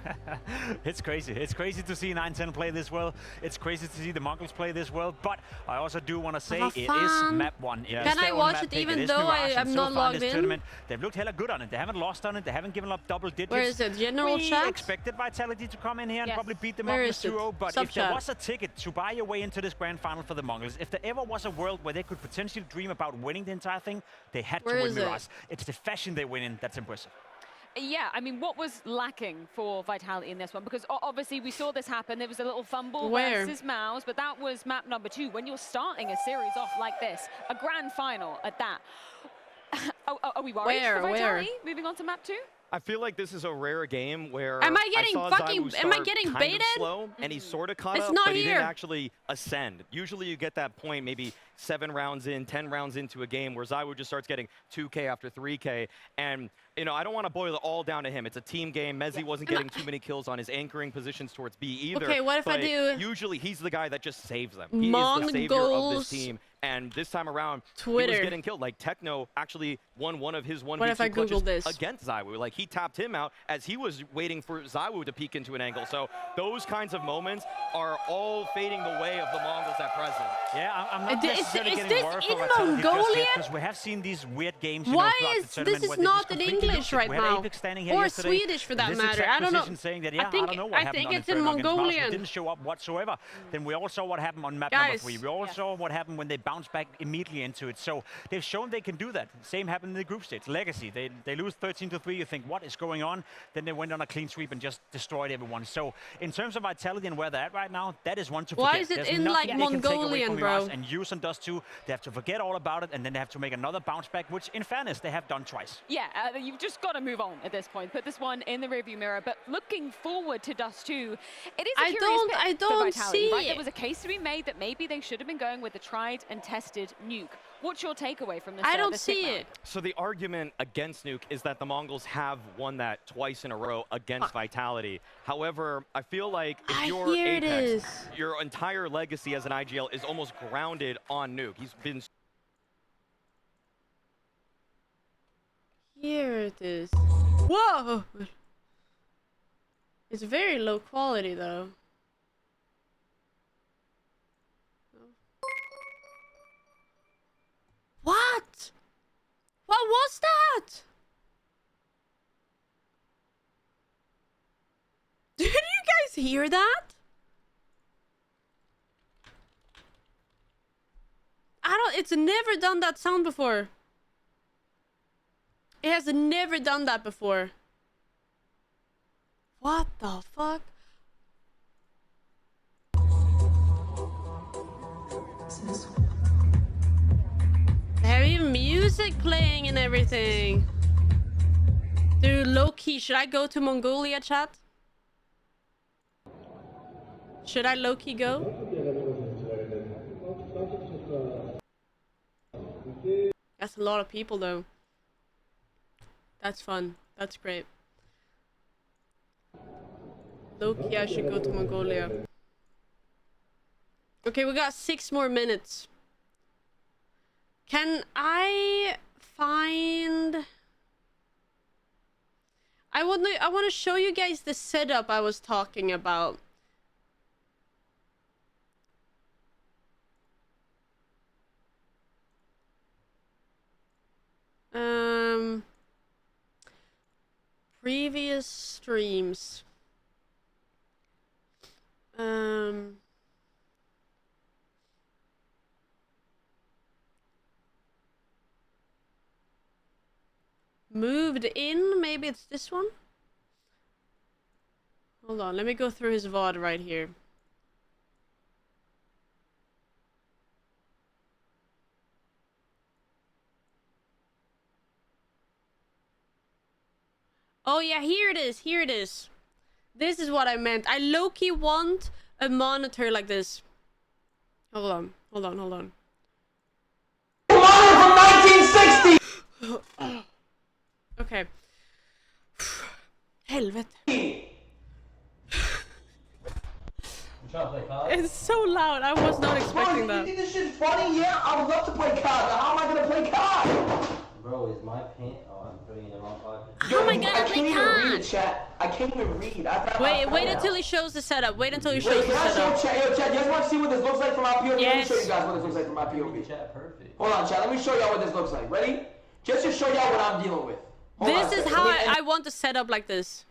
[SPEAKER 19] It's crazy. It's crazy to see 9-10 play this well. It's crazy to see the Mongols play this well. But I also do want to say it is map 1. It is
[SPEAKER 1] Can I
[SPEAKER 19] their own
[SPEAKER 1] watch
[SPEAKER 19] map
[SPEAKER 1] it
[SPEAKER 19] pick.
[SPEAKER 1] even
[SPEAKER 19] It is
[SPEAKER 1] though
[SPEAKER 19] Mirage, and
[SPEAKER 1] I'm
[SPEAKER 19] so
[SPEAKER 1] not
[SPEAKER 19] far in
[SPEAKER 1] logged
[SPEAKER 19] this
[SPEAKER 1] in?
[SPEAKER 19] tournament, they've looked hella good on it. They haven't lost on it. They haven't given up double digits.
[SPEAKER 1] Where is it? General
[SPEAKER 19] we
[SPEAKER 1] chat?
[SPEAKER 19] expected Vitality to come in here and probably beat them
[SPEAKER 1] Where
[SPEAKER 19] up
[SPEAKER 1] is
[SPEAKER 19] with
[SPEAKER 1] it?
[SPEAKER 19] 2-0. But
[SPEAKER 1] Sub
[SPEAKER 19] if there
[SPEAKER 1] chat.
[SPEAKER 19] was a ticket to buy your way into this grand final for the Mongols, if there ever was a world where they could potentially dream about winning the entire thing, they had
[SPEAKER 1] Where
[SPEAKER 19] to win
[SPEAKER 1] is it?
[SPEAKER 19] Mirage. It's the fashion they win in that's impressive.
[SPEAKER 4] Yeah, I mean, what was lacking for Vitality in this one? Because obviously we saw this happen. There was a little fumble
[SPEAKER 1] Where?
[SPEAKER 4] versus Mouse, but that was map number 2. When you're starting a series off like this, a grand final at that, are we worried for Vitality moving on to map 2?
[SPEAKER 6] I feel like this is a rare game where
[SPEAKER 1] Am I getting
[SPEAKER 6] saw
[SPEAKER 1] fucking-
[SPEAKER 6] Zywoo
[SPEAKER 1] am I
[SPEAKER 6] start
[SPEAKER 1] getting
[SPEAKER 6] kind of
[SPEAKER 1] baited?
[SPEAKER 6] slow, and he sort of caught
[SPEAKER 1] It's
[SPEAKER 6] up,
[SPEAKER 1] not
[SPEAKER 6] but he
[SPEAKER 1] here.
[SPEAKER 6] didn't actually ascend. Usually you get that point maybe 7 rounds in, 10 rounds into a game where Zywoo just starts getting 2K after 3K. And, you know, I don't want to boil it all down to him. It's a team game. Mezzi wasn't getting too many kills on his anchoring positions towards B either.
[SPEAKER 1] Okay, what if I
[SPEAKER 6] but
[SPEAKER 1] do
[SPEAKER 6] usually he's the guy that just saves them. He is the savior of
[SPEAKER 1] Mongols
[SPEAKER 6] this team. And this time around, he
[SPEAKER 1] Twitter.
[SPEAKER 6] was getting killed. Like, Techno actually won one of his 1v2
[SPEAKER 1] What if I Google
[SPEAKER 6] clutches
[SPEAKER 1] this?
[SPEAKER 6] against Zywoo. Like, he tapped him out as he was waiting for Zywoo to peek into an angle. So those kinds of moments are all fading the way of the Mongols at present.
[SPEAKER 19] Yeah, I'm not
[SPEAKER 1] Is
[SPEAKER 19] necessarily
[SPEAKER 1] this
[SPEAKER 19] getting worried for
[SPEAKER 1] in
[SPEAKER 19] Vitality just yet,
[SPEAKER 1] Mongolian?
[SPEAKER 19] because we have seen these weird games.
[SPEAKER 1] Why
[SPEAKER 19] throughout
[SPEAKER 1] is
[SPEAKER 19] the tournament
[SPEAKER 1] this
[SPEAKER 19] where
[SPEAKER 1] is
[SPEAKER 19] they
[SPEAKER 1] not
[SPEAKER 19] just
[SPEAKER 1] in
[SPEAKER 19] completely
[SPEAKER 1] English
[SPEAKER 19] lose it.
[SPEAKER 1] right
[SPEAKER 19] We had
[SPEAKER 1] now,
[SPEAKER 19] Apex standing here
[SPEAKER 1] or
[SPEAKER 19] yesterday
[SPEAKER 1] Swedish for
[SPEAKER 19] in
[SPEAKER 1] that
[SPEAKER 19] this
[SPEAKER 1] matter?
[SPEAKER 19] exact
[SPEAKER 1] I don't know.
[SPEAKER 19] position saying that,
[SPEAKER 1] I
[SPEAKER 19] yeah,
[SPEAKER 1] think-
[SPEAKER 19] I don't know what
[SPEAKER 1] I
[SPEAKER 19] happened
[SPEAKER 1] think
[SPEAKER 19] on
[SPEAKER 1] it's in
[SPEAKER 19] Inferno against Mouse.
[SPEAKER 1] Mongolian.
[SPEAKER 19] It didn't show up whatsoever. Then we all saw what happened on map
[SPEAKER 1] Guys.
[SPEAKER 19] number 3. We all saw what happened when they bounced back immediately into it. So they've shown they can do that. Same happened in the group stage. Legacy, they lose 13-3. You think, what is going on? Then they went on a clean sweep and just destroyed everyone. So in terms of Vitality and where they're at right now, that is one to forget.
[SPEAKER 1] Why is it
[SPEAKER 19] There's
[SPEAKER 1] in,
[SPEAKER 19] nothing
[SPEAKER 1] like,
[SPEAKER 19] they can take away
[SPEAKER 1] Mongolian,
[SPEAKER 19] from
[SPEAKER 1] bro?
[SPEAKER 19] Mirage, and use on Dust 2. They have to forget all about it, and then they have to make another bounce back, which in fairness, they have done twice.
[SPEAKER 4] Yeah, you've just got to move on at this point. Put this one in the rearview mirror. But looking forward to Dust 2, it is a
[SPEAKER 1] I
[SPEAKER 4] curious pick
[SPEAKER 1] I
[SPEAKER 4] for
[SPEAKER 1] don't
[SPEAKER 4] Vitality,
[SPEAKER 1] see
[SPEAKER 4] right?
[SPEAKER 1] it.
[SPEAKER 4] There was a case to be made that maybe they should have been going with the tried and tested nuke. What's your takeaway from this?
[SPEAKER 1] I don't
[SPEAKER 4] this
[SPEAKER 1] see
[SPEAKER 4] pick now?
[SPEAKER 1] it.
[SPEAKER 6] So the argument against Nuke is that the Mongols have won that twice in a row against Vitality. However, I feel like if you're
[SPEAKER 1] Here it
[SPEAKER 6] Apex,
[SPEAKER 1] is.
[SPEAKER 6] your entire legacy as an IGL is almost grounded on Nuke. He's been
[SPEAKER 1] Here it is. Whoa! It's very low quality though. What? What was that? Did you guys hear that? It's never done that sound before. It has never done that before. What the fuck? They have even music playing and everything. Dude, low-key, should I go to Mongolia, chat? Should I low-key go? That's a lot of people, though. That's fun. That's great. Low-key, I should go to Mongolia. Okay, we got 6 more minutes. Can I find... I want to show you guys the setup I was talking about. Previous streams. Moved in, maybe it's this one? Hold on, let me go through his VOD right here. Oh yeah, here it is, here it is. This is what I meant. I low-key want a monitor like this. Hold on, hold on, hold on.
[SPEAKER 18] From 1960!
[SPEAKER 1] Okay. Helvete. It's so loud. I was not expecting that.
[SPEAKER 18] You think this shit's funny? Yeah, I would love to play cards. How am I gonna play cards?
[SPEAKER 20] Bro, is my pen? Oh, I'm putting it in the wrong pocket.
[SPEAKER 1] How am I gonna play cards?
[SPEAKER 18] Chat. I can't even read.
[SPEAKER 1] Wait until he shows the setup. Wait until he shows the
[SPEAKER 18] setup. Yo, chat, you guys want to see what this looks like from my POV?
[SPEAKER 1] Yes.
[SPEAKER 18] Let me show you guys what this looks like from my POV.
[SPEAKER 20] Chat, perfect.
[SPEAKER 18] Hold on, chat. Let me show y'all what this looks like. Ready? Just to show y'all what I'm dealing with.
[SPEAKER 1] This is how I want to set up like this.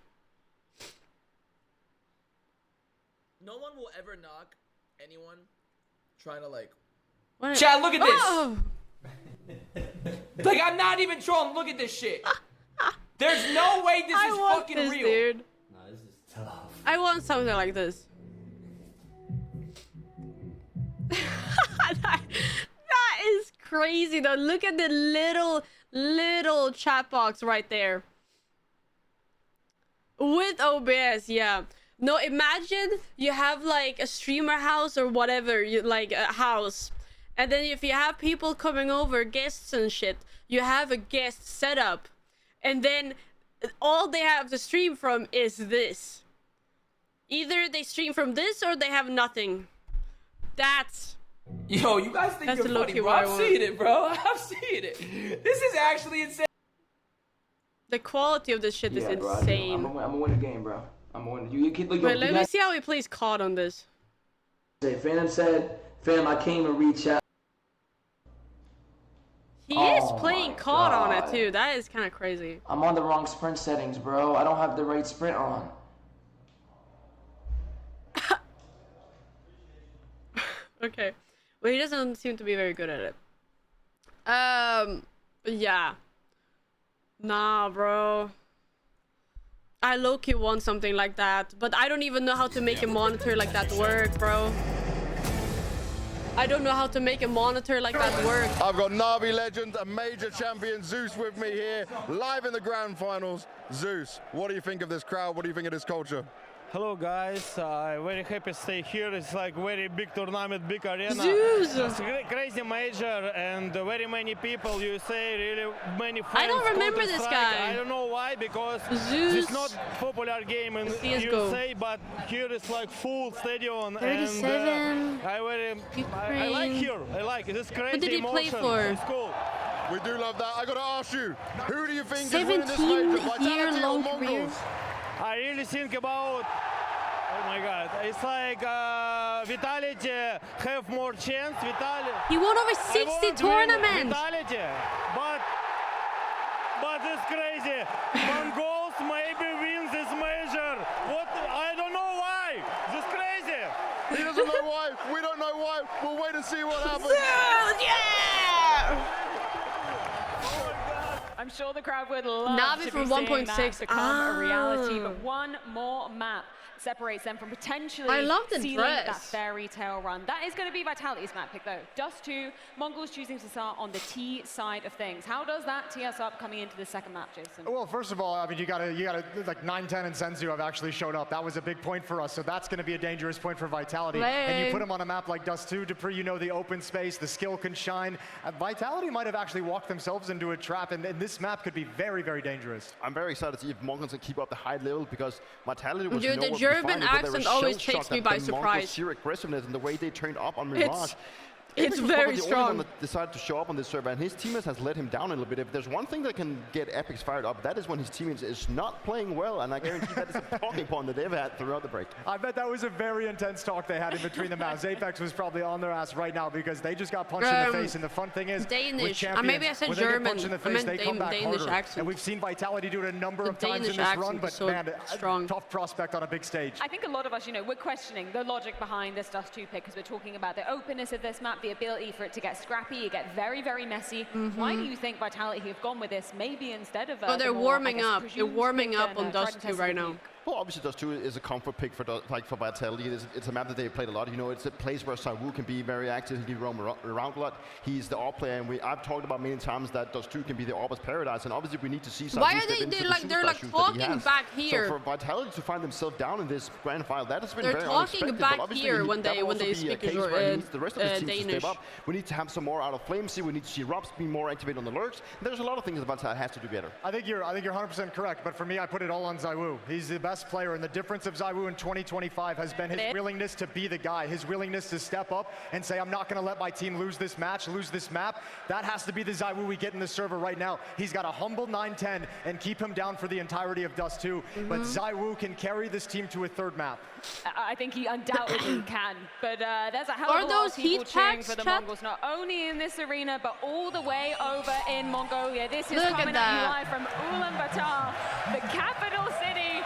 [SPEAKER 21] No one will ever knock anyone trying to like...
[SPEAKER 18] Chad, look at this!
[SPEAKER 1] Oh.
[SPEAKER 18] Like, I'm not even trolling. Look at this shit. There's no way this is fucking
[SPEAKER 1] this,
[SPEAKER 18] real.
[SPEAKER 1] Dude.
[SPEAKER 20] Nah, this is tough.
[SPEAKER 1] I want something like this. that is crazy though. Look at the little chat box right there. With OBS, yeah. No, imagine you have like a streamer house or whatever, like a house. And then if you have people coming over, guests and shit, you have a guest setup. And then all they have to stream from is this. Either they stream from this or they have nothing. That's...
[SPEAKER 18] Yo, you guys think you're funny, bro. I'm seeing it, bro. I'm seeing it. This is actually insane.
[SPEAKER 1] The quality of this shit is insane.
[SPEAKER 18] I'm gonna win the game, bro. I'm gonna win.
[SPEAKER 1] Wait, let me see how he plays COD on this.
[SPEAKER 18] Phantom said, fam, I came and reach out.
[SPEAKER 1] He is playing COD on it too. That is kind of crazy.
[SPEAKER 18] I'm on the wrong sprint settings, bro. I don't have the right sprint on.
[SPEAKER 1] Okay. Well, he doesn't seem to be very good at it. But yeah. Nah, bro. I low-key want something like that, but I don't even know how to make a monitor like that work, bro. I don't know how to make a monitor like that work.
[SPEAKER 2] I've got Na'Vi legend and major champion Zeus with me here, live in the grand finals. Zeus, what do you think of this crowd? What do you think of this culture?
[SPEAKER 5] Hello guys, I'm very happy to stay here. It's like very big tournament, big arena.
[SPEAKER 1] Zeus!
[SPEAKER 5] It's a crazy major and very many people, USA, really many fans.
[SPEAKER 1] I don't remember this guy.
[SPEAKER 5] I don't know why, because
[SPEAKER 1] Zeus.
[SPEAKER 5] it's not popular game in
[SPEAKER 1] CSGO.
[SPEAKER 5] USA, but here it's like full stadium.
[SPEAKER 1] 37.
[SPEAKER 5] And I like here. I like it. It's crazy.
[SPEAKER 1] What did he play
[SPEAKER 5] emotion.
[SPEAKER 1] for?
[SPEAKER 5] It's cool.
[SPEAKER 2] We do love that. I gotta ask you, who do you think is winning this major? Vitality or Mongols?
[SPEAKER 5] I really think about, oh my god, it's like Vitality have more chance.
[SPEAKER 1] He won over 60 tournaments.
[SPEAKER 5] Vitality, but it's crazy. Mongols maybe win this major. What? I don't know why. This crazy.
[SPEAKER 2] He doesn't know why. We don't know why. We'll wait and see what happens.
[SPEAKER 1] Yeah!
[SPEAKER 4] I'm sure the crowd would love
[SPEAKER 1] Navi
[SPEAKER 4] to
[SPEAKER 1] for
[SPEAKER 4] be seeing
[SPEAKER 1] 1.6.
[SPEAKER 4] that become a reality, but one more map separates them from potentially sealing that fairy tale run. That is going to be Vitality's map pick, though. Dust 2, Mongols choosing to start on the T side of things. How does that tee us up coming into the second map, Jason?
[SPEAKER 14] Well, first of all, I mean, you gotta like 9, 10, and Senzu have actually showed up. That was a big point for us, so that's going to be a dangerous point for Vitality. And you put them on a map like Dust 2, Dupree, you know the open space, the skill can shine. Vitality might have actually walked themselves into a trap, and this map could be very, very dangerous.
[SPEAKER 9] I'm very excited to see if MongolZ can keep up the high level, because Vitality was
[SPEAKER 1] Dude, the German accent always takes me by surprise.
[SPEAKER 9] Sheer aggressiveness and the way they turned up on Mirage.
[SPEAKER 1] It's very strong.
[SPEAKER 9] The only one that decided to show up on this server, and his teammates has let him down a little bit. If there's one thing that can get Epics fired up, that is when his teammates is not playing well, and I guarantee that is a talking point that they've had throughout the break.
[SPEAKER 14] I bet that was a very intense talk they had in between the maps. Apex was probably on their ass right now because they just got punched in the face, and the fun thing is,
[SPEAKER 1] Danish.
[SPEAKER 14] with champions,
[SPEAKER 1] Maybe I said
[SPEAKER 14] when
[SPEAKER 1] German.
[SPEAKER 14] They get punched in the face, they come back
[SPEAKER 1] Danish
[SPEAKER 14] harder.
[SPEAKER 1] accent.
[SPEAKER 14] And we've seen Vitality do it a number of times in
[SPEAKER 1] Danish
[SPEAKER 14] this run, but
[SPEAKER 1] so
[SPEAKER 14] man,
[SPEAKER 1] strong.
[SPEAKER 14] Tough prospect on a big stage.
[SPEAKER 4] I think a lot of us, we're questioning the logic behind this Dust 2 pick because we're talking about the openness of this map, the ability for it to get scrappy, it get very, very messy. Why do you think Vitality have gone with this maybe instead of
[SPEAKER 1] they're warming up. They're warming up on Dust 2 right now.
[SPEAKER 9] Well, obviously, Dust 2 is a comfort pick for Vitality. It's a map that they played a lot. It's a place where ZywOo can be very active. He can roam around a lot. He's the AWP player, and I've talked about many times that Dust 2 can be the AWP's paradise. And obviously, we need to see ZywOo.
[SPEAKER 1] Why are they're like talking back here?
[SPEAKER 9] So for Vitality to find themselves down in this grand final, that has been
[SPEAKER 1] they're
[SPEAKER 9] very
[SPEAKER 1] talking
[SPEAKER 9] unexpected.
[SPEAKER 1] back here when they speak
[SPEAKER 9] the rest of his team
[SPEAKER 1] Danish.
[SPEAKER 9] to step up. We need to have some more out of Flamesy. We need to see Robs be more activated on the lurks. There's a lot of things that Vitality has to do better.
[SPEAKER 14] I think you're 100% correct, but for me, I put it all on ZywOo. He's the best player, and the difference of ZywOo in 2025 has been his willingness to be the guy, his willingness to step up and say, I'm not going to let my team lose this match, lose this map. That has to be the ZywOo we get in the server right now. He's got a humble 9-10 and keep him down for the entirety of Dust 2, but ZywOo can carry this team to a third map.
[SPEAKER 4] I think he undoubtedly can, but there's a hell of a lot of people cheering for the Mongols, not only in this arena, but all the way over in Mongolia. This is coming at you live from Ulaanbaatar, the capital city.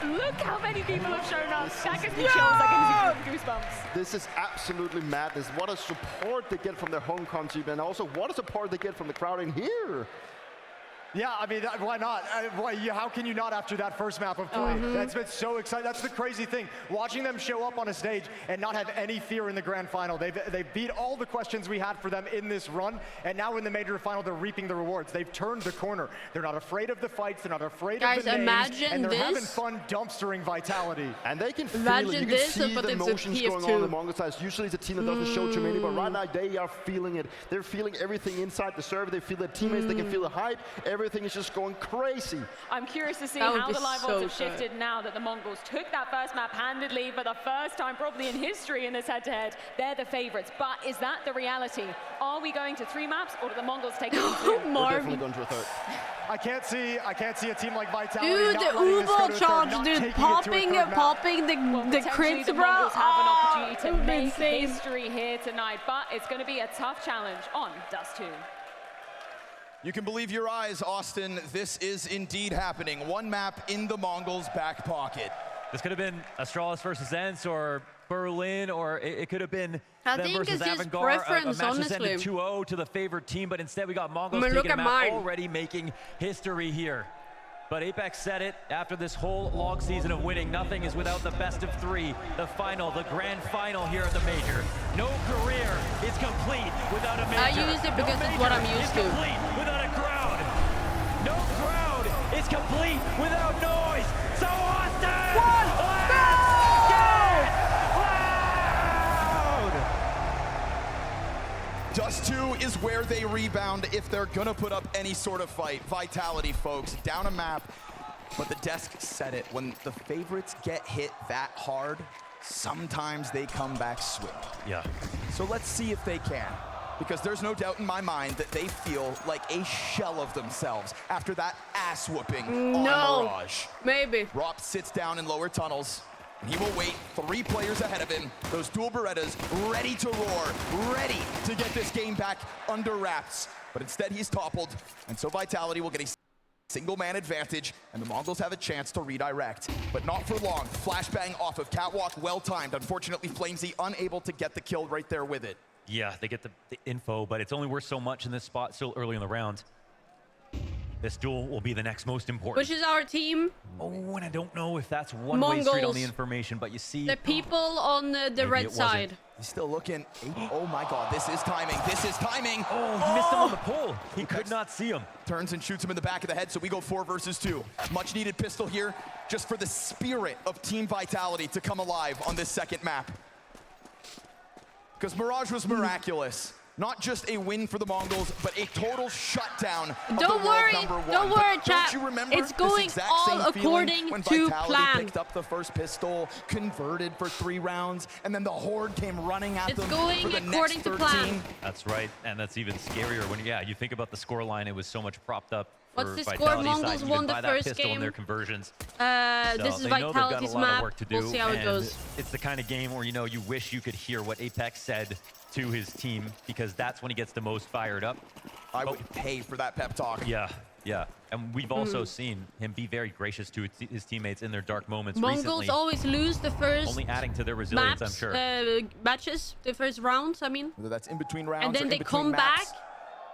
[SPEAKER 4] Look how many people have shown up. That gives me chills, that gives me goosebumps.
[SPEAKER 9] This is absolutely madness. What a support they get from their home country, and also what a support they get from the crowd in here.
[SPEAKER 14] Yeah, I mean, why not? How can you not after that first map of play? That's been so exciting. That's the crazy thing. Watching them show up on a stage and not have any fear in the grand final. They've beat all the questions we had for them in this run, and now in the major final, they're reaping the rewards. They've turned the corner. They're not afraid of the fights. They're not afraid of the names. And they're having fun dumpstering Vitality.
[SPEAKER 9] And they can feel it. You can see the emotions going on the Mongol side. Usually it's a team that doesn't show too many, but right now they are feeling it. They're feeling everything inside the server. They feel their teammates. They can feel the hype. Everything is just going crazy.
[SPEAKER 4] I'm curious to see how the live odds have shifted now that the Mongols took that first map handedly for the first time probably in history in this head-to-head. They're the favorites, but is that the reality? Are we going to 3 maps, or do the Mongols take it in 2?
[SPEAKER 9] We're definitely going to a third.
[SPEAKER 14] I can't see a team like Vitality.
[SPEAKER 1] Dude, the Ubo charge, dude, popping the crits,
[SPEAKER 4] the
[SPEAKER 1] bro.
[SPEAKER 4] Mongols have an opportunity to make history here tonight, but it's going to be a tough challenge on Dust 2.
[SPEAKER 11] You can believe your eyes, Austin. This is indeed happening. One map in the Mongols' back pocket.
[SPEAKER 13] This could have been Astralis versus Ents or Berlin, or it could have been them versus Avangard. A match that's ended 2-0 to the favored team, but instead we got Mongols taking a map, already making history here. But Apex said it after this whole long season of winning. Nothing is without the best of 3, the final, the grand final here at the major. No career is complete without a major.
[SPEAKER 1] I use it because it's what I'm used to.
[SPEAKER 13] Complete without a crowd. No crowd is complete without noise. So Austin, let's get loud!
[SPEAKER 11] Dust 2 is where they rebound if they're gonna put up any sort of fight. Vitality, folks, down a map, but the desk said it. When the favorites get hit that hard, sometimes they come back swift.
[SPEAKER 13] Yeah.
[SPEAKER 11] So let's see if they can, because there's no doubt in my mind that they feel like a shell of themselves after that ass whooping on Mirage.
[SPEAKER 1] Maybe.
[SPEAKER 11] Rob sits down in lower tunnels. He will wait 3 players ahead of him. Those dual Berettas ready to roar, ready to get this game back under wraps. But instead he's toppled, and so Vitality will get a single-man advantage, and the Mongols have a chance to redirect. But not for long. Flashbang off of Catwalk, well-timed. Unfortunately, Flamesy unable to get the kill right there with it.
[SPEAKER 13] Yeah, they get the info, but it's only worth so much in this spot still early in the round. This duel will be the next most important.
[SPEAKER 1] Which is our team?
[SPEAKER 13] Oh, and I don't know if that's one-way street on the information, but you see...
[SPEAKER 1] The people on the red side.
[SPEAKER 11] He's still looking. Oh my God, this is timing. This is timing.
[SPEAKER 13] Oh, he missed him on the pole. He could not see him.
[SPEAKER 11] Turns and shoots him in the back of the head, so we go 4 versus 2. Much needed pistol here, just for the spirit of Team Vitality to come alive on this second map. Because Mirage was miraculous. Not just a win for the Mongols, but a total shutdown of
[SPEAKER 1] Don't
[SPEAKER 11] the
[SPEAKER 1] worry,
[SPEAKER 11] world #1.
[SPEAKER 1] don't worry,
[SPEAKER 11] But
[SPEAKER 1] chat.
[SPEAKER 11] Don't you remember
[SPEAKER 1] it's going all according
[SPEAKER 11] when
[SPEAKER 1] to
[SPEAKER 11] Vitality
[SPEAKER 1] plan.
[SPEAKER 11] picked up the first pistol, converted for 3 rounds, and then the Horde came running at them for the next 13.
[SPEAKER 1] Plan.
[SPEAKER 13] That's right, and that's even scarier when, you think about the scoreline. It was so much propped up.
[SPEAKER 1] What's the score?
[SPEAKER 13] Vitality's
[SPEAKER 1] Mongols
[SPEAKER 13] side,
[SPEAKER 1] won the
[SPEAKER 13] by
[SPEAKER 1] first
[SPEAKER 13] that pistol
[SPEAKER 1] game.
[SPEAKER 13] In their conversions.
[SPEAKER 1] This is Vitality's map. We'll see how it goes.
[SPEAKER 13] It's the kind of game where you wish you could hear what Apex said to his team, because that's when he gets the most fired up.
[SPEAKER 11] I would pay for that pep talk.
[SPEAKER 13] Yeah. And we've also seen him be very gracious to his teammates in their dark moments
[SPEAKER 1] Mongols
[SPEAKER 13] recently.
[SPEAKER 1] always lose the first
[SPEAKER 13] only adding to their resilience,
[SPEAKER 1] maps,
[SPEAKER 13] I'm sure.
[SPEAKER 1] Matches, the first rounds, I mean.
[SPEAKER 11] Whether that's in between rounds
[SPEAKER 1] and then
[SPEAKER 11] or
[SPEAKER 1] they
[SPEAKER 11] in between
[SPEAKER 1] come
[SPEAKER 11] maps.
[SPEAKER 1] back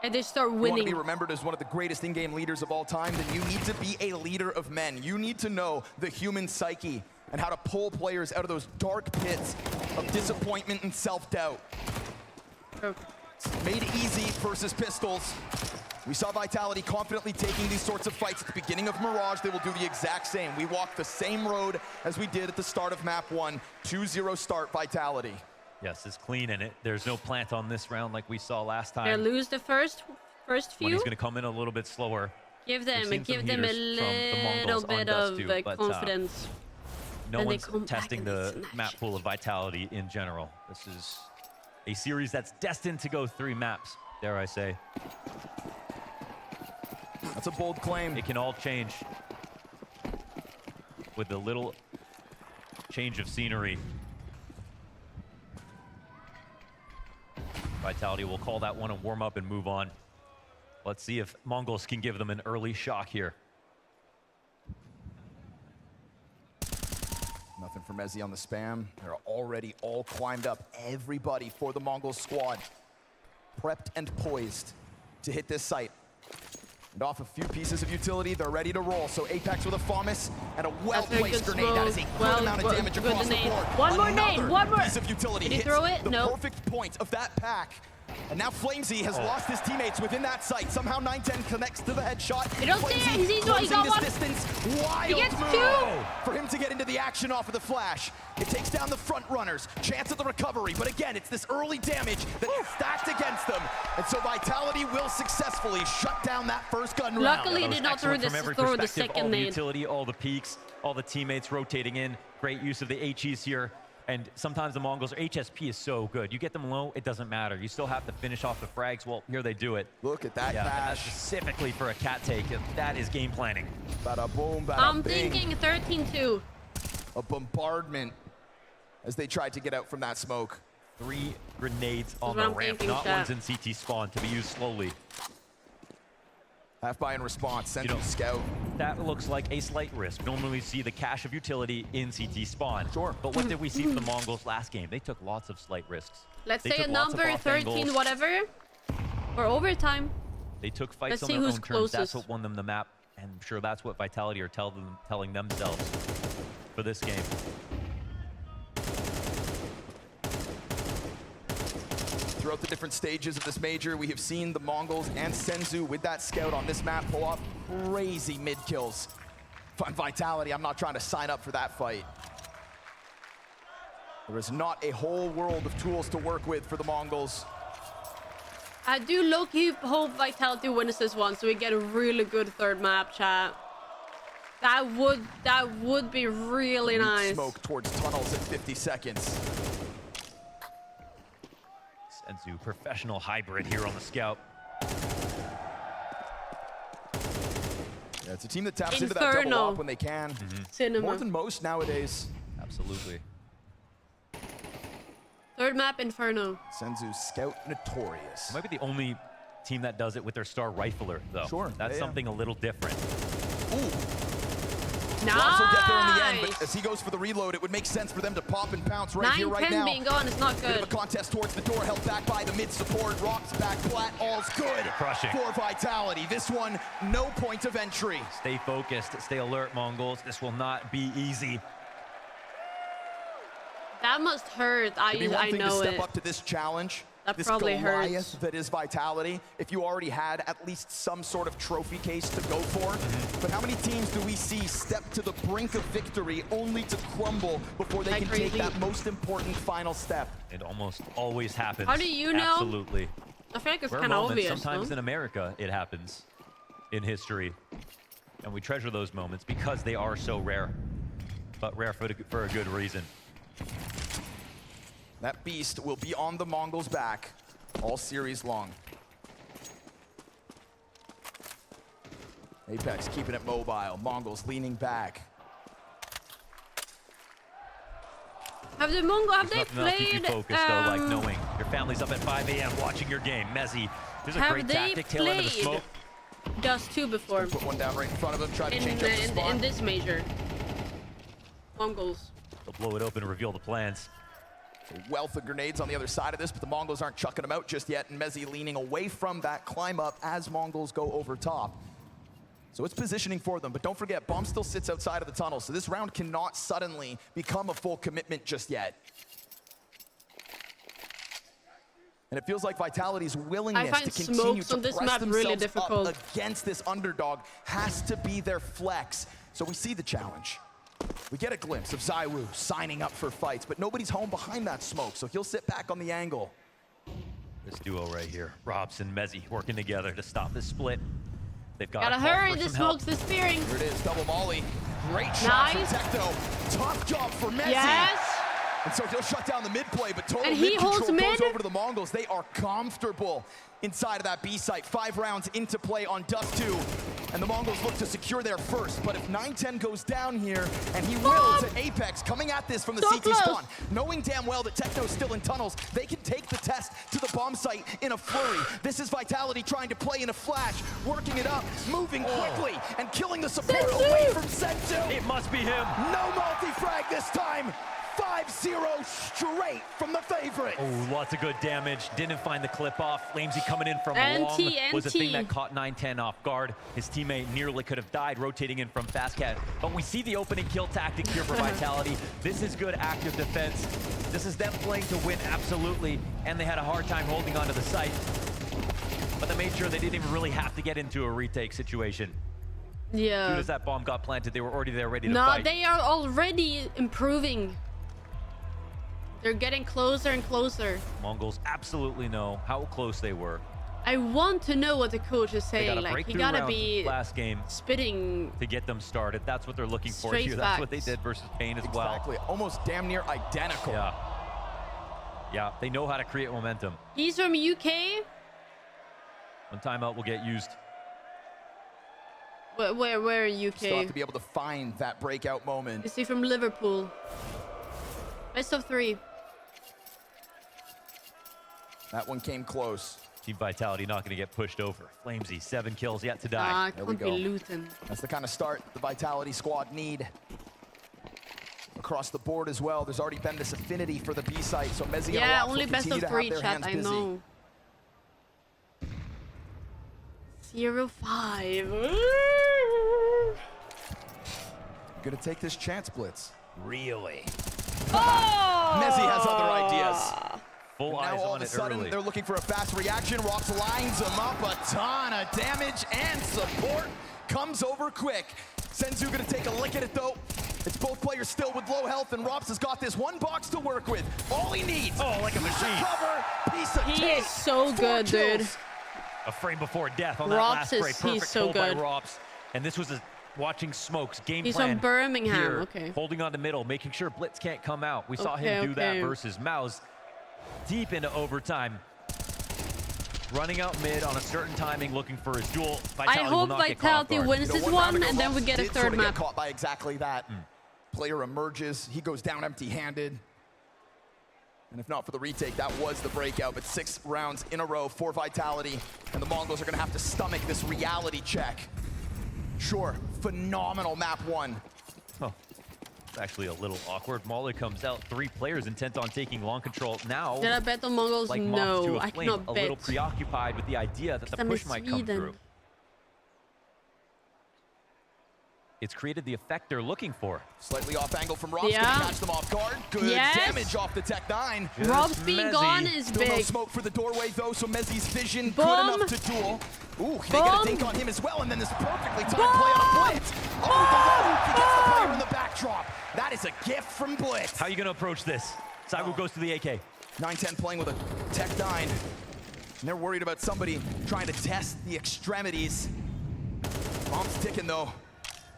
[SPEAKER 1] and they start
[SPEAKER 11] You want to
[SPEAKER 1] winning.
[SPEAKER 11] be remembered as one of the greatest in-game leaders of all time, then you need to be a leader of men. You need to know the human psyche and how to pull players out of those dark pits of disappointment and self-doubt. Made easy versus pistols. We saw Vitality confidently taking these sorts of fights at the beginning of Mirage. They will do the exact same. We walked the same road as we did at the start of map 1. 2-0 start Vitality.
[SPEAKER 13] Yes, it's clean, and there's no plant on this round like we saw last time.
[SPEAKER 1] They lose the first few.
[SPEAKER 13] When he's going to come in a little bit slower.
[SPEAKER 1] Give them a little bit of confidence.
[SPEAKER 13] No one's testing the map pool of Vitality in general. This is a series that's destined to go 3 maps, dare I say.
[SPEAKER 11] That's a bold claim.
[SPEAKER 13] It can all change with a little change of scenery. Vitality will call that one a warm-up and move on. Let's see if Mongols can give them an early shock here.
[SPEAKER 11] Nothing from Ezzy on the spam. They're already all climbed up. Everybody for the Mongol squad prepped and poised to hit this site. And off a few pieces of utility, they're ready to roll. So Apex with a FAMAS and a well-placed grenade. That is a good amount of damage across the board.
[SPEAKER 1] One more nade, one more.
[SPEAKER 11] Piece of utility
[SPEAKER 1] Did he
[SPEAKER 11] hits
[SPEAKER 1] throw it?
[SPEAKER 11] the
[SPEAKER 1] No.
[SPEAKER 11] perfect point of that pack. And now FlameZ has lost his teammates within that site. Somehow 910 connects to the headshot.
[SPEAKER 1] You don't see it. He got one.
[SPEAKER 11] Distance. Wild
[SPEAKER 1] He gets
[SPEAKER 11] move
[SPEAKER 1] 2.
[SPEAKER 11] for him to get into the action off of the flash. It takes down the front runners. Chance of the recovery. But again, it's this early damage that is stacked against them. And so Vitality will successfully shut down that first gun round.
[SPEAKER 1] Luckily, he did not throw the second
[SPEAKER 13] all the
[SPEAKER 1] nade.
[SPEAKER 13] utility, all the peaks, all the teammates rotating in. Great use of the HEs here. And sometimes the Mongols, HSP is so good. You get them low, it doesn't matter. You still have to finish off the frags. Well, here they do it.
[SPEAKER 11] Look at that
[SPEAKER 13] cash. Specifically for a cat take. That is game planning.
[SPEAKER 11] Bada boom, bada
[SPEAKER 1] I'm
[SPEAKER 11] bing.
[SPEAKER 1] thinking 13-2.
[SPEAKER 11] A bombardment as they tried to get out from that smoke.
[SPEAKER 13] 3 grenades on the ramp. Not ones in CT spawn to be used slowly.
[SPEAKER 11] Half buy in response, send to scout.
[SPEAKER 13] That looks like a slight risk. Normally see the cache of utility in CT spawn. Sure. But what did we see from the Mongols last game? They took lots of slight risks.
[SPEAKER 1] Let's say a number 13 whatever. Or overtime.
[SPEAKER 13] They took fights
[SPEAKER 1] Let's
[SPEAKER 13] on
[SPEAKER 1] see
[SPEAKER 13] their
[SPEAKER 1] who's
[SPEAKER 13] own terms.
[SPEAKER 1] closest.
[SPEAKER 13] That's what won them the map. And I'm sure that's what Vitality are telling themselves for this game.
[SPEAKER 11] Throughout the different stages of this major, we have seen the Mongols and Senzu with that scout on this map pull off crazy mid-kills. Fun Vitality, I'm not trying to sign up for that fight. There is not a whole world of tools to work with for the Mongols.
[SPEAKER 1] I do low-key hope Vitality wins this one so we get a really good 3rd map, chat. That would be really nice.
[SPEAKER 11] Smoke towards tunnels at 50 seconds.
[SPEAKER 13] Senzu, professional hybrid here on the scout.
[SPEAKER 11] Yeah, it's a team that taps into that double up when they can.
[SPEAKER 1] Cinema.
[SPEAKER 11] More than most nowadays.
[SPEAKER 13] Absolutely.
[SPEAKER 1] 3rd map, Inferno.
[SPEAKER 11] Senzu, scout notorious.
[SPEAKER 13] Might be the only team that does it with their star rifler, though.
[SPEAKER 11] Sure.
[SPEAKER 13] That's something a little different.
[SPEAKER 11] Ooh.
[SPEAKER 1] Nice.
[SPEAKER 11] Robs will get there in the end, but as he goes for the reload, it would make sense for them to pop and pounce right here, right now.
[SPEAKER 1] 9-10 being gone is not good.
[SPEAKER 11] Bit of a contest towards the door, held back by the mid support. Rocks back flat, all's good.
[SPEAKER 13] Crushing.
[SPEAKER 11] For Vitality. This one, no point of entry.
[SPEAKER 13] Stay focused, stay alert, Mongols. This will not be easy.
[SPEAKER 1] That must hurt. I know
[SPEAKER 11] to step up to this challenge.
[SPEAKER 1] That
[SPEAKER 11] this
[SPEAKER 1] probably
[SPEAKER 11] Goliath
[SPEAKER 1] hurts.
[SPEAKER 11] that is Vitality, if you already had at least some sort of trophy case to go for. But how many teams do we see step to the brink of victory only to crumble before they can take that most important final step?
[SPEAKER 13] It almost always happens.
[SPEAKER 1] How do you know?
[SPEAKER 13] Absolutely.
[SPEAKER 1] I feel like it's
[SPEAKER 13] Rare
[SPEAKER 1] kind of
[SPEAKER 13] moments.
[SPEAKER 1] obvious.
[SPEAKER 13] Sometimes
[SPEAKER 1] no?
[SPEAKER 13] in America, it happens in history. And we treasure those moments because they are so rare. But rare for a good reason.
[SPEAKER 11] That beast will be on the Mongols' back all series long. Apex keeping it mobile. Mongols leaning back.
[SPEAKER 1] Have they played?
[SPEAKER 13] Focused, though, like knowing your family's up at 5 a.m. watching your game. Mezzi, there's a great tactic. Tail end of the smoke.
[SPEAKER 1] Dust 2 before.
[SPEAKER 11] Put one down right in front of them. Try to change up the spot.
[SPEAKER 1] In this major. Mongols.
[SPEAKER 13] They'll blow it open and reveal the plans.
[SPEAKER 11] A wealth of grenades on the other side of this, but the Mongols aren't chucking them out just yet, and Mezzi leaning away from that climb up as Mongols go over top. So it's positioning for them, but don't forget, bomb still sits outside of the tunnel, so this round cannot suddenly become a full commitment just yet. And it feels like Vitality's willingness to continue to press themselves up against this underdog has to be their flex. So we see the challenge. We get a glimpse of Zywoo signing up for fights, but nobody's home behind that smoke, so he'll sit back on the angle.
[SPEAKER 13] This duo right here, Robs and Mezzi working together to stop this split. They've got
[SPEAKER 1] Gotta hurry, the smoke's disappearing.
[SPEAKER 11] Here it is, double molly. Great shot from Tecto. Tough job for Mezzi.
[SPEAKER 1] Yes.
[SPEAKER 11] And so he'll shut down the mid play, but total
[SPEAKER 1] and
[SPEAKER 11] mid control goes over to the Mongols. They are comfortable inside of that B site. 5 rounds into play on Dust 2. And the Mongols look to secure their first. But if 9-10 goes down here, and he will to Apex, coming at this from the CT spawn, knowing damn well that Tecno's still in tunnels, they can take the test to the bomb site in a flurry. This is Vitality trying to play in a flash, working it up, moving quickly, and killing the support away from Senzu.
[SPEAKER 13] It must be him.
[SPEAKER 11] No multi-frag this time. 5-0 straight from the favorite.
[SPEAKER 13] Oh, lots of good damage. Didn't find the clip off. Flamesy coming in from long was the thing that caught 9-10 off guard. His teammate nearly could have died rotating in from Fast Cat. But we see the opening kill tactic here for Vitality. This is good active defense. This is them playing to win, absolutely. And they had a hard time holding onto the site. But they made sure they didn't even really have to get into a retake situation.
[SPEAKER 1] Yeah.
[SPEAKER 13] As soon as that bomb got planted, they were already there ready to
[SPEAKER 1] No,
[SPEAKER 13] fight.
[SPEAKER 1] they are already improving. They're getting closer and closer.
[SPEAKER 13] Mongols absolutely know how close they were.
[SPEAKER 1] I want to know what the coach is saying. Like, he gotta be
[SPEAKER 13] last game
[SPEAKER 1] spitting
[SPEAKER 13] to get them started. That's what they're looking for
[SPEAKER 1] straight
[SPEAKER 13] here. That's what they did versus Pain as well.
[SPEAKER 11] Exactly, almost damn near identical.
[SPEAKER 13] Yeah. Yeah, they know how to create momentum.
[SPEAKER 1] He's from UK?
[SPEAKER 13] One timeout will get used.
[SPEAKER 1] Where UK?
[SPEAKER 11] Still have to be able to find that breakout moment.
[SPEAKER 1] Is he from Liverpool? Best of 3.
[SPEAKER 11] That one came close.
[SPEAKER 13] Team Vitality not going to get pushed over. Flamesy, 7 kills yet to die.
[SPEAKER 11] There we go. That's the kind of start the Vitality squad need. Across the board as well, there's already been this affinity for the B site, so Mezzi and Robs
[SPEAKER 1] only
[SPEAKER 11] will
[SPEAKER 1] best
[SPEAKER 11] continue
[SPEAKER 1] of
[SPEAKER 11] to
[SPEAKER 1] 3
[SPEAKER 11] have their
[SPEAKER 1] chat,
[SPEAKER 11] hands
[SPEAKER 1] I know. 0-5.
[SPEAKER 11] Gonna take this chance blitz.
[SPEAKER 13] Really?
[SPEAKER 11] Oh! Mezzi has other ideas.
[SPEAKER 13] Full
[SPEAKER 11] eyes
[SPEAKER 13] on
[SPEAKER 11] all of a sudden, they're looking for a fast reaction. Rops lines them up, a ton of damage, and support comes over quick. Senzu gonna take a lick at it though. It's both players still with low health, and Rops has got this one box to work with. All he needs.
[SPEAKER 13] Oh, like a machine.
[SPEAKER 11] Cover, piece of
[SPEAKER 1] He
[SPEAKER 11] cake.
[SPEAKER 1] is so good, dude.
[SPEAKER 13] A frame before death on that
[SPEAKER 1] Rops
[SPEAKER 13] last break. Perfect
[SPEAKER 1] he's so
[SPEAKER 13] pull by
[SPEAKER 1] good.
[SPEAKER 13] Rops. And this was watching Smokes game
[SPEAKER 1] He's
[SPEAKER 13] plan.
[SPEAKER 1] on Birmingham,
[SPEAKER 13] here,
[SPEAKER 1] okay.
[SPEAKER 13] Holding on the middle, making sure Blitz can't come out. We saw him do that versus Mouse. Deep into overtime. Running out mid on a certain timing, looking for his duel. Vitality
[SPEAKER 1] I hope Vitality wins this one, and then we get a third map.
[SPEAKER 11] Get caught by exactly that. Player emerges, he goes down empty-handed. And if not for the retake, that was the breakout, but 6 rounds in a row for Vitality, and the Mongols are gonna have to stomach this reality check. Sure, phenomenal map 1.
[SPEAKER 13] Oh, it's actually a little awkward. Mauler comes out, 3 players intent on taking long control. Now,
[SPEAKER 1] did I bet on Mongols?
[SPEAKER 13] like
[SPEAKER 1] No, I cannot
[SPEAKER 13] a
[SPEAKER 1] bet.
[SPEAKER 13] little preoccupied with the idea that the push might come through. It's created the effect they're looking for.
[SPEAKER 11] Slightly off angle from Rob's gonna catch them off guard. Good damage off the Tech 9.
[SPEAKER 1] Rob's being gone is
[SPEAKER 11] Still
[SPEAKER 1] big.
[SPEAKER 11] no smoke for the doorway though, so Mezzi's vision
[SPEAKER 1] Boom.
[SPEAKER 11] good enough to duel. Ooh, they get a dink on him as well, and then this perfectly timed play on a Blitz. Oh, the low, he gets the player in the backdrop. That is a gift from Blitz.
[SPEAKER 13] How are you gonna approach this? Saiwu goes to the AK.
[SPEAKER 11] 9-10 playing with a Tech 9. And they're worried about somebody trying to test the extremities. Bomb's ticking though.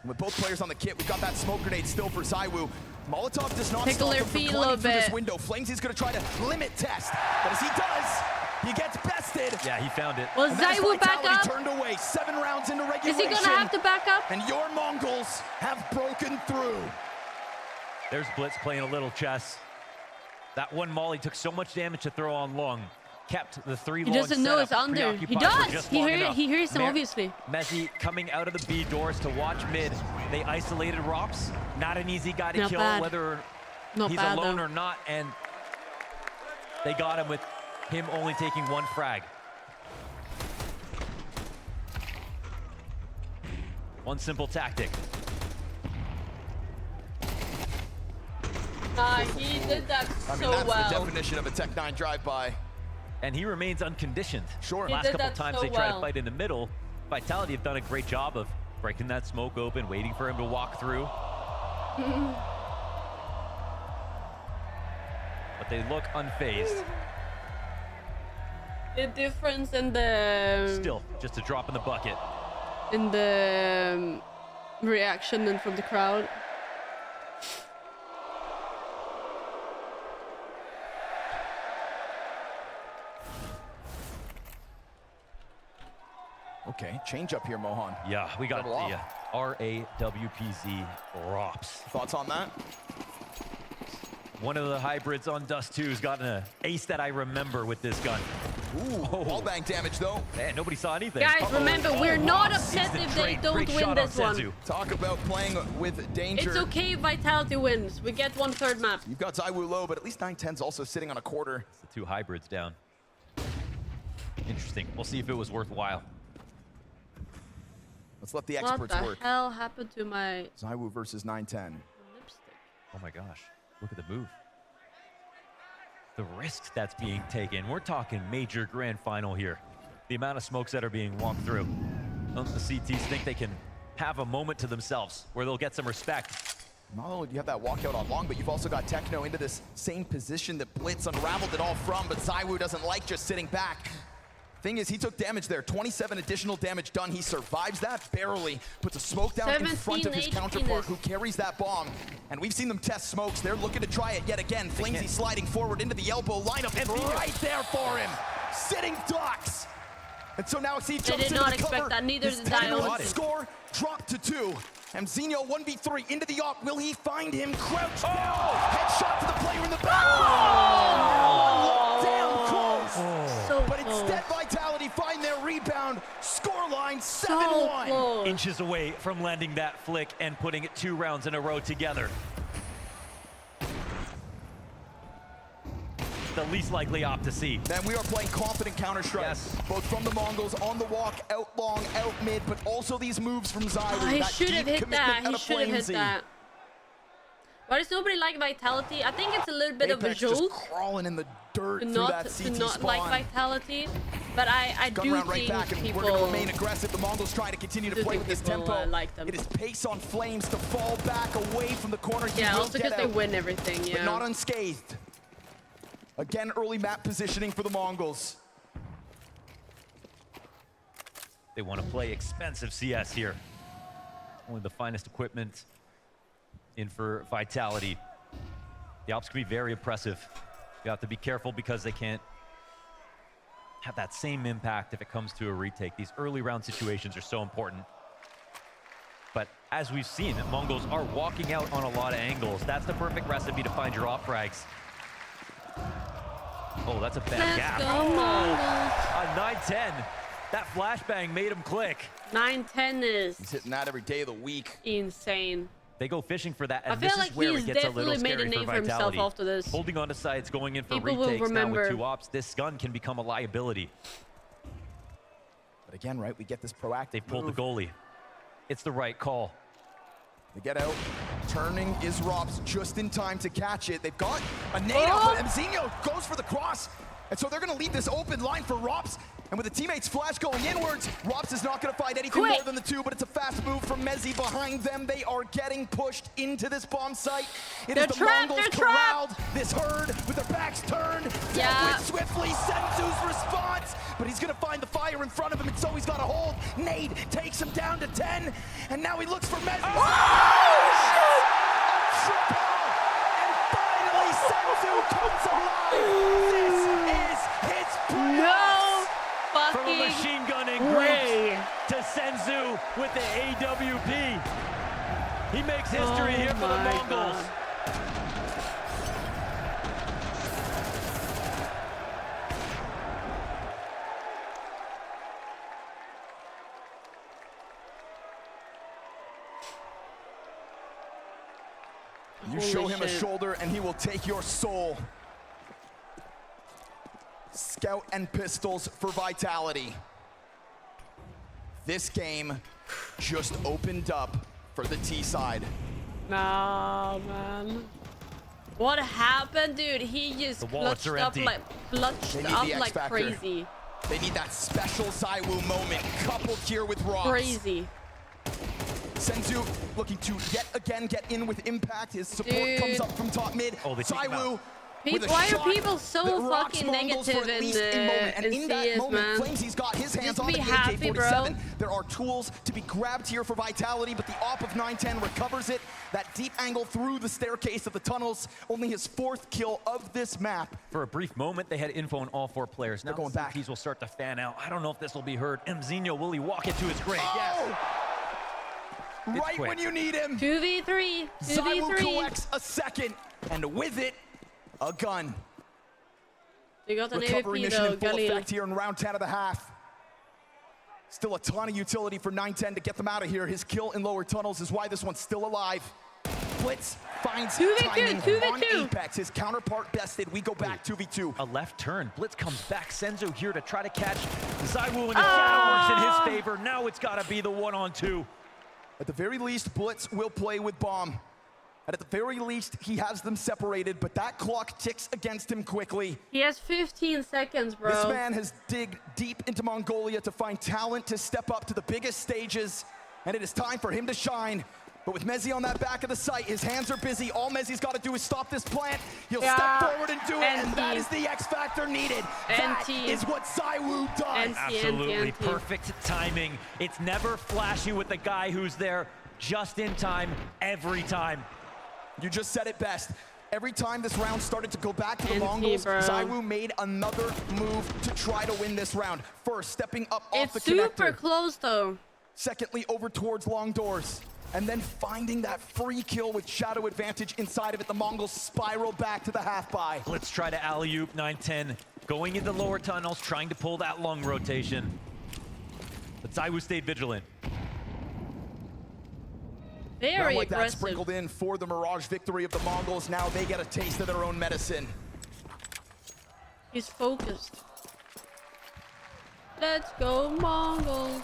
[SPEAKER 11] With both players on the kit, we've got that smoke grenade still for Saiwu. Molotov does not stop him from climbing through this window. Flames is going to try to limit test, but as he does, he gets bested.
[SPEAKER 13] Yeah, he found it.
[SPEAKER 1] Will Saiwu back up?
[SPEAKER 11] Turned away 7 rounds into regulation.
[SPEAKER 1] Is he going to have to back up?
[SPEAKER 11] And your Mongols have broken through.
[SPEAKER 13] There's Blitz playing a little chess. That one Molly took so much damage to throw on Lung. Kept the 3
[SPEAKER 1] He
[SPEAKER 13] long
[SPEAKER 1] doesn't know it's
[SPEAKER 13] setup
[SPEAKER 1] under. He
[SPEAKER 13] preoccupied for
[SPEAKER 1] does.
[SPEAKER 13] just
[SPEAKER 1] He
[SPEAKER 13] long enough.
[SPEAKER 1] hears him, obviously.
[SPEAKER 13] Mezzi coming out of the B doors to watch mid. They isolated Rops. Not an easy guy to
[SPEAKER 1] Not
[SPEAKER 13] kill,
[SPEAKER 1] bad.
[SPEAKER 13] whether
[SPEAKER 1] Not
[SPEAKER 13] he's
[SPEAKER 1] bad,
[SPEAKER 13] alone
[SPEAKER 1] though.
[SPEAKER 13] or not. And they got him with him only taking 1 frag. One simple tactic.
[SPEAKER 1] He did that
[SPEAKER 11] I mean,
[SPEAKER 1] so
[SPEAKER 11] that's
[SPEAKER 1] well.
[SPEAKER 11] the definition of a Tech 9 drive-by.
[SPEAKER 13] And he remains unconditioned.
[SPEAKER 11] Sure.
[SPEAKER 13] Last couple times they tried to fight in the middle, Vitality have done a great job of breaking that smoke open, waiting for him to walk through. But they look unfazed.
[SPEAKER 1] The difference in the
[SPEAKER 13] Still, just a drop in the bucket.
[SPEAKER 1] in the reaction and from the crowd.
[SPEAKER 11] Okay, change up here, Mohan.
[SPEAKER 13] Yeah, we got the RAWPZ Rops.
[SPEAKER 11] Thoughts on that?
[SPEAKER 13] One of the hybrids on Dust 2's gotten an ace that I remember with this gun.
[SPEAKER 11] Ooh, wall bang damage though.
[SPEAKER 13] Man, nobody saw anything.
[SPEAKER 1] Guys, remember, we're not upset if they don't win this one.
[SPEAKER 11] Talk about playing with danger.
[SPEAKER 1] It's okay if Vitality wins. We get 1/3 map.
[SPEAKER 11] You've got Saiwu low, but at least 9-10's also sitting on a quarter.
[SPEAKER 13] It's the 2 hybrids down. Interesting. We'll see if it was worthwhile.
[SPEAKER 11] Let's let the experts work.
[SPEAKER 1] What the hell happened to my
[SPEAKER 11] Saiwu versus 9-10.
[SPEAKER 1] lipstick?
[SPEAKER 13] Oh my gosh, look at the move. The risk that's being taken. We're talking major grand final here. The amount of smokes that are being walked through. Don't the CTs think they can have a moment to themselves where they'll get some respect?
[SPEAKER 11] Not only do you have that walkout on long, but you've also got Techno into this same position that Blitz unraveled it all from, but Saiwu doesn't like just sitting back. Thing is, he took damage there. 27 additional damage done. He survives that barely. Puts a smoke down in front of his counterpart who carries that bomb. And we've seen them test smokes. They're looking to try it yet again. Flamesy sliding forward into the elbow lineup. And right there for him. Sitting ducks. And so now he jumps into the cover.
[SPEAKER 1] They did not expect that. Neither did I.
[SPEAKER 11] Score dropped to 2. Mzinho 1v3 into the op. Will he find him? Crouch down. Headshot to the player in the back. Damn close. But instead, Vitality find their rebound. Scoreline 7-1.
[SPEAKER 13] Inches away from landing that flick and putting it 2 rounds in a row together. The least likely op to see.
[SPEAKER 11] Then we are playing confident Counter-Strike.
[SPEAKER 13] Yes.
[SPEAKER 11] Both from the Mongols on the walk, out long, out mid, but also these moves from Saiwu.
[SPEAKER 1] He should have hit that. He should have hit
[SPEAKER 11] Flamesy.
[SPEAKER 1] that. Why does nobody like Vitality? I think it's a little bit
[SPEAKER 11] Apex
[SPEAKER 1] of a joke.
[SPEAKER 11] just crawling in the dirt
[SPEAKER 1] to
[SPEAKER 11] through
[SPEAKER 1] not,
[SPEAKER 11] that
[SPEAKER 1] to
[SPEAKER 11] CT
[SPEAKER 1] not
[SPEAKER 11] spawn.
[SPEAKER 1] like Vitality, but I
[SPEAKER 11] Gun
[SPEAKER 1] do
[SPEAKER 11] round right
[SPEAKER 1] think
[SPEAKER 11] back, and
[SPEAKER 1] people
[SPEAKER 11] we're going to remain aggressive. The Mongols trying to continue to play with this tempo.
[SPEAKER 1] like them.
[SPEAKER 11] It is pace on Flames to fall back away from the corner. He
[SPEAKER 1] Yeah,
[SPEAKER 11] will
[SPEAKER 1] also
[SPEAKER 11] get
[SPEAKER 1] because they
[SPEAKER 11] out,
[SPEAKER 1] win everything.
[SPEAKER 11] but
[SPEAKER 1] Yeah.
[SPEAKER 11] not unscathed. Again, early map positioning for the Mongols.
[SPEAKER 13] They want to play expensive CS here. Only the finest equipment in for Vitality. The ops can be very impressive. You have to be careful because they can't have that same impact if it comes to a retake. These early round situations are so important. But as we've seen, Mongols are walking out on a lot of angles. That's the perfect recipe to find your op frags. Oh, that's a bad gap.
[SPEAKER 1] Go,
[SPEAKER 13] On 9-10, that flashbang made him click.
[SPEAKER 1] 9-10 is
[SPEAKER 11] He's hitting that every day of the week.
[SPEAKER 1] insane.
[SPEAKER 13] They go fishing for that, and
[SPEAKER 1] I feel
[SPEAKER 13] this
[SPEAKER 1] like
[SPEAKER 13] is where
[SPEAKER 1] he's
[SPEAKER 13] it gets a little
[SPEAKER 1] definitely made a
[SPEAKER 13] scary
[SPEAKER 1] name
[SPEAKER 13] for
[SPEAKER 1] for himself
[SPEAKER 13] Vitality.
[SPEAKER 1] after this.
[SPEAKER 13] Holding on to sites, going in for
[SPEAKER 1] People will
[SPEAKER 13] retakes now
[SPEAKER 1] remember.
[SPEAKER 13] with 2 ops. This gun can become a liability.
[SPEAKER 11] But again, right, we get this proactive
[SPEAKER 13] They pulled the goalie. It's the right call.
[SPEAKER 11] They get out. Turning is Robs just in time to catch it. They've got a nade out, but MongolZ goes for the cross. And so they're going to leave this open line for Robs. And with the teammates' flash going inwards, Robs is not going to find anything more than the 2, but it's a fast move from MongolZ behind them. They are getting pushed into this bomb site. It is the Mongols corralled. This herd with their backs turned. Dealt with swiftly. Senzu's response. But he's going to find the fire in front of him, and so he's got a hold. Nade takes him down to 10. And now he looks for MongolZ. And finally, Senzu comes alive. This is his playoffs.
[SPEAKER 13] From a machine gunning Greaves to Senzu with the AWP. He makes history here for the Mongols.
[SPEAKER 11] You show him a shoulder and he will take your soul. Scout and pistols for Vitality. This game just opened up for the T side.
[SPEAKER 1] Nah, man. What happened, dude? He just clutched up like crazy.
[SPEAKER 11] They need that special ZywOo moment coupled here with Robs.
[SPEAKER 1] Crazy.
[SPEAKER 11] Senzu looking to yet again get in with impact. His support comes up from top mid. ZywOo.
[SPEAKER 1] Why are people so fucking negative in CS, man?
[SPEAKER 11] He's got his hands on the
[SPEAKER 1] happy, bro.
[SPEAKER 11] There are tools to be grabbed here for Vitality, but the op of 910 recovers it. That deep angle through the staircase of the tunnels, only his 4th kill of this map.
[SPEAKER 13] For a brief moment, they had info on all 4 players. Now going back. Keys will start to fan out. I don't know if this will be heard. MongolZ, will he walk it to his grave? Yes.
[SPEAKER 11] Right when you need him.
[SPEAKER 1] 2v3.
[SPEAKER 11] ZywOo collects a second, and with it, a gun.
[SPEAKER 1] They got an
[SPEAKER 11] recovery
[SPEAKER 1] AWP
[SPEAKER 11] mission
[SPEAKER 1] though,
[SPEAKER 11] in full
[SPEAKER 1] Galil.
[SPEAKER 11] effect here in round 10 of the half. Still a ton of utility for 910 to get them out of here. His kill in lower tunnels is why this one's still alive. Blitz finds timing on Apex. His counterpart bested. We go back 2v2.
[SPEAKER 13] A left turn. Blitz comes back. Senzu here to try to catch ZywOo, and the shadow works in his favor. Now it's got to be the 1-on-2.
[SPEAKER 11] At the very least, Blitz will play with bomb. And at the very least, he has them separated, but that clock ticks against him quickly.
[SPEAKER 1] He has 15 seconds, bro.
[SPEAKER 11] This man has digged deep into Mongolia to find talent to step up to the biggest stages, and it is time for him to shine. But with MongolZ on that back of the site, his hands are busy. All MongolZ's got to do is stop this plant. He'll step forward and do it, and that is the X factor needed. That is what ZywOo does.
[SPEAKER 13] Absolutely perfect timing. It's never flashy with the guy who's there just in time every time.
[SPEAKER 11] You just said it best. Every time this round started to go back to the Mongols, ZywOo made another move to try to win this round. First, stepping up off the connector.
[SPEAKER 1] It's super close, though.
[SPEAKER 11] Secondly, over towards long doors. And then finding that free kill with shadow advantage inside of it. The Mongols spiral back to the half-buy.
[SPEAKER 13] Let's try to alley-oop 910. Going into lower tunnels, trying to pull that lung rotation. But ZywOo stayed vigilant.
[SPEAKER 1] Very
[SPEAKER 11] like
[SPEAKER 1] aggressive.
[SPEAKER 11] that sprinkled in for the Mirage victory of the Mongols. Now they get a taste of their own medicine.
[SPEAKER 1] He's focused. Let's go, Mongols.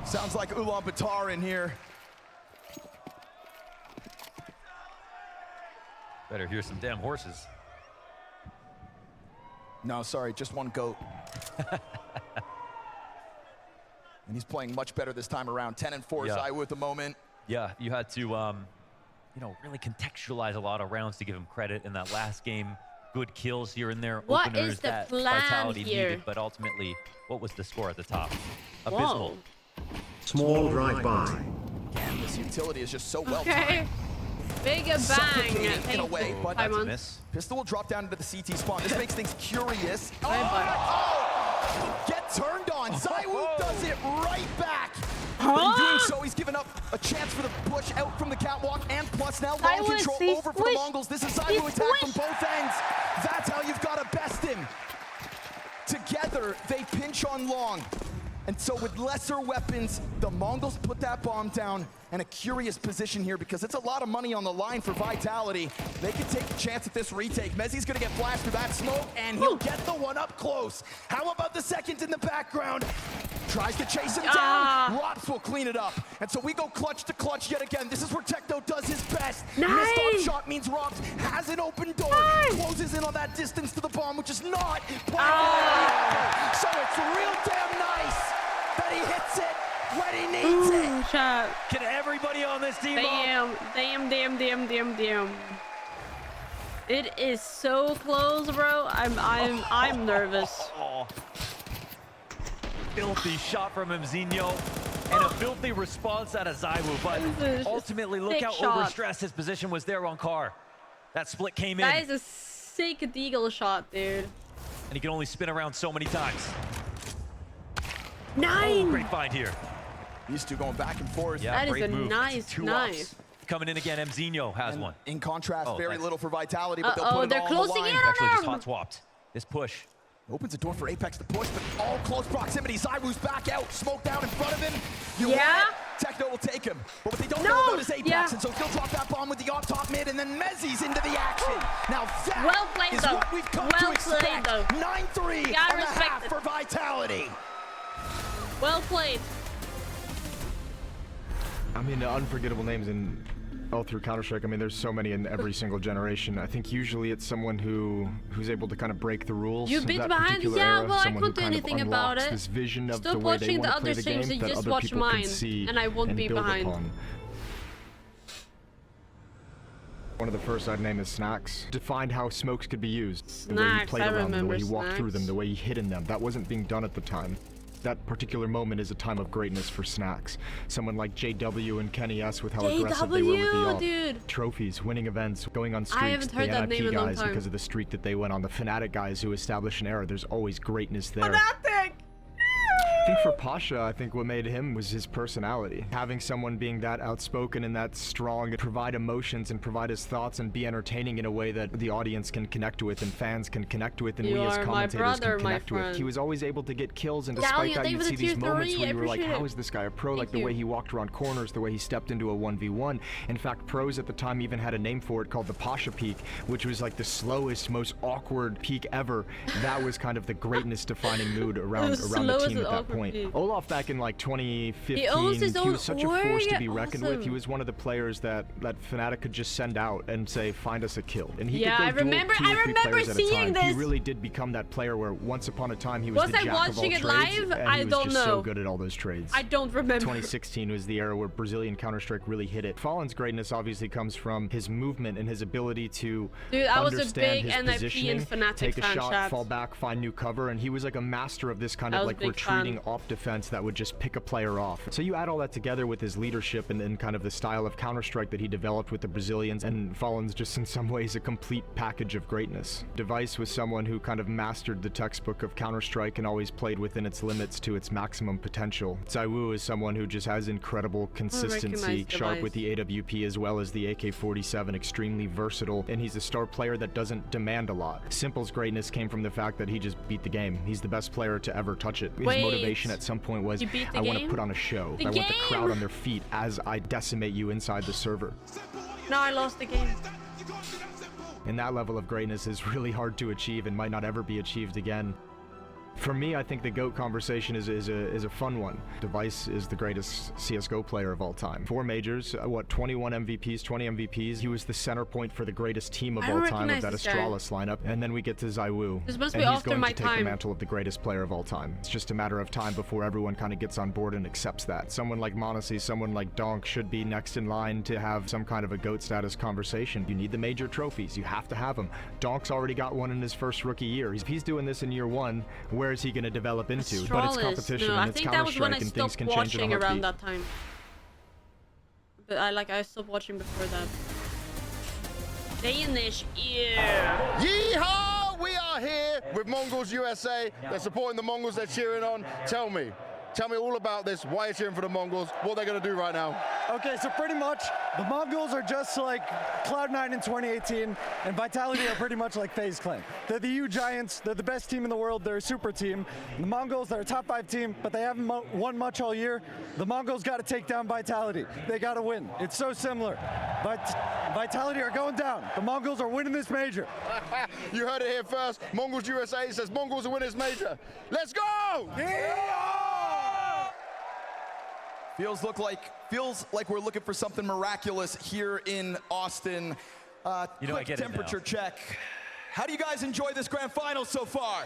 [SPEAKER 11] Sounds like Ulaanbaatar in here.
[SPEAKER 13] Better hear some damn horses.
[SPEAKER 11] No, sorry, just one goat. And he's playing much better this time around. 10-4 ZywOo at the moment.
[SPEAKER 13] Yeah, you had to, you know, really contextualize a lot of rounds to give him credit in that last game. Good kills here and there.
[SPEAKER 1] What
[SPEAKER 13] openers
[SPEAKER 1] is the
[SPEAKER 13] that
[SPEAKER 1] plan
[SPEAKER 13] Vitality
[SPEAKER 1] here?
[SPEAKER 13] needed, but ultimately, what was the score at the top? Abysmal.
[SPEAKER 3] Small drive-by.
[SPEAKER 11] Again, this utility is just so well
[SPEAKER 1] timed. Big a bang.
[SPEAKER 11] In a way, but
[SPEAKER 13] that's a miss.
[SPEAKER 11] Pistol will drop down into the CT spawn. This makes things curious. Get turned on. ZywOo does it right back. But in doing so, he's given up a chance for the push out from the catwalk, and plus now long control over for the Mongols. This is ZywOo attack from both ends. That's how you've got to best him. Together, they pinch on long. And so with lesser weapons, the Mongols put that bomb down, and a curious position here because it's a lot of money on the line for Vitality. They can take a chance at this retake. Mezzi's gonna get flashed through that smoke, and he'll get the one up close. How about the second in the background? Tries to chase him down. Rops will clean it up. And so we go clutch to clutch yet again. This is where Techno does his best. Missed off shot means Rops has an open door. Closes in on that distance to the bomb, which is not playing. So it's real damn nice that he hits it when he needs it.
[SPEAKER 1] Shot.
[SPEAKER 13] Can everybody on this team
[SPEAKER 1] damn. It is so close, bro. I'm nervous.
[SPEAKER 13] Filthy shot from Mzinho and a filthy response out of Zaiwu, but ultimately look how overstressed his position was there on Carr. That split came in.
[SPEAKER 1] That is a sick deagle shot, dude.
[SPEAKER 13] And he can only spin around so many times.
[SPEAKER 1] 9!
[SPEAKER 13] Oh, great find here.
[SPEAKER 11] These two going back and forth.
[SPEAKER 13] Yeah,
[SPEAKER 1] that is
[SPEAKER 13] great
[SPEAKER 1] a
[SPEAKER 13] move.
[SPEAKER 1] nice.
[SPEAKER 13] Coming in again, Mzinho has one.
[SPEAKER 11] In contrast, very little for Vitality, but they'll put it
[SPEAKER 1] they're
[SPEAKER 11] all
[SPEAKER 1] closing
[SPEAKER 11] on the
[SPEAKER 1] in
[SPEAKER 11] line.
[SPEAKER 1] on
[SPEAKER 13] Actually just
[SPEAKER 1] him.
[SPEAKER 13] hot swapped. This push.
[SPEAKER 11] Opens the door for Apex to push, but all close proximity. Zaiwu's back out, smoke down in front of him. Techno will take him, but what they don't know about is Apex, and so he'll drop that bomb with the on top mid, and then Mezzi's into the action. Now that is what we've come to expect. 9-3 on the half for Vitality.
[SPEAKER 1] Well played.
[SPEAKER 14] I mean, unforgettable names in all through Counter-Strike. I mean, there's so many in every single generation. I think usually it's someone who's able to kind of break the rules.
[SPEAKER 1] You bit behind, yeah. Well, I couldn't do anything about it.
[SPEAKER 14] This vision of
[SPEAKER 1] Stop
[SPEAKER 14] the way
[SPEAKER 1] watching
[SPEAKER 14] they
[SPEAKER 1] the
[SPEAKER 14] want to play
[SPEAKER 1] other
[SPEAKER 14] the game
[SPEAKER 1] streams and
[SPEAKER 14] that
[SPEAKER 1] just
[SPEAKER 14] other
[SPEAKER 1] watch
[SPEAKER 14] people
[SPEAKER 1] mine,
[SPEAKER 14] can see
[SPEAKER 1] and I won't be
[SPEAKER 14] build
[SPEAKER 1] behind.
[SPEAKER 14] Upon. One of the first I'd name is Snacks. Defined how smokes could be used. The way he played around them, the way he walked through them, the way he hid in them. That wasn't being done at the time. That particular moment is a time of greatness for Snacks. Someone like JW and Kenny S with how aggressive they were with the trophies, winning events, going on streaks, the NIP guys because of the streak that they went on, the Fnatic guys who established an era. There's always greatness there. I think for Pasha, I think what made him was his personality. Having someone being that outspoken and that strong, provide emotions and provide his thoughts and be entertaining in a way that the audience can connect with and fans can connect with and we as commentators can connect with. He was always able to get kills, and despite that you'd see these moments where you were like, how is this guy a pro? Like the way he walked around corners, the way he stepped into a 1v1. In fact, pros at the time even had a name for it called the Pasha peak, which was like the slowest, most awkward peak ever. That was kind of the greatness defining mood around the team at that point. Olaf back in like 2015, he was such a force to be reckoned with. He was one of the players that Fnatic could just send out and say, find us a kill. And he could go I remember seeing this. He really did become that player where once upon a time he was the jack of all trades, and he was just so good at all those trades.
[SPEAKER 1] I don't remember.
[SPEAKER 14] 2016 was the era where Brazilian Counter-Strike really hit it. Fallen's greatness obviously comes from his movement and his ability to understand his positioning, take a shot, fall back, find new cover, and he was like a master of this kind of like retreating off defense that would just pick a player off. So you add all that together with his leadership and kind of the style of Counter-Strike that he developed with the Brazilians, and Fallen's just in some ways a complete package of greatness. Device was someone who kind of mastered the textbook of Counter-Strike and always played within its limits to its maximum potential. Zaiwu is someone who just has incredible consistency, sharp with the AWP as well as the AK-47, extremely versatile, and he's a star player that doesn't demand a lot. Simple's greatness came from the fact that he just beat the game. He's the best player to ever touch it. His motivation at some point was, I want to put on a show. I want the crowd on their feet as I decimate you inside the server.
[SPEAKER 1] No, I lost the game.
[SPEAKER 14] And that level of greatness is really hard to achieve and might not ever be achieved again. For me, I think the GOAT conversation is a fun one. Device is the greatest CSGO player of all time. 4 majors, 21 MVPs, 20 MVPs. He was the center point for the greatest team of all time of that Astralis lineup. And then we get to Zaiwu.
[SPEAKER 1] This must be
[SPEAKER 14] and he's
[SPEAKER 1] after
[SPEAKER 14] going
[SPEAKER 1] my
[SPEAKER 14] to take the mantle of the greatest player of all time. It's just a matter of time before everyone kind of gets on board and accepts that. Someone like MongolZ, someone like Donk should be next in line to have some kind of a GOAT status conversation. You need the major trophies. You have to have them. Donk's already got one in his first rookie year. If he's doing this in year 1, where is he going to develop into?
[SPEAKER 1] Astralis,
[SPEAKER 14] but it's competition and it's Counter-Strike and things can change in a heartbeat.
[SPEAKER 1] Around that time. But I stopped watching before that. Danish, yeah.
[SPEAKER 2] Yeehaw! We are here with MongolZ USA. They're supporting the Mongols, they're cheering on. Tell me all about this, why you're cheering for the Mongols, what they're going to do right now.
[SPEAKER 14] Okay, so pretty much the Mongols are just like Cloud9 in 2018, and Vitality are pretty much like FaZe Clan. They're the U Giants, they're the best team in the world, they're a super team. The Mongols, they're a top 5 team, but they haven't won much all year. The Mongols got to take down Vitality. They got to win. It's so similar. But Vitality are going down. The Mongols are winning this major.
[SPEAKER 2] You heard it here first. Mongols USA says Mongols are winning this major. Let's go!
[SPEAKER 11] Yeah! Feels like we're looking for something miraculous here in Austin. Quick temperature check. How do you guys enjoy this grand final so far?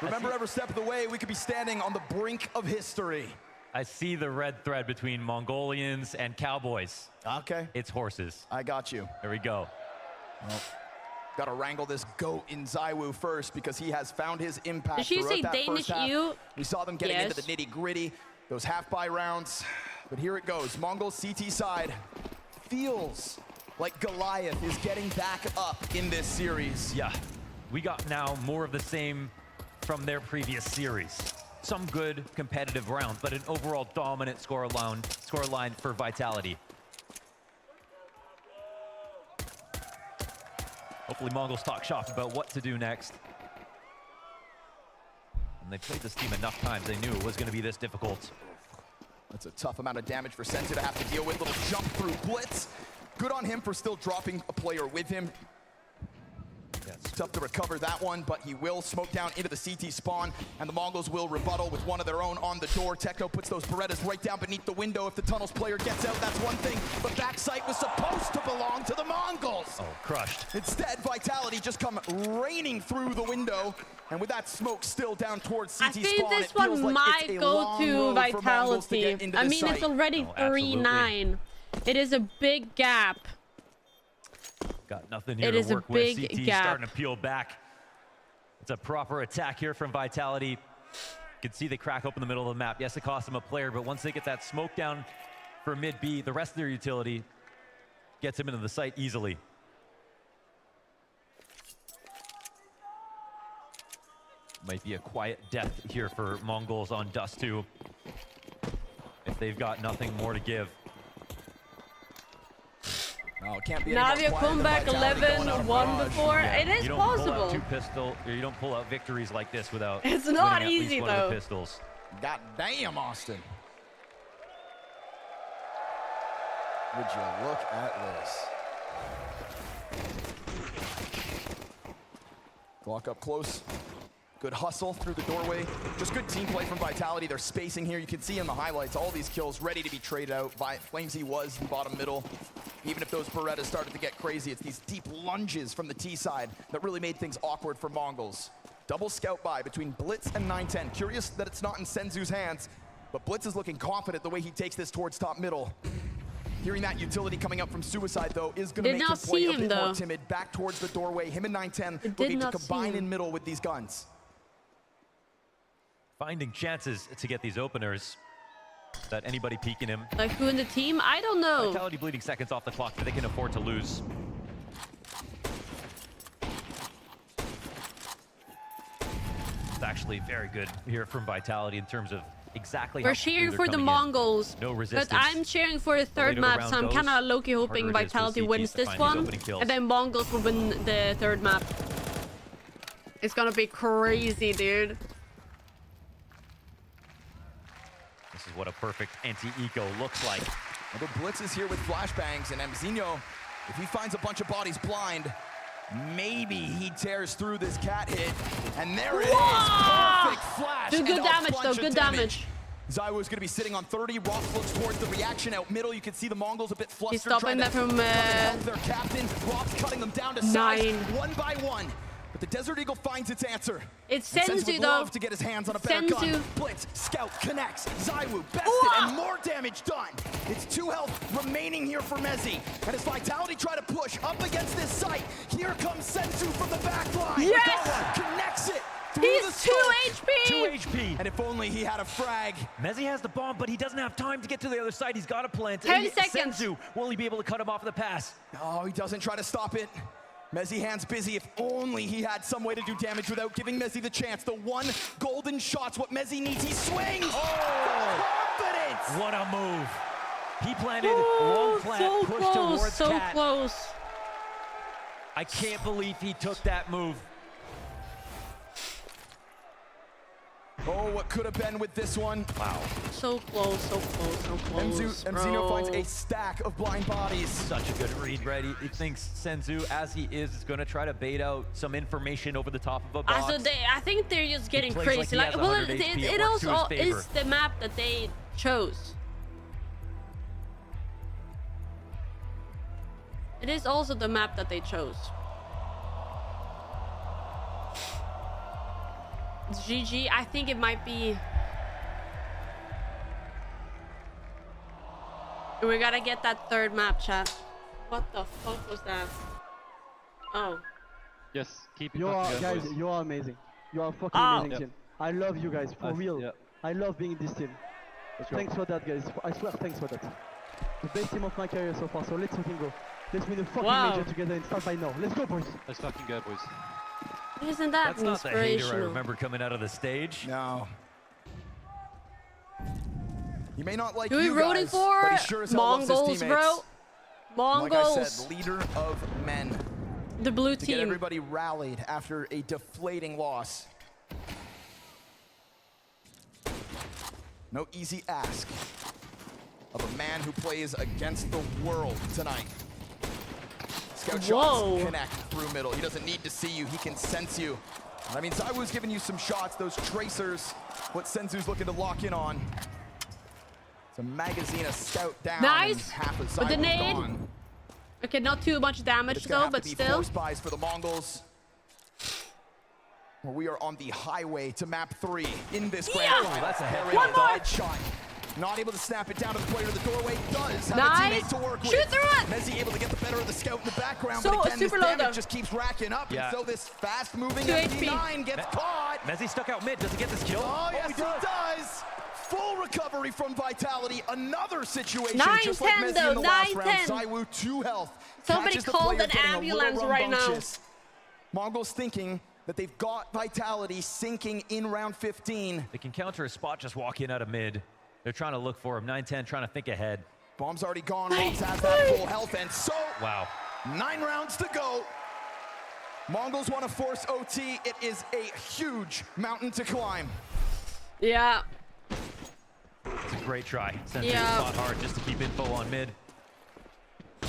[SPEAKER 11] Remember, every step of the way, we could be standing on the brink of history.
[SPEAKER 13] I see the red thread between Mongolians and Cowboys.
[SPEAKER 11] Okay.
[SPEAKER 13] It's horses.
[SPEAKER 11] I got you.
[SPEAKER 13] There we go.
[SPEAKER 11] Well, got to wrangle this goat in ZywOo first because he has found his impact.
[SPEAKER 1] Did she say
[SPEAKER 11] that
[SPEAKER 1] Danish
[SPEAKER 11] first half.
[SPEAKER 1] you?
[SPEAKER 11] We saw them getting into the nitty-gritty, those half-buy rounds. But here it goes. Mongol CT side feels like Goliath is getting back up in this series.
[SPEAKER 13] Yeah, we got now more of the same from their previous series. Some good competitive rounds, but an overall dominant scoreline for Vitality. Hopefully Mongols talk shop about what to do next. And they played this team enough times, they knew it was going to be this difficult.
[SPEAKER 11] That's a tough amount of damage for Senzu to have to deal with. Little jump through blitz. Good on him for still dropping a player with him. Yeah, it's tough to recover that one, but he will smoke down into the CT spawn, and the Mongols will rebuttal with one of their own on the door. Techno puts those Berettas right down beneath the window. If the tunnels player gets out, that's one thing, but backside was supposed to belong to the Mongols.
[SPEAKER 13] Oh, crushed.
[SPEAKER 11] Instead, Vitality just come raining through the window, and with that smoke still down towards CT spawn,
[SPEAKER 1] I think this one might go to Vitality. I mean, it's already 3-9. It is a big gap.
[SPEAKER 13] Got nothing here to work with. CT starting to peel back. It's a proper attack here from Vitality. You can see they crack open the middle of the map. Yes, it cost them a player, but once they get that smoke down for mid B, the rest of their utility gets them into the site easily. Might be a quiet death here for Mongols on Dust 2 if they've got nothing more to give.
[SPEAKER 11] No, it can't be
[SPEAKER 1] Navia comeback 11-1 before. It is possible.
[SPEAKER 13] You don't pull out victories like this without.
[SPEAKER 1] It's not
[SPEAKER 13] winning
[SPEAKER 1] easy
[SPEAKER 13] at least
[SPEAKER 1] though.
[SPEAKER 13] One of the pistols.
[SPEAKER 11] God damn, Austin. Would you look at this? Glock up close. Good hustle through the doorway. Just good team play from Vitality. They're spacing here. You can see in the highlights all these kills ready to be traded out. FlamesZ was in bottom middle. Even if those Berettas started to get crazy, it's these deep lunges from the T side that really made things awkward for Mongols. Double scout buy between Blitz and 910. Curious that it's not in Senzu's hands, but Blitz is looking confident the way he takes this towards top middle. Hearing that utility coming up from Suicide, though, is going to make him play a bit more timid. Back towards the doorway. Him and 910 looking to combine in middle with these guns.
[SPEAKER 13] Finding chances to get these openers without anybody peeking him.
[SPEAKER 1] Like who in the team? I don't know.
[SPEAKER 13] Vitality bleeding seconds off the clock that they can afford to lose. It's actually very good here from Vitality in terms of exactly
[SPEAKER 1] We're cheering for the Mongols.
[SPEAKER 13] No resistance.
[SPEAKER 1] But I'm cheering for the third map, so I'm kind of low-key hoping Vitality wins this one, and then Mongols will win the third map. It's gonna be crazy, dude.
[SPEAKER 13] This is what a perfect anti-eco looks like.
[SPEAKER 11] Well, the Blitz is here with flashbangs, and Mzinho, if he finds a bunch of bodies blind, maybe he tears through this cat hit. And there it is. Perfect flash.
[SPEAKER 1] Dude, good damage, though. Good damage.
[SPEAKER 11] ZywOo is going to be sitting on 30. Ross looks towards the reaction out middle. You can see the Mongols a bit flustered.
[SPEAKER 1] He's stopping that from
[SPEAKER 11] their captain. Ross cutting them down to size one by one. But the Desert Eagle finds its answer.
[SPEAKER 1] It's Senzu, though.
[SPEAKER 11] Love to get his hands on a better gun. Blitz, scout, connects. ZywOo, bested, and more damage done. It's 2 health remaining here for Mezzi. And as Vitality try to push up against this site, here comes Senzu from the back line.
[SPEAKER 1] Yes!
[SPEAKER 11] Connects it.
[SPEAKER 1] He's 2 HP!
[SPEAKER 13] 2 HP.
[SPEAKER 11] And if only he had a frag.
[SPEAKER 13] Mezzi has the bomb, but he doesn't have time to get to the other side. He's got to plant.
[SPEAKER 1] 10 seconds.
[SPEAKER 13] Senzu will only be able to cut him off the pass.
[SPEAKER 11] Oh, he doesn't try to stop it. Mezzi hands busy. If only he had some way to do damage without giving Mezzi the chance. The one golden shot's what Mezzi needs. He swings.
[SPEAKER 13] Oh!
[SPEAKER 11] Confidence.
[SPEAKER 13] What a move. He planted long plant,
[SPEAKER 1] so
[SPEAKER 13] pushed
[SPEAKER 1] close,
[SPEAKER 13] towards
[SPEAKER 1] so
[SPEAKER 13] Cat.
[SPEAKER 1] close.
[SPEAKER 13] I can't believe he took that move.
[SPEAKER 11] Oh, what could have been with this one.
[SPEAKER 13] Wow.
[SPEAKER 1] So close, so close, so close.
[SPEAKER 11] Emzino finds a stack of blind bodies.
[SPEAKER 13] Such a good read, right? He thinks Senzu, as he is going to try to bait out some information over the top of a box.
[SPEAKER 1] I think they're just getting
[SPEAKER 13] plays
[SPEAKER 1] crazy.
[SPEAKER 13] like
[SPEAKER 1] Well,
[SPEAKER 13] it
[SPEAKER 1] it
[SPEAKER 13] works to
[SPEAKER 1] also
[SPEAKER 13] his favor.
[SPEAKER 1] is the map that they chose. It is also the map that they chose. It's GG. I think it might be. We gotta get that third map, chat. What the fuck was that? Oh.
[SPEAKER 10] Yes, keep it
[SPEAKER 12] You are,
[SPEAKER 10] up,
[SPEAKER 12] guys,
[SPEAKER 10] boys.
[SPEAKER 12] you are amazing. You are fucking amazing team. I love you guys, for real. I love being in this team. Thanks for that, guys. I swear, thanks for that. The best team of my career so far, so let's fucking go. Let's win a fucking major together and start by now. Let's go, boys.
[SPEAKER 10] Let's fucking go, boys.
[SPEAKER 1] Isn't that
[SPEAKER 13] That's not the hater I
[SPEAKER 1] inspirational?
[SPEAKER 13] remember coming out of the stage.
[SPEAKER 11] No. He may not like
[SPEAKER 1] Who are we
[SPEAKER 11] you
[SPEAKER 1] rooting
[SPEAKER 11] guys,
[SPEAKER 1] for?
[SPEAKER 11] but he sure as hell loves his
[SPEAKER 1] Mongols,
[SPEAKER 11] teammates.
[SPEAKER 1] bro. Mongols.
[SPEAKER 11] Like I said, leader of men.
[SPEAKER 1] The blue
[SPEAKER 11] to
[SPEAKER 1] team.
[SPEAKER 11] get everybody rallied after a deflating loss. No easy ask of a man who plays against the world tonight. Scout shots connect through middle. He doesn't need to see you, he can sense you. I mean, Zaiwu's giving you some shots, those tracers, what Senzu's looking to lock in on. It's a magazine, a scout down.
[SPEAKER 1] Nice.
[SPEAKER 11] Half of
[SPEAKER 1] With the
[SPEAKER 11] Zaiwu's
[SPEAKER 1] nade.
[SPEAKER 11] gone.
[SPEAKER 1] Okay, not too much damage though, but still.
[SPEAKER 11] Force buys for the Mongols. Well, we are on the highway to map 3 in this grand final.
[SPEAKER 13] That's a heavy
[SPEAKER 11] One shot. Not able to snap it down to the player of the doorway. Does have a teammate to work with.
[SPEAKER 1] Shoot through it.
[SPEAKER 11] Mezzi able to get the better of the scout in the background,
[SPEAKER 1] So,
[SPEAKER 11] but again, this
[SPEAKER 1] super low
[SPEAKER 11] damage
[SPEAKER 1] though.
[SPEAKER 11] just keeps racking up.
[SPEAKER 13] Yeah.
[SPEAKER 11] And so this fast-moving
[SPEAKER 1] 2
[SPEAKER 11] MP9 gets caught.
[SPEAKER 13] Mezzi stuck out mid. Does he get this kill?
[SPEAKER 11] Oh, yes, he does. Full recovery from Vitality. Another situation
[SPEAKER 1] 9-10
[SPEAKER 11] just like Mezzi
[SPEAKER 1] though,
[SPEAKER 11] in the last round.
[SPEAKER 1] 9-10.
[SPEAKER 11] Zaiwu 2 health.
[SPEAKER 1] Somebody
[SPEAKER 11] Catches the
[SPEAKER 1] called
[SPEAKER 11] player
[SPEAKER 1] an
[SPEAKER 11] getting a little
[SPEAKER 1] ambulance right now.
[SPEAKER 11] rambunctious. Mongols thinking that they've got Vitality sinking in round 15.
[SPEAKER 13] They can counter a spot, just walk in out of mid. They're trying to look for him. 9-10, trying to think ahead.
[SPEAKER 11] Bomb's already gone. Rox has that full health, and so
[SPEAKER 13] Wow.
[SPEAKER 11] 9 rounds to go. Mongols want to force OT. It is a huge mountain to climb.
[SPEAKER 1] Yeah.
[SPEAKER 13] It's a great try. Senzu
[SPEAKER 1] Yeah.
[SPEAKER 13] fought hard just to keep info on mid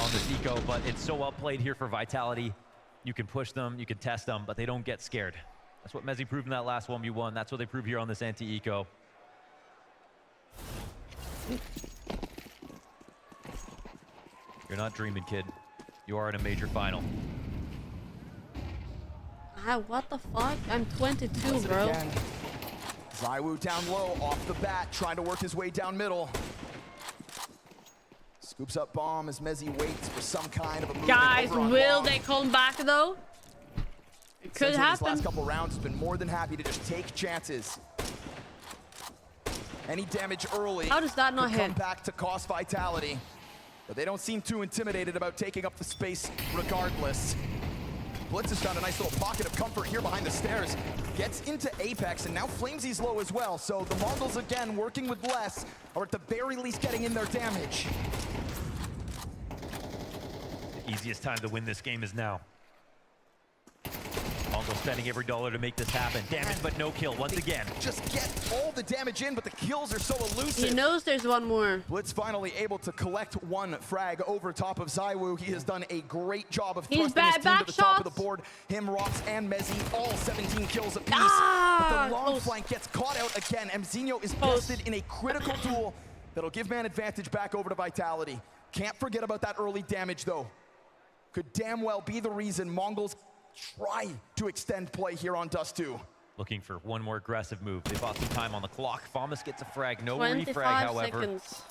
[SPEAKER 13] on this eco, but it's so well played here for Vitality. You can push them, you can test them, but they don't get scared. That's what Mezzi proved in that last 1v1. That's what they prove here on this anti-eco. You're not dreaming, kid. You are in a major final.
[SPEAKER 1] What the fuck? I'm 22, bro.
[SPEAKER 11] Again. Zaiwu down low, off the bat, trying to work his way down middle. Scoops up bomb as Mezzi waits for some kind of a movement.
[SPEAKER 1] Guys,
[SPEAKER 11] over on
[SPEAKER 1] will
[SPEAKER 11] bomb.
[SPEAKER 1] they come back though? It could
[SPEAKER 11] Senzu in
[SPEAKER 1] happen.
[SPEAKER 11] His last couple rounds has been more than happy to just take chances. Any damage early.
[SPEAKER 1] How does that not
[SPEAKER 11] could come
[SPEAKER 1] hit?
[SPEAKER 11] back to cost Vitality. But they don't seem too intimidated about taking up the space regardless. Blitz has found a nice little pocket of comfort here behind the stairs. Gets into Apex, and now Flamesy's low as well. So the Mongols, again, working with less, or at the very least getting in their damage.
[SPEAKER 13] The easiest time to win this game is now. Mongols spending every dollar to make this happen. Damage, but no kill once again.
[SPEAKER 11] Just get all the damage in, but the kills are so elusive.
[SPEAKER 1] He knows there's one more.
[SPEAKER 11] Blitz finally able to collect one frag over top of Zaiwu. He has done a great job of
[SPEAKER 1] He's
[SPEAKER 11] thrusting his team
[SPEAKER 1] back
[SPEAKER 11] to the top of
[SPEAKER 1] shots.
[SPEAKER 11] the board. Him, Rox, and Mezzi, all 17 kills apiece.
[SPEAKER 1] Ah,
[SPEAKER 11] but the long
[SPEAKER 1] close.
[SPEAKER 11] flank gets caught out again. Emzinho is bested in a critical duel that'll give man advantage back over to Vitality. Can't forget about that early damage, though. Could damn well be the reason Mongols try to extend play here on Dust 2.
[SPEAKER 13] Looking for one more aggressive move. They bought some time on the clock. Famas gets a frag, no
[SPEAKER 1] 25
[SPEAKER 13] refrag, however.
[SPEAKER 1] seconds.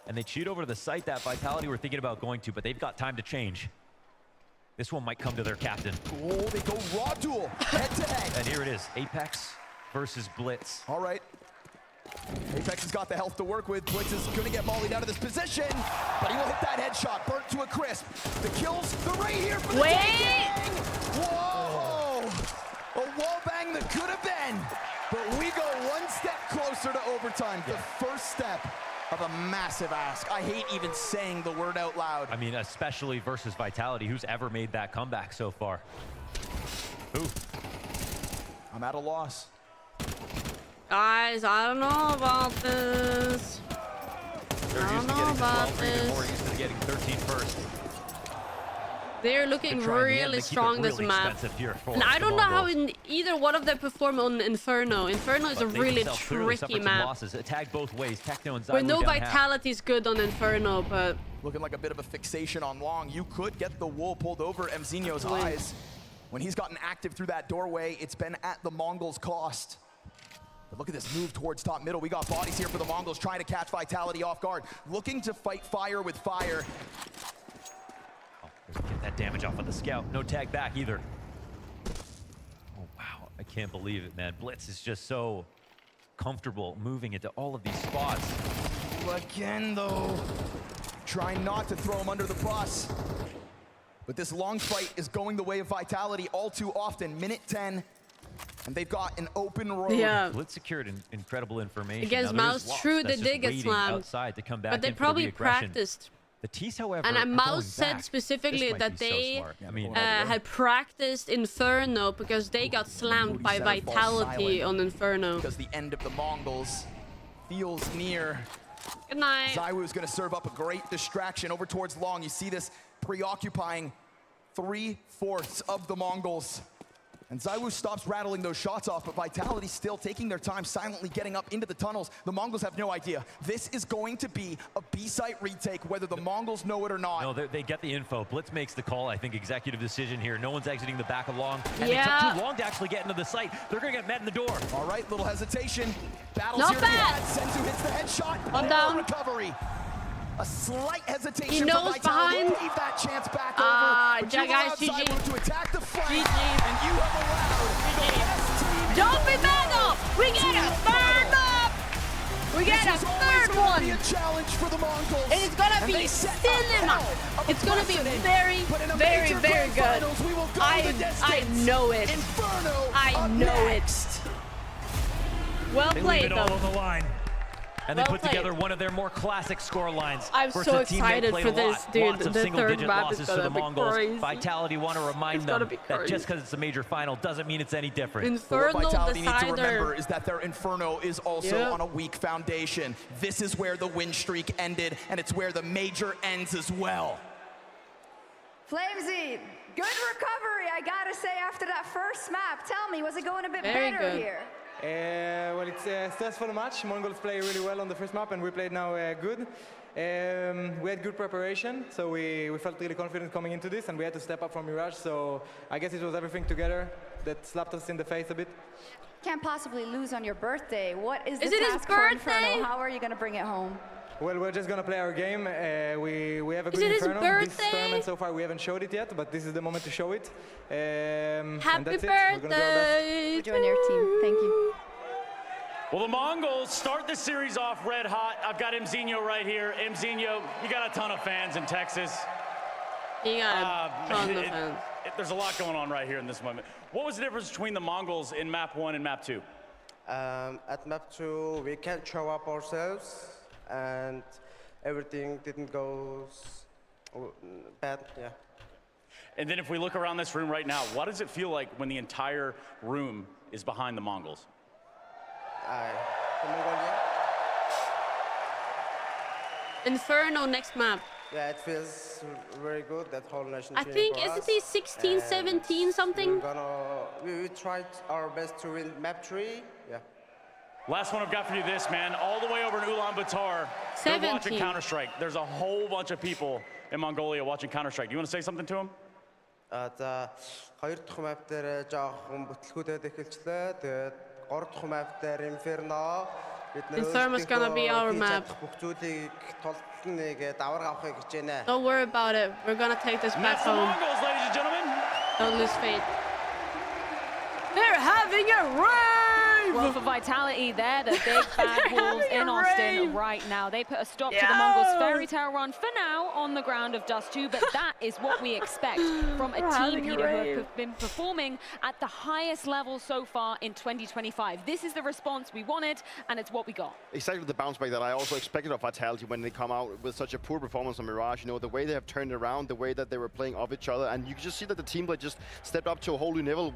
[SPEAKER 13] And they cheat over to the site that Vitality were thinking about going to, but they've got time to change. This one might come to their captain.
[SPEAKER 11] Oh, they go raw duel, head to head.
[SPEAKER 13] And here it is, Apex versus Blitz.
[SPEAKER 11] All right. Apex has got the health to work with. Blitz is going to get mollied out of this position, but he will hit that headshot, burnt to a crisp. The kills, the right here for the taking. Whoa! A wall bang that could have been, but we go one step closer to overtime. The first step of a massive ask. I hate even saying the word out loud.
[SPEAKER 13] I mean, especially versus Vitality. Who's ever made that comeback so far? Who?
[SPEAKER 11] I'm at a loss.
[SPEAKER 1] Guys, I don't know about this.
[SPEAKER 13] They're used to getting 12, or even more used to getting 13 first.
[SPEAKER 1] They're looking really strong this map. And I don't know how either one of them perform on Inferno. Inferno is a really tricky map.
[SPEAKER 13] Losses. Tag both ways. Techno and
[SPEAKER 1] Where no Vitality is good on Inferno, but...
[SPEAKER 11] Looking like a bit of a fixation on Long. You could get the wool pulled over MZinho's eyes. When he's gotten active through that doorway, it's been at the Mongols' cost. But look at this move towards top middle. We got bodies here for the Mongols trying to catch Vitality off guard. Looking to fight fire with fire.
[SPEAKER 13] Get that damage off of the scout. No tag back either. Oh, wow. I can't believe it, man. Blitz is just so comfortable moving into all of these spots.
[SPEAKER 11] Again, though. Trying not to throw him under the bus. But this long fight is going the way of Vitality all too often. Minute 10. And they've got an open road.
[SPEAKER 1] Yeah.
[SPEAKER 13] Blitz secured incredible information.
[SPEAKER 1] Against Mouse, true, they did get slammed.
[SPEAKER 13] To come back
[SPEAKER 1] but they probably practiced.
[SPEAKER 13] The Tees, however,
[SPEAKER 1] and Mouse said specifically that they had practiced Inferno because they got slammed by Vitality on Inferno.
[SPEAKER 11] Because the end of the Mongols feels near.
[SPEAKER 1] Good night.
[SPEAKER 11] ZywOo is going to serve up a great distraction over towards Long. You see this preoccupying 3/4 of the Mongols. And ZywOo stops rattling those shots off, but Vitality still taking their time, silently getting up into the tunnels. The Mongols have no idea. This is going to be a B-site retake, whether the Mongols know it or not.
[SPEAKER 13] No, they get the info. Blitz makes the call, I think, executive decision here. No one's exiting the back of Long. And it took too long to actually get into the site. They're going to get met in the door.
[SPEAKER 11] All right, little hesitation. Battles here to be had. Senzu hits the headshot.
[SPEAKER 1] One down.
[SPEAKER 11] Recovery. A slight hesitation.
[SPEAKER 1] He knows behind.
[SPEAKER 11] Leave that chance back over. But you allowed ZywOo to attack the flank. And you have allowed the best team.
[SPEAKER 1] Don't be mad though. We get a third up. We get a third one.
[SPEAKER 11] Be a challenge for the Mongols.
[SPEAKER 1] And it's gonna be cinema. It's gonna be very, very, very good. I know it. I know it. Well played,
[SPEAKER 13] though. All on
[SPEAKER 1] though.
[SPEAKER 13] the line. And they put together one of their more classic score lines.
[SPEAKER 1] I'm so excited for this, dude.
[SPEAKER 13] Lots of single-digit losses to the Mongols.
[SPEAKER 1] Crazy.
[SPEAKER 13] Vitality want to remind them that just because it's a major final doesn't mean it's any different.
[SPEAKER 11] Inferno what Vitality needs to remember is that their Inferno is also on a weak foundation. This is where the win streak ended, and it's where the major ends as well.
[SPEAKER 7] FlameZ, good recovery, I gotta say, after that first map. Tell me, was it going a bit better here?
[SPEAKER 8] Well, it's a stressful match. Mongols play really well on the first map, and we played now good. We had good preparation, so we felt really confident coming into this, and we had to step up from Mirage, so I guess it was everything together that slapped us in the face a bit.
[SPEAKER 7] Can't possibly lose on your birthday. What is the
[SPEAKER 1] it
[SPEAKER 7] task
[SPEAKER 1] his
[SPEAKER 7] for
[SPEAKER 1] birthday?
[SPEAKER 7] Inferno? How are you going to bring it home?
[SPEAKER 8] Well, we're just gonna play our game. We have a good
[SPEAKER 1] Is it his
[SPEAKER 8] Inferno.
[SPEAKER 1] birthday?
[SPEAKER 8] This tournament so far we haven't showed it yet, but this is the moment to show it.
[SPEAKER 1] Happy
[SPEAKER 8] birthday!
[SPEAKER 7] Join your team. Thank you.
[SPEAKER 15] Well, the Mongols start the series off red hot. I've got MZinho right here. MZinho, you got a ton of fans in Texas.
[SPEAKER 1] You got a ton of fans.
[SPEAKER 15] There's a lot going on right here in this moment. What was the difference between the Mongols in map 1 and map 2?
[SPEAKER 22] At map 2, we can't show up ourselves, and everything didn't go bad, yeah.
[SPEAKER 15] And then if we look around this room right now, what does it feel like when the entire room is behind the Mongols?
[SPEAKER 1] Inferno next map.
[SPEAKER 22] Yeah, it feels very good, that whole nation.
[SPEAKER 1] I think, isn't he 16, 17 something?
[SPEAKER 22] We tried our best to win map 3, yeah.
[SPEAKER 15] Last one I've got for you this, man. All the way over in Ulaanbaatar, they're watching Counter-Strike. There's a whole bunch of people in Mongolia watching Counter-Strike. Do you want to say something to them?
[SPEAKER 22] Хоёр дахь map дээр жоохон бүтлгүүдэд эхэлчлээ. Тэгээд гурав дахь map дээр Inferno.
[SPEAKER 1] Inferno's gonna be our map. Don't worry about it. We're gonna take this back home.
[SPEAKER 15] Mongols, ladies and gentlemen.
[SPEAKER 1] Don't lose faith. They're having a rain!
[SPEAKER 4] Well, for Vitality, they're the big bad wolves in Austin right now. They put a stop to the Mongols' fairy tale run for now on the ground of Dust 2, but that is what we expect from a team, Peter, who have been performing at the highest level so far in 2025. This is the response we wanted, and it's what we got.
[SPEAKER 9] Exactly the bounce back that I also expected of Vitality when they come out with such a poor performance on Mirage. You know, the way they have turned around, the way that they were playing off each other, and you can just see that the team just stepped up to a whole new level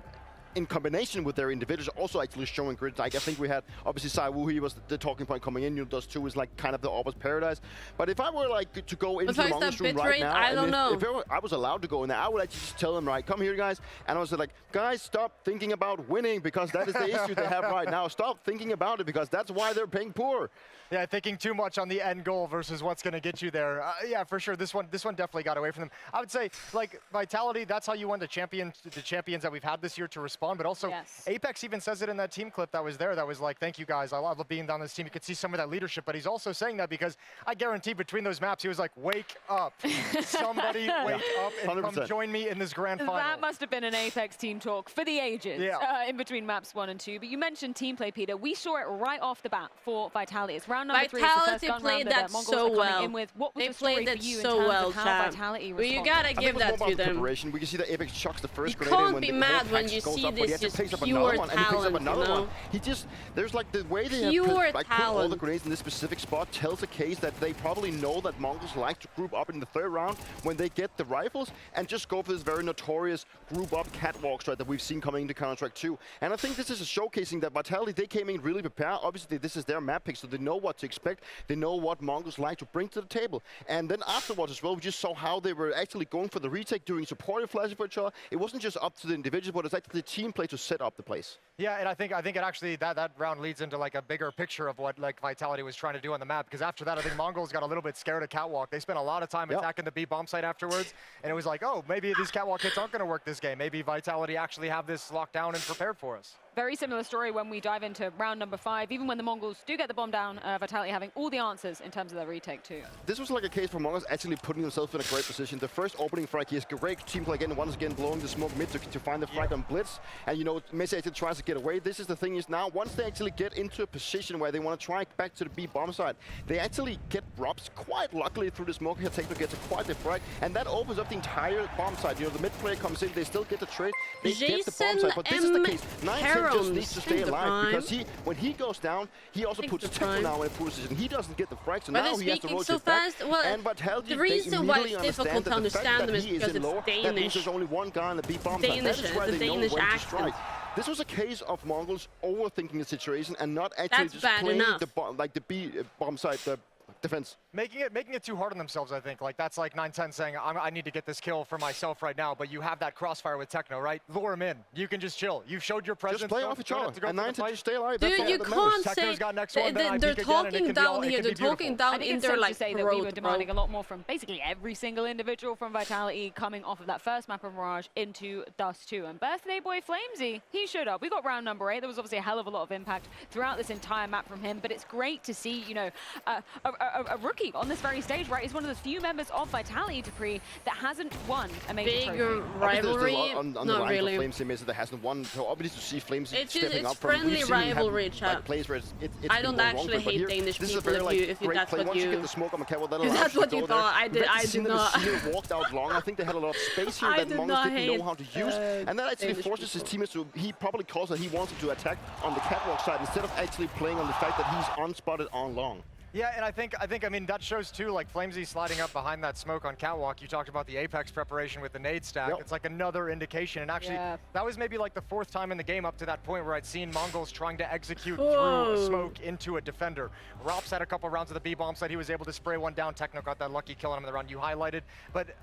[SPEAKER 9] in combination with their individuals, also actually showing grit. Like I think we had obviously Saiwu, he was the talking point coming in. You know, Dust 2 is like kind of the Orb's paradise. But if I were like to go into the Mongols room right now,
[SPEAKER 1] I don't know.
[SPEAKER 9] If I was allowed to go in there, I would actually just tell them, right, come here, guys. And I was like, guys, stop thinking about winning because that is the issue they have right now. Stop thinking about it because that's why they're paying poor.
[SPEAKER 14] Yeah, thinking too much on the end goal versus what's going to get you there. Yeah, for sure. This one definitely got away from them. I would say, like, Vitality, that's how you want the champions that we've had this year to respond. But also, Apex even says it in that team clip that was there. That was like, thank you guys. I love being on this team. You could see some of that leadership. But he's also saying that because I guarantee between those maps, he was like, wake up. Somebody wake up and 100%. Come join me in this grand final.
[SPEAKER 4] That must have been an Apex team talk for the ages in between maps 1 and 2. But you mentioned team play, Peter. We saw it right off the bat for Vitality. It's round number 3.
[SPEAKER 1] Vitality played that so well.
[SPEAKER 4] They
[SPEAKER 1] played it so well, Chad. Well, you gotta give that to them.
[SPEAKER 9] We can see that Apex chucks the first
[SPEAKER 1] grenade.
[SPEAKER 9] You
[SPEAKER 1] can't be mad when you see this just pure talent, you know?
[SPEAKER 9] He just, there's like the way they have put all the grenades in this specific spot tells a case that they probably know that Mongols like to group up in the third round when they get the rifles and just go for this very notorious group up catwalk strat that we've seen coming into Counter-Strike 2. And I think this is a showcasing that Vitality, they came in really prepared. Obviously, this is their map pick, so they know what to expect. They know what Mongols like to bring to the table. And then afterwards as well, we just saw how they were actually going for the retake, doing supportive flashes for each other. It wasn't just up to the individual, but it's actually the team play to set up the place.
[SPEAKER 14] Yeah, and I think it actually, that round leads into like a bigger picture of what like Vitality was trying to do on the map, because after that, I think Mongols got a little bit scared of Catwalk. They spent a lot of time attacking the B bomb site afterwards, and it was like, oh, maybe these Catwalk hits aren't going to work this game. Maybe Vitality actually have this locked down and prepared for us.
[SPEAKER 4] Very similar story when we dive into round number 5. Even when the Mongols do get the bomb down, Vitality having all the answers in terms of their retake too.
[SPEAKER 9] This was like a case for Mongols actually putting themselves in a great position. The first opening frag, he has great team play again, once again blowing the smoke mid to find the frag on Blitz. And you know, Messi actually tries to get away. This is the thing is now, once they actually get into a position where they want to try back to the B bomb side, they actually get drops quite luckily through the smoke here. Techno gets quite the frag, and that opens up the entire bomb side. You know, the mid player comes in, they still get the trade, they get the bomb side, but this is the case. 910 just needs to stay alive because when he goes down, he also puts Techno now in a position. He doesn't get the frag, so now he has to rotate back.
[SPEAKER 1] Well,
[SPEAKER 9] and Vitality,
[SPEAKER 1] the reason why it's difficult to understand them is because it's Danish.
[SPEAKER 9] That means there's only one guy on the B bomb side. That is where they know when to strike. This was a case of Mongols overthinking the situation and not actually just playing the B bomb side defense.
[SPEAKER 14] Making it too hard on themselves, I think. Like, that's like 910 saying, I need to get this kill for myself right now, but you have that crossfire with Techno, right? Lure him in. You can just chill. You've showed your presence.
[SPEAKER 9] Just play off each other. And 910 just stay alive.
[SPEAKER 1] Dude, you can't say they're talking down here. They're talking down in their like
[SPEAKER 4] say that we were demanding a lot more from basically every single individual from Vitality coming off of that first map of Mirage into Dust 2. And birthday boy Flamesy, he showed up. We got round number 8. There was obviously a hell of a lot of impact throughout this entire map from him, but it's great to see, you know, a rookie on this very stage, right? He's one of the few members of Vitality, Dupree, that hasn't won a major trophy.
[SPEAKER 1] Rivalry,
[SPEAKER 9] on the
[SPEAKER 1] not
[SPEAKER 9] line
[SPEAKER 1] really.
[SPEAKER 9] For Flamesy that hasn't won, so obviously to see Flamesy stepping up
[SPEAKER 1] from. It's friendly rivalry, chat.
[SPEAKER 9] Plays where it's
[SPEAKER 1] I don't actually hate Danish people if that's what you.
[SPEAKER 9] Get the smoke on the Kevlar,
[SPEAKER 1] if that's what you thought, I did not.
[SPEAKER 9] Walked out long. I think they had a lot of space here that Mongols didn't know how to use, and that actually forces his teammates to. He probably calls that he wants to attack on the catwalk side instead of actually playing on the fact that he's unspotted on long.
[SPEAKER 14] Yeah, and I mean, that shows too, like Flamesy sliding up behind that smoke on Catwalk. You talked about the Apex preparation with the nade stack. It's like another indication. And actually, that was maybe like the 4th time in the game up to that point where I'd seen Mongols trying to execute through a smoke into a defender. Rops had a couple rounds of the B bomb side. He was able to spray one down. Techno got that lucky kill on him in the round you highlighted. But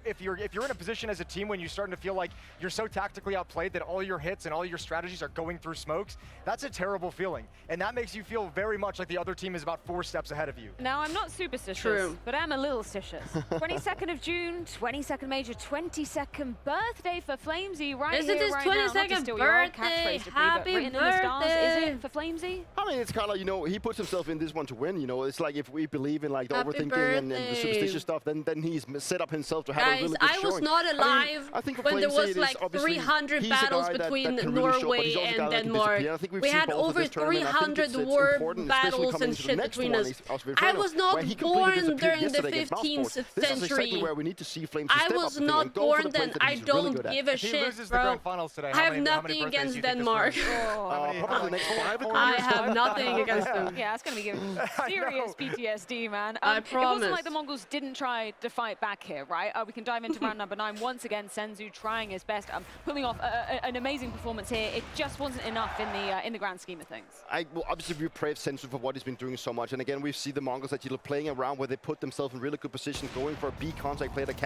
[SPEAKER 14] if you're in a position as a team when you're starting to feel like you're so tactically outplayed that all your hits and all your strategies are going through smokes, that's a terrible feeling. And that makes you feel very much like the other team is about forcing steps ahead of you.
[SPEAKER 4] Now, I'm not superstitious, but I'm a little stitious. 22nd of June, 22nd major, 22nd birthday for Flamesy right
[SPEAKER 1] Is it
[SPEAKER 4] here,
[SPEAKER 1] his
[SPEAKER 4] right now. Not to
[SPEAKER 1] 22nd
[SPEAKER 4] steal your old
[SPEAKER 1] birthday?
[SPEAKER 4] catchphrase, Debris,
[SPEAKER 1] Happy
[SPEAKER 4] but written in the stars, is
[SPEAKER 1] birthday.
[SPEAKER 4] it for Flamesy?
[SPEAKER 9] I mean, it's kind of, you know, he puts himself in this one to win, you know. It's like if we believe in like the
[SPEAKER 1] Happy
[SPEAKER 9] overthinking and the
[SPEAKER 1] birthday.
[SPEAKER 9] superstitious stuff, then he's set up himself to have a
[SPEAKER 1] Guys,
[SPEAKER 9] really good
[SPEAKER 1] I was
[SPEAKER 9] showing.
[SPEAKER 1] not alive
[SPEAKER 9] I think for
[SPEAKER 1] when there
[SPEAKER 9] Flamesy,
[SPEAKER 1] was
[SPEAKER 9] it is
[SPEAKER 1] like
[SPEAKER 9] obviously
[SPEAKER 1] 300
[SPEAKER 9] he's a
[SPEAKER 1] battles
[SPEAKER 9] guy that
[SPEAKER 1] between
[SPEAKER 9] can really show, but he's
[SPEAKER 1] Norway
[SPEAKER 9] also a guy
[SPEAKER 1] and
[SPEAKER 9] that can
[SPEAKER 1] Denmark.
[SPEAKER 9] disappear. I think we've
[SPEAKER 1] We
[SPEAKER 9] seen
[SPEAKER 1] had
[SPEAKER 9] both of
[SPEAKER 1] over
[SPEAKER 9] this tournament. I think
[SPEAKER 1] 300
[SPEAKER 9] it's
[SPEAKER 1] war
[SPEAKER 9] important, especially
[SPEAKER 1] battles
[SPEAKER 9] coming
[SPEAKER 1] and
[SPEAKER 9] into the
[SPEAKER 1] shit
[SPEAKER 9] next
[SPEAKER 1] between
[SPEAKER 9] one,
[SPEAKER 1] us.
[SPEAKER 9] is Oscar
[SPEAKER 1] I
[SPEAKER 9] Inferno,
[SPEAKER 1] was not
[SPEAKER 9] where he completely
[SPEAKER 1] born
[SPEAKER 9] disappeared
[SPEAKER 1] during the
[SPEAKER 9] yesterday against
[SPEAKER 1] 15th
[SPEAKER 9] Mousesports. This is exactly
[SPEAKER 1] century.
[SPEAKER 9] where we need to see Flamesy
[SPEAKER 1] I
[SPEAKER 9] step up
[SPEAKER 1] was
[SPEAKER 9] the thing
[SPEAKER 1] not
[SPEAKER 9] and go for
[SPEAKER 1] born
[SPEAKER 9] the
[SPEAKER 1] then.
[SPEAKER 9] plays that
[SPEAKER 1] I
[SPEAKER 9] he's really
[SPEAKER 1] don't
[SPEAKER 9] good at.
[SPEAKER 1] give a
[SPEAKER 14] If he
[SPEAKER 1] shit,
[SPEAKER 14] loses the
[SPEAKER 1] bro.
[SPEAKER 14] grand finals today,
[SPEAKER 1] I
[SPEAKER 14] how
[SPEAKER 1] have
[SPEAKER 14] many
[SPEAKER 1] nothing
[SPEAKER 14] birthdays
[SPEAKER 1] against
[SPEAKER 14] do you think this
[SPEAKER 1] Denmark.
[SPEAKER 14] wins?
[SPEAKER 9] Probably the next 5.
[SPEAKER 1] I have nothing against them.
[SPEAKER 4] Yeah, it's going to be giving serious PTSD, man.
[SPEAKER 1] I
[SPEAKER 4] It
[SPEAKER 1] promise.
[SPEAKER 4] wasn't like the Mongols didn't try to fight back here, right? We can dive into round number 9. Once again, Senzu trying his best, pulling off an amazing performance here. It just wasn't enough in the grand scheme of things.
[SPEAKER 9] Well, obviously we praise Senzu for what he's been doing so much, and again we see the Mongols actually playing around where they put themselves in really good position, going for a B contact play that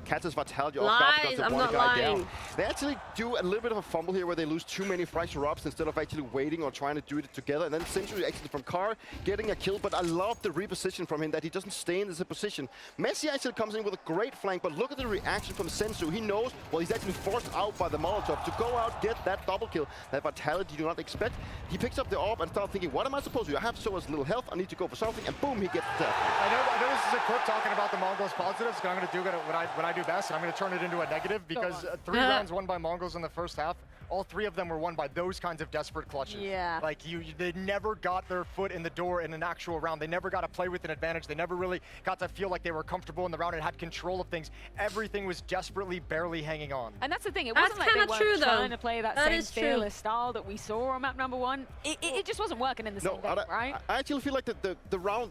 [SPEAKER 9] catches Vitality off guard because they want a guy down. They actually do a little bit of a fumble here where they lose too many fracture ups instead of actually waiting or trying to do it together, and then Senzu actually from Car getting a kill, but I love the reposition from him that he doesn't stay in this position. Messi actually comes in with a great flank, but look at the reaction from Senzu. He knows, well, he's actually forced out by the Molotov to go out, get that double kill that Vitality do not expect. He picks up the AWP and starts thinking, what am I supposed to do? I have so much little health, I need to go for something, and boom, he gets the death.
[SPEAKER 14] I know this is a clip talking about the Mongols positives, but I'm going to do what I do best, and I'm going to turn it into a negative, because 3 rounds won by Mongols in the first half. All 3 of them were won by those kinds of desperate clutches.
[SPEAKER 4] Yeah.
[SPEAKER 14] Like, they never got their foot in the door in an actual round. They never got to play with an advantage. They never really got to feel like they were comfortable in the round and had control of things. Everything was desperately, barely hanging on.
[SPEAKER 4] And that's the thing. It wasn't like they weren't trying to play that same fearless style that we saw on map number 1. It just wasn't working in the same game, right?
[SPEAKER 9] I actually feel like the round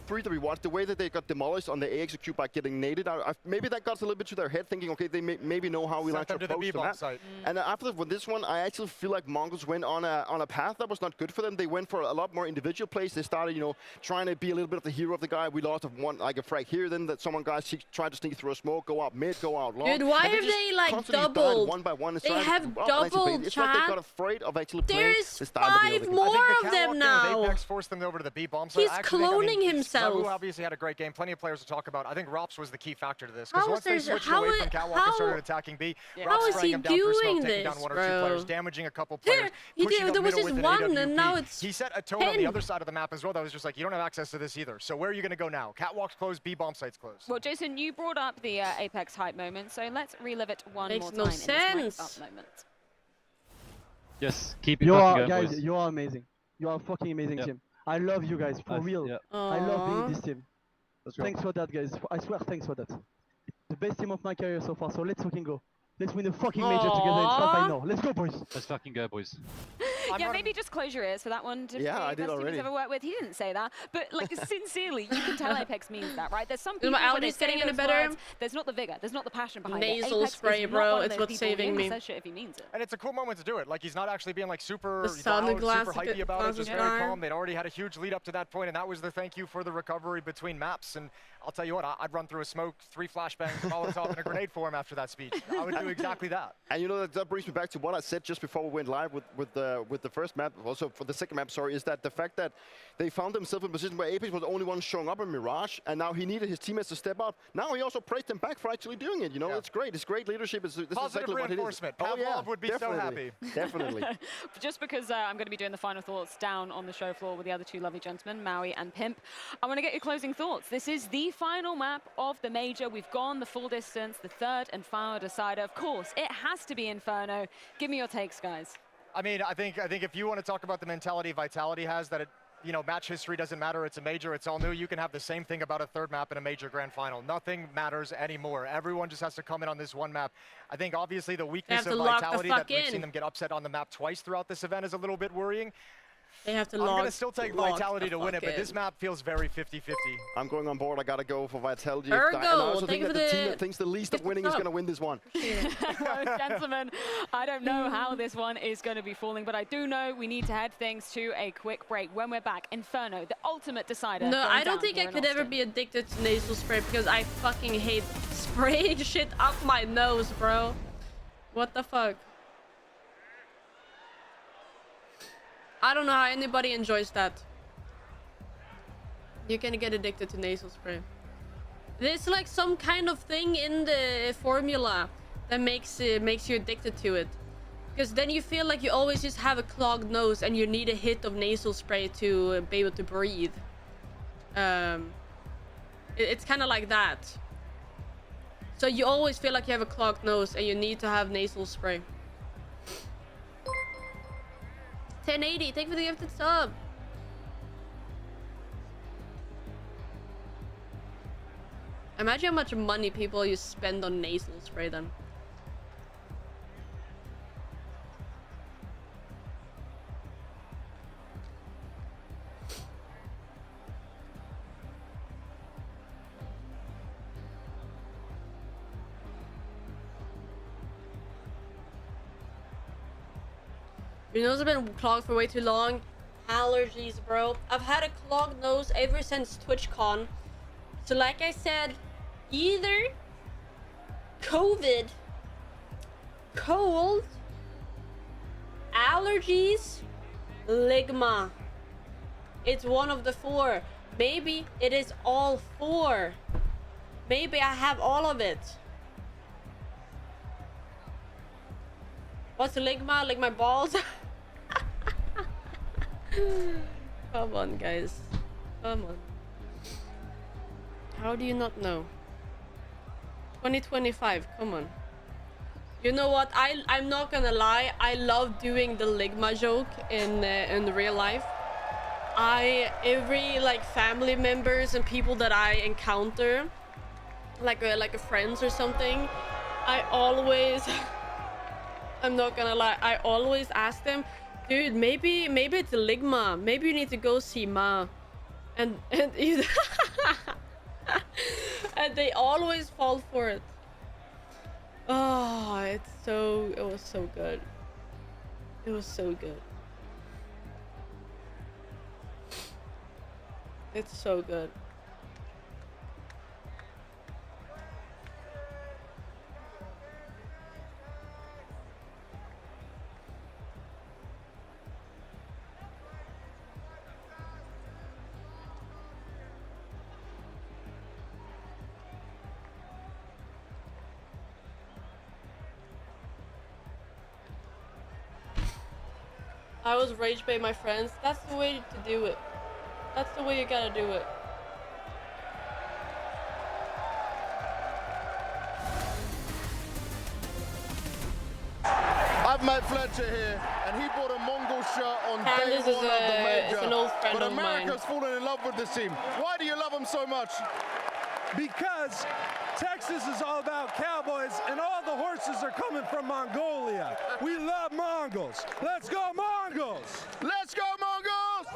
[SPEAKER 9] 3 that we watched, the way that they got demolished on the AXQ by getting naded, maybe that got a little bit to their head, thinking, okay, they maybe know how we like to approach the map. And after this one, I actually feel like Mongols went on a path that was not good for them. They went for a lot more individual plays. They started, you know, trying to be a little bit of the hero of the guy. We lost a frag here, then that someone guys tried to sneak through a smoke, go out mid, go out long.
[SPEAKER 1] Dude, why have they like doubled?
[SPEAKER 9] One by one.
[SPEAKER 1] They have doubled,
[SPEAKER 9] It's like they got afraid of actually playing.
[SPEAKER 1] There's 5 more of them now.
[SPEAKER 14] Apex forced them over to the B bomb.
[SPEAKER 1] He's cloning himself.
[SPEAKER 14] Sabu obviously had a great game. Plenty of players to talk about. I think Rops was the key factor to this.
[SPEAKER 1] How
[SPEAKER 14] Because once they switched away from Catwalk and started attacking B, Rops sprang him down through smoke, taking down 1 or 2 players, damaging a couple players.
[SPEAKER 1] There was just 1, and now it's
[SPEAKER 14] He set a tone on the other side of the map as well that was just like, you don't have access to this either. So where are you going to go now? Catwalk's closed, B bomb site's closed.
[SPEAKER 4] Well, Jason, you brought up the Apex hype moment, so let's relive it one
[SPEAKER 1] Makes
[SPEAKER 4] more
[SPEAKER 1] no
[SPEAKER 4] time
[SPEAKER 1] sense.
[SPEAKER 4] in this hype moment.
[SPEAKER 10] Yes, keep it
[SPEAKER 12] You are,
[SPEAKER 10] going,
[SPEAKER 12] guys,
[SPEAKER 10] boys.
[SPEAKER 12] you are amazing. You are a fucking amazing team. I love you guys, for real. I love being in this team. Thanks for that, guys. I swear, thanks for that. The best team of my career so far, so let's fucking go. Let's win the fucking major together in South by now. Let's go, boys.
[SPEAKER 10] Let's fucking go, boys.
[SPEAKER 4] Yeah, maybe just close your ears for that one.
[SPEAKER 9] Yeah, I did
[SPEAKER 4] best
[SPEAKER 9] already.
[SPEAKER 4] He's ever worked with. He didn't say that, but like sincerely, you can tell Apex means that, right? There's some people when they say those words, there's not the vigor, there's not the passion behind it.
[SPEAKER 1] Nasal
[SPEAKER 4] Apex
[SPEAKER 1] spray,
[SPEAKER 4] is
[SPEAKER 1] bro.
[SPEAKER 4] not one of
[SPEAKER 1] It's
[SPEAKER 4] those
[SPEAKER 1] what's
[SPEAKER 4] people. He
[SPEAKER 1] saving
[SPEAKER 4] only
[SPEAKER 1] me.
[SPEAKER 4] says shit if he means it.
[SPEAKER 14] And it's a cool moment to do it. Like, he's not actually being like super
[SPEAKER 1] The
[SPEAKER 14] loud,
[SPEAKER 1] sunglasses
[SPEAKER 14] super hypey about it, just
[SPEAKER 1] guy.
[SPEAKER 14] very calm. They'd already had a huge lead up to that point, and that was the thank you for the recovery between maps. And I'll tell you what, I'd run through a smoke, 3 flashbangs, Molotov, and a grenade for him after that speech. I would do exactly that.
[SPEAKER 9] And you know, that brings me back to what I said just before we went live with the first map, also for the second map, sorry, is that the fact that they found themselves in a position where Apex was the only one showing up in Mirage, and now he needed his teammates to step up. Now he also praised them back for actually doing it. You know, it's great. It's great leadership. This is exactly what it is.
[SPEAKER 14] Reinforcement.
[SPEAKER 9] Oh, yeah,
[SPEAKER 14] Pavlov would be so happy.
[SPEAKER 9] Definitely.
[SPEAKER 4] Just because I'm going to be doing the final thoughts down on the show floor with the other 2 lovely gentlemen, Maui and Pimp, I want to get your closing thoughts. This is the final map of the major. We've gone the full distance, the third and final decider. Of course, it has to be Inferno. Give me your takes, guys.
[SPEAKER 14] I mean, I think if you want to talk about the mentality Vitality has, that match history doesn't matter. It's a major. It's all new. You can have the same thing about a third map in a major grand final. Nothing matters anymore. Everyone just has to come in on this one map. I think obviously the weakness of Vitality that we've seen them get upset on the map twice throughout this event is a little bit worrying.
[SPEAKER 1] They have to
[SPEAKER 14] I'm going to still take Vitality to win it, but this map feels very 50-50.
[SPEAKER 9] I'm going on board. I got to go for Vitality.
[SPEAKER 1] Ergo,
[SPEAKER 9] and I also think that the team that thinks the least of winning is going to win this one.
[SPEAKER 4] Well, gentlemen, I don't know how this one is going to be falling, but I do know we need to head things to a quick break. When we're back, Inferno, the ultimate decider.
[SPEAKER 1] No, I don't think I could ever be addicted to nasal spray because I fucking hate spraying shit up my nose, bro. What the fuck? I don't know how anybody enjoys that. You're gonna get addicted to nasal spray. There's like some kind of thing in the formula that makes you addicted to it. Because then you feel like you always just have a clogged nose and you need a hit of nasal spray to be able to breathe. It's kind of like that. So you always feel like you have a clogged nose and you need to have nasal spray. 1080, thank you for the gifted sub. Imagine how much money people you spend on nasal spray then. Your nose has been clogged for way too long. Allergies, bro. I've had a clogged nose ever since TwitchCon. So like I said, either COVID, cold, allergies, ligma. It's one of the four. Maybe it is all four. Maybe I have all of it. What's ligma? Lick my balls? Come on, guys. Come on. How do you not know? 2025, come on. You know what? I'm not gonna lie. I love doing the ligma joke in real life. Every like family members and people that I encounter, like friends or something, I always I'm not gonna lie, I always ask them, dude, maybe it's a ligma, maybe you need to go see Ma, and and they always fall for it. Oh, it was so good. It was so good. It's so good. I was rage bait my friends. That's the way to do it. That's the way you gotta do it.
[SPEAKER 2] I've met Fletcher here, and he bought a Mongol shirt on day one of the major.
[SPEAKER 1] It's an old friend
[SPEAKER 2] but
[SPEAKER 1] of mine.
[SPEAKER 2] America's fallen in love with this team. Why do you love them so much?
[SPEAKER 16] Because Texas is all about cowboys, and all the horses are coming from Mongolia. We love Mongols. Let's go Mongols!
[SPEAKER 2] Let's go Mongols!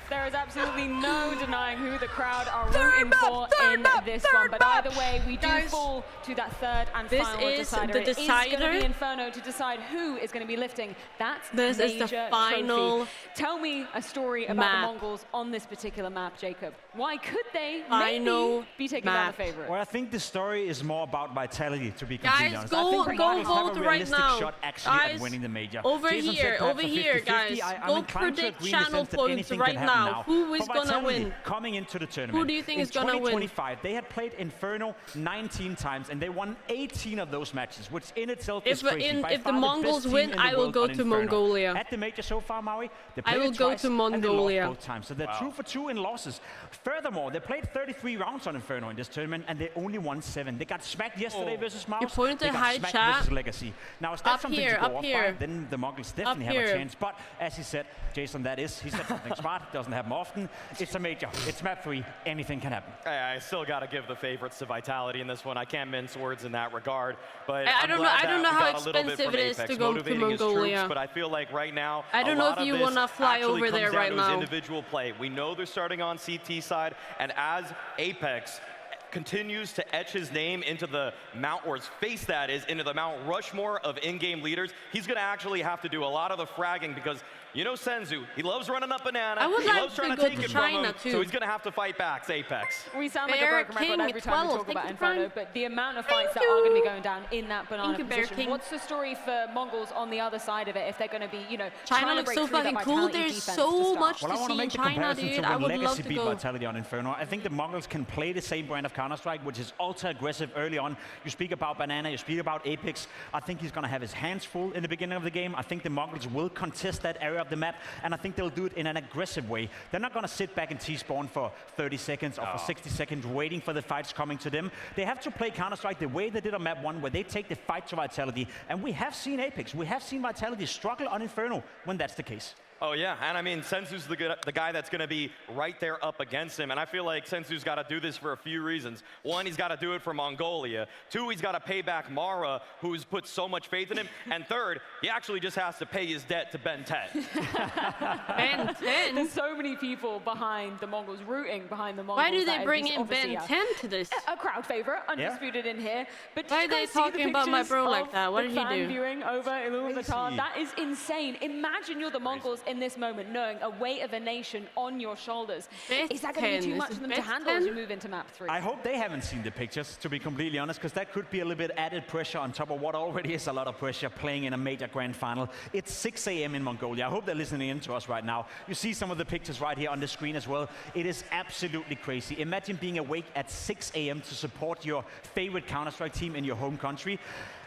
[SPEAKER 4] There is absolutely no denying who the crowd are rooting for in this one. But either way, we do fall to that third and final decider.
[SPEAKER 1] This is the decider.
[SPEAKER 4] It is going to be Inferno to decide who is going to be lifting that major
[SPEAKER 1] is the final
[SPEAKER 4] trophy. Tell me a story about the Mongols on this particular map, Jacob. Why could they maybe be taken down the favorite?
[SPEAKER 19] Well, I think the story is more about vitality, to be completely honest.
[SPEAKER 1] Go
[SPEAKER 19] I think the
[SPEAKER 1] vote right now.
[SPEAKER 19] shot actually at winning the major.
[SPEAKER 1] Over
[SPEAKER 19] Jason
[SPEAKER 1] here,
[SPEAKER 19] said
[SPEAKER 1] over here,
[SPEAKER 19] 50-50.
[SPEAKER 1] guys.
[SPEAKER 19] I'm
[SPEAKER 1] Go predict
[SPEAKER 19] inclined to agree in the
[SPEAKER 1] channel
[SPEAKER 19] sense that
[SPEAKER 1] points
[SPEAKER 19] anything
[SPEAKER 1] right
[SPEAKER 19] can happen
[SPEAKER 1] now. Who is
[SPEAKER 19] For
[SPEAKER 1] gonna
[SPEAKER 19] Vitality,
[SPEAKER 1] win?
[SPEAKER 19] coming into the tournament.
[SPEAKER 1] Who do you think is gonna win?
[SPEAKER 19] In 2025, they had played Inferno 19 times, and they won 18 of those matches, which in itself is crazy.
[SPEAKER 1] If the Mongols win, I will go to Mongolia.
[SPEAKER 19] At the major so far, Maui, they
[SPEAKER 1] I
[SPEAKER 19] played
[SPEAKER 1] will
[SPEAKER 19] it
[SPEAKER 1] go
[SPEAKER 19] twice,
[SPEAKER 1] to Mongolia.
[SPEAKER 19] and they lost both times. So they're 2 for 2 in losses. Furthermore, they played 33 rounds on Inferno in this tournament, and they only won 7. They got smacked yesterday versus Mouse.
[SPEAKER 1] You pointed
[SPEAKER 19] they got
[SPEAKER 1] high
[SPEAKER 19] smacked
[SPEAKER 1] chat.
[SPEAKER 19] versus Legacy. Now, is that
[SPEAKER 1] Up
[SPEAKER 19] something
[SPEAKER 1] here,
[SPEAKER 19] to go
[SPEAKER 1] up
[SPEAKER 19] off
[SPEAKER 1] here.
[SPEAKER 19] by? Then the Mongols definitely have a chance. But as he said, Jason, he said something smart. Doesn't happen often. It's a major. It's map 3. Anything can happen.
[SPEAKER 6] I still got to give the favorites to Vitality in this one. I can't mince words in that regard. But
[SPEAKER 1] I don't know how expensive it is to go to Mongolia.
[SPEAKER 6] Troops, but I feel like right now,
[SPEAKER 1] I don't know if you want to fly over there right now.
[SPEAKER 6] Individual play. We know they're starting on CT side, and as Apex, continues to etch his name into the Mount, or his face that is, into the Mount Rushmore of in-game leaders, he's going to actually have to do a lot of the fragging because, you know, Senzu, he loves running up banana.
[SPEAKER 1] I would
[SPEAKER 6] he
[SPEAKER 1] like
[SPEAKER 6] loves trying
[SPEAKER 1] to
[SPEAKER 6] to
[SPEAKER 1] go
[SPEAKER 6] take
[SPEAKER 1] to
[SPEAKER 6] it
[SPEAKER 1] China
[SPEAKER 6] from him,
[SPEAKER 1] too.
[SPEAKER 6] so he's going to have to fight back Apex.
[SPEAKER 4] We sound like
[SPEAKER 1] Bear
[SPEAKER 4] a broken record every time we talk about Inferno, but the amount of fights that are going to be going down in that banana position. What's the story for Mongols on the other side of it if they're going to be, you know,
[SPEAKER 1] China looks so fucking cool. There's so much to see in China, dude. I would love to
[SPEAKER 19] beat
[SPEAKER 1] go.
[SPEAKER 19] Vitality on Inferno. I think the Mongols can play the same brand of Counter-Strike, which is ultra aggressive early on. You speak about Banana, you speak about Apex. I think he's going to have his hands full in the beginning of the game. I think the Mongols will contest that area of the map, and I think they'll do it in an aggressive way. They're not going to sit back and T-spawn for 30 seconds or for 60 seconds waiting for the fights coming to them. They have to play Counter-Strike the way they did on map 1, where they take the fight to Vitality, and we have seen Apex, we have seen Vitality struggle on Inferno when that's the case.
[SPEAKER 6] Oh yeah, and I mean, Sensu's the guy that's going to be right there up against him, and I feel like Sensu's got to do this for a few reasons. One, he's got to do it for Mongolia. Two, he's got to pay back Mara, who's put so much faith in him. And third, he actually just has to pay his debt to Ben 10.
[SPEAKER 4] Ben 10? There's so many people behind the Mongols, rooting behind the Mongols.
[SPEAKER 1] Why do they bring in Ben 10 to this?
[SPEAKER 4] A crowd favorite, undisputed in here. But
[SPEAKER 1] why are they talking about my bro like that? What did he do?
[SPEAKER 4] Viewing over in Ulaanbaatar, that is insane. Imagine you're the Mongols in this moment, knowing a weight of a nation on your shoulders. Is that going to be too much for them to handle as you move into map 3?
[SPEAKER 19] I hope they haven't seen the pictures, to be completely honest, because that could be a little bit added pressure on top of what already is a lot of pressure playing in a major grand final. It's 6 a.m. in Mongolia. I hope they're listening in to us right now. You see some of the pictures right here on the screen as well. It is absolutely crazy. Imagine being awake at 6 a.m. to support your favorite Counter-Strike team in your home country.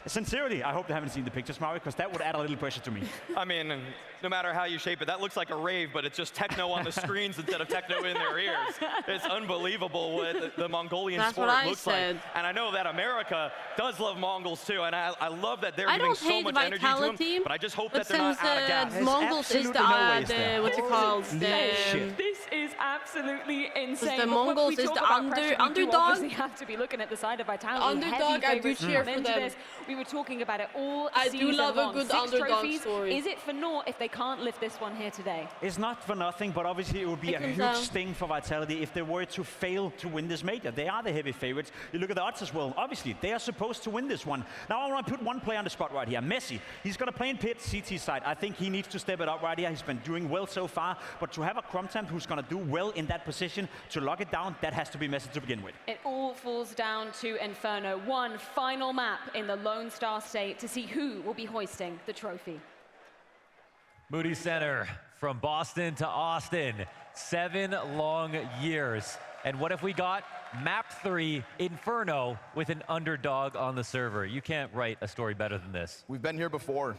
[SPEAKER 19] Sincerely, I hope they haven't seen the pictures, Mario, because that would add a little pressure to me.
[SPEAKER 6] I mean, no matter how you shape it, that looks like a rave, but it's just techno on the screens instead of techno in their ears. It's unbelievable what the Mongolian sport looks like. And I know that America does love Mongols too, and I love that they're giving so much energy to them, but I just hope that they're not out of gas.
[SPEAKER 1] Mongols is the what's it called?
[SPEAKER 4] This is absolutely insane.
[SPEAKER 1] The Mongols is the underdog.
[SPEAKER 4] We have to be looking at the side of Vitality.
[SPEAKER 1] Underdog, I do cheer for them.
[SPEAKER 4] We were talking about it all
[SPEAKER 1] I
[SPEAKER 4] season
[SPEAKER 1] do love
[SPEAKER 4] long.
[SPEAKER 1] a good
[SPEAKER 4] 6
[SPEAKER 1] underdog
[SPEAKER 4] trophies.
[SPEAKER 1] story.
[SPEAKER 4] Is it for naught if they can't lift this one here today?
[SPEAKER 19] It's not for nothing, but obviously it would be a huge sting for Vitality if they were to fail to win this major. They are the heavy favorites. You look at the odds as well. Obviously, they are supposed to win this one. Now I want to put one player on the spot right here. Messi. He's going to play in pit, CT side. I think he needs to step it up right here. He's been doing well so far, but to have a Crumtamp who's going to do well in that position, to lock it down, that has to be Messi to begin with.
[SPEAKER 4] It all falls down to Inferno. One final map in the Lone Star State to see who will be hoisting the trophy.
[SPEAKER 13] Moody Center, from Boston to Austin, 7 long years. And what if we got map 3 Inferno with an underdog on the server? You can't write a story better than this.
[SPEAKER 11] We've been here before.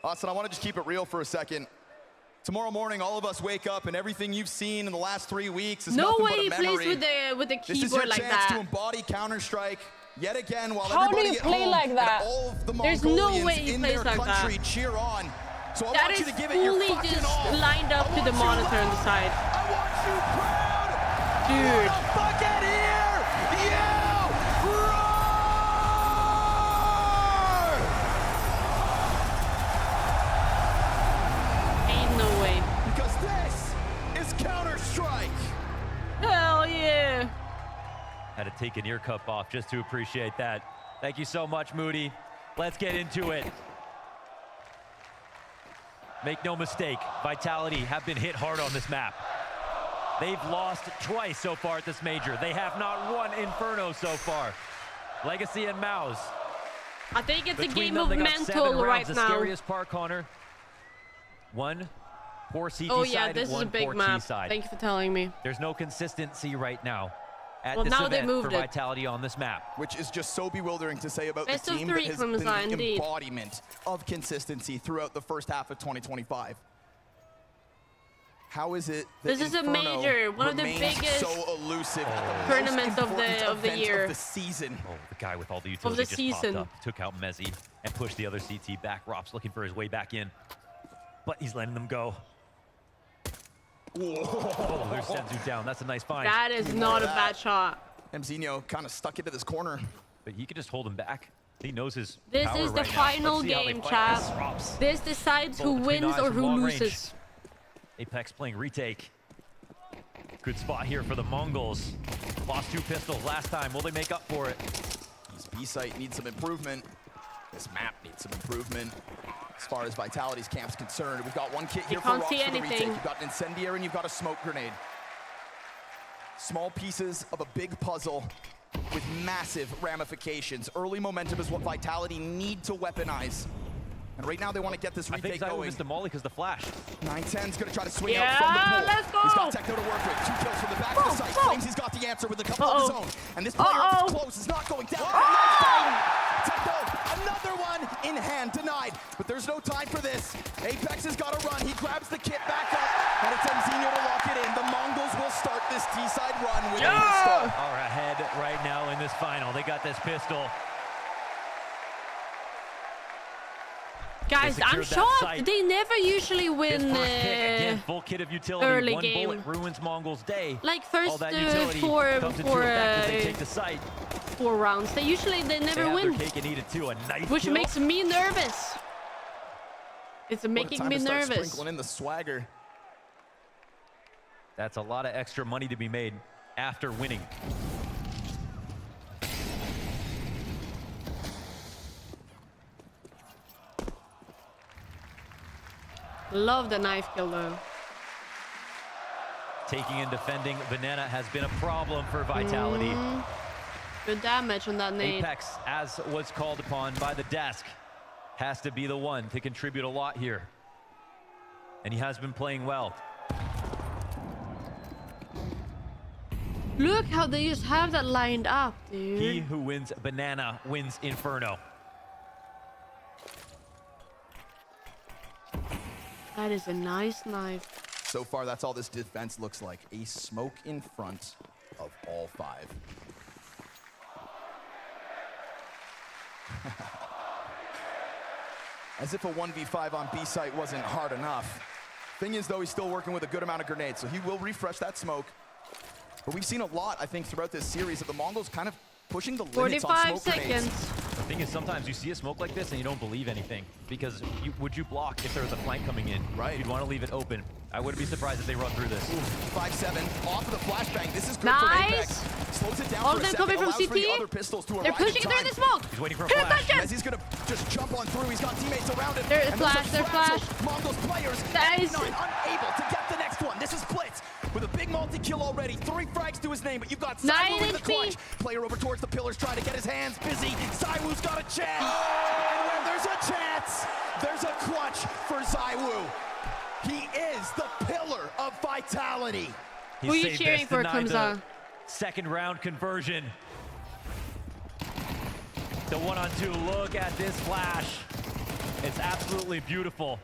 [SPEAKER 11] Austin, I want to just keep it real for a second. Tomorrow morning, all of us wake up and everything you've seen in the last 3 weeks is nothing but a memory.
[SPEAKER 1] No way he plays with the keyboard like that.
[SPEAKER 11] This is your chance to embody Counter-Strike yet again while
[SPEAKER 1] How
[SPEAKER 11] everybody
[SPEAKER 1] do you
[SPEAKER 11] at
[SPEAKER 1] play
[SPEAKER 11] home
[SPEAKER 1] like that?
[SPEAKER 11] and all of the
[SPEAKER 1] There's
[SPEAKER 11] Mongolians
[SPEAKER 1] no way he
[SPEAKER 11] in
[SPEAKER 1] plays
[SPEAKER 11] their
[SPEAKER 1] like
[SPEAKER 11] country
[SPEAKER 1] that.
[SPEAKER 11] cheer on. So I
[SPEAKER 1] That
[SPEAKER 11] want
[SPEAKER 1] is
[SPEAKER 11] you to give it your
[SPEAKER 1] fully
[SPEAKER 11] fucking
[SPEAKER 1] just
[SPEAKER 11] all.
[SPEAKER 1] lined up to the monitor on the side.
[SPEAKER 11] I want you proud.
[SPEAKER 1] Dude.
[SPEAKER 11] Fuck it here. You roar.
[SPEAKER 1] Ain't no way.
[SPEAKER 11] Because this is Counter-Strike.
[SPEAKER 1] Hell yeah.
[SPEAKER 13] Had to take an ear cup off just to appreciate that. Thank you so much, Moody. Let's get into it. Make no mistake, Vitality have been hit hard on this map. They've lost twice so far at this major. They have not won Inferno so far. Legacy and Mouse.
[SPEAKER 1] I think it's
[SPEAKER 13] Between
[SPEAKER 1] a game
[SPEAKER 13] them,
[SPEAKER 1] of
[SPEAKER 13] they got
[SPEAKER 1] mental
[SPEAKER 13] 7
[SPEAKER 1] right
[SPEAKER 13] rounds. The
[SPEAKER 1] now.
[SPEAKER 13] scariest part, Connor. One poor CT
[SPEAKER 1] Oh yeah,
[SPEAKER 13] side,
[SPEAKER 1] this is
[SPEAKER 13] one
[SPEAKER 1] a big
[SPEAKER 13] poor
[SPEAKER 1] map.
[SPEAKER 13] T side.
[SPEAKER 1] Thank you for telling me.
[SPEAKER 13] There's no consistency right now at
[SPEAKER 1] Well,
[SPEAKER 13] this
[SPEAKER 1] now they
[SPEAKER 13] event
[SPEAKER 1] moved
[SPEAKER 13] for
[SPEAKER 1] it.
[SPEAKER 13] Vitality on this map.
[SPEAKER 11] Which is just so bewildering to say about
[SPEAKER 1] Best
[SPEAKER 11] the
[SPEAKER 1] of
[SPEAKER 11] team
[SPEAKER 1] 3
[SPEAKER 11] that has
[SPEAKER 1] from
[SPEAKER 11] been
[SPEAKER 1] Zion,
[SPEAKER 11] the
[SPEAKER 1] indeed.
[SPEAKER 11] embodiment of consistency throughout the first half of 2025. How is it that
[SPEAKER 1] This is a
[SPEAKER 11] Inferno
[SPEAKER 1] major, one of the
[SPEAKER 11] remains
[SPEAKER 1] biggest
[SPEAKER 11] so elusive at the
[SPEAKER 1] tournament
[SPEAKER 11] most
[SPEAKER 1] of
[SPEAKER 11] important
[SPEAKER 1] the
[SPEAKER 11] event
[SPEAKER 1] year.
[SPEAKER 11] of the season?
[SPEAKER 13] Oh, the guy with all the utility just
[SPEAKER 1] season.
[SPEAKER 13] popped up, took out Mezzi, and pushed the other CT back. Rop's looking for his way back in, but he's letting them go. Oh, there's Senzu down. That's a nice find.
[SPEAKER 1] That is not a bad shot.
[SPEAKER 11] Mzinho kind of stuck into this corner.
[SPEAKER 13] But he could just hold him back. He knows his
[SPEAKER 1] This
[SPEAKER 13] power
[SPEAKER 1] is the
[SPEAKER 13] right now.
[SPEAKER 1] final
[SPEAKER 13] Let's see how they
[SPEAKER 1] game,
[SPEAKER 13] fight
[SPEAKER 1] chat.
[SPEAKER 13] this. Rops.
[SPEAKER 1] This decides who
[SPEAKER 13] Bolt between
[SPEAKER 1] wins
[SPEAKER 13] eyes
[SPEAKER 1] or
[SPEAKER 13] from
[SPEAKER 1] who
[SPEAKER 13] long range.
[SPEAKER 1] loses.
[SPEAKER 13] Apex playing retake. Good spot here for the Mongols. Lost 2 pistols last time. Will they make up for it?
[SPEAKER 11] This B-site needs some improvement. This map needs some improvement. As far as Vitality's camp's concerned, we've got one kit here for Rocks for the retake. You've got an incendiary and you've got a smoke grenade. Small pieces of a big puzzle with massive ramifications. Early momentum is what Vitality need to weaponize. And right now they want to get this retake going.
[SPEAKER 13] I think ZywOo molly because the flash.
[SPEAKER 11] 910's going to try to swing out from the pool.
[SPEAKER 1] Let's go.
[SPEAKER 11] He's got Techno to work with. 2 kills from the back of the site. Claims he's got the answer with a couple of his own. And this player up close is not going down. Techno, another one in hand, denied. But there's no time for this. Apex has got to run. He grabs the kit back up. And it's Mzinho to lock it in. The Mongols will start this T-side run with a pistol.
[SPEAKER 13] Are ahead right now in this final. They got this pistol.
[SPEAKER 1] Guys, I'm shocked. They never usually win
[SPEAKER 13] again, full kit of utility.
[SPEAKER 1] early
[SPEAKER 13] One
[SPEAKER 1] game.
[SPEAKER 13] bullet ruins MongolZ day.
[SPEAKER 1] Like first four rounds. They never win.
[SPEAKER 13] Cake and eat it too. A nice
[SPEAKER 1] Which
[SPEAKER 13] kill.
[SPEAKER 1] makes me nervous. It's making me nervous.
[SPEAKER 11] Sprinkling in the swagger.
[SPEAKER 13] That's a lot of extra money to be made after winning.
[SPEAKER 1] Love the knife kill though.
[SPEAKER 13] Taking and defending Banana has been a problem for Vitality.
[SPEAKER 1] Good damage on that nade.
[SPEAKER 13] Apex, as was called upon by the desk, has to be the one to contribute a lot here. And he has been playing well.
[SPEAKER 1] Look how they just have that lined up, dude.
[SPEAKER 13] He who wins Banana wins Inferno.
[SPEAKER 1] That is a nice knife.
[SPEAKER 11] So far, that's all this defense looks like. A smoke in front of all 5. As if a 1v5 on B site wasn't hard enough. Thing is, though, he's still working with a good amount of grenades, so he will refresh that smoke. But we've seen a lot, I think, throughout this series of the Mongols kind of pushing the limits on smoke
[SPEAKER 1] 45 seconds.
[SPEAKER 11] grenades.
[SPEAKER 13] The thing is, sometimes you see a smoke like this and you don't believe anything, because would you block if there was a flank coming in?
[SPEAKER 11] Right.
[SPEAKER 13] You'd want to leave it open. I wouldn't be surprised if they run through this.
[SPEAKER 11] 5-7 off of the flashbang. This is good
[SPEAKER 1] nice.
[SPEAKER 11] for Apex. Slows it down
[SPEAKER 1] All
[SPEAKER 11] for
[SPEAKER 1] of
[SPEAKER 11] a
[SPEAKER 1] them
[SPEAKER 11] second.
[SPEAKER 1] coming from
[SPEAKER 11] Allows for the
[SPEAKER 1] CT.
[SPEAKER 11] other pistols to
[SPEAKER 1] They're
[SPEAKER 11] arrive
[SPEAKER 1] pushing
[SPEAKER 11] in
[SPEAKER 1] through
[SPEAKER 11] time.
[SPEAKER 1] the smoke.
[SPEAKER 13] He's waiting for a flash.
[SPEAKER 11] As he's going to just jump on through, he's got teammates around him.
[SPEAKER 1] There's flash, there's flash.
[SPEAKER 11] Mongols players
[SPEAKER 1] Nice.
[SPEAKER 11] unable to get the next one. This is Blitz with a big multi-kill already. 3 frags to his name, but you've got ZywOo with the clutch. Player over towards the pillars trying to get his hands busy. ZywOo's got a chance. And when there's a chance, there's a clutch for ZywOo. He is the pillar of Vitality.
[SPEAKER 1] Who are you cheering for, Kamza?
[SPEAKER 13] Second round conversion. The 1-on-2, look at this flash. It's absolutely beautiful.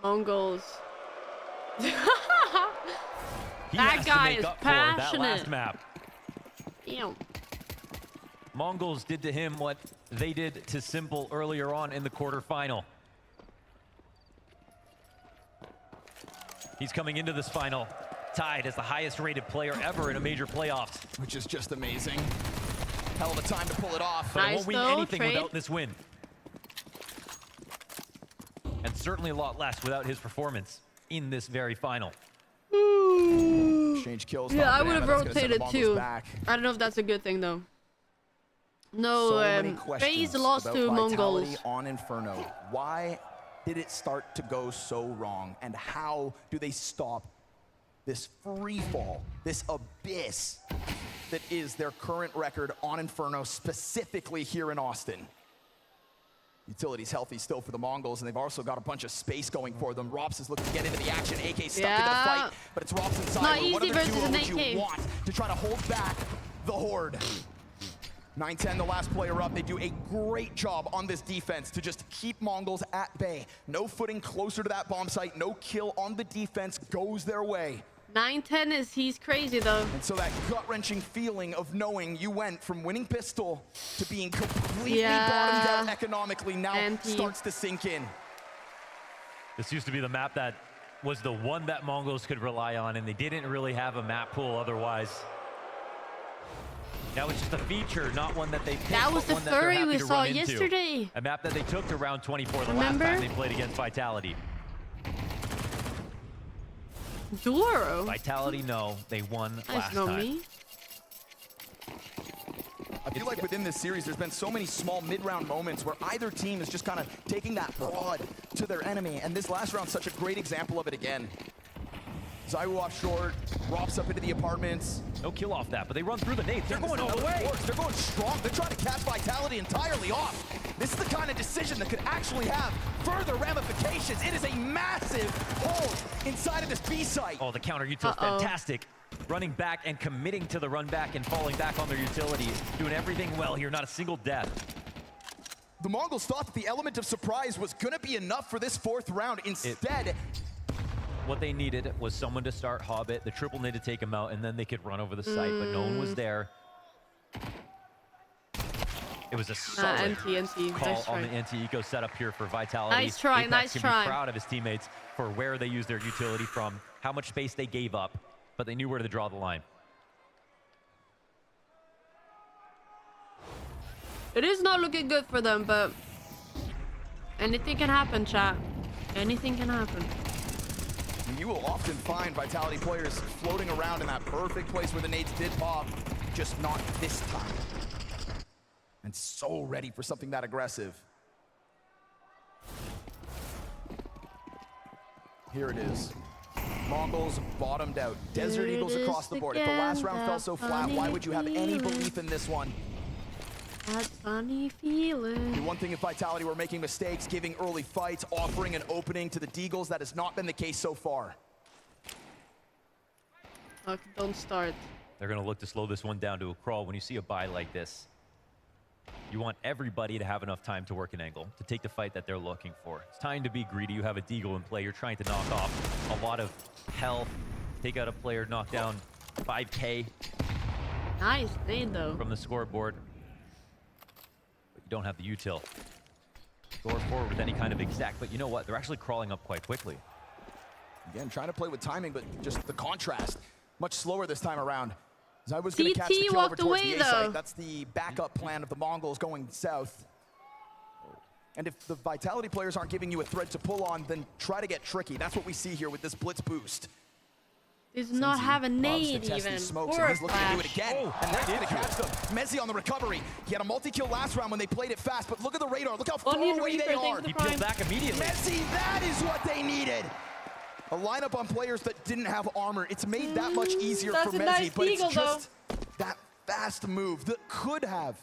[SPEAKER 1] Mongols.
[SPEAKER 13] He
[SPEAKER 1] that
[SPEAKER 13] has
[SPEAKER 1] guy
[SPEAKER 13] to make
[SPEAKER 1] is
[SPEAKER 13] up
[SPEAKER 1] passionate.
[SPEAKER 13] for that last map.
[SPEAKER 1] Damn.
[SPEAKER 13] Mongols did to him what they did to Simple earlier on in the quarterfinal. He's coming into this final tied as the highest rated player ever in a major playoffs.
[SPEAKER 11] Which is just amazing. Hell of a time to pull it off.
[SPEAKER 13] But it won't win anything without this win. And certainly a lot less without his performance in this very final.
[SPEAKER 11] Exchange kills.
[SPEAKER 1] Yeah, I would have rotated too. I don't know if that's a good thing though. No, FaZe lost to Mongols.
[SPEAKER 11] On Inferno. Why did it start to go so wrong? And how do they stop this free fall, this abyss that is their current record on Inferno, specifically here in Austin? Utility's healthy still for the Mongols, and they've also got a bunch of space going for them. Rops is looking to get into the action. AK stuck into the fight, but it's Rops and ZywOo. What other duo would you want to try to hold back the Horde? 910, the last player up. They do a great job on this defense to just keep Mongols at bay. No footing closer to that bomb site. No kill on the defense goes their way.
[SPEAKER 1] 910 he's crazy though.
[SPEAKER 11] And so that gut-wrenching feeling of knowing you went from winning pistol to being completely bottomed out economically now starts to sink in.
[SPEAKER 13] This used to be the map that was the one that Mongols could rely on, and they didn't really have a map pool otherwise. Now it's just a feature, not one that they picked,
[SPEAKER 1] That was the
[SPEAKER 13] one that they're
[SPEAKER 1] furry
[SPEAKER 13] happy
[SPEAKER 1] we
[SPEAKER 13] to
[SPEAKER 1] saw
[SPEAKER 13] run into.
[SPEAKER 1] yesterday.
[SPEAKER 13] A map that they took to round 24 the
[SPEAKER 1] Remember?
[SPEAKER 13] last time they played against Vitality.
[SPEAKER 1] Doro?
[SPEAKER 13] Vitality, no. They won last
[SPEAKER 1] not
[SPEAKER 13] time.
[SPEAKER 1] me.
[SPEAKER 11] I feel like within this series, there's been so many small mid-round moments where either team is just kind of taking that prod to their enemy, and this last round's such a great example of it again. Zaiwu off short, Rops up into the apartments.
[SPEAKER 13] No kill off that, but they run through the nades. They're going all the way.
[SPEAKER 11] They're going strong. They're trying to catch Vitality entirely off. This is the kind of decision that could actually have further ramifications. It is a massive hole inside of this B site.
[SPEAKER 13] Oh, the counter util is fantastic. Running back and committing to the run back and falling back on their utility. Doing everything well here, not a single death.
[SPEAKER 11] The Mongols thought that the element of surprise was going to be enough for this fourth round. Instead,
[SPEAKER 13] what they needed was someone to start Hobbit. The triple need to take him out, and then they could run over the site, but no one was there. It was a solid call on the anti-eco setup here for Vitality.
[SPEAKER 1] Nice try,
[SPEAKER 13] Apex
[SPEAKER 1] nice
[SPEAKER 13] can
[SPEAKER 1] try.
[SPEAKER 13] be proud of his teammates for where they used their utility from, how much space they gave up, but they knew where to draw the line.
[SPEAKER 1] It is not looking good for them, but anything can happen, chat. Anything can happen.
[SPEAKER 11] You will often find Vitality players floating around in that perfect place where the nades did pop, just not this time. And so ready for something that aggressive. Here it is. Mongols bottomed out. Desert Eagles across the board. If the last round fell so flat, why would you have any belief in this one?
[SPEAKER 1] That funny feeling.
[SPEAKER 11] The one thing if Vitality were making mistakes, giving early fights, offering an opening to the Deagles, that has not been the case so far.
[SPEAKER 1] Okay, don't start.
[SPEAKER 13] They're going to look to slow this one down to a crawl. When you see a buy like this, you want everybody to have enough time to work an angle, to take the fight that they're looking for. It's time to be greedy. You have a Deagle in play. You're trying to knock off a lot of health, take out a player, knock down 5K.
[SPEAKER 1] Nice nade, though.
[SPEAKER 13] From the scoreboard. But you don't have the util. Go forward with any kind of exact, but you know what? They're actually crawling up quite quickly.
[SPEAKER 11] Again, trying to play with timing, but just the contrast. Much slower this time around. I was going to catch the kill over towards the A site. That's the backup plan of the Mongols going south. And if the Vitality players aren't giving you a thread to pull on, then try to get tricky. That's what we see here with this blitz boost.
[SPEAKER 1] Does not have a nade even.
[SPEAKER 11] Smokes, and he's looking to do it again. And that's going to catch them. Mezzi on the recovery. He had a multi-kill last round when they played it fast, but look at the radar. Look how far away they are.
[SPEAKER 13] He peeled back immediately.
[SPEAKER 11] Mezzi, that is what they needed. A lineup on players that didn't have armor. It's made that much easier for Mezzi,
[SPEAKER 1] nice
[SPEAKER 11] but
[SPEAKER 1] eagle,
[SPEAKER 11] it's just that fast move that could have,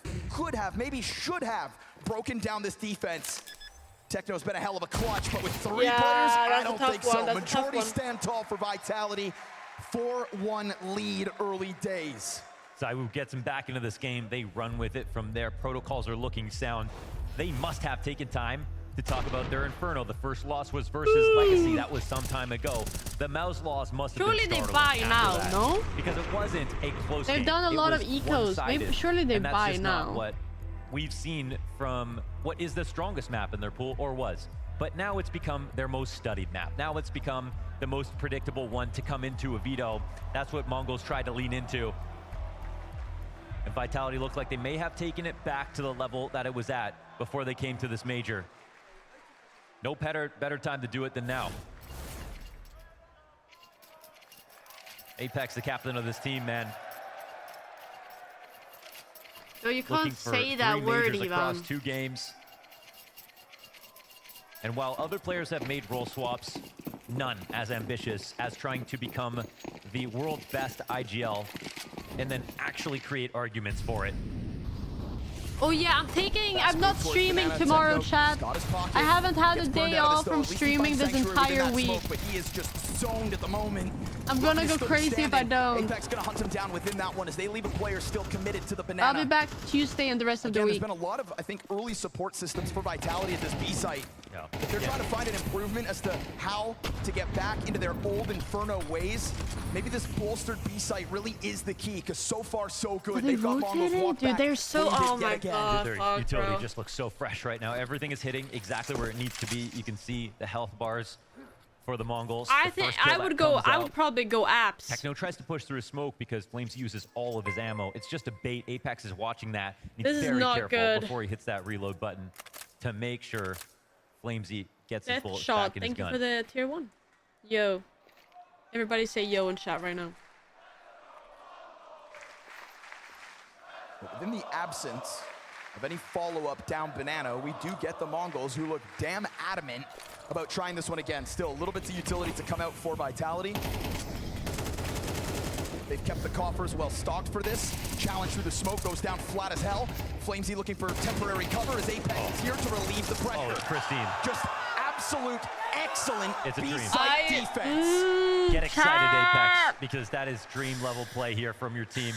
[SPEAKER 11] maybe should have broken down this defense. Techno's been a hell of a clutch, but with three players, I don't think so. Majority stand tall for Vitality. 4-1 lead early days.
[SPEAKER 13] Zaiwu gets him back into this game. They run with it from there. Protocols are looking sound. They must have taken time to talk about their Inferno. The first loss was versus Legacy. That was some time ago. The Mouse loss must have been startling.
[SPEAKER 1] Surely they buy now,
[SPEAKER 13] that,
[SPEAKER 1] no?
[SPEAKER 13] Because it wasn't a close game.
[SPEAKER 1] They've done a lot of ecos. Maybe, surely they
[SPEAKER 13] and that's
[SPEAKER 1] buy
[SPEAKER 13] just
[SPEAKER 1] now.
[SPEAKER 13] Not what we've seen from what is the strongest map in their pool, or was. But now it's become their most studied map. Now it's become the most predictable one to come into a veto. That's what Mongols tried to lean into. And Vitality looked like they may have taken it back to the level that it was at before they came to this major. No better time to do it than now. Apex, the captain of this team, man.
[SPEAKER 1] No, you can't say that word, Ivan.
[SPEAKER 13] Across 2 games. And while other players have made role swaps, none as ambitious as trying to become the world's best IGL and then actually create arguments for it.
[SPEAKER 1] Oh yeah, I'm not streaming tomorrow, chat. I haven't had a day off from streaming this entire week.
[SPEAKER 11] But he is just zoned at the moment.
[SPEAKER 1] I'm gonna go crazy if I don't.
[SPEAKER 11] Apex gonna hunt him down within that one as they leave a player still committed to the banana.
[SPEAKER 1] I'll be back Tuesday and the rest of the week.
[SPEAKER 11] There's been a lot of, I think, early support systems for Vitality at this B site. Yeah. They're trying to find an improvement as to how to get back into their old Inferno ways. Maybe this bolstered B site really is the key, because so far so good. They've got Mongols walk back.
[SPEAKER 1] Dude, they're so, oh my god.
[SPEAKER 13] Their utility just looks so fresh right now. Everything is hitting exactly where it needs to be. You can see the health bars for the Mongols.
[SPEAKER 1] I think I would go. I would probably go apps.
[SPEAKER 13] Techno tries to push through a smoke because Flames uses all of his ammo. It's just a bait. Apex is watching that. He's
[SPEAKER 1] This is
[SPEAKER 13] very
[SPEAKER 1] not
[SPEAKER 13] careful
[SPEAKER 1] good.
[SPEAKER 13] before he hits that reload button to make sure Flamesy gets his
[SPEAKER 1] Death
[SPEAKER 13] bullets
[SPEAKER 1] shot.
[SPEAKER 13] back in
[SPEAKER 1] Thank
[SPEAKER 13] his
[SPEAKER 1] you
[SPEAKER 13] gun.
[SPEAKER 1] for the tier 1. Yo. Everybody say yo in chat right now.
[SPEAKER 11] Within the absence of any follow-up down banana, we do get the Mongols, who look damn adamant about trying this one again. Still a little bit of utility to come out for Vitality. They've kept the coffers well stocked for this. Challenge through the smoke goes down flat as hell. Flamesy looking for temporary cover as Apex is here to relieve the pressure.
[SPEAKER 13] Oh, it's pristine.
[SPEAKER 11] Just absolute excellent
[SPEAKER 13] It's a dream.
[SPEAKER 11] B-side defense.
[SPEAKER 13] Get excited, Apex, because that is dream level play here from your team.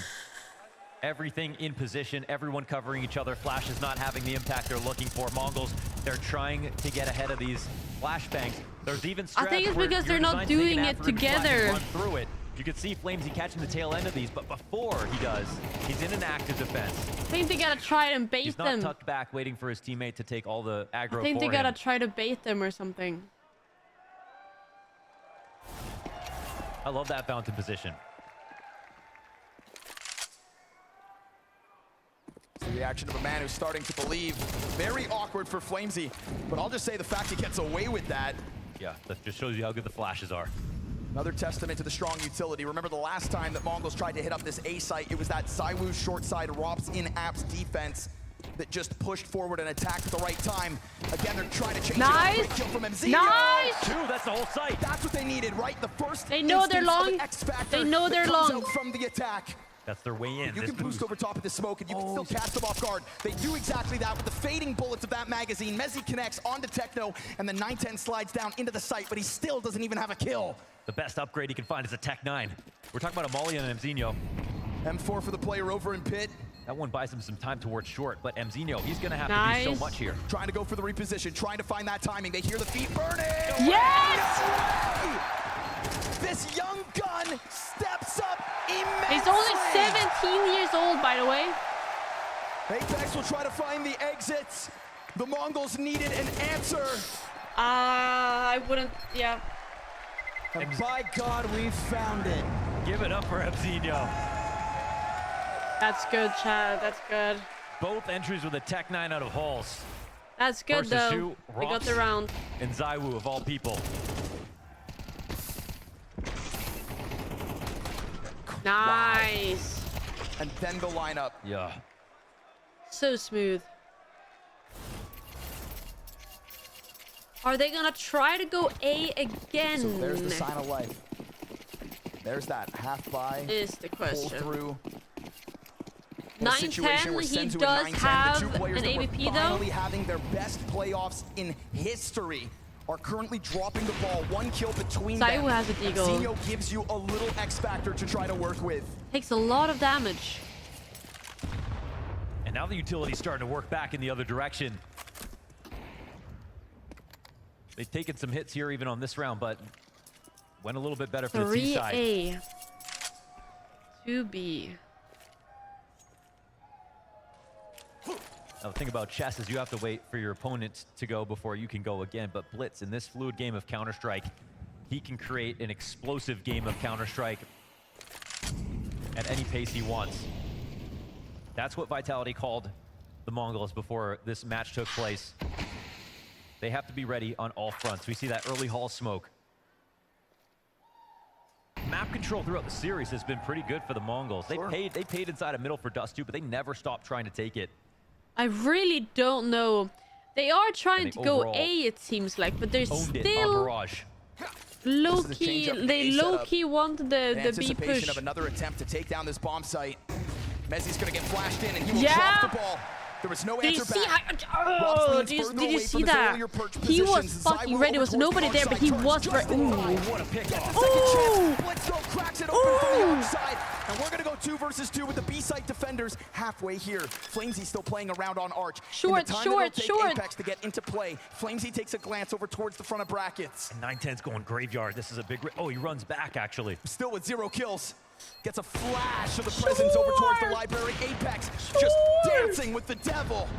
[SPEAKER 13] Everything in position, everyone covering each other. Flash is not having the impact they're looking for. Mongols, they're trying to get ahead of these flashbangs. There's even
[SPEAKER 1] I think it's because they're not doing it together.
[SPEAKER 13] Run through it. You can see Flamesy catching the tail end of these, but before he does, he's in an active defense.
[SPEAKER 1] I think they gotta try and bait
[SPEAKER 13] He's
[SPEAKER 1] them.
[SPEAKER 13] not tucked back waiting for his teammate to take all the aggro
[SPEAKER 1] I think they
[SPEAKER 13] for
[SPEAKER 1] gotta
[SPEAKER 13] him.
[SPEAKER 1] try to bait them or something.
[SPEAKER 13] I love that fountain position.
[SPEAKER 11] It's the reaction of a man who's starting to believe. Very awkward for Flamesy, but I'll just say the fact he gets away with that.
[SPEAKER 13] Yeah, that just shows you how good the flashes are.
[SPEAKER 11] Another testament to the strong utility. Remember the last time that Mongols tried to hit up this A site, it was that ZywOo short side ROPS in apps defense that just pushed forward and attacked at the right time. Again, they're trying to change it up. Great kill from MZ.
[SPEAKER 1] Nice!
[SPEAKER 11] Two, that's the whole site. That's what they needed, right? The first
[SPEAKER 1] They know they're
[SPEAKER 11] instance of
[SPEAKER 1] long.
[SPEAKER 11] X-Factor
[SPEAKER 1] They know they're
[SPEAKER 11] that comes
[SPEAKER 1] long.
[SPEAKER 11] out from the attack.
[SPEAKER 13] That's their way in.
[SPEAKER 11] You can boost over top of the smoke and you can still catch them off guard. They do exactly that with the fading bullets of that magazine. Mezzi connects onto Techno and the 910 slides down into the site, but he still doesn't even have a kill.
[SPEAKER 13] The best upgrade he can find is a Tech 9. We're talking about Amalia and Mzinho.
[SPEAKER 11] M4 for the player over in pit.
[SPEAKER 13] That one buys him some time towards short, but Mzinho, he's gonna have to do so much here.
[SPEAKER 11] Trying to go for the reposition, trying to find that timing. They hear the feet burning.
[SPEAKER 1] Yes!
[SPEAKER 11] This young gun steps up immensely.
[SPEAKER 1] He's only 17 years old, by the way.
[SPEAKER 11] Apex will try to find the exits. The Mongols needed an answer.
[SPEAKER 1] I wouldn't, yeah.
[SPEAKER 11] And by God, we found it.
[SPEAKER 13] Give it up for Mzinho.
[SPEAKER 1] That's good, Chad. That's good.
[SPEAKER 13] Both entries with a Tech 9 out of halls.
[SPEAKER 1] That's good,
[SPEAKER 13] Versus
[SPEAKER 1] though.
[SPEAKER 13] who?
[SPEAKER 1] They got the
[SPEAKER 13] Rops
[SPEAKER 1] round.
[SPEAKER 13] And ZywOo, of all people.
[SPEAKER 1] Nice.
[SPEAKER 11] Wow. And then the lineup.
[SPEAKER 13] Yeah.
[SPEAKER 1] So smooth. Are they gonna try to go A again?
[SPEAKER 11] So there's the sign of life. There's that half by.
[SPEAKER 1] Is the question.
[SPEAKER 11] Pull through.
[SPEAKER 1] 910, he does have an AVP though.
[SPEAKER 11] Finally having their best playoffs in history. Are currently dropping the ball. One kill between them.
[SPEAKER 1] ZywOo has a deagle.
[SPEAKER 11] Mzinho gives you a little X factor to try to work with.
[SPEAKER 1] Takes a lot of damage.
[SPEAKER 13] And now the utility's starting to work back in the other direction. They've taken some hits here even on this round, but went a little bit better for the C side.
[SPEAKER 1] 3A. 2B.
[SPEAKER 13] Now, the thing about chess is you have to wait for your opponent to go before you can go again. But Blitz, in this fluid game of Counter-Strike, he can create an explosive game of Counter-Strike at any pace he wants. That's what Vitality called the Mongols before this match took place. They have to be ready on all fronts. We see that early hall smoke. Map control throughout the series has been pretty good for the Mongols. They paid inside a middle for Dust too, but they never stopped trying to take it.
[SPEAKER 1] I really don't know. They are trying to go A, it seems like, but they're still low-key. They low-key want the B push.
[SPEAKER 11] Of another attempt to take down this bomb site. Mezzi's gonna get flashed in, and he will drop the ball. There was no answer back.
[SPEAKER 1] Did you see that? He was fucking ready. There was nobody there, but he was ready. Ooh.
[SPEAKER 11] What a pick off. Second chance. Blitzo cracks it open from the outside. And we're going to go 2 versus 2 with the B-site defenders halfway here. Flamesy still playing around on Arch.
[SPEAKER 1] Short.
[SPEAKER 11] Apex to get into play. Flamesy takes a glance over towards the front of brackets.
[SPEAKER 13] And 910's going graveyard. This is a big... Oh, he runs back, actually.
[SPEAKER 11] Still with 0 kills. Gets a flash of the presence over towards the library. Apex just dancing with the devil.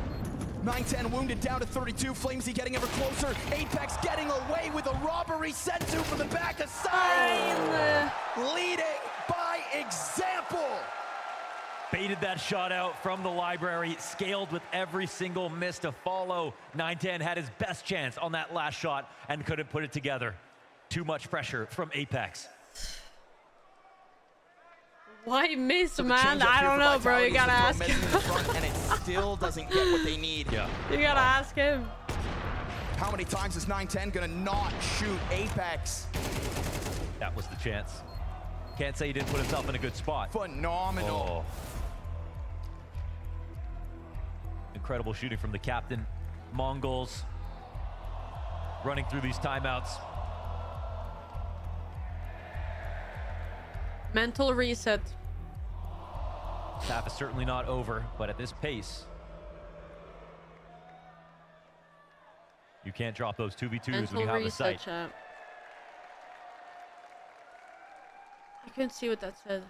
[SPEAKER 11] 910 wounded down to 32. Flamesy getting ever closer. Apex getting away with a robbery. Senzu from the back aside. Leading by example.
[SPEAKER 13] Baited that shot out from the library, scaled with every single miss to follow. 910 had his best chance on that last shot and couldn't put it together. Too much pressure from Apex.
[SPEAKER 1] Why miss, man? I don't know, bro. You gotta ask him.
[SPEAKER 11] And it still doesn't get what they need.
[SPEAKER 13] Yeah.
[SPEAKER 1] You gotta ask him.
[SPEAKER 11] How many times is 910 gonna not shoot Apex?
[SPEAKER 13] That was the chance. Can't say he didn't put himself in a good spot.
[SPEAKER 11] Phenomenal.
[SPEAKER 13] Oh. Incredible shooting from the captain. MongolZ running through these timeouts.
[SPEAKER 1] Mental reset.
[SPEAKER 13] This half is certainly not over, but at this pace, you can't drop those 2v2s when you have a sight.
[SPEAKER 1] Chat. I couldn't see what that said.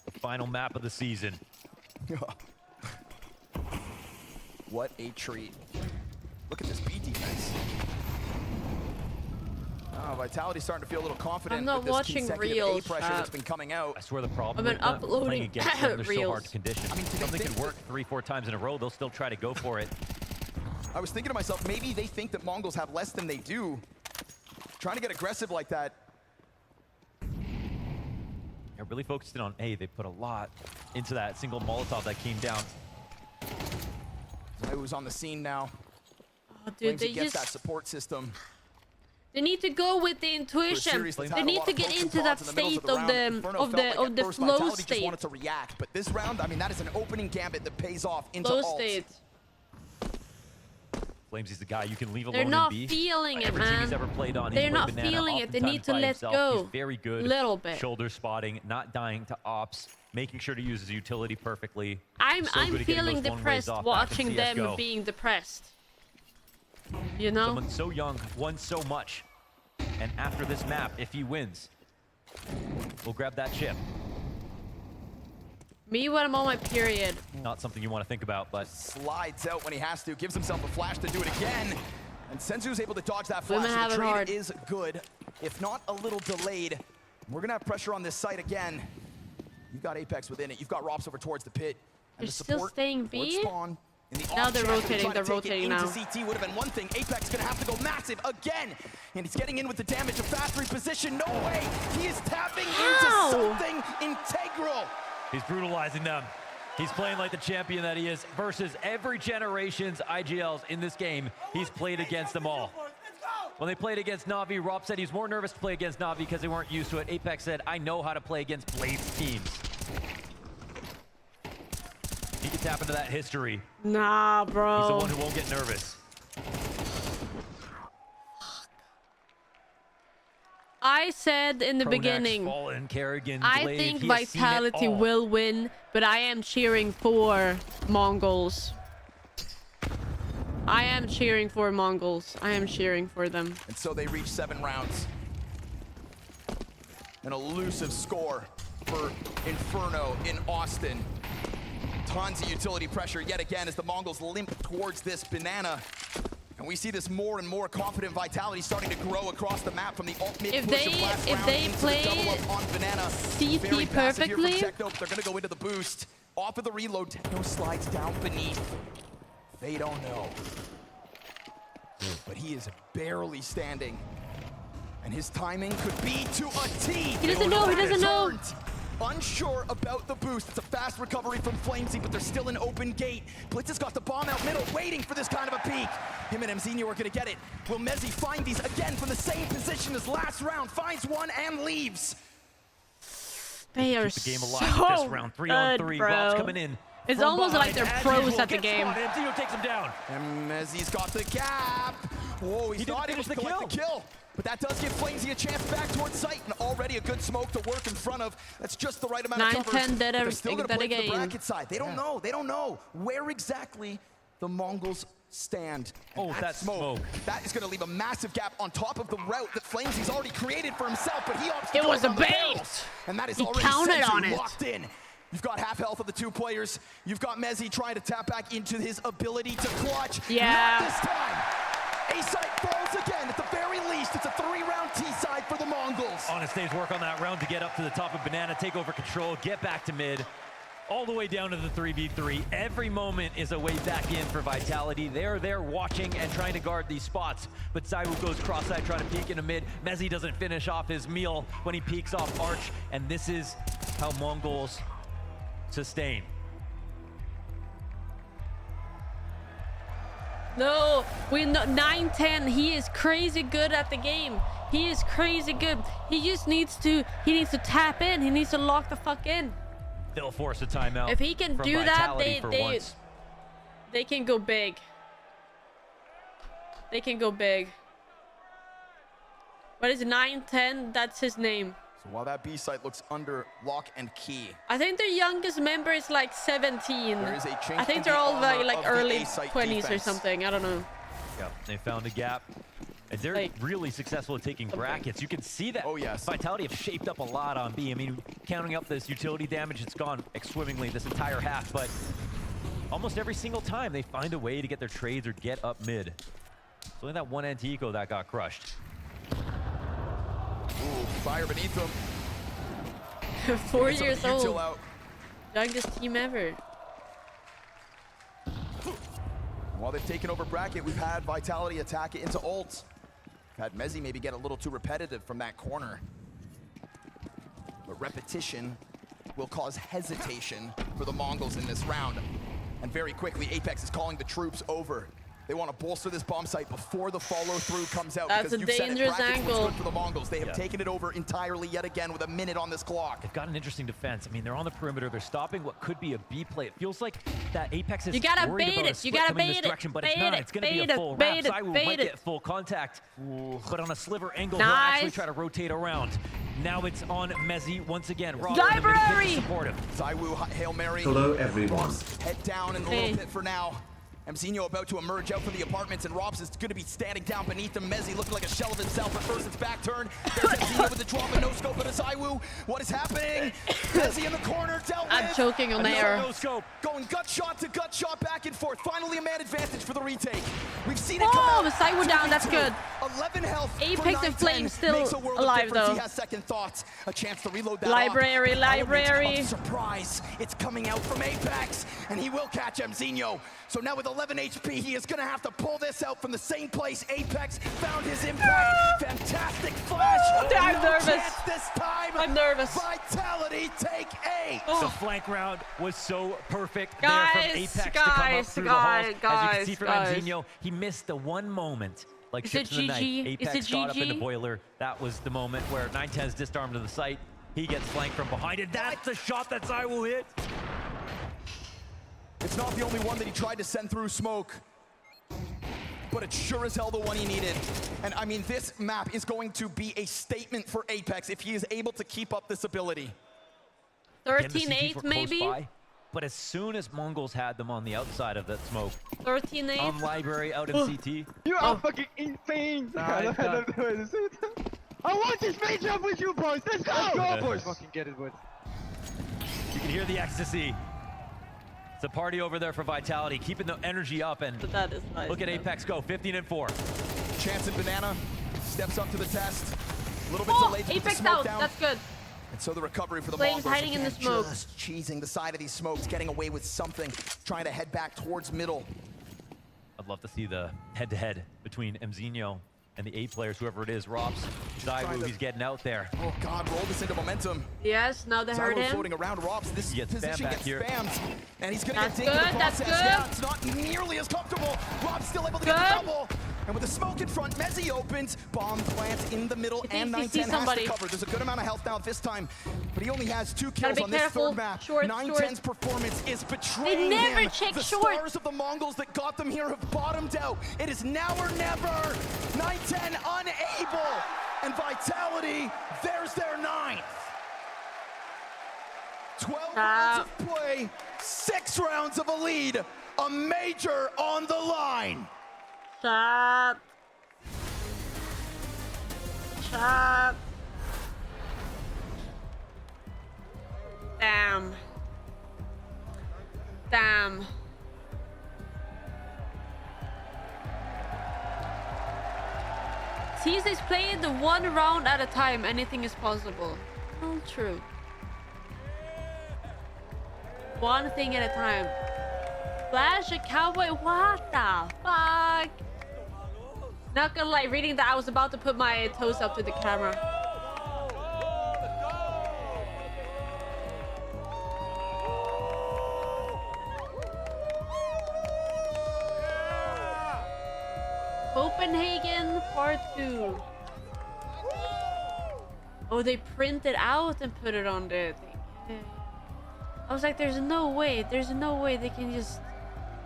[SPEAKER 13] The final map of the season.
[SPEAKER 11] What a treat. Look at this B defense. Vitality's starting to feel a little confident.
[SPEAKER 1] I'm not
[SPEAKER 11] with this
[SPEAKER 1] watching
[SPEAKER 11] consecutive
[SPEAKER 1] reels.
[SPEAKER 11] A pressure that's been coming out.
[SPEAKER 13] I swear the problem
[SPEAKER 1] I've
[SPEAKER 13] with
[SPEAKER 1] been uploading
[SPEAKER 13] playing against them, they're so
[SPEAKER 1] reels.
[SPEAKER 13] hard to condition. I mean, something could work 3-4 times in a row, they'll still try to go for it.
[SPEAKER 11] I was thinking to myself, maybe they think that MongolZ have less than they do. Trying to get aggressive like that.
[SPEAKER 13] They're really focused in on A. They put a lot into that single Molotov that came down.
[SPEAKER 11] Who's on the scene now?
[SPEAKER 1] Oh, dude, they
[SPEAKER 11] gets
[SPEAKER 1] just
[SPEAKER 11] that support system.
[SPEAKER 1] They need to go with the intuition. They need to get into that state of the flow state.
[SPEAKER 11] Just wanted to react, but this round, I mean, that is an opening gambit that pays off into
[SPEAKER 1] Flow
[SPEAKER 11] ult.
[SPEAKER 1] state.
[SPEAKER 13] Flamesy the guy you can leave alone.
[SPEAKER 1] They're not
[SPEAKER 13] in B.
[SPEAKER 1] feeling it,
[SPEAKER 13] Every team he's
[SPEAKER 1] man.
[SPEAKER 13] ever played on,
[SPEAKER 1] They're
[SPEAKER 13] he's
[SPEAKER 1] not
[SPEAKER 13] played Banana
[SPEAKER 1] feeling it. They need
[SPEAKER 13] oftentimes
[SPEAKER 1] to
[SPEAKER 13] by
[SPEAKER 1] let
[SPEAKER 13] himself.
[SPEAKER 1] go.
[SPEAKER 13] He's very good.
[SPEAKER 1] Little bit.
[SPEAKER 13] Shoulder spotting, not dying to ops, making sure to use his utility perfectly.
[SPEAKER 1] I'm
[SPEAKER 13] So good at getting
[SPEAKER 1] feeling
[SPEAKER 13] those one-ways
[SPEAKER 1] depressed
[SPEAKER 13] off back in
[SPEAKER 1] watching them
[SPEAKER 13] CS:GO.
[SPEAKER 1] being depressed. You know?
[SPEAKER 13] Someone so young won so much. And after this map, if he wins, we'll grab that chip.
[SPEAKER 1] Me when I'm on my period.
[SPEAKER 13] Not something you want to think about, but
[SPEAKER 11] Slides out when he has to, gives himself a flash to do it again. And Senzu's able to dodge that flash.
[SPEAKER 1] Women have
[SPEAKER 11] The
[SPEAKER 1] it
[SPEAKER 11] trade
[SPEAKER 1] hard.
[SPEAKER 11] is good, if not a little delayed. We're gonna have pressure on this site again. You've got Apex within it. You've got Rops over towards the pit. And
[SPEAKER 1] They're
[SPEAKER 11] the
[SPEAKER 1] still
[SPEAKER 11] support
[SPEAKER 1] staying
[SPEAKER 11] towards
[SPEAKER 1] B?
[SPEAKER 11] spawn. In the
[SPEAKER 1] Now
[SPEAKER 11] off
[SPEAKER 1] they're
[SPEAKER 11] chance
[SPEAKER 1] rotating,
[SPEAKER 11] try to
[SPEAKER 1] they're
[SPEAKER 11] take it
[SPEAKER 1] rotating
[SPEAKER 11] into
[SPEAKER 1] now.
[SPEAKER 11] CT would have been one thing. Apex gonna have to go massive again. And he's getting in with the damage. A fast reposition. No way. He is tapping into something integral.
[SPEAKER 13] he's brutalizing them. He's playing like the champion that he is versus every generation's IGLs in this game. He's played against them all. When they played against Na'Vi, Rob said he's more nervous to play against Na'Vi because they weren't used to it. Apex said, I know how to play against Blade's teams. He can tap into that history.
[SPEAKER 1] Nah, bro.
[SPEAKER 13] He's the one who won't get nervous.
[SPEAKER 1] I said in the
[SPEAKER 13] Pronax,
[SPEAKER 1] beginning,
[SPEAKER 13] Fallen, Kerrigan,
[SPEAKER 1] I
[SPEAKER 13] Glaive,
[SPEAKER 1] think
[SPEAKER 13] he has seen it
[SPEAKER 1] Vitality
[SPEAKER 13] all.
[SPEAKER 1] will win, but I am cheering for MongolZ. I am cheering for MongolZ. I am cheering for them.
[SPEAKER 11] And so they reach 7 rounds. An elusive score for Inferno in Austin. Tons of utility pressure yet again as the MongolZ limp towards this banana. And we see this more and more confident Vitality starting to grow across the map from the alt mid push of last round into the double up on banana.
[SPEAKER 1] CT
[SPEAKER 11] Very passive here from
[SPEAKER 1] perfectly.
[SPEAKER 11] Techno. They're gonna go into the boost. Off of the reload, Techno slides down beneath. They don't know. But he is barely standing. And his timing could be to a T.
[SPEAKER 1] He doesn't know, he doesn't know.
[SPEAKER 11] Unsure about the boost. It's a fast recovery from Flamesy, but there's still an open gate. Blitz has got the bomb out middle, waiting for this kind of a peek. Him and Mzinho are gonna get it. Will Mezzi find these again from the same position as last round? Finds one and leaves.
[SPEAKER 1] They are
[SPEAKER 13] Keep the game alive
[SPEAKER 1] so
[SPEAKER 13] this round. 3-on-3.
[SPEAKER 1] good,
[SPEAKER 13] Rob's
[SPEAKER 1] bro.
[SPEAKER 13] coming in.
[SPEAKER 1] It's
[SPEAKER 13] from
[SPEAKER 1] almost like
[SPEAKER 13] behind.
[SPEAKER 1] they're
[SPEAKER 13] As
[SPEAKER 1] pros
[SPEAKER 13] usual,
[SPEAKER 1] at the
[SPEAKER 13] gets
[SPEAKER 1] game.
[SPEAKER 13] spotted. Mzinho takes him down.
[SPEAKER 11] And Mezzi's got the gap. Whoa, he's
[SPEAKER 13] He didn't
[SPEAKER 11] not able
[SPEAKER 13] finish
[SPEAKER 11] to
[SPEAKER 13] the
[SPEAKER 11] collect the kill. But that does give Flamesy a chance back towards sight, and already a good smoke to work in front of. That's just the right amount of cover.
[SPEAKER 1] 9-10 dead
[SPEAKER 11] They're still gonna
[SPEAKER 1] dead
[SPEAKER 11] play for the
[SPEAKER 1] again.
[SPEAKER 11] bracket side. They don't know. They don't know where exactly the MongolZ stand.
[SPEAKER 13] Oh, that's smoke.
[SPEAKER 11] That is going to leave a massive gap on top of the route that Flamesy already created for himself, but he opts to
[SPEAKER 1] It
[SPEAKER 11] go
[SPEAKER 1] was a
[SPEAKER 11] on the
[SPEAKER 1] bait.
[SPEAKER 11] barrels, and that is
[SPEAKER 1] He
[SPEAKER 11] already
[SPEAKER 1] counted on it.
[SPEAKER 11] locked in. You've got half health of the two players. You've got Mezzy trying to tap back into his ability to clutch.
[SPEAKER 1] Yeah.
[SPEAKER 11] Not this time. A-side falls again. At the very least, it's a 3-round T-side for the Mongols.
[SPEAKER 13] Honest Days work on that round to get up to the top of Banana, take over control, get back to mid, all the way down to the 3v3. Every moment is a way back in for Vitality. They're there watching and trying to guard these spots, but Zaiwu goes cross-side trying to peek into mid. Mezzy doesn't finish off his meal when he peeks off Arch, and this is how Mongols sustain.
[SPEAKER 1] No, we know 9-10. He is crazy good at the game. He is crazy good. He just needs to tap in. He needs to lock the fuck in.
[SPEAKER 13] They'll force a timeout.
[SPEAKER 1] If he can
[SPEAKER 13] from
[SPEAKER 1] do that,
[SPEAKER 13] Vitality
[SPEAKER 1] they can go big. They can go big. What is 9-10? That's his name.
[SPEAKER 11] So while that B-site looks under lock and key,
[SPEAKER 1] I think their youngest member is like 17.
[SPEAKER 11] there is a change
[SPEAKER 1] I think
[SPEAKER 11] in
[SPEAKER 1] they're
[SPEAKER 11] the
[SPEAKER 1] all
[SPEAKER 11] armor
[SPEAKER 1] like
[SPEAKER 11] of the
[SPEAKER 1] early
[SPEAKER 11] A-site
[SPEAKER 1] 20s or
[SPEAKER 11] defense.
[SPEAKER 1] something. I don't know.
[SPEAKER 13] Yeah, they found a gap. And they're
[SPEAKER 1] Like-
[SPEAKER 13] really successful at taking brackets. You can see that.
[SPEAKER 11] Oh, yes.
[SPEAKER 13] Vitality have shaped up a lot on B. I mean, counting up this utility damage, it's gone swimmingly this entire half, but almost every single time they find a way to get their trades or get up mid. It's only that one anti-eco that got crushed.
[SPEAKER 11] Ooh, fire beneath them.
[SPEAKER 1] 4
[SPEAKER 11] Gets some
[SPEAKER 1] years
[SPEAKER 11] util
[SPEAKER 1] old.
[SPEAKER 11] out.
[SPEAKER 1] Youngest team ever.
[SPEAKER 11] While they've taken over bracket, we've had Vitality attack it into ult. We've had Mezzy maybe get a little too repetitive from that corner. But repetition will cause hesitation for the Mongols in this round. And very quickly, Apex is calling the troops over. They want to bolster this bomb site before the follow-through comes out.
[SPEAKER 1] That's
[SPEAKER 11] because
[SPEAKER 1] a
[SPEAKER 11] you've said it,
[SPEAKER 1] dangerous
[SPEAKER 11] brackets was
[SPEAKER 1] angle.
[SPEAKER 11] good for the Mongols. They have taken it over entirely yet again with a minute on this clock.
[SPEAKER 13] They've got an interesting defense. I mean, they're on the perimeter. They're stopping what could be a B play. It feels like that Apex is
[SPEAKER 1] You gotta
[SPEAKER 13] worried
[SPEAKER 1] bait
[SPEAKER 13] about a
[SPEAKER 1] it. You
[SPEAKER 13] split
[SPEAKER 1] gotta
[SPEAKER 13] coming this
[SPEAKER 1] bait it.
[SPEAKER 13] direction, but
[SPEAKER 1] Bait
[SPEAKER 13] it's not.
[SPEAKER 1] it.
[SPEAKER 13] It's going to be
[SPEAKER 1] Bait
[SPEAKER 13] a
[SPEAKER 1] it.
[SPEAKER 13] full
[SPEAKER 1] Bait
[SPEAKER 13] wrap.
[SPEAKER 1] it.
[SPEAKER 13] Zaiwu
[SPEAKER 1] Bait
[SPEAKER 13] might
[SPEAKER 1] it.
[SPEAKER 13] get full contact, but on a sliver angle, he'll actually
[SPEAKER 1] Nice.
[SPEAKER 13] try to rotate around. Now it's on Mezzy once again.
[SPEAKER 1] Library!
[SPEAKER 13] Supportive.
[SPEAKER 11] Zaiwu, Hail Mary.
[SPEAKER 3] Hello everyone.
[SPEAKER 11] Head down in the
[SPEAKER 1] Hey.
[SPEAKER 11] little pit for now. Mzinho about to emerge out from the apartments, and Robs is going to be standing down beneath him. Mezzy looking like a shell of himself, but first it's back turn. There's Mzinho with the drop and no scope, but a Zaiwu. What is happening? Mezzy in the corner, dealt with.
[SPEAKER 1] I'm choking on air.
[SPEAKER 11] No scope. Going gut shot to gut shot, back and forth. Finally a man advantage for the retake. We've seen it come out.
[SPEAKER 1] Oh, Zaiwu down. That's good.
[SPEAKER 11] 11 health.
[SPEAKER 1] Apex
[SPEAKER 11] for
[SPEAKER 1] and
[SPEAKER 11] 9-10.
[SPEAKER 1] Flame still
[SPEAKER 11] Makes a world of
[SPEAKER 1] alive,
[SPEAKER 11] difference.
[SPEAKER 1] though.
[SPEAKER 11] He has second thoughts. A chance to reload that
[SPEAKER 1] Library,
[SPEAKER 11] op.
[SPEAKER 1] library.
[SPEAKER 11] Element of surprise. It's coming out from Apex, and he will catch Mzinho. So now with 11 HP, he is going to have to pull this out from the same place Apex found his impact. Fantastic flash.
[SPEAKER 1] I'm
[SPEAKER 11] No
[SPEAKER 1] nervous.
[SPEAKER 11] chance this time.
[SPEAKER 1] I'm nervous.
[SPEAKER 11] Vitality take 8.
[SPEAKER 13] The flank round was so perfect
[SPEAKER 1] Guys,
[SPEAKER 13] there from Apex to come up
[SPEAKER 1] guys,
[SPEAKER 13] through the halls. As you
[SPEAKER 1] guys,
[SPEAKER 13] can see from
[SPEAKER 1] guys.
[SPEAKER 13] Mzinho, he missed the one moment. Like
[SPEAKER 1] Is
[SPEAKER 13] ships
[SPEAKER 1] it
[SPEAKER 13] in the night.
[SPEAKER 1] GG? Is
[SPEAKER 13] Apex
[SPEAKER 1] it
[SPEAKER 13] got up in the
[SPEAKER 1] GG?
[SPEAKER 13] boiler. That was the moment where 9-10 is disarmed to the site. He gets flanked from behind it. That's the shot that Zaiwu hit.
[SPEAKER 11] It's not the only one that he tried to send through smoke, but it's sure as hell the one he needed. And I mean, this map is going to be a statement for Apex if he is able to keep up this ability.
[SPEAKER 13] Again, the CTs
[SPEAKER 1] 13-8
[SPEAKER 13] were close
[SPEAKER 1] maybe?
[SPEAKER 13] by, but as soon as Mongols had them on the outside of that smoke,
[SPEAKER 1] 13-8?
[SPEAKER 13] on Library out in CT,
[SPEAKER 12] You are fucking insane! I don't know the way to say it. I want this matchup with you boys! Let's go! Let's go, boys! Fucking get it, boys.
[SPEAKER 13] you can hear the ecstasy. It's a party over there for Vitality, keeping the energy up, and
[SPEAKER 1] That is nice.
[SPEAKER 13] look at Apex go, 15-4.
[SPEAKER 11] Chance and Banana steps up to the test. A little bit delayed to put the
[SPEAKER 1] Apex
[SPEAKER 11] smoke
[SPEAKER 1] out.
[SPEAKER 11] down.
[SPEAKER 1] That's good.
[SPEAKER 11] And so the recovery for the
[SPEAKER 1] Flames
[SPEAKER 11] Mongols.
[SPEAKER 1] hiding in the
[SPEAKER 11] again,
[SPEAKER 1] smoke.
[SPEAKER 11] Just cheesing the side of these smokes, getting away with something, trying to head back towards middle.
[SPEAKER 13] I'd love to see the head-to-head between Mzinho and the 8 players, whoever it is, Robs, Zaiwu, he's getting out there.
[SPEAKER 11] Oh God, roll this into momentum.
[SPEAKER 1] Yes, now they heard
[SPEAKER 11] Zaiwu
[SPEAKER 1] him.
[SPEAKER 11] floating around Robs. This
[SPEAKER 13] He gets spammed
[SPEAKER 11] position
[SPEAKER 13] back
[SPEAKER 11] gets
[SPEAKER 13] here.
[SPEAKER 11] spammed. And he's gonna
[SPEAKER 1] That's
[SPEAKER 11] get dinged in the
[SPEAKER 1] good, that's
[SPEAKER 11] process.
[SPEAKER 1] good.
[SPEAKER 11] Yeah, it's not nearly as comfortable. Rob's still able to get the
[SPEAKER 1] Good.
[SPEAKER 11] double. And with the smoke in front, Mezzy opens. Bomb plant in the middle,
[SPEAKER 1] He
[SPEAKER 11] and
[SPEAKER 1] thinks he
[SPEAKER 11] 9-10
[SPEAKER 1] sees
[SPEAKER 11] has
[SPEAKER 1] somebody.
[SPEAKER 11] to cover. There's a good amount of health now this time, but he only has 2
[SPEAKER 1] Gotta
[SPEAKER 11] kills
[SPEAKER 1] be
[SPEAKER 11] on this
[SPEAKER 1] careful.
[SPEAKER 11] third map.
[SPEAKER 1] Short,
[SPEAKER 11] 9-10's performance is betraying
[SPEAKER 1] never
[SPEAKER 11] him.
[SPEAKER 1] check
[SPEAKER 11] the
[SPEAKER 1] short.
[SPEAKER 11] stars of the Mongols that got them here have bottomed out. It is now or never. 9-10 unable. And Vitality, there's their 9th. 12 rounds of play, 6 rounds of a lead. a major on the line.
[SPEAKER 1] Shut. Damn. TSA's playing the one round at a time. Anything is possible. Well, true. One thing at a time. Flash a cowboy. What the fuck? Not gonna lie, reading that I was about to put my toes up to the camera. Copenhagen Part 2. Oh, they print it out and put it on the thing. Yeah. I was like, there's no way they can just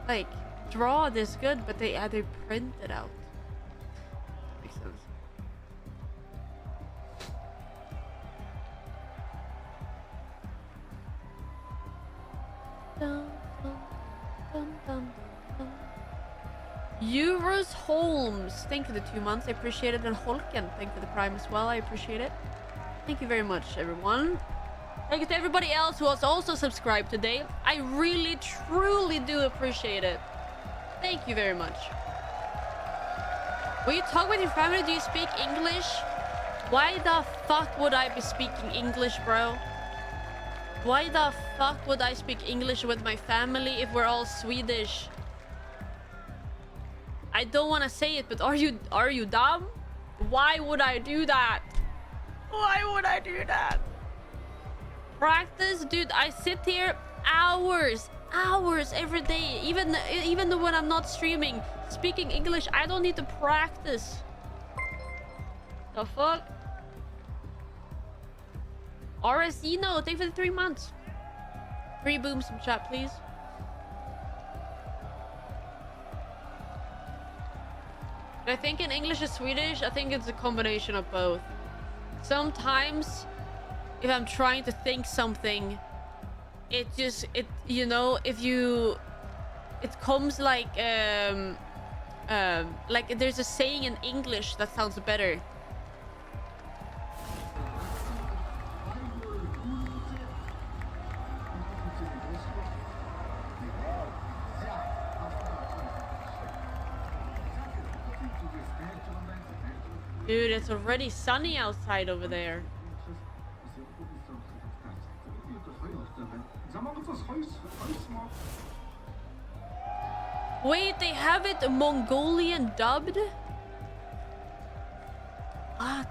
[SPEAKER 1] like draw this good, but they print it out. Makes sense. Dun, dun, dun, dun, dun. Euros Holmes, thank you for the 2 months, I appreciate it. And Holken, thank you for the Prime as well, I appreciate it. Thank you very much, everyone. Thank you to everybody else who has also subscribed today. I really, truly do appreciate it. Thank you very much. When you talk with your family, do you speak English? Why the fuck would I be speaking English, bro? Why the fuck would I speak English with my family if we're all Swedish? I don't want to say it, but are you dumb? Why would I do that? Why would I do that? Practice, dude. I sit here hours every day. Even when I'm not streaming, speaking English, I don't need to practice. The fuck? RSino, thank you for the 3 months. 3 booms from chat, please. I think in English and Swedish, I think it's a combination of both. Sometimes, if I'm trying to think something, it comes like there's a saying in English that sounds better. Dude, it's already sunny outside over there. Wait, they have it Mongolian dubbed? What?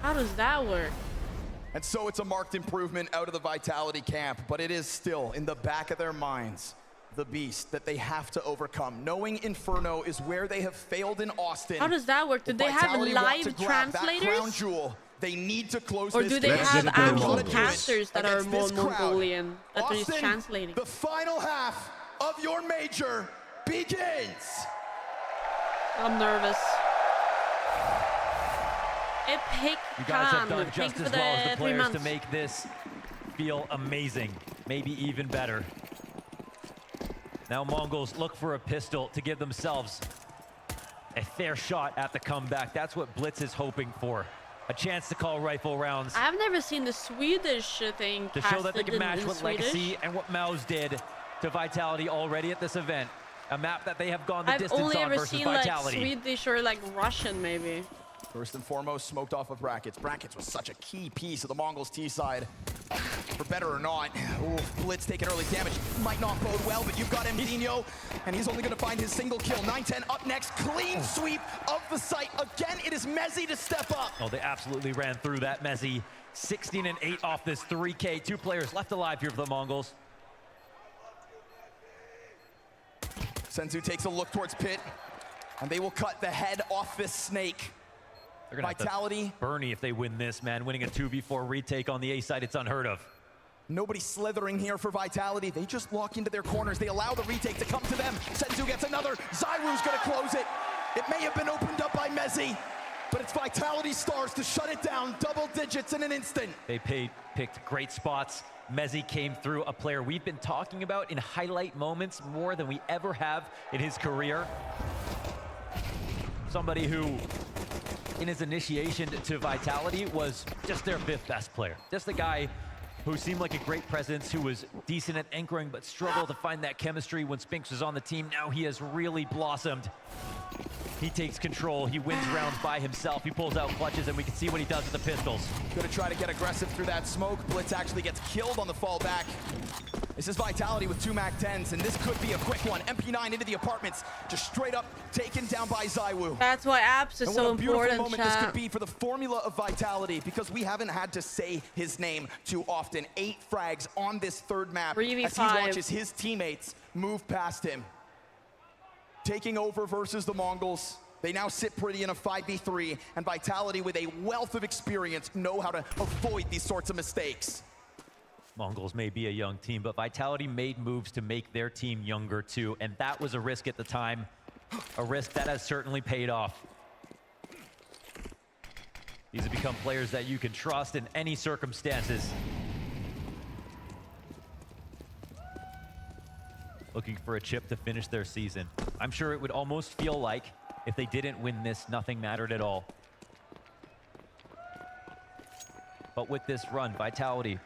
[SPEAKER 1] How does that work?
[SPEAKER 11] And so it's a marked improvement out of the Vitality camp, but it is still in the back of their minds the beast that they have to overcome. Knowing Inferno is where they have failed in Austin.
[SPEAKER 1] How does that work? Do they have live translators?
[SPEAKER 11] Jewel, they need to close
[SPEAKER 1] or
[SPEAKER 11] this.
[SPEAKER 1] Do they have actual casters that are more Mongolian that are just translating?
[SPEAKER 11] The final half of your major begins.
[SPEAKER 1] I'm nervous. Epic.
[SPEAKER 13] You guys have done just as well as the players to make this feel amazing, maybe even better. Now Mongols look for a pistol to give themselves a fair shot at the comeback. That's what Blitz is hoping for. A chance to call rifle rounds.
[SPEAKER 1] I've never seen the Swedish thing
[SPEAKER 13] to show that they can match what Legacy and what Mouse did to Vitality already at this event. A map that they have gone the distance on versus Vitality.
[SPEAKER 1] I've only ever seen like Swedish or like Russian maybe.
[SPEAKER 11] First and foremost, smoked off of Brackets. Brackets was such a key piece of the Mongols T side. For better or not, ooh, Blitz taking early damage. Might not bode well, but you've got Mdinho, and he's only going to find his single kill. 9-10 up next, clean sweep of the site. Again, it is Mezzi to step up.
[SPEAKER 13] Oh, they absolutely ran through that. Mezzi, 16 and 8 off this 3K. 2 players left alive here for the Mongols.
[SPEAKER 11] Senzu takes a look towards Pit, and they will cut the head off this snake.
[SPEAKER 13] They're gonna Vitality. Have to Bernie if they win this, man. Winning a 2v4 retake on the A side, it's unheard of.
[SPEAKER 11] Nobody slithering here for Vitality. They just lock into their corners. They allow the retake to come to them. Senzu gets another. Zyru's gonna close it. It may have been opened up by Mezzi. but it's Vitality stars to shut it down, double digits in an instant.
[SPEAKER 13] They picked great spots. Mezzi came through, a player we've been talking about in highlight moments more than we ever have in his career. Somebody who, in his initiation to Vitality, was just their 5th best player. Just a guy who seemed like a great presence, who was decent at anchoring, but struggled to find that chemistry when Spinks was on the team. Now he has really blossomed. He takes control, he wins rounds by himself, he pulls out clutches, and we can see what he does with the pistols.
[SPEAKER 11] Gonna try to get aggressive through that smoke. Blitz actually gets killed on the fallback. This is Vitality with 2 MAC-10s, and this could be a quick one. MP9 into the apartments, just straight up taken down by ZywOo.
[SPEAKER 1] That's why apps is so important,
[SPEAKER 11] what a beautiful moment this could be for the formula of Vitality, because we haven't had to say his name too often. 8 frags on this 3rd map
[SPEAKER 1] 3v5.
[SPEAKER 11] as he watches his teammates move past him. Taking over versus the Mongols. They now sit pretty in a 5v3, and Vitality, with a wealth of experience, know how to avoid these sorts of mistakes.
[SPEAKER 13] Mongols may be a young team, but Vitality made moves to make their team younger too, and that was a risk at the time, a risk that has certainly paid off. These have become players that you can trust in any circumstances. Looking for a chip to finish their season. I'm sure it would almost feel like if they didn't win this, nothing mattered at all. But with this run, Vitality,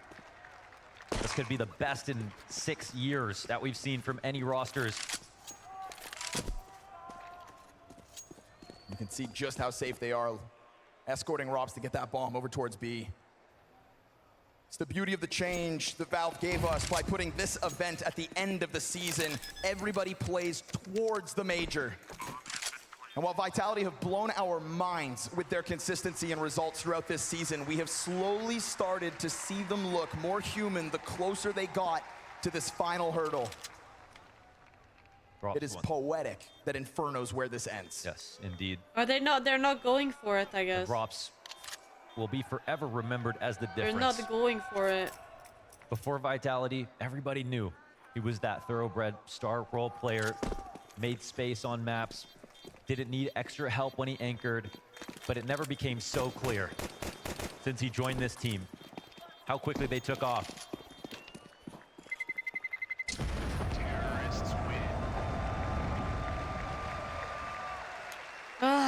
[SPEAKER 13] this could be the best in 6 years that we've seen from any rosters.
[SPEAKER 11] You can see just how safe they are, escorting Robs to get that bomb over towards B. It's the beauty of the change that Valve gave us by putting this event at the end of the season. Everybody plays towards the major. And while Vitality have blown our minds with their consistency and results throughout this season, we have slowly started to see them look more human the closer they got to this final hurdle. It is poetic that Inferno's where this ends.
[SPEAKER 13] Yes, indeed.
[SPEAKER 1] Are they not? They're not going for it, I guess.
[SPEAKER 13] The drops will be forever remembered as the difference.
[SPEAKER 1] They're not going for it.
[SPEAKER 13] Before Vitality, everybody knew he was that thoroughbred star role player, made space on maps, didn't need extra help when he anchored, but it never became so clear since he joined this team how quickly they took off.
[SPEAKER 11] Terrorists win.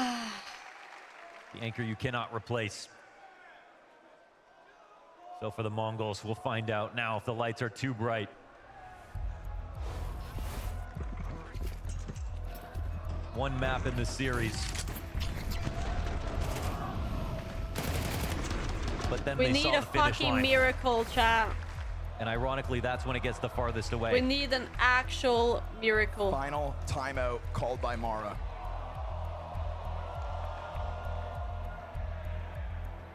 [SPEAKER 13] The anchor you cannot replace. So for the Mongols, we'll find out now if the lights are too bright. One map in the series. But then
[SPEAKER 1] we need a fucking miracle, chat.
[SPEAKER 13] And ironically, that's when it gets the farthest away.
[SPEAKER 1] We need an actual miracle.
[SPEAKER 11] Final timeout called by Mara.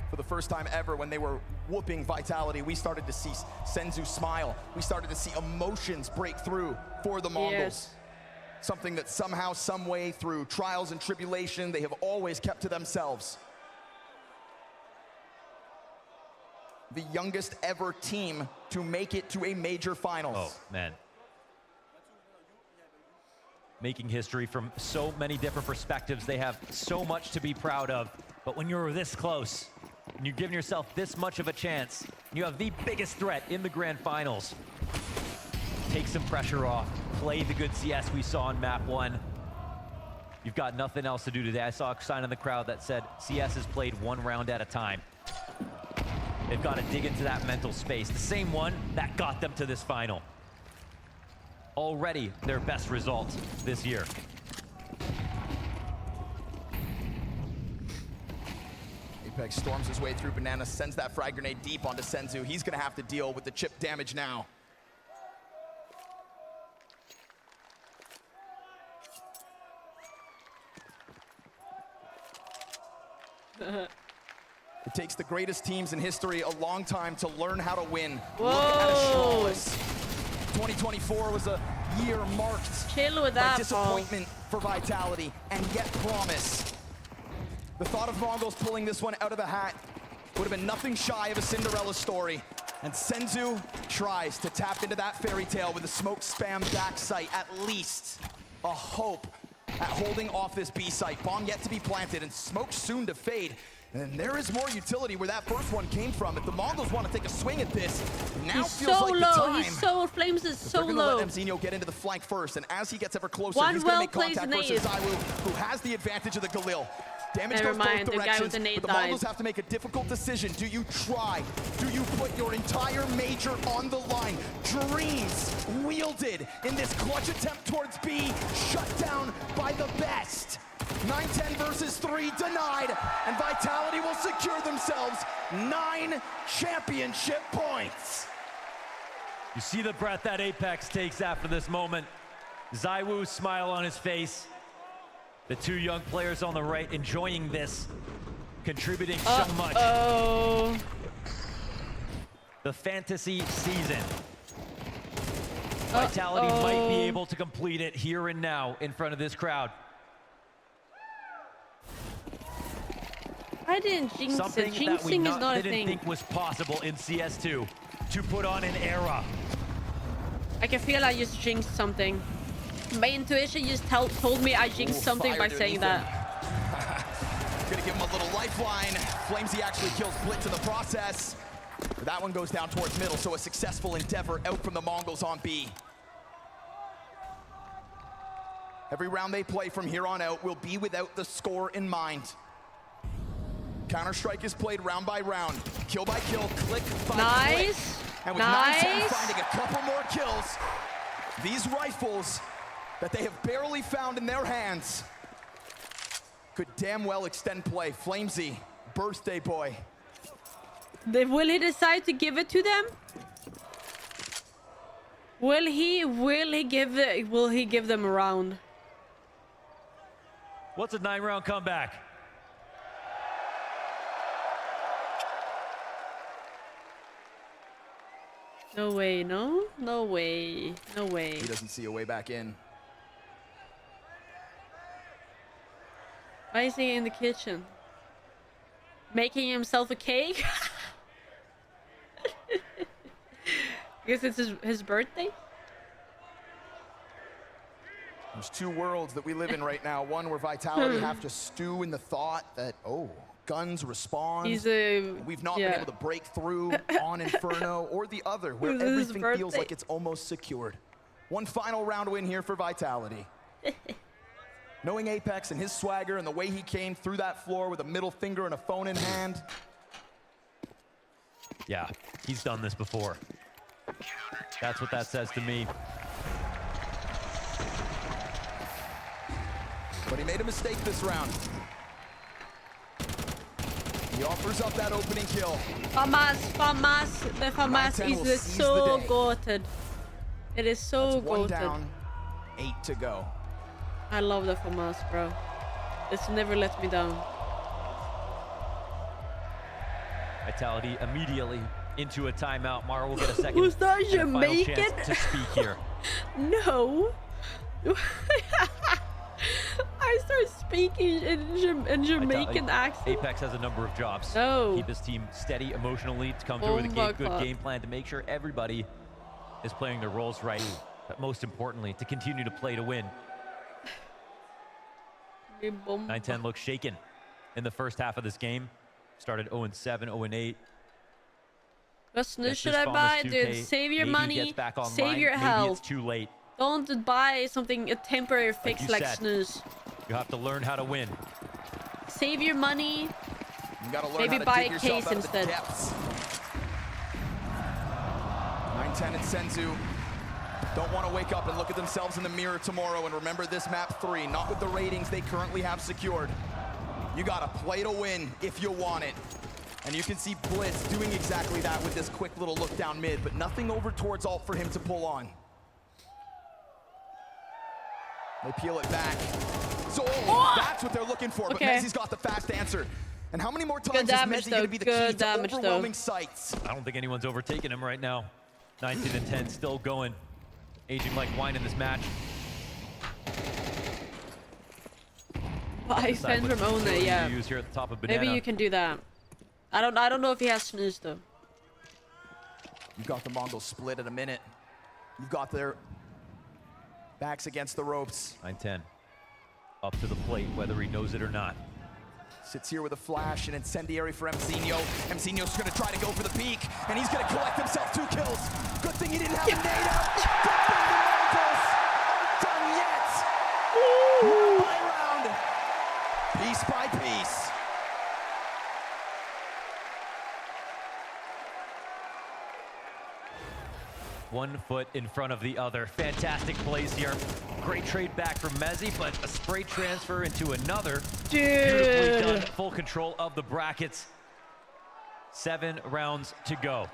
[SPEAKER 11] For the first time ever, when they were whooping Vitality, we started to see Senzu smile. We started to see emotions break through for the Mongols.
[SPEAKER 1] Yes.
[SPEAKER 11] Something that somehow, some way, through trials and tribulation, they have always kept to themselves. The youngest ever team to make it to a major finals.
[SPEAKER 13] Oh, man. Making history from so many different perspectives. They have so much to be proud of. But when you're this close, and you're giving yourself this much of a chance, you have the biggest threat in the grand finals. Take some pressure off. Play the good CS we saw in map 1. You've got nothing else to do today. I saw a sign in the crowd that said CS is played 1 round at a time. They've got to dig into that mental space. The same one that got them to this final. Already their best result this year.
[SPEAKER 11] Apex storms his way through Banana, sends that frag grenade deep onto Senzu. He's gonna have to deal with the chip damage now. It takes the greatest teams in history a long time to learn how to win.
[SPEAKER 1] Whoa.
[SPEAKER 11] Look at Astralis. 2024 was a year marked by disappointment for Vitality and yet promise. The thought of Mongols pulling this one out of the hat would have been nothing shy of a Cinderella story. And Senzu tries to tap into that fairy tale with a smoke spam back sight, at least a hope at holding off this B site. Bomb yet to be planted and smoke soon to fade. And there is more utility where that first one came from. If the Mongols want to take a swing at this, now
[SPEAKER 1] he's
[SPEAKER 11] feels
[SPEAKER 1] so
[SPEAKER 11] like
[SPEAKER 1] low.
[SPEAKER 11] the time.
[SPEAKER 1] He's so Flames is so
[SPEAKER 11] They're
[SPEAKER 1] low.
[SPEAKER 11] Let Mzinho get into the flank first, and as he gets ever closer,
[SPEAKER 1] One
[SPEAKER 11] he's going to make
[SPEAKER 1] well-placed
[SPEAKER 11] contact
[SPEAKER 1] nade.
[SPEAKER 11] versus Zywoo, who has the advantage of the Galil. Damage
[SPEAKER 1] Never
[SPEAKER 11] goes
[SPEAKER 1] mind,
[SPEAKER 11] both
[SPEAKER 1] the guy
[SPEAKER 11] directions,
[SPEAKER 1] with the nade
[SPEAKER 11] but the Mongols
[SPEAKER 1] died.
[SPEAKER 11] have to make a difficult decision. Do you try? Do you put your entire major on the line? Dreams wielded in this clutch attempt towards B, shut down by the best. 9-10 versus 3 denied, and Vitality will secure themselves 9 championship points.
[SPEAKER 13] You see the breath that Apex takes after this moment. Zywoo's smile on his face. The two young players on the right enjoying this, contributing so much. The fantasy season. Vitality might be able to complete it here and now in front of this crowd.
[SPEAKER 1] I didn't jinx
[SPEAKER 13] Something
[SPEAKER 1] it. Jinxing is not a
[SPEAKER 13] didn't
[SPEAKER 1] thing.
[SPEAKER 13] think was possible in CS2 to put on an era.
[SPEAKER 1] I can feel I just jinxed something. My intuition just told me I jinxed something by saying that.
[SPEAKER 11] Gonna give him a little lifeline. Flamesy actually kills Blitz in the process. That one goes down towards middle, so a successful endeavor out from the Mongols on B. Every round they play from here on out will be without the score in mind. Counter-Strike is played round by round, kill by kill, click by click. And with 9-10 finding a couple more kills, these rifles that they have barely found in their hands could damn well extend play. Flamesy, birthday boy.
[SPEAKER 1] Will he decide to give it to them? Will he give them a round?
[SPEAKER 13] What's a 9-round comeback?
[SPEAKER 1] No way, no? No way. No way.
[SPEAKER 11] He doesn't see a way back in.
[SPEAKER 1] Why is he in the kitchen? Making himself a cake? I guess it's his birthday?
[SPEAKER 11] There's two worlds that we live in right now. One where Vitality have to stew in the thought that, oh, guns respond. We've not been able to break through on Inferno, or the other, where everything feels like it's almost secured. One final round win here for Vitality. Knowing Apex and his swagger and the way he came through that floor with a middle finger and a phone in hand.
[SPEAKER 13] Yeah, he's done this before. That's what that says to me.
[SPEAKER 11] But he made a mistake this round. He offers up that opening kill.
[SPEAKER 1] The FAMAS is so goated. It is so goated.
[SPEAKER 11] 1 down, 8 to go.
[SPEAKER 1] I love the FAMAS, bro. It's never let me down.
[SPEAKER 13] Vitality immediately into a timeout. Mara will get a second.
[SPEAKER 1] Was that
[SPEAKER 13] and a final
[SPEAKER 1] Jamaican?
[SPEAKER 13] chance to speak here.
[SPEAKER 1] No. I start speaking in Jamaican accent.
[SPEAKER 13] Apex has a number of jobs.
[SPEAKER 1] No.
[SPEAKER 13] Keep his team steady emotionally, to come through with a good game plan, to make sure everybody is playing their roles right. But most importantly, to continue to play to win. 9-10 looks shaken in the first half of this game. Started 0-7, 0-8.
[SPEAKER 1] What snooze should I buy? Dude, save your money, save your health.
[SPEAKER 13] It's too late.
[SPEAKER 1] Don't buy something, a temporary fix like snooze.
[SPEAKER 13] You have to learn how to win.
[SPEAKER 1] Save your money.
[SPEAKER 11] You gotta learn
[SPEAKER 1] maybe
[SPEAKER 11] how to
[SPEAKER 1] buy
[SPEAKER 11] dig
[SPEAKER 1] a
[SPEAKER 11] yourself
[SPEAKER 1] case
[SPEAKER 11] out of the
[SPEAKER 1] instead.
[SPEAKER 11] depths. 9-10 and Senzu don't want to wake up and look at themselves in the mirror tomorrow and remember this map 3, not with the ratings they currently have secured. You gotta play to win if you want it. And you can see Blitz doing exactly that with this quick little look down mid, but nothing over towards ult for him to pull on. They peel it back. So that's what they're looking for, but Mezzi's got the fast answer. And how many more times is Mezzi going to be the key to overwhelming sights?
[SPEAKER 13] I don't think anyone's overtaking him right now. 19-10 still going. Aging like wine in this match.
[SPEAKER 1] Buy fend from Ona, yeah.
[SPEAKER 13] Use here at the top of Banana.
[SPEAKER 1] Maybe you can do that. I don't know if he has snooze though.
[SPEAKER 11] You've got the Mongols split in a minute. You've got their backs against the ropes.
[SPEAKER 13] 9-10. up to the plate, whether he knows it or not.
[SPEAKER 11] Sits here with a flash, an incendiary for Mzinho. Mzinho's gonna try to go for the peak, and he's gonna collect himself 2 kills. Good thing he didn't have a nade out. Good thing the Mongols aren't done yet. Round by round, piece by piece.
[SPEAKER 13] One foot in front of the other. Fantastic plays here. Great trade back from Mezzi, but a spray transfer into another. Beautifully done. Full control of the brackets. 7 rounds to go.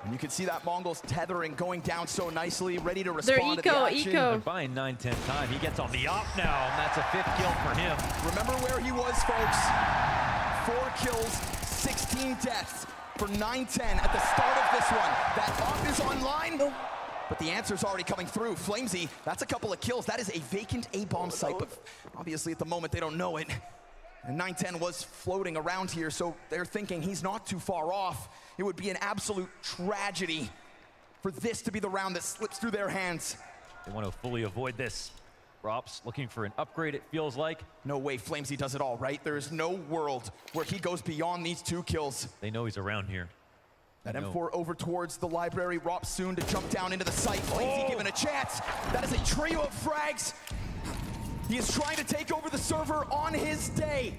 [SPEAKER 11] And you can see that Mongols tethering going down so nicely, ready to respond to the action.
[SPEAKER 13] They're buying 9-10 time. He gets on the op now, and that's a 5th kill for him.
[SPEAKER 11] Remember where he was, folks. 4 kills, 16 deaths for 9-10 at the start of this one. That op is online, but the answer's already coming through. Flamesy, that's a couple of kills. That is a vacant A-bomb site, but obviously at the moment they don't know it. And 9-10 was floating around here, so they're thinking he's not too far off. It would be an absolute tragedy for this to be the round that slips through their hands.
[SPEAKER 13] They want to fully avoid this. Rops looking for an upgrade, it feels like.
[SPEAKER 11] No way Flamesy does it all, right? There is no world where he goes beyond these 2 kills.
[SPEAKER 13] They know he's around here.
[SPEAKER 11] That M4 over towards the library. Rops soon to jump down into the site. Flamesy given a chance. That is a trio of frags. He is trying to take over the server on his day.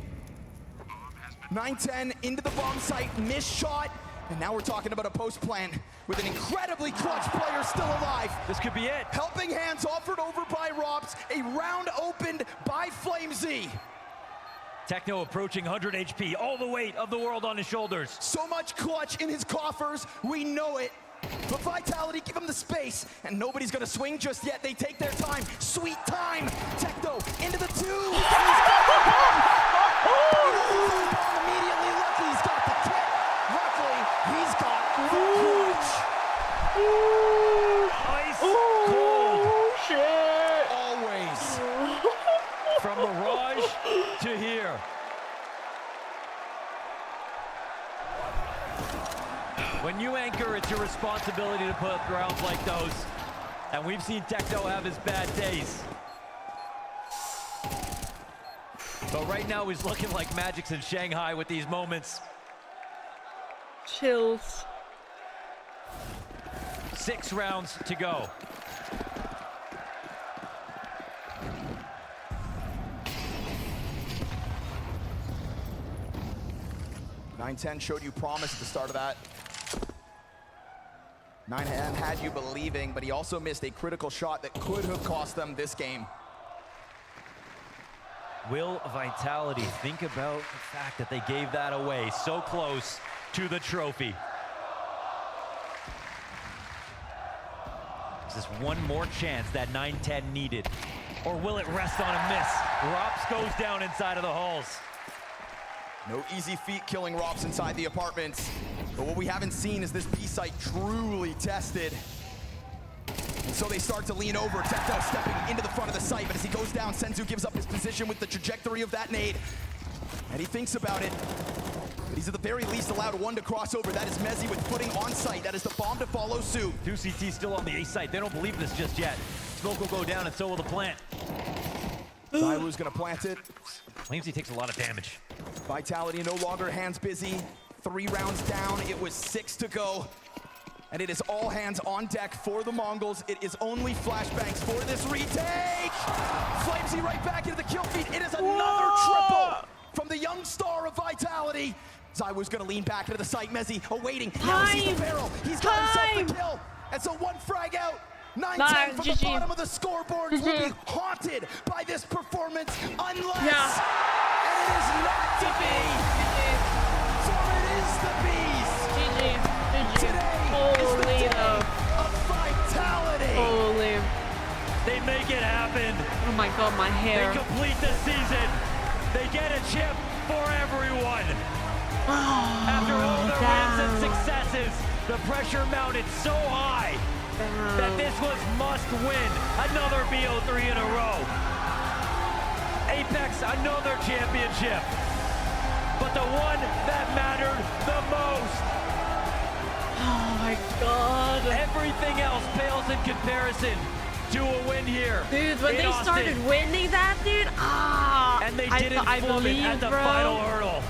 [SPEAKER 11] 9-10 into the bomb site, missed shot. And now we're talking about a post plan with an incredibly clutch player still alive.
[SPEAKER 13] This could be it.
[SPEAKER 11] Helping hands offered over by Rops. A round opened by Flamesy.
[SPEAKER 13] Techno approaching 100 HP, all the weight of the world on his shoulders.
[SPEAKER 11] So much clutch in his coffers, we know it. But Vitality, give him the space, and nobody's gonna swing just yet. They take their time, sweet time. Techno into the 2. Immediately lucky, he's got the kit. Luckily, he's got the clutch.
[SPEAKER 13] Ice cold.
[SPEAKER 1] Shit.
[SPEAKER 11] Always.
[SPEAKER 13] From Mirage to here. When you anchor, it's your responsibility to put up rounds like those. And we've seen Techno have his bad days. But right now he's looking like Magic's in Shanghai with these moments.
[SPEAKER 1] Chills.
[SPEAKER 13] 6 rounds to go.
[SPEAKER 11] Nine-10 showed you promise at the start of that. 9-10 had you believing, but he also missed a critical shot that could have cost them this game.
[SPEAKER 13] Will Vitality think about the fact that they gave that away so close to the trophy? Is this one more chance that 9-10 needed? Or will it rest on a miss? Rops goes down inside of the halls.
[SPEAKER 11] No easy feat killing Rops inside the apartments. But what we haven't seen is this B-site truly tested. And so they start to lean over, Techno stepping into the front of the site, but as he goes down, Senzu gives up his position with the trajectory of that nade. And he thinks about it, but he's at the very least allowed 1 to cross over. That is Mezzi with footing on site. That is the bomb to follow suit.
[SPEAKER 13] 2 CT still on the A site. They don't believe this just yet. Smoke will go down and so will the plant.
[SPEAKER 11] Zywoo's gonna plant it.
[SPEAKER 13] Flamesy takes a lot of damage.
[SPEAKER 11] Vitality no longer hands busy. 3 rounds down, it was 6 to go. And it is all hands on deck for the Mongols. It is only flashbangs for this retake. Flamesy right back into the kill feed. It is another triple from the young star of Vitality. Zywoo's gonna lean back into the site. Mezzi awaiting. Now he sees the barrel. He's got himself the kill. And so 1 frag out. 9-10 from the bottom of the scoreboards will be haunted by this performance unless and it is not to be. For it is the beast. Today is the day of Vitality.
[SPEAKER 1] Holy.
[SPEAKER 13] They make it happen.
[SPEAKER 1] Oh my god, my hair.
[SPEAKER 13] They complete the season. They get a chip for everyone. After all their wins and successes, the pressure mounted so high that this was must win. Another BO3 in a row. Apex, another championship. But the one that mattered the most.
[SPEAKER 1] Oh my god.
[SPEAKER 13] Everything else pales in comparison to a win here.
[SPEAKER 1] Dude, when they
[SPEAKER 13] Austin.
[SPEAKER 1] started winning that, dude,
[SPEAKER 13] and they didn't flip it at the final hurdle.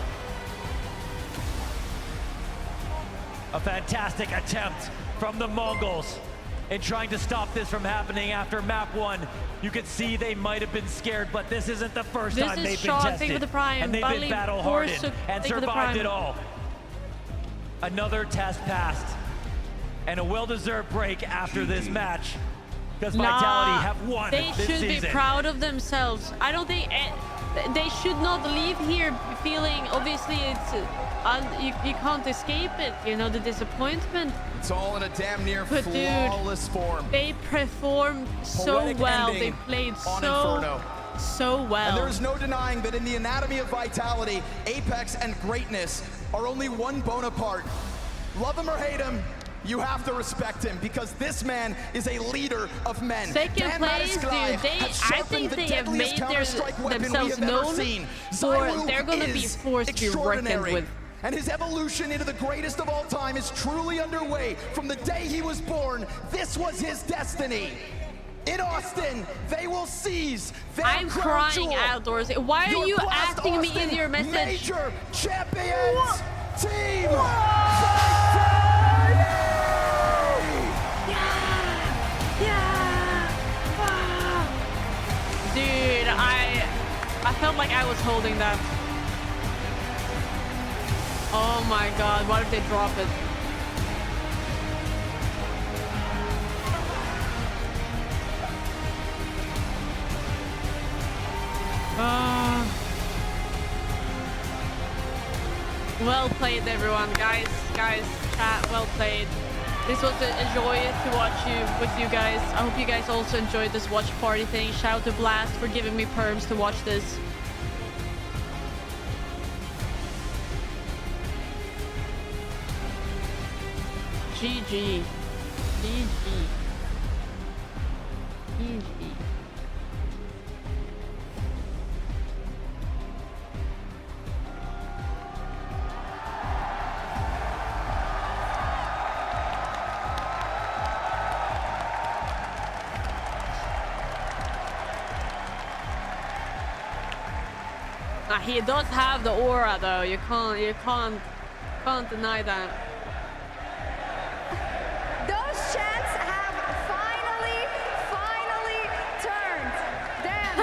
[SPEAKER 13] A fantastic attempt from the Mongols in trying to stop this from happening after map 1. You could see they might have been scared, but this isn't the first time they've been tested. And they've been battle-hardened and survived it all. Another test passed. And a well-deserved break after this match. Because Vitality have won this season.
[SPEAKER 1] They should be proud of themselves. I don't think... They should not leave here feeling, obviously, it's you can't escape it, you know, the disappointment.
[SPEAKER 11] It's all in a damn near flawless form.
[SPEAKER 1] They performed so well. They played so well.
[SPEAKER 11] And there's no denying that in the anatomy of Vitality, Apex and greatness are only one Bonaparte. Love him or hate him, you have to respect him because this man is a leader of men.
[SPEAKER 1] Second place, dude. I think they have made themselves known for they're going to be forced to be reckoned with.
[SPEAKER 11] And his evolution into the greatest of all time is truly underway. From the day he was born, this was his destiny. In Austin, they will seize their
[SPEAKER 1] I'm crying outdoors. Why are you asking me in your message?
[SPEAKER 11] Major champions team.
[SPEAKER 1] Dude, I felt like I was holding that. Oh my god, why did they drop it? Well played, everyone. Guys, chat, well played. This was a joy to watch with you guys. I hope you guys also enjoyed this watch party thing. Shout out to Blast for giving me perms to watch this. GG. He does have the aura, though. You can't deny that.
[SPEAKER 7] Those chants have finally turned. Dan,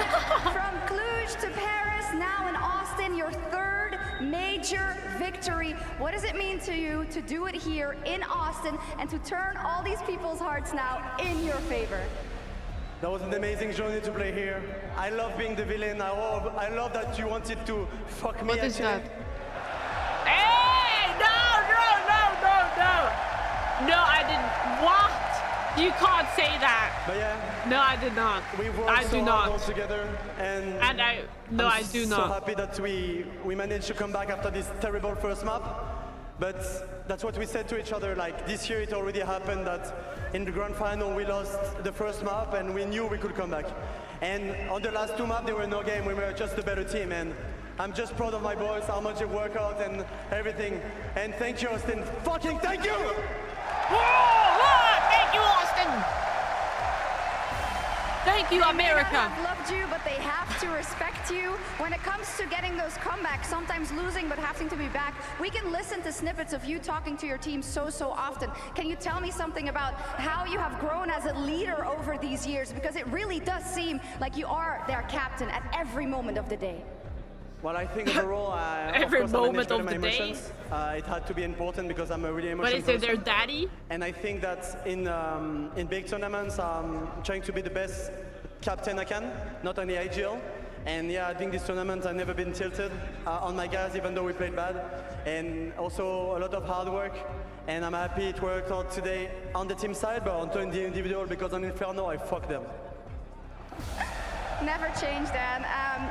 [SPEAKER 7] from Cluj to Paris, now in Austin, your third major victory. What does it mean to you to do it here in Austin and to turn all these people's hearts now in your favor?
[SPEAKER 8] That was an amazing journey to play here. I love being the villain. I love that you wanted to fuck me.
[SPEAKER 1] What is that? Hey! No, I didn't. What? You can't say that.
[SPEAKER 8] But yeah.
[SPEAKER 1] No, I did not.
[SPEAKER 8] We've worked so hard all together, and I do not. I'm so happy that we managed to come back after this terrible first map. But that's what we said to each other, like this year it already happened that in the grand final we lost the first map and we knew we could come back. And on the last two maps there were no game, we were just a better team, and I'm just proud of my boys, how much they work out and everything. And thank you, Austin. Fucking thank you!
[SPEAKER 1] Thank you, Austin! Thank you, America.
[SPEAKER 7] They may not have loved you, but they have to respect you. When it comes to getting those comebacks, sometimes losing but having to be back, we can listen to snippets of you talking to your team so often. Can you tell me something about how you have grown as a leader over these years? Because it really does seem like you are their captain at every moment of the day.
[SPEAKER 8] Well, I think overall,
[SPEAKER 1] every
[SPEAKER 8] of course,
[SPEAKER 1] moment of the day.
[SPEAKER 8] It had to be important because I'm a really emotional
[SPEAKER 1] person. But is it their daddy?
[SPEAKER 8] And I think that in big tournaments, I'm trying to be the best captain I can, not only IGL. And yeah, I think this tournament I've never been tilted on my guys, even though we played bad. And also a lot of hard work. And I'm happy it worked out today on the team side, but on the individual, because on Inferno I fucked them.
[SPEAKER 7] Never change, Dan.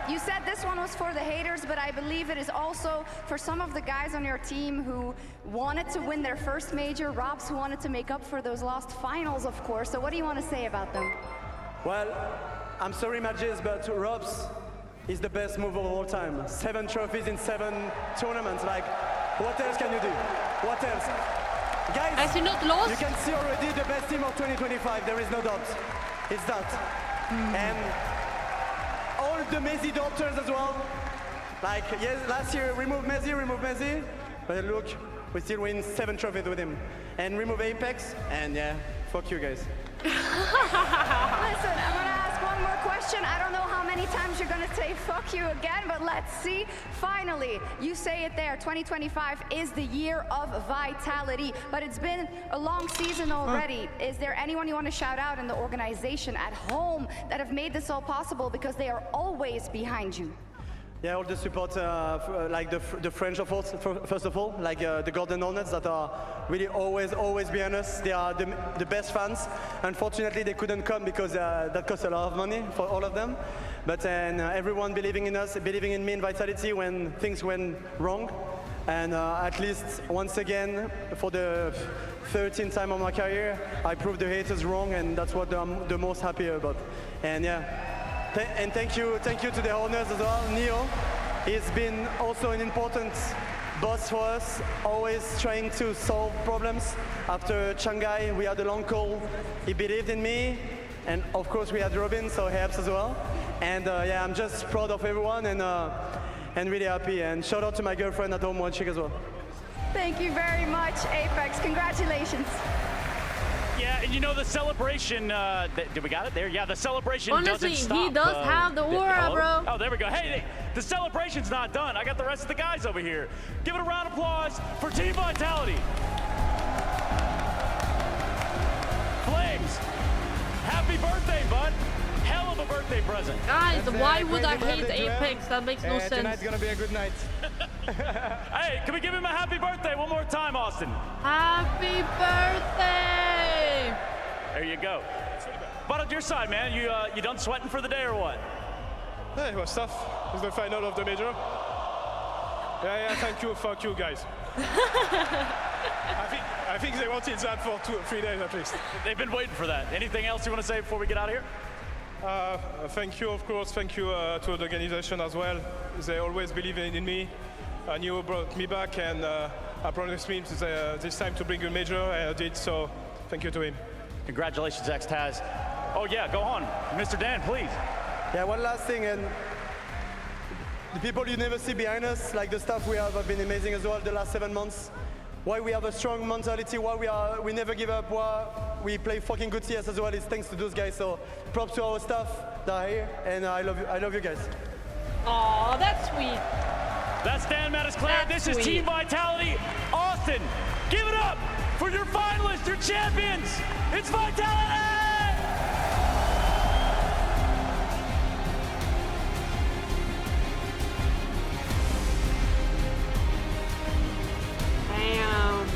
[SPEAKER 7] You said this one was for the haters, but I believe it is also for some of the guys on your team who wanted to win their first major, Robs who wanted to make up for those lost finals, of course. So what do you want to say about them?
[SPEAKER 8] Well, I'm sorry, Magis, but Robs is the best mover of all time. 7 trophies in 7 tournaments. Like, what else can you do? What else? Guys,
[SPEAKER 1] as you not lost?
[SPEAKER 8] You can see already the best team of 2025. There is no doubt.
[SPEAKER 22] It's that. And all the Messi daughters as well. Like, yes, last year remove Messi, but look, we still win 7 trophies with him. And remove Apex, and yeah, fuck you guys.
[SPEAKER 7] Listen, I'm gonna ask one more question. I don't know how many times you're gonna say fuck you again, but let's see. Finally, you say it there, 2025 is the year of vitality, but it's been a long season already. Is there anyone you want to shout out in the organization at home that have made this all possible, because they are always behind you?
[SPEAKER 22] Yeah, all the support, like the French of all, first of all, like the Golden Hornets that are really always behind us. They are the best fans. Unfortunately, they couldn't come because that costs a lot of money for all of them. But everyone believing in us, believing in me and Vitality when things went wrong. And at least once again, for the 13th time of my career, I proved the haters wrong, and that's what I'm the most happy about. And yeah. And thank you to the owners as well. Neo, he's been also an important boss for us, always trying to solve problems. After Shanghai, we had a long call. He believed in me, and of course we had Robin, so he helps as well. And yeah, I'm just proud of everyone and really happy. And shout out to my girlfriend at home watching as well.
[SPEAKER 7] Thank you very much, Apex. Congratulations.
[SPEAKER 15] Yeah, and you know the celebration, did we got it there? Yeah, the celebration doesn't stop.
[SPEAKER 1] He does have the aura, bro.
[SPEAKER 15] Oh, there we go. Hey, the celebration's not done. I got the rest of the guys over here. Give it a round of applause for Team Vitality. Flames, happy birthday, bud. Hell of a birthday present.
[SPEAKER 1] Guys, why would I hate Apex? That makes no sense.
[SPEAKER 8] Tonight's gonna be a good night.
[SPEAKER 15] Hey, can we give him a happy birthday one more time, Austin?
[SPEAKER 1] Happy birthday!
[SPEAKER 15] There you go. But on your side, man, you done sweating for the day or what?
[SPEAKER 17] Yeah, it was tough. It's the final of the major. Yeah, thank you, fuck you guys. I think they wanted that for 3 days at least.
[SPEAKER 15] They've been waiting for that. Anything else you want to say before we get out of here?
[SPEAKER 17] Thank you, of course. Thank you to the organization as well. They always believe in me. You brought me back, and I promised me this time to bring a major, and I did, so thank you to him.
[SPEAKER 15] Congratulations, X-Taz. Oh yeah, go on. Mr. Dan, please.
[SPEAKER 22] Yeah, one last thing, and the people you never see behind us, like the staff we have been amazing as well the last 7 months. Why we have a strong mentality, why we never give up, why we play fucking good CS as well, it's thanks to those guys. So props to our staff that are here, and I love you guys.
[SPEAKER 1] Aw, that's sweet.
[SPEAKER 15] That's Dan Mattis-Clare. This is Team Vitality. Austin, give it up for your finalists, your champions. It's Vitality!
[SPEAKER 1] Damn.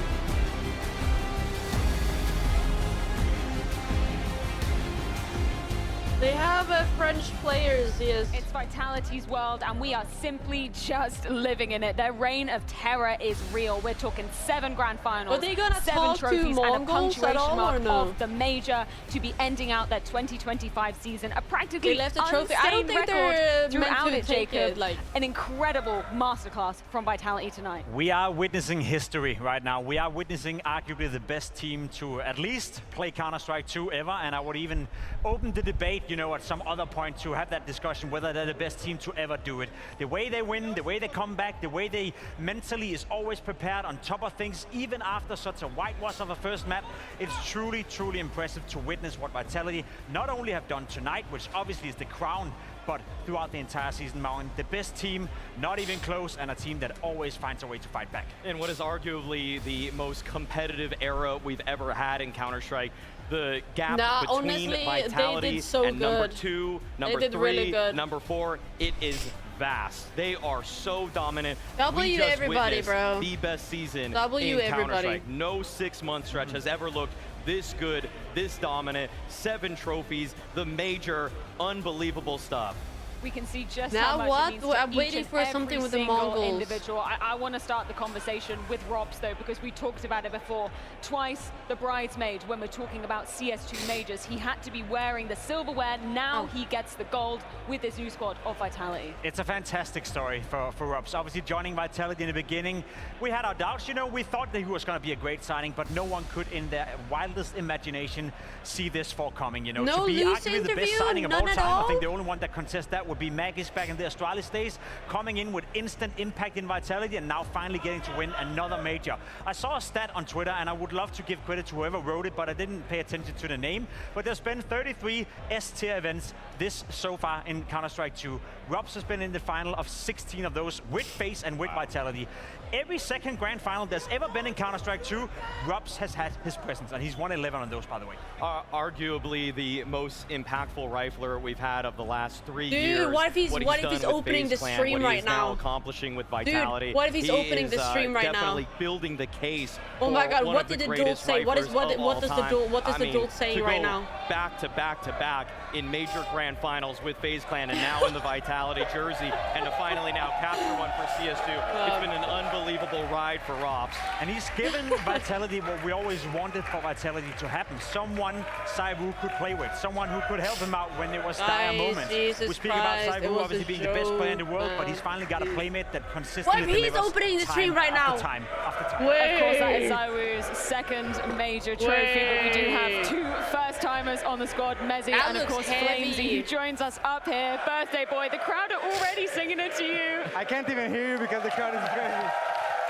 [SPEAKER 1] They have French players, yes.
[SPEAKER 4] It's Vitality's world, and we are simply just living in it. Their reign of terror is real. We're talking 7 grand finals,
[SPEAKER 1] Are they gonna
[SPEAKER 4] 7
[SPEAKER 1] talk
[SPEAKER 4] trophies,
[SPEAKER 1] to
[SPEAKER 4] and a
[SPEAKER 1] Mongols
[SPEAKER 4] punctuation
[SPEAKER 1] at all,
[SPEAKER 4] mark
[SPEAKER 1] or no?
[SPEAKER 4] of the major to be ending out their 2025 season. A practically
[SPEAKER 1] They left the trophy. I don't think they're
[SPEAKER 4] record
[SPEAKER 1] meant
[SPEAKER 4] throughout
[SPEAKER 1] to
[SPEAKER 4] it,
[SPEAKER 1] take
[SPEAKER 4] Jacob.
[SPEAKER 1] it, like-
[SPEAKER 4] An incredible masterclass from Vitality tonight.
[SPEAKER 19] We are witnessing history right now. We are witnessing arguably the best team to at least play Counter-Strike 2 ever, and I would even open the debate, you know, at some other point to have that discussion whether they're the best team to ever do it. The way they win, the way they come back, the way they mentally is always prepared on top of things, even after such a whitewash of a first map, it's truly, truly impressive to witness what Vitality not only have done tonight, which obviously is the crown, but throughout the entire season, Mountain, the best team, not even close, and a team that always finds a way to fight back.
[SPEAKER 6] In what is arguably the most competitive era we've ever had in Counter-Strike, the gap between
[SPEAKER 1] honestly,
[SPEAKER 6] Vitality
[SPEAKER 1] they did so
[SPEAKER 6] and number
[SPEAKER 1] good.
[SPEAKER 6] 2, number 3,
[SPEAKER 1] really good.
[SPEAKER 6] number 4, it is vast. They are so dominant.
[SPEAKER 1] W
[SPEAKER 6] we just
[SPEAKER 1] everybody,
[SPEAKER 6] witnessed
[SPEAKER 1] bro.
[SPEAKER 6] the best season
[SPEAKER 1] W
[SPEAKER 6] in
[SPEAKER 1] everybody.
[SPEAKER 6] Counter-Strike. No 6-month stretch has ever looked this good, this dominant. 7 trophies, the major, unbelievable stuff.
[SPEAKER 4] we can see just
[SPEAKER 1] now
[SPEAKER 4] how much
[SPEAKER 1] what?
[SPEAKER 4] it means to
[SPEAKER 1] I'm waiting for something with the Mongols.
[SPEAKER 4] Individual. I want to start the conversation with Robs though, because we talked about it before. Twice the bridesmaid when we're talking about CS2 majors. He had to be wearing the silverware. Now he gets the gold with this new squad of Vitality.
[SPEAKER 19] It's a fantastic story for Robs. Obviously joining Vitality in the beginning, we had our doubts. You know, we thought that he was going to be a great signing, but no one could in their wildest imagination see this forthcoming. You know,
[SPEAKER 1] no
[SPEAKER 19] to be
[SPEAKER 1] loose
[SPEAKER 19] arguably the best
[SPEAKER 1] interview,
[SPEAKER 19] signing of all
[SPEAKER 1] none at
[SPEAKER 19] time.
[SPEAKER 1] all?
[SPEAKER 19] I think the only one that contests that would be Maggis back in the Astralis days, coming in with instant impact in Vitality and now finally getting to win another major. I saw a stat on Twitter, and I would love to give credit to whoever wrote it, but I didn't pay attention to the name. But there's been 33 S-tier events this so far in Counter-Strike 2. Robs has been in the final of 16 of those with FaZe and with Vitality. Every second grand final there's ever been in Counter-Strike 2, Robs has had his presence, and he's won 11 on those, by the way.
[SPEAKER 6] Arguably the most impactful rifler we've had of the last 3
[SPEAKER 1] Dude,
[SPEAKER 6] years.
[SPEAKER 1] what if he's opening the stream right now?
[SPEAKER 6] Accomplishing with Vitality.
[SPEAKER 1] Dude, what if he's opening the stream right now?
[SPEAKER 6] Definitely building the case.
[SPEAKER 1] Oh my God, what did the duel say? What does the duel say right now?
[SPEAKER 6] Back to back to back in major grand finals with FaZe Clan and now in the Vitality jersey, and to finally now capture one for CS2. It's been an unbelievable ride for Robs.
[SPEAKER 19] And he's given Vitality what we always wanted for Vitality to happen. Someone Saivu could play with, someone who could help him out when there was dire moments. We speak about Saivu obviously being the best player in the world, but he's finally got a playmate that consistently delivers.
[SPEAKER 1] What if he's opening the stream right now?
[SPEAKER 19] Time after time.
[SPEAKER 4] Of course, that is Saiwu's second major trophy, but we do have two first-timers on the squad, Mezzy and of course Flamesy, who joins us up here. Birthday boy, the crowd are already singing it to you.
[SPEAKER 8] I can't even hear you because the crowd is crazy.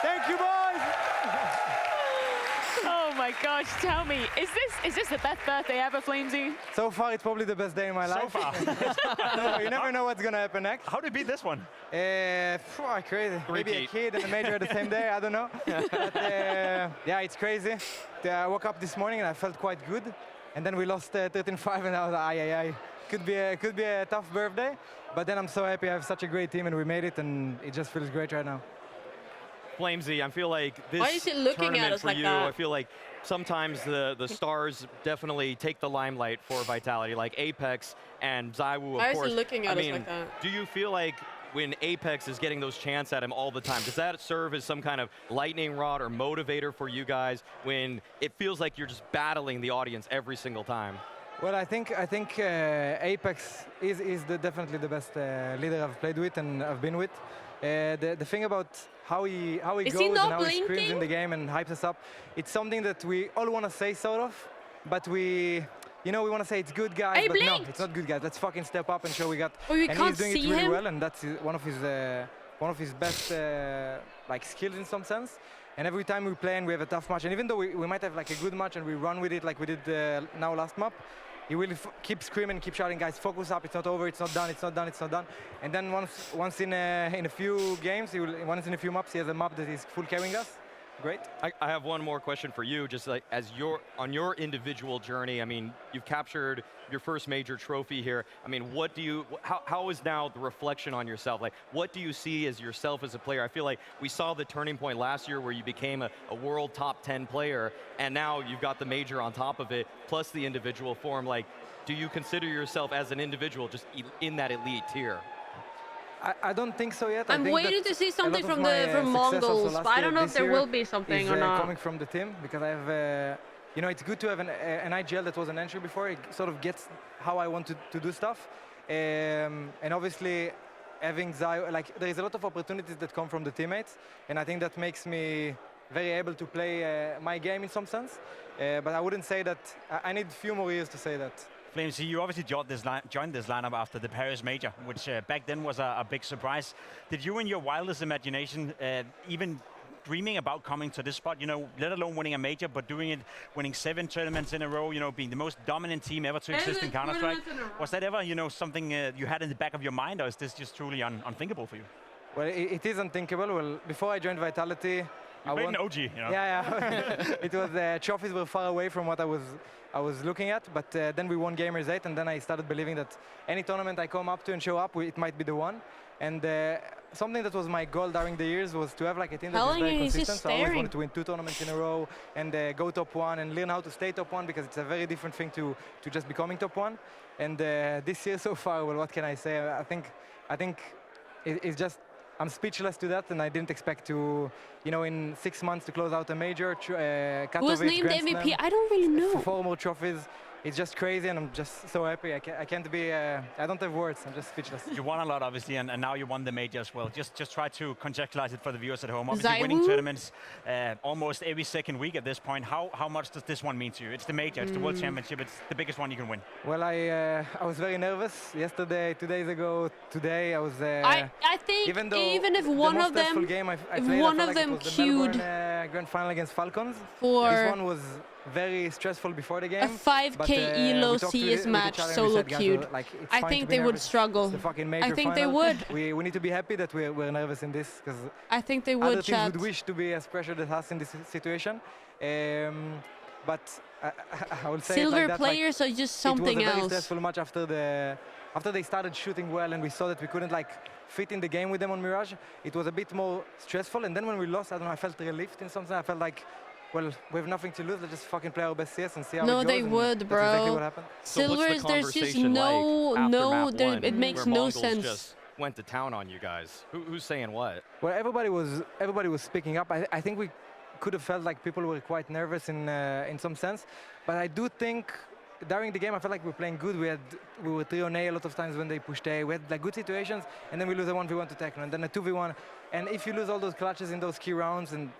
[SPEAKER 8] Thank you, boys!
[SPEAKER 4] Oh my gosh, tell me, is this the best birthday ever, Flamesy?
[SPEAKER 8] So far, it's probably the best day in my life.
[SPEAKER 19] So far.
[SPEAKER 8] No, you never know what's gonna happen next.
[SPEAKER 19] How did you beat this one?
[SPEAKER 8] Crazy. Maybe a kid and a major at the same day, I don't know. But, yeah, it's crazy. I woke up this morning and I felt quite good. And then we lost 13-5 and I was like, could be a tough birthday. But then I'm so happy I have such a great team and we made it, and it just feels great right now.
[SPEAKER 6] Flamesy, I feel like this
[SPEAKER 1] Why is he looking at us
[SPEAKER 6] for
[SPEAKER 1] like
[SPEAKER 6] you,
[SPEAKER 1] that?
[SPEAKER 6] I feel like sometimes the stars definitely take the limelight for Vitality, like Apex and Zaiwu, of course.
[SPEAKER 1] Why is he looking at us like that?
[SPEAKER 6] Do you feel like when Apex is getting those chants at him all the time, does that serve as some kind of lightning rod or motivator for you guys when it feels like you're just battling the audience every single time?
[SPEAKER 8] Well, I think Apex is definitely the best leader I've played with and I've been with. The thing about how he goes and how he screams in the game and hypes us up, it's something that we all want to say, sort of, but we want to say it's good, guys, but no, it's not good, guys. Let's fucking step up and show we got. And he's doing it really well, and that's one of his best like skills in some sense. And every time we play and we have a tough match, and even though we might have like a good match and we run with it like we did now last map, he will keep screaming, keep shouting, guys, focus up, it's not over, it's not done, it's not done, it's not done. And then once in a few games, once in a few maps, he has a map that is full carrying us. Great.
[SPEAKER 6] I have one more question for you, just like on your individual journey. I mean, you've captured your first major trophy here. I mean, how is now the reflection on yourself? Like, what do you see as yourself as a player? I feel like we saw the turning point last year where you became a world top 10 player, and now you've got the major on top of it, plus the individual form. Like, do you consider yourself as an individual just in that elite tier?
[SPEAKER 8] I don't think so yet.
[SPEAKER 1] I'm waiting to see something from Mongols, but I don't know if there will be something or not.
[SPEAKER 8] Coming from the team, because I have, it's good to have an IGL that was an entry before. It sort of gets how I want to do stuff, and obviously having Zai, like there is a lot of opportunities that come from the teammates, and I think that makes me very able to play my game in some sense. But I wouldn't say that. I need a few more years to say that.
[SPEAKER 19] Flamesy, you obviously joined this lineup after the Paris Major, which back then was a big surprise. Did you, in your wildest imagination, even dreaming about coming to this spot, let alone winning a major, but winning 7 tournaments in a row, being the most dominant team ever to exist in Counter-Strike? Was that ever, something you had in the back of your mind, or is this just truly unthinkable for you?
[SPEAKER 8] Well, it is unthinkable. Well, before I joined Vitality,
[SPEAKER 19] You made an OG, you know?
[SPEAKER 8] Yeah. It was trophies were far away from what I was looking at, but then we won Gamers 8, and then I started believing that any tournament I come up to and show up, it might be the one. And something that was my goal during the years was to have like a team that is very consistent. So I always wanted to win 2 tournaments in a row and go top 1 and learn how to stay top 1, because it's a very different thing to just becoming top 1. And this year so far, well, what can I say? I think it's just, I'm speechless to that, and I didn't expect to, you know, in 6 months to close out a major. Katowice,
[SPEAKER 1] Who was named MVP? I don't really know.
[SPEAKER 8] 4 more trophies. It's just crazy, and I'm just so happy. I can't be. I don't have words. I'm just speechless.
[SPEAKER 19] You won a lot, obviously, and now you won the major as well. Just try to contextualize it for the viewers at home. Obviously, winning tournaments almost every second week at this point. How much does this one mean to you? It's the major. It's the World Championship. It's the biggest one you can win.
[SPEAKER 8] Well, I was very nervous yesterday, 2 days ago. Today, I was.
[SPEAKER 1] I think even if one of them, queued
[SPEAKER 8] grand final against Falcons,
[SPEAKER 1] for
[SPEAKER 8] this one was very stressful before the game.
[SPEAKER 1] A 5K ELO CS match solo queued.
[SPEAKER 8] Like,
[SPEAKER 1] I think they would struggle. I think they would.
[SPEAKER 8] We need to be happy that we're nervous in this, because
[SPEAKER 1] I think they would.
[SPEAKER 8] Other teams would wish to be as pressured as us in this situation. But I will say
[SPEAKER 1] silver
[SPEAKER 8] like that,
[SPEAKER 1] players are just something
[SPEAKER 8] else. It was a very
[SPEAKER 1] else.
[SPEAKER 8] stressful match after they started shooting well, and we saw that we couldn't like fit in the game with them on Mirage. It was a bit more stressful, and then when we lost, I don't know, I felt relieved in something. I felt like, well, we have nothing to lose. Let's just fucking play our best CS and see how it goes.
[SPEAKER 1] No, they would, bro.
[SPEAKER 8] That's exactly what happened.
[SPEAKER 1] Silvers, there's just it makes no sense.
[SPEAKER 6] Just went to town on you guys. Who's saying what?
[SPEAKER 8] Well, everybody was speaking up. I think we could have felt like people were quite nervous in some sense, but I do think during the game I felt like we were playing good. We were 3-on-A a lot of times when they pushed A. We had like good situations, and then we lose a 1v1 to Techno, and then a 2v1. And if you lose all those clutches in those key rounds, and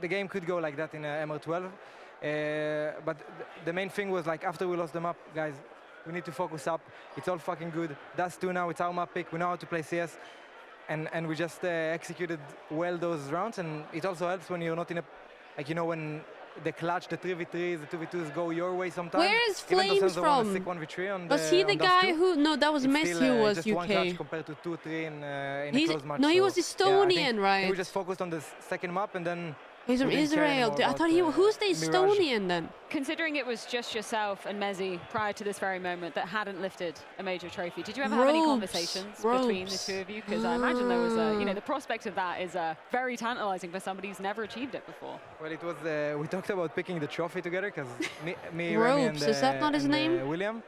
[SPEAKER 8] the game could go like that in MR12. But the main thing was like after we lost the map, guys, we need to focus up. It's all fucking good. That's 2 now. It's our map pick. We know how to play CS. And we just executed well those rounds, and it also helps when you're not in a, like, you know, when the clutch, the 3v3s, the 2v2s go your way sometimes.
[SPEAKER 1] Where is Flames from? Was he the guy who? No, that was Messi who was
[SPEAKER 8] just
[SPEAKER 1] UK.
[SPEAKER 8] One clutch compared to 2-3 in a close match.
[SPEAKER 1] No, he was Estonian, right?
[SPEAKER 8] We just focused on the second map, and then.
[SPEAKER 1] He's from Israel. I thought who's the Estonian then?
[SPEAKER 4] Considering it was just yourself and Mezzi prior to this very moment that hadn't lifted a major trophy, did you ever have any conversations between the two of you? Because I imagine there was the prospect of that is very tantalizing for somebody who's never achieved it before.
[SPEAKER 8] Well, it was, we talked about picking the trophy together, because me
[SPEAKER 1] Ropes,
[SPEAKER 8] Remy, and,
[SPEAKER 1] is that not his name?
[SPEAKER 8] William.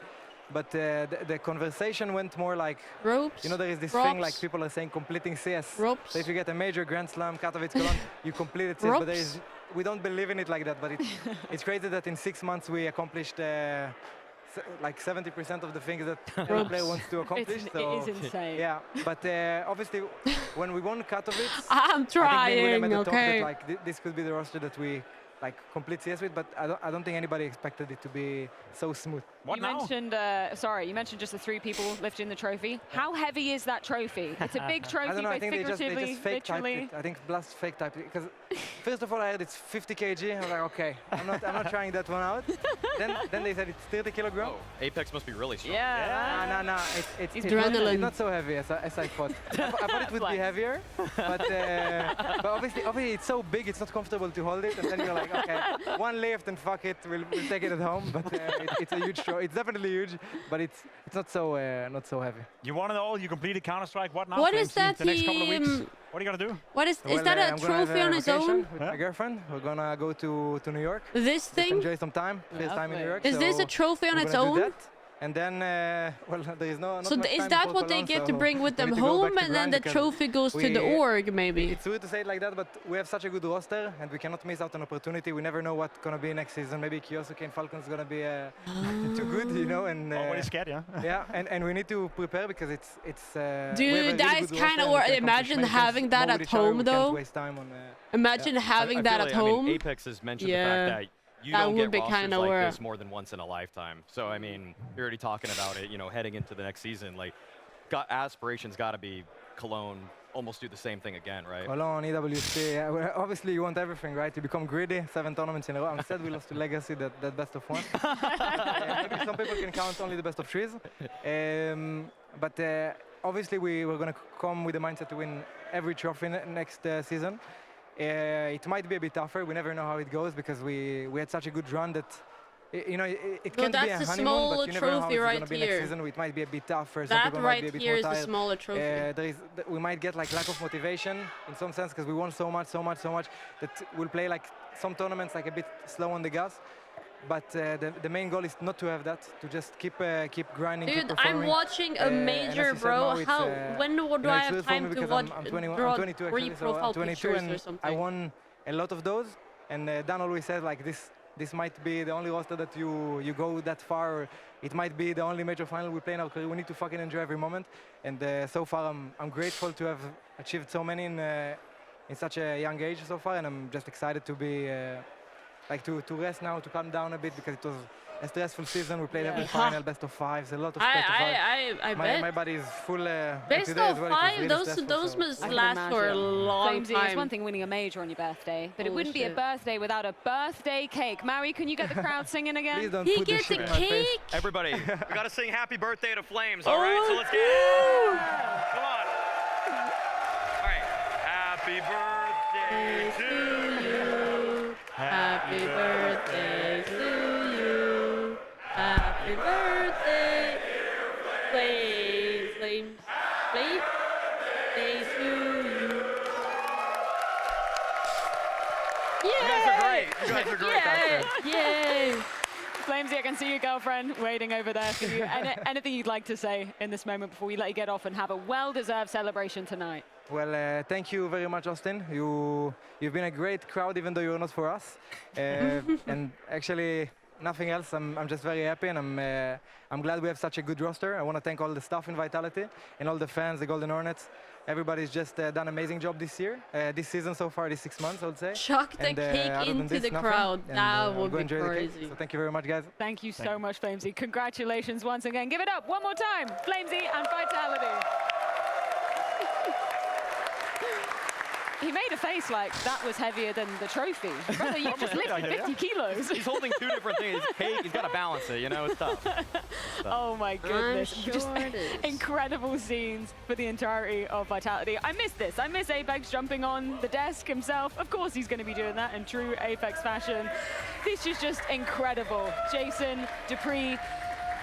[SPEAKER 8] But the conversation went more like,
[SPEAKER 1] ropes.
[SPEAKER 8] You know, there is this thing like people are saying completing CS.
[SPEAKER 1] Ropes.
[SPEAKER 8] So if you get a major Grand Slam, Katowice, Cologne, you completed CS. But we don't believe in it like that. But it's crazy that in 6 months we accomplished like 70% of the things that every player wants to accomplish.
[SPEAKER 4] It is insane.
[SPEAKER 8] Yeah, but obviously when we won Katowice,
[SPEAKER 1] I'm trying.
[SPEAKER 8] That, like, this could be the roster that we like complete CS with, but I don't think anybody expected it to be so smooth.
[SPEAKER 4] You mentioned, you mentioned just the 3 people lifting the trophy. How heavy is that trophy? It's a big trophy,
[SPEAKER 8] I don't know,
[SPEAKER 4] both
[SPEAKER 8] I think
[SPEAKER 4] figuratively,
[SPEAKER 8] they just fake typed
[SPEAKER 4] literally.
[SPEAKER 8] it. I think Blast fake typed it, because first of all I heard it's 50 kg. I was like, okay, I'm not trying that one out. then they said it's 30 kilograms.
[SPEAKER 6] Oh, Apex must be really strong.
[SPEAKER 4] Yeah.
[SPEAKER 8] No, it's
[SPEAKER 1] adrenaline.
[SPEAKER 8] It's not so heavy as I thought. I thought it would be heavier, but obviously it's so big, it's not comfortable to hold it, and then you're like, okay, one lift and fuck it, we'll take it at home. But it's a huge show. It's definitely huge, but it's not so heavy.
[SPEAKER 19] You won it all. You completed Counter-Strike. What now?
[SPEAKER 1] What is that?
[SPEAKER 19] The next couple of weeks. What are you gonna do?
[SPEAKER 1] What is that a trophy on its own?
[SPEAKER 8] With my girlfriend, we're gonna go to New York.
[SPEAKER 1] This thing?
[SPEAKER 8] Enjoy some time. First time in New York.
[SPEAKER 1] Is this a trophy on its own?
[SPEAKER 8] And then, well, there is no.
[SPEAKER 1] So is that what they get to bring with them home, and then the trophy goes to the org, maybe?
[SPEAKER 8] It's weird to say it like that, but we have such a good roster, and we cannot miss out on opportunity. We never know what's gonna be next season. Maybe Kyosuke and Falcon's gonna be too good, you know. And
[SPEAKER 19] always scared, yeah.
[SPEAKER 8] Yeah, and we need to prepare, because it's.
[SPEAKER 1] Dude, that is kind of. Imagine having that at home, though. Imagine having that at home.
[SPEAKER 6] I mean, Apex has mentioned the fact that you don't get rosters like this more than once in a lifetime. So, I mean, you're already talking about it, you know, heading into the next season. Like, aspirations got to be Cologne almost do the same thing again, right?
[SPEAKER 8] Cologne, EWC, yeah, obviously you want everything, right? You become greedy, 7 tournaments in a row. I'm sad we lost to Legacy, that best of 1. Maybe some people can count only the best of 3s. But obviously we're going to come with the mindset to win every trophy next season. it might be a bit tougher. We never know how it goes because we had such a good run that you know it can be a honeymoon, but you never know how it's going to be next season. It might be a bit tougher. Some people might be a bit more tired.
[SPEAKER 1] The smaller trophy.
[SPEAKER 8] We might get like lack of motivation in some sense because we won so much that we'll play like some tournaments like a bit slow on the gas. But the main goal is not to have that, to just keep grinding.
[SPEAKER 1] Dude, I'm watching a major, bro. When do I have time to watch?
[SPEAKER 8] I'm 22 actually, so I'm 22 and I
[SPEAKER 1] something.
[SPEAKER 8] won a lot of those. And Dan always says like this might be the only roster that you go that far. Or it might be the only major final we play in our career. We need to fucking enjoy every moment. And so far, I'm grateful to have achieved so many in such a young age so far. And I'm just excited to be like to rest now, to calm down a bit because it was a stressful season. We played every final, best of fives, a lot of best of fives.
[SPEAKER 1] I bet.
[SPEAKER 8] My body is full.
[SPEAKER 1] Best of five, those must last for a long time.
[SPEAKER 4] It's one thing winning a major on your birthday, but it wouldn't be a birthday without a birthday cake. Mary, can you get the crowd singing again?
[SPEAKER 8] Please don't
[SPEAKER 1] he
[SPEAKER 8] put
[SPEAKER 1] gets
[SPEAKER 8] this
[SPEAKER 1] a
[SPEAKER 8] shit in my face.
[SPEAKER 1] cake.
[SPEAKER 6] Everybody, we gotta sing happy birthday to Flames, all right? So let's get it. Come on. All right. Happy birthday to you.
[SPEAKER 1] Happy birthday to you. Happy birthday. Flames to you. Yay!
[SPEAKER 6] You guys are great. You guys are great.
[SPEAKER 1] Yay!
[SPEAKER 4] Flamesy, I can see your girlfriend waiting over there for you. Anything you'd like to say in this moment before we let you get off and have a well-deserved celebration tonight?
[SPEAKER 8] Well, thank you very much, Austin. You've been a great crowd, even though you're not for us. And actually, nothing else. I'm just very happy, and I'm glad we have such a good roster. I want to thank all the staff in Vitality and all the fans, the Golden Hornets. Everybody's just done an amazing job this year, this season so far, these 6 months, I would say.
[SPEAKER 1] Chuck the cake into the crowd. That would be crazy.
[SPEAKER 8] So thank you very much, guys.
[SPEAKER 4] Thank you so much, Flamesy. Congratulations once again. Give it up one more time, Flamesy and Vitality. He made a face like that was heavier than the trophy. Brother, you just lifted 50 kilos.
[SPEAKER 6] He's holding two different things. Cake, he's got to balance it, you know, it's tough.
[SPEAKER 4] Oh my goodness.
[SPEAKER 1] I'm sure
[SPEAKER 4] just
[SPEAKER 1] it is.
[SPEAKER 4] incredible scenes for the entirety of Vitality. I miss this. I miss Apex jumping on the desk himself. Of course he's going to be doing that in true Apex fashion. This is just incredible. Jason, Dupree,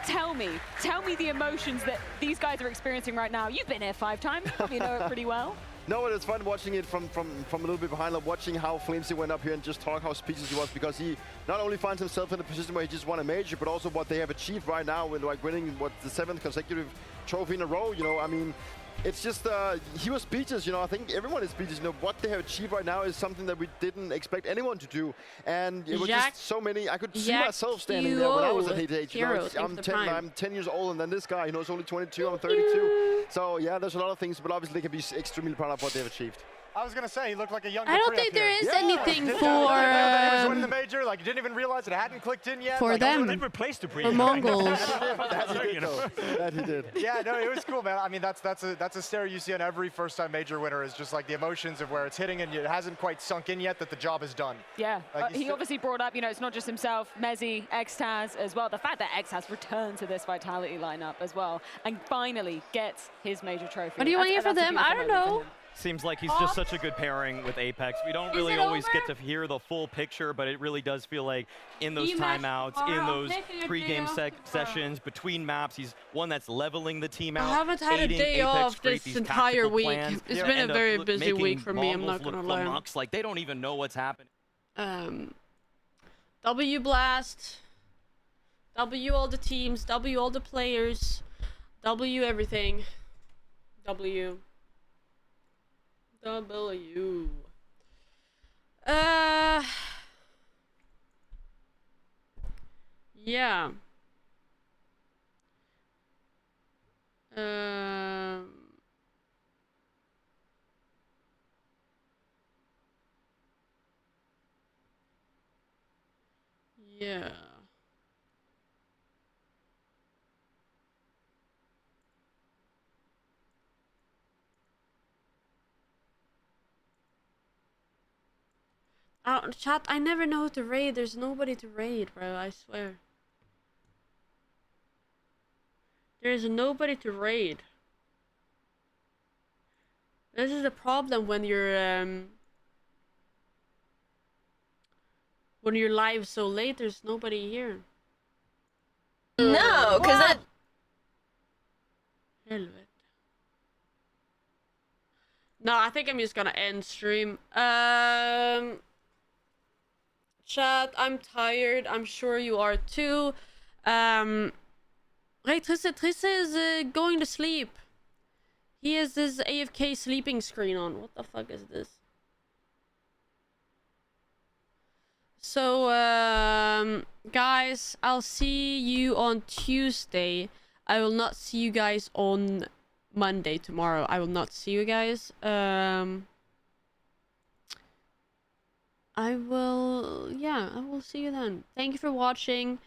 [SPEAKER 4] tell me the emotions that these guys are experiencing right now. You've been here 5 times. You probably know it pretty well.
[SPEAKER 9] No, it's fun watching it from a little bit behind, like watching how Flamesy went up here and just talk how speechless he was, because he not only finds himself in a position where he just won a major, but also what they have achieved right now with like winning the 7th consecutive trophy in a row. You know, I mean, it's just he was speechless. You know, I think everyone is speechless. You know, what they have achieved right now is something that we didn't expect anyone to do, and it was just so many. I could see myself standing there when I was at his age. You know, I'm 10 years old, and then this guy, you know, is only 22. I'm 32. So yeah, there's a lot of things, but obviously they can be extremely proud of what they've achieved.
[SPEAKER 20] I was gonna say he looked like a young.
[SPEAKER 1] I don't think there is anything for.
[SPEAKER 20] He was winning the major, like you didn't even realize it hadn't clicked in yet.
[SPEAKER 1] For
[SPEAKER 20] like,
[SPEAKER 1] them.
[SPEAKER 19] Didn't replace Dupree.
[SPEAKER 1] For Mongols.
[SPEAKER 9] That he did.
[SPEAKER 20] Yeah, no, it was cool, man. I mean, that's a stare you see on every first-time major winner, is just like the emotions of where it's hitting and it hasn't quite sunk in yet that the job is done.
[SPEAKER 4] Yeah,
[SPEAKER 20] like
[SPEAKER 4] he obviously brought up, you know, it's not just himself, Mezzy, Xtaz as well. The fact that Xtaz returned to this Vitality lineup as well and finally gets his major trophy.
[SPEAKER 1] What do you want to hear for them? I don't know.
[SPEAKER 6] Seems like he's just such a good pairing with Apex. We don't really always get to hear the full picture, but it really does feel like in those timeouts, in those pre-game sessions, between maps, he's one that's leveling the team out.
[SPEAKER 1] I haven't had a day off this entire week. It's been a very busy week for me, I'm not gonna lie.
[SPEAKER 6] Like they don't even know what's happening.
[SPEAKER 1] W Blast, W all the teams, W all the players, W everything, W. Yeah. Yeah. Chat, I never know who to raid. There's nobody to raid, bro. I swear. There's nobody to raid. This is the problem when you're When you're live so late, there's nobody here.
[SPEAKER 18] No, because that...
[SPEAKER 1] Helvete. No, I think I'm just gonna end stream. Chat, I'm tired. I'm sure you are too. Hey, Trisse is going to sleep. He has this AFK sleeping screen on. What the fuck is this? So, guys, I'll see you on Tuesday. I will not see you guys on Monday tomorrow. I will not see you guys. I will see you then. Thank you for watching.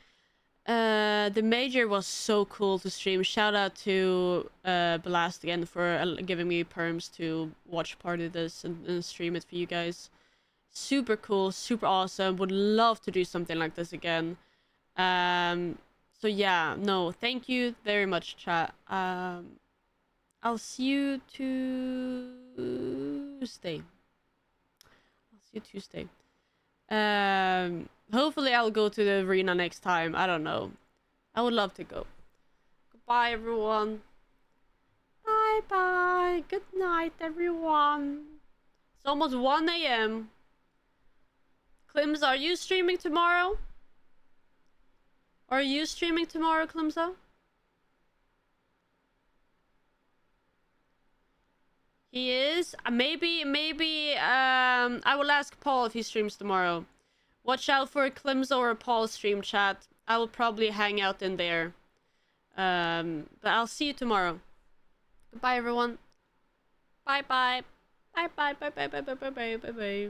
[SPEAKER 1] The major was so cool to stream. Shout out to Blast again for giving me perms to watch part of this and stream it for you guys. Super cool, super awesome. Would love to do something like this again. So yeah, no, thank you very much, chat. I'll see you Tuesday. Hopefully I'll go to the arena next time. I don't know. I would love to go. Goodbye, everyone. Bye bye. Good night, everyone. It's almost 1 a.m. Klims, are you streaming tomorrow? Are you streaming tomorrow, Klimsa? He is. Maybe. I will ask Paul if he streams tomorrow. Watch out for a Klimsa or a Paul stream, chat. I will probably hang out in there. But I'll see you tomorrow. Goodbye, everyone. Bye bye. Bye bye. Bye bye. Bye bye. Bye bye. Bye bye.